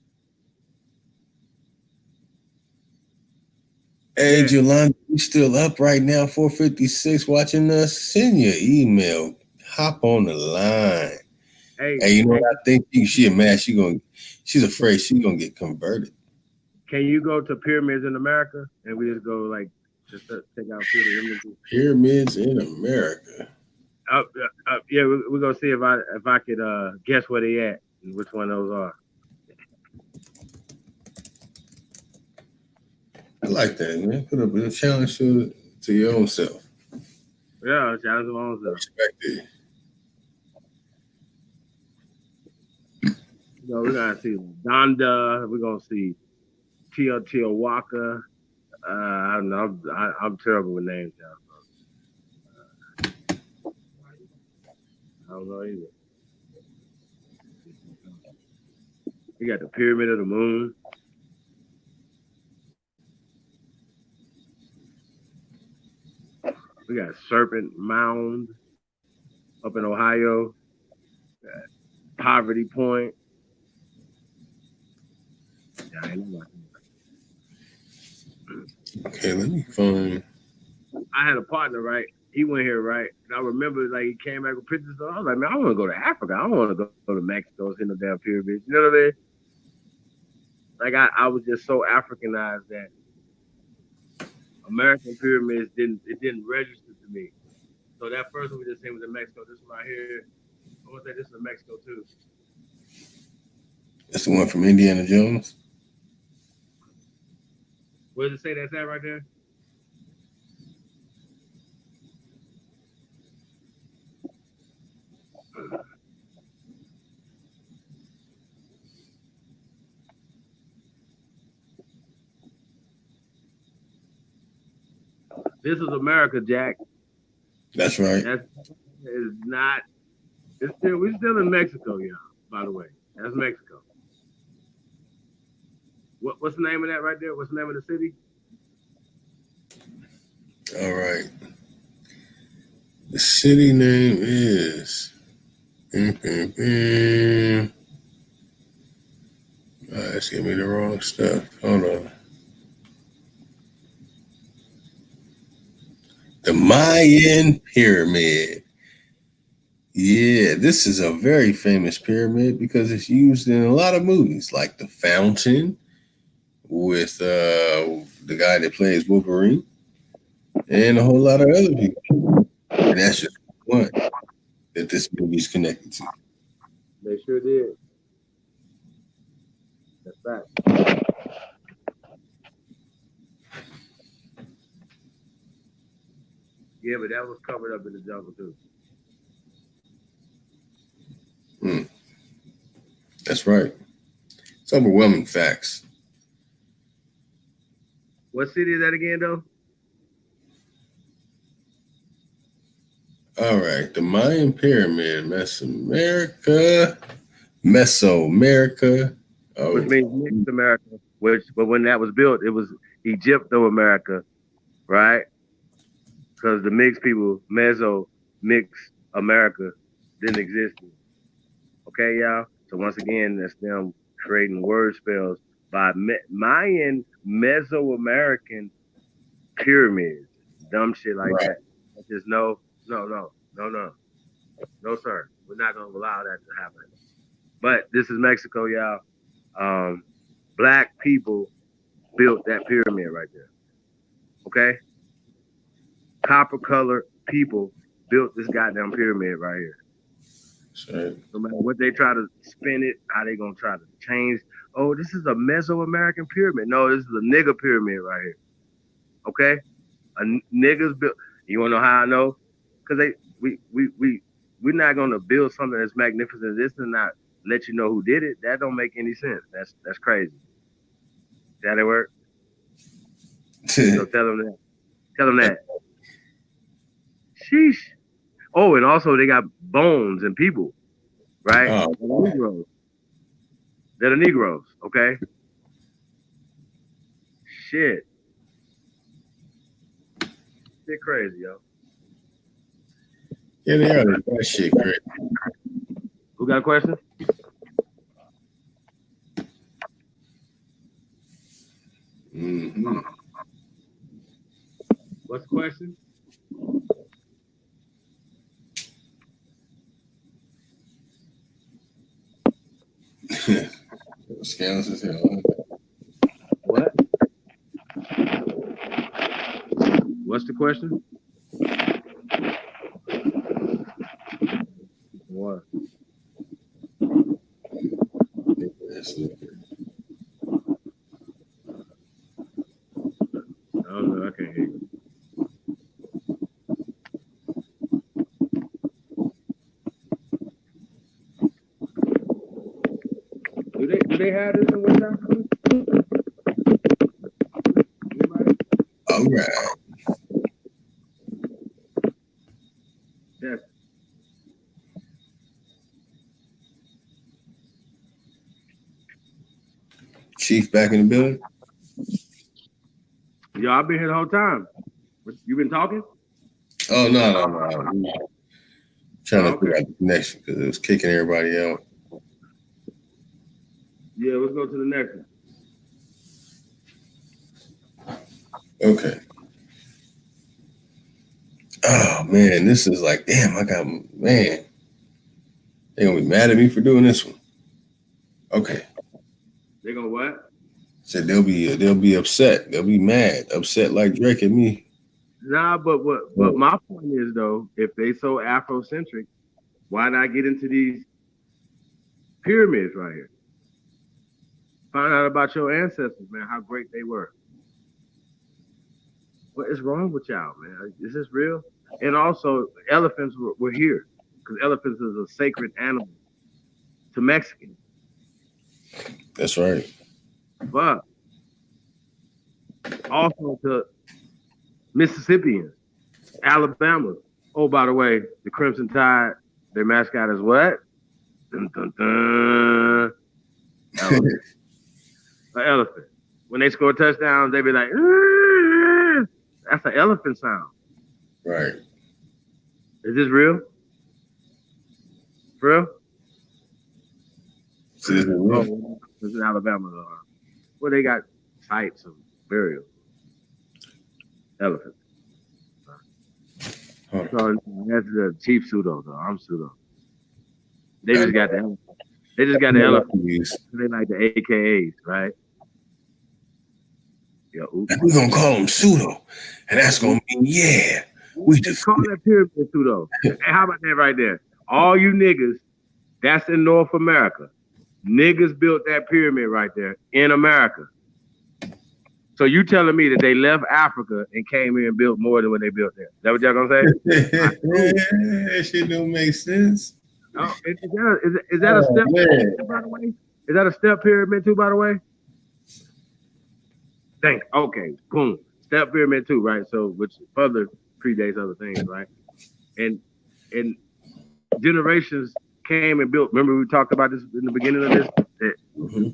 Hey, Jolanda, you still up right now, 4:56, watching us? Send your email. Hop on the line. Hey, you know what I think? She's mad. She's afraid she's gonna get converted. Can you go to Pyramids in America and we just go like just take out images? Pyramids in America. Yeah, we're gonna see if I could guess where they at and which one those are. I like that, man. Put up a challenge to your own self. Yeah, challenge my own self. Respect it. So we're gonna see Donda. We're gonna see Teotihuacan. I don't know. I'm terrible with names, y'all. I don't know either. We got the Pyramid of the Moon. We got Serpent Mound up in Ohio. Poverty Point. Yeah, okay, let me find. I had a partner, right? He went here, right? And I remember, like, he came back with pictures. So I was like, man, I want to go to Africa. I don't want to go to Mexico, see no damn pyramids. You know what I mean? Like, I was just so Africanized that American pyramids didn't register to me. So that first one we just seen was in Mexico. This one right here, I want to say this is in Mexico too. That's the one from Indiana Jones. Where does it say that's at right there? This is America, Jack. That's right. We're still in Mexico, y'all, by the way. That's Mexico. What's the name of that right there? What's the name of the city? All right. The city name is. It's giving me the wrong stuff. Hold on. The Mayan Pyramid. Yeah, this is a very famous pyramid because it's used in a lot of movies, like The Fountain with the guy that plays Wolverine, and a whole lot of other people. And that's just one that this movie is connected to. They sure did. That's fact. Yeah, but that was covered up in the jungle too. That's right. It's overwhelming facts. What city is that again, though? All right, the Mayan Pyramid, Mesoamerica. Oh, Which means mixed America. But when that was built, it was Egypto-America, right? Because the mixed people, mixed America, didn't exist. Okay, y'all? So once again, that's them creating word spells by Mayan Mesoamerican pyramids. Dumb shit like right. that. Just no, sir. We're not going to allow that to happen. But this is Mexico, y'all. Black people built that pyramid right there. Okay? Copper colored people built this goddamn pyramid right here. Sure. No matter what they try to spin it, how they gonna try to change. Oh, this is a Mesoamerican pyramid. No, this is a nigga pyramid right here. Okay? A niggas built. You wanna know how I know? Because we're not gonna build something that's magnificent. This and not let you know who did it. That don't make any sense. That's crazy. That it work? So tell them that. Tell them that. Sheesh. Oh, and also they got bones and people, right? Oh. Negroes. They're the Negroes, okay? Shit. Shit crazy, yo. Yeah, they are. That shit crazy. Who got a question? Mm-hmm. What's the question? Scandalous as hell. What? What's the question? What? I don't know. I can't hear you. Do they have this in West Africa? Anybody? All right. Yes. Chief back in the building? Yo, I've been here the whole time. You been talking? Oh, no. Trying to figure out the connection because it was kicking everybody out. Yeah, let's go to the next one. Okay. Oh, man, this is like, damn, man. They're going to be mad at me for doing this one. Okay. They gonna what? Said they'll be upset. They'll be mad. Upset like Drake and me. Nah, but my point is though, if they so Afrocentric, why not get into these pyramids right here? Find out about your ancestors, man, how great they were. What is wrong with y'all, man? Is this real? And also, elephants were here because elephants is a sacred animal to Mexicans. That's right. But also to Mississippians, Alabama. Oh, by the way, the Crimson Tide, their mascot is what? Dun, dun, dun. Elephant. An elephant. when they score touchdowns, they be like, "Arr!" That's an elephant sound. Right. Is this real? For real? So this is real. Oh, this is Alabama. Well, they got sites of burial. Elephants. Huh. So that's the chief pseudo, though. I'm pseudo. They just got the elephant. They just got the elephant. They like the AKAs, right? Yeah, oops. And we're gonna call them pseudo, and that's gonna mean we just call that pyramid pseudo. Hey, how about that right there? All you niggas, that's in North America. Niggas built that pyramid right there in America. So you telling me that they left Africa and came here and built more than what they built there? Is that what y'all gonna say? That shit don't make sense. Oh, is that a step pyramid too, by the way? Is that a step pyramid too, by the way? Okay, boom. Step pyramid too, right? So which further predates other things, right? And generations came and built. Remember we talked about this in the beginning of this? That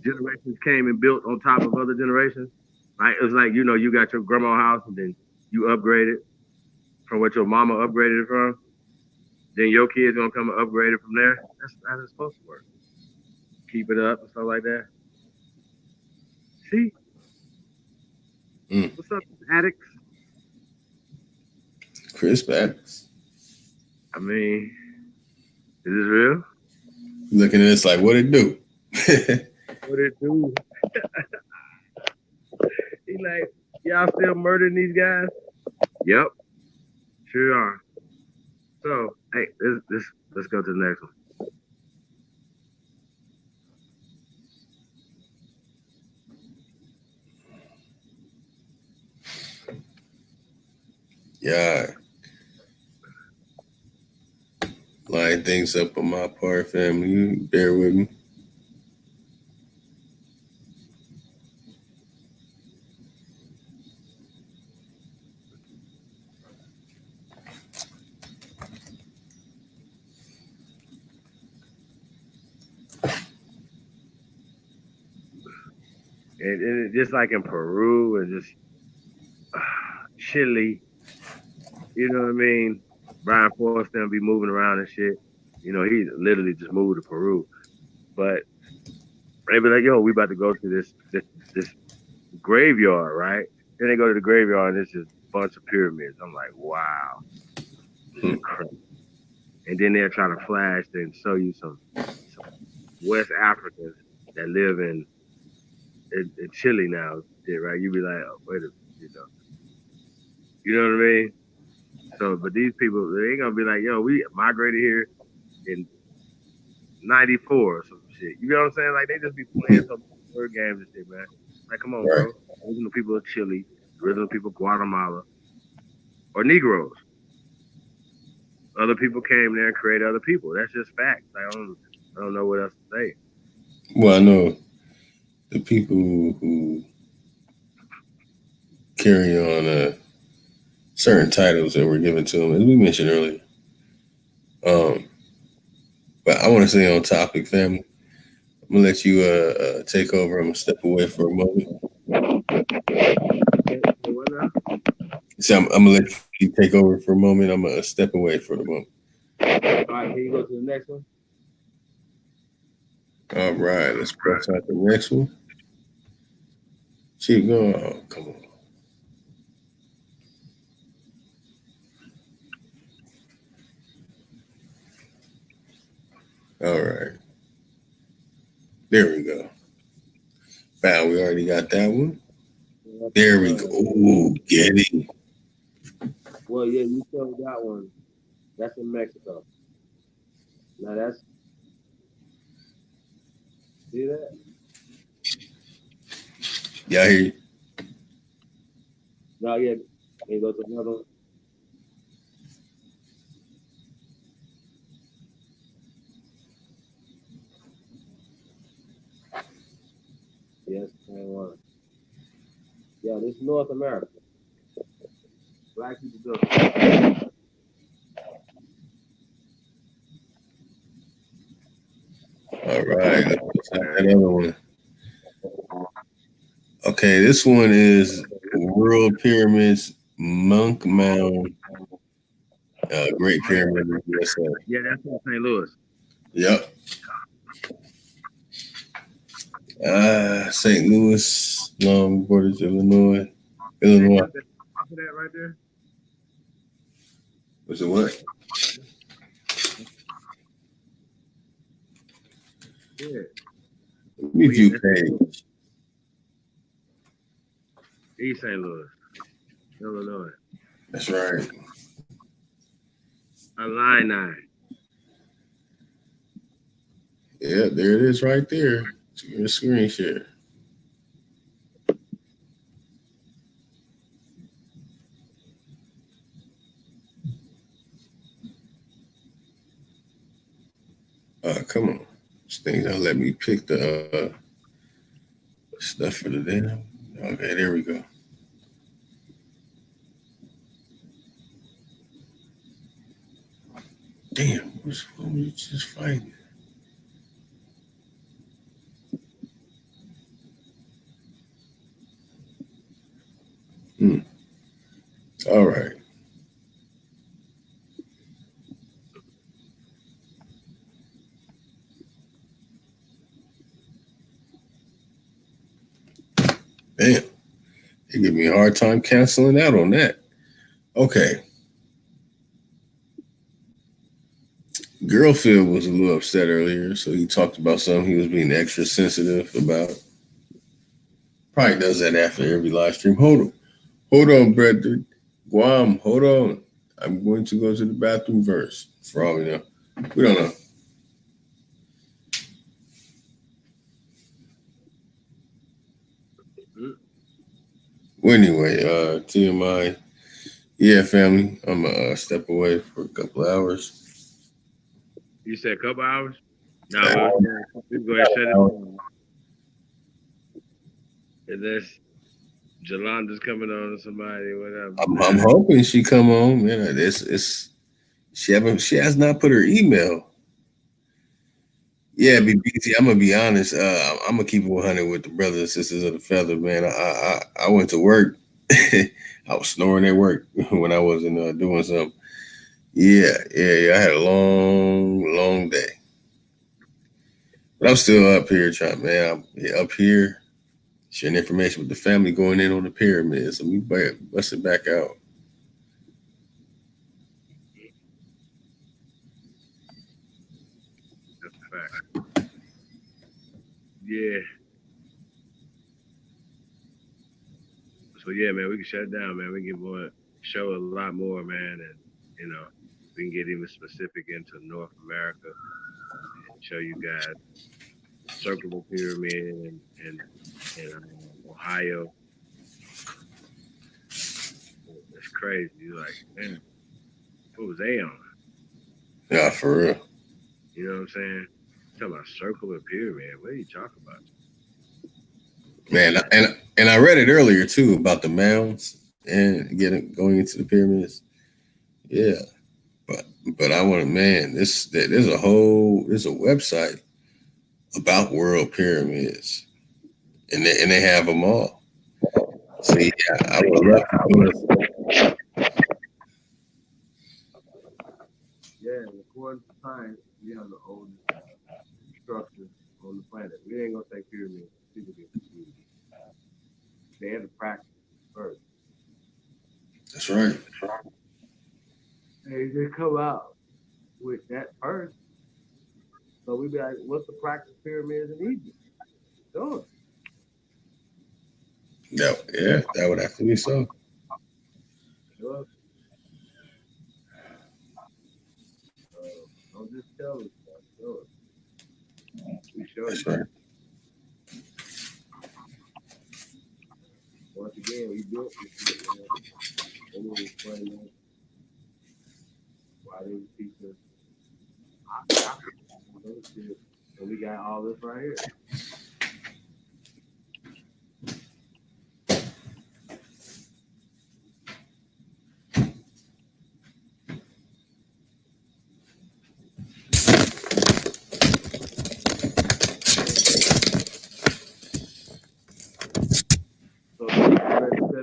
generations came and built on top of other generations. Right? It was like, you got your grandma's house and then you upgraded from what your mama upgraded it from. Then your kids gonna come and upgrade it from there. That's how it's supposed to work. Keep it up and stuff like that. See? What's up, addicts? Crisp addicts. I mean, is this real? Looking at this like, what it do? What it do? He like, y'all still murdering these guys? Yep, sure are. So, hey, let's go to the next one. Yeah. Line things up on my part, family. You bear with me. And just like in Peru and just Chile, you know what I mean? Brian Forster be moving around and shit. He literally just moved to Peru. But they be like, yo, we about to go to this graveyard, right? Then they go to the graveyard and it's just a bunch of pyramids. I'm like, wow. This is crazy. And then they're trying to flash and show you some West Africans that live in Chile now, right? You be like, oh, wait a minute, you know what I mean? So, but these people, they ain't gonna be like, yo, we migrated here in 94 or some shit. You know what I'm saying? Like, they just be playing some word games and shit, man. Like, come on, bro. Original people of Chile, original people of Guatemala, or Negroes. Other people came there and created other people. That's just facts. I don't know what else to say. Well, I know the people who carry on certain titles that were given to them, as we mentioned earlier. But I want to stay on topic, family. I'm gonna let you take over. I'm gonna step away for a moment. So I'm gonna let you take over for a moment. I'm gonna step away for the moment. All right, here you go to the next one. All right, let's press out the next one. Keep going. Oh, come on. All right. There we go. Wow, we already got that one. There we go. Ooh, getting. Well, yeah, you showed that one. That's in Mexico. Now that's, see that? Yeah, I hear you. No, yeah. Can you go to another one? Yes, same one. Yeah, this is North America. Black people built it. All right, let's have that other one. Okay, this one is World Pyramids, Monk Mound, Great Pyramid of USA. Yeah, that's in St. Louis. Yep. St. Louis, long borders, Illinois. Illinois. That's that right there. Was it what? Yeah. Let me view page. East St. Louis, Illinois. That's right. Line 9. Yeah, there it is right there. Your screen share. Come on. This thing don't let me pick the stuff for the damn. Okay, there we go. Damn, what were we just fighting? All right. Damn. They give me a hard time canceling out on that. Okay. Girlfield was a little upset earlier, so he talked about something he was being extra sensitive about. Probably does that after every live stream. Hold on, brother. Guam, hold on. I'm going to go to the bathroom first. For all we know. We don't know. Well, anyway, TMI. Yeah, family. I'm going to step away for a couple of hours. You said a couple hours? No, we go ahead and shut it down. Unless Jolanda's coming on or somebody, whatever. I'm hoping she come on. Man, she has not put her email. Yeah, BBT, I'm gonna be honest. I'm gonna keep it 100 with the brothers and sisters of the feather, man. I went to work. I was snoring at work when I wasn't doing something. Yeah. I had a long day. But I'm still up here trying, man. I'm up here sharing information with the family going in on the pyramids. Let me bust it back out. That's a fact. Yeah. So yeah, man, we can shut it down, man. We can show a lot more, man, and we can get even specific into North America and show you guys Circular Pyramid and Ohio. It's crazy. You're like, man, what was they on? Yeah, for real. You know what I'm saying? Talking about Circular Pyramid. What are you talking about? Man, and I read it earlier too about the mounds and going into the pyramids. Yeah, but I want to, man. There's a website about world pyramids, and they have them all. See, I would love to. Yeah, according to science, we have the oldest structure on the planet. We ain't gonna say pyramids. People get confused. They had to practice first. That's right. They come out with that first. So we be like, what's the practice pyramids in Egypt? Sure. No, yeah, that would have to be so. Sure. Don't just tell us. Sure. We sure. That's right. Once again, we built this shit, man. And we explain that. Why they would teach us. And we got all this right here.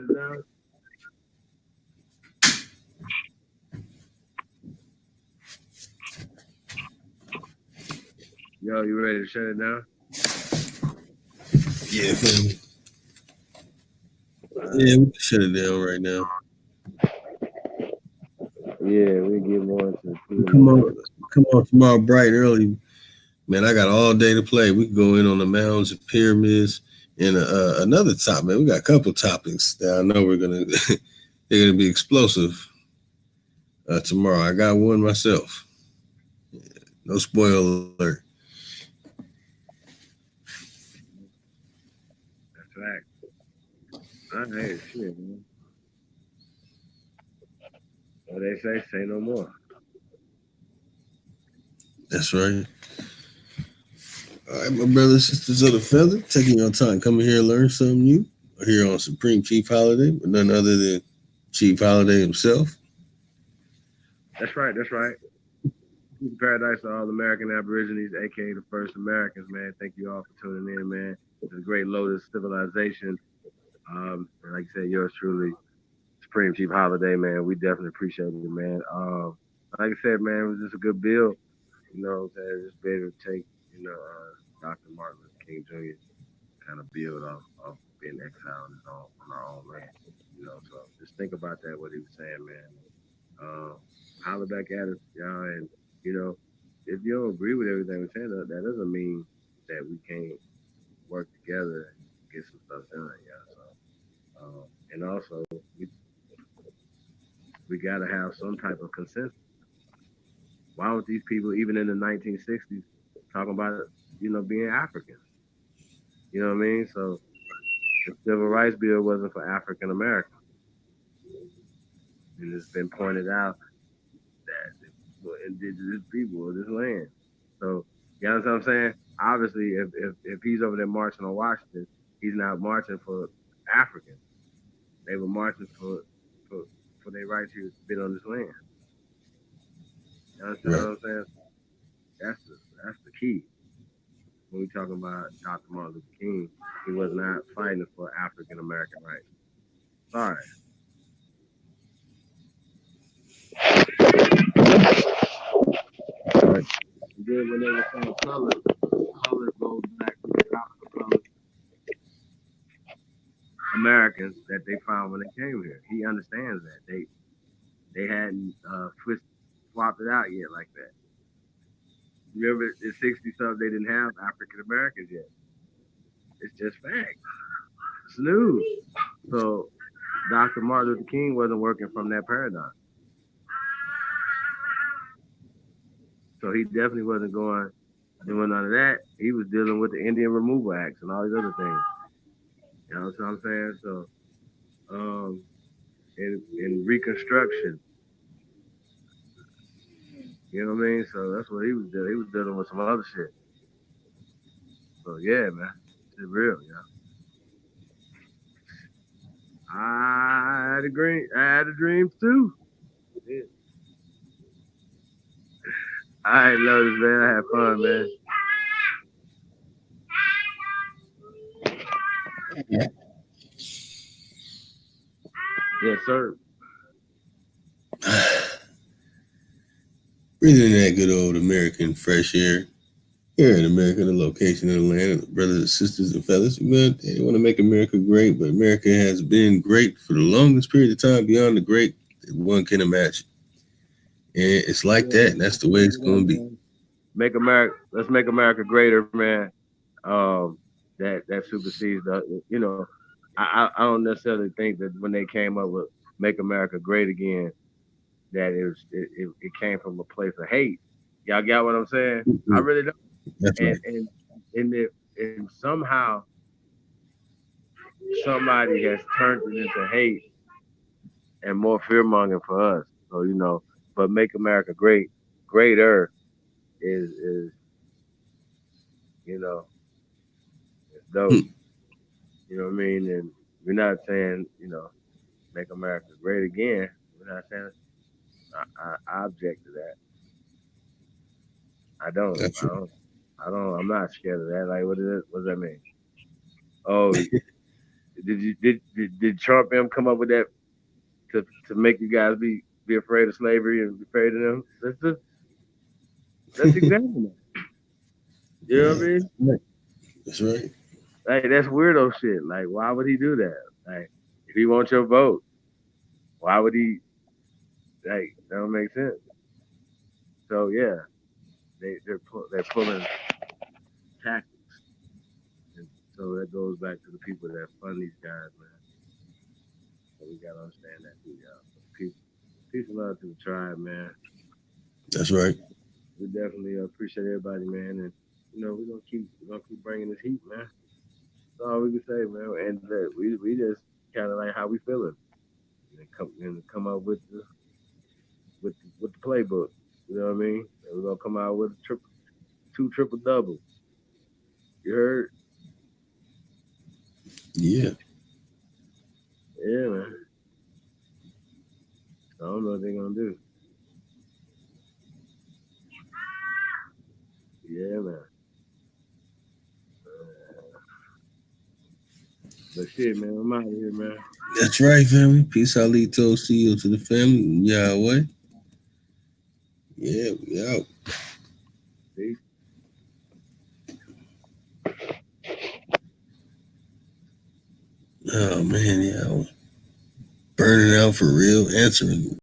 it down? Yo, you ready to shut it down? Yeah, family. Yeah, we can shut it down right now. Yeah, we get more into the Come on tomorrow bright and early. Man, I got all day to play. We can go in on the mounds and pyramids and another top, man. We got a couple topics that I know we're gonna they're gonna be explosive tomorrow. I got one myself. No spoiler alert. That's right. I hate shit, man. What they say no more. That's right. All right, my brothers, sisters of the feather, taking your time coming here and learn something new. We're here on Supreme Chief Holiday, with none other than Chief Holiday himself. That's right. Peace and paradise to all American Aborigines, aka the first Americans, man. Thank you all for tuning in, man. It's a great lotus civilization. And like I said, yours truly, Supreme Chief Holiday, man. We definitely appreciate it, man. Like I said, man, it was just a good build. You know what I'm saying? Just be able to take, Dr. Martin Luther King Jr. kind of build off being exiled on our own land. So just think about that, what he was saying, man. Holler back at us, y'all, and if you don't agree with everything we're saying, that doesn't mean that we can't work together and get some stuff done, yeah. So, and also we got to have some type of consensus. Why would these people, even in the 1960s, talking about being African? You know what I mean? So the Civil Rights Bill wasn't for African Americans, and it's been pointed out that for indigenous people of this land. So you know what I'm saying? Obviously, if he's over there marching on Washington, he's not marching for Africans. They were marching for their right to be on this land. You understand what I'm saying? That's the key. When we talking about Dr. Martin Luther King, he was not fighting for African American rights. Sorry. But then when they were saying color goes back to the color Americans that they found when they came here. He understands that they hadn't swapped it out yet like that. Remember, in '60 something they didn't have African Americans yet. It's just fact. It's news. So Dr. Martin Luther King wasn't working from that paradigm. So he definitely wasn't doing none of that. He was dealing with the Indian Removal Acts and all these other things. You know what I'm saying? So, in Reconstruction, you know what I mean? So that's what he was doing. He was dealing with some other shit. So yeah, man, it's real, yeah. I had a dream too. Yeah. I ain't noticed, man. I had fun, man. Yes, sir. Breathing in that good old American fresh air. Here in America, the location of the land of the brothers and sisters and fellas. But they want to make America great, but America has been great for the longest period of time, beyond the great that one can imagine. And it's like that, and that's the way it's going to be. Let's make America greater, man. That supersedes the. I don't necessarily think that when they came up with "Make America Great Again," that it came from a place of hate. Y'all got what I'm saying? Mm-hmm. I really don't. That's right. And somehow somebody has turned it into hate and more fear mongering for us. So but "Make America Greater" is it's dope. You know what I mean? And we're not saying make America great again. We're not saying I object to that. I don't. I'm not scared of that. Like, what does that mean? Oh, Did Trump them come up with that to make you guys be afraid of slavery and be afraid of them? Let's examine it. You know what I mean? That's right. Like that's weirdo shit. Like why would he do that? Like if he wants your vote, why would he? Like that don't make sense. So yeah, they're pulling tactics, and so that goes back to the people that fund these guys, man. So we gotta understand that too, y'all. Peace and love to the tribe, man. That's right. We definitely appreciate everybody, man, and we're gonna keep bringing this heat, man. That's all we can say, man. And we just kind of like how we feeling, and come up with the playbook. You know what I mean? And we're gonna come out with two triple doubles. You heard? Yeah. Yeah, man. I don't know what they're gonna do. Yeah, man. But shit, man, I'm out of here, man. That's right, family. Peace, Alito. See you to the family. Yahweh. Yeah, we out. Peace. Oh man, yeah. Burning out for real, answering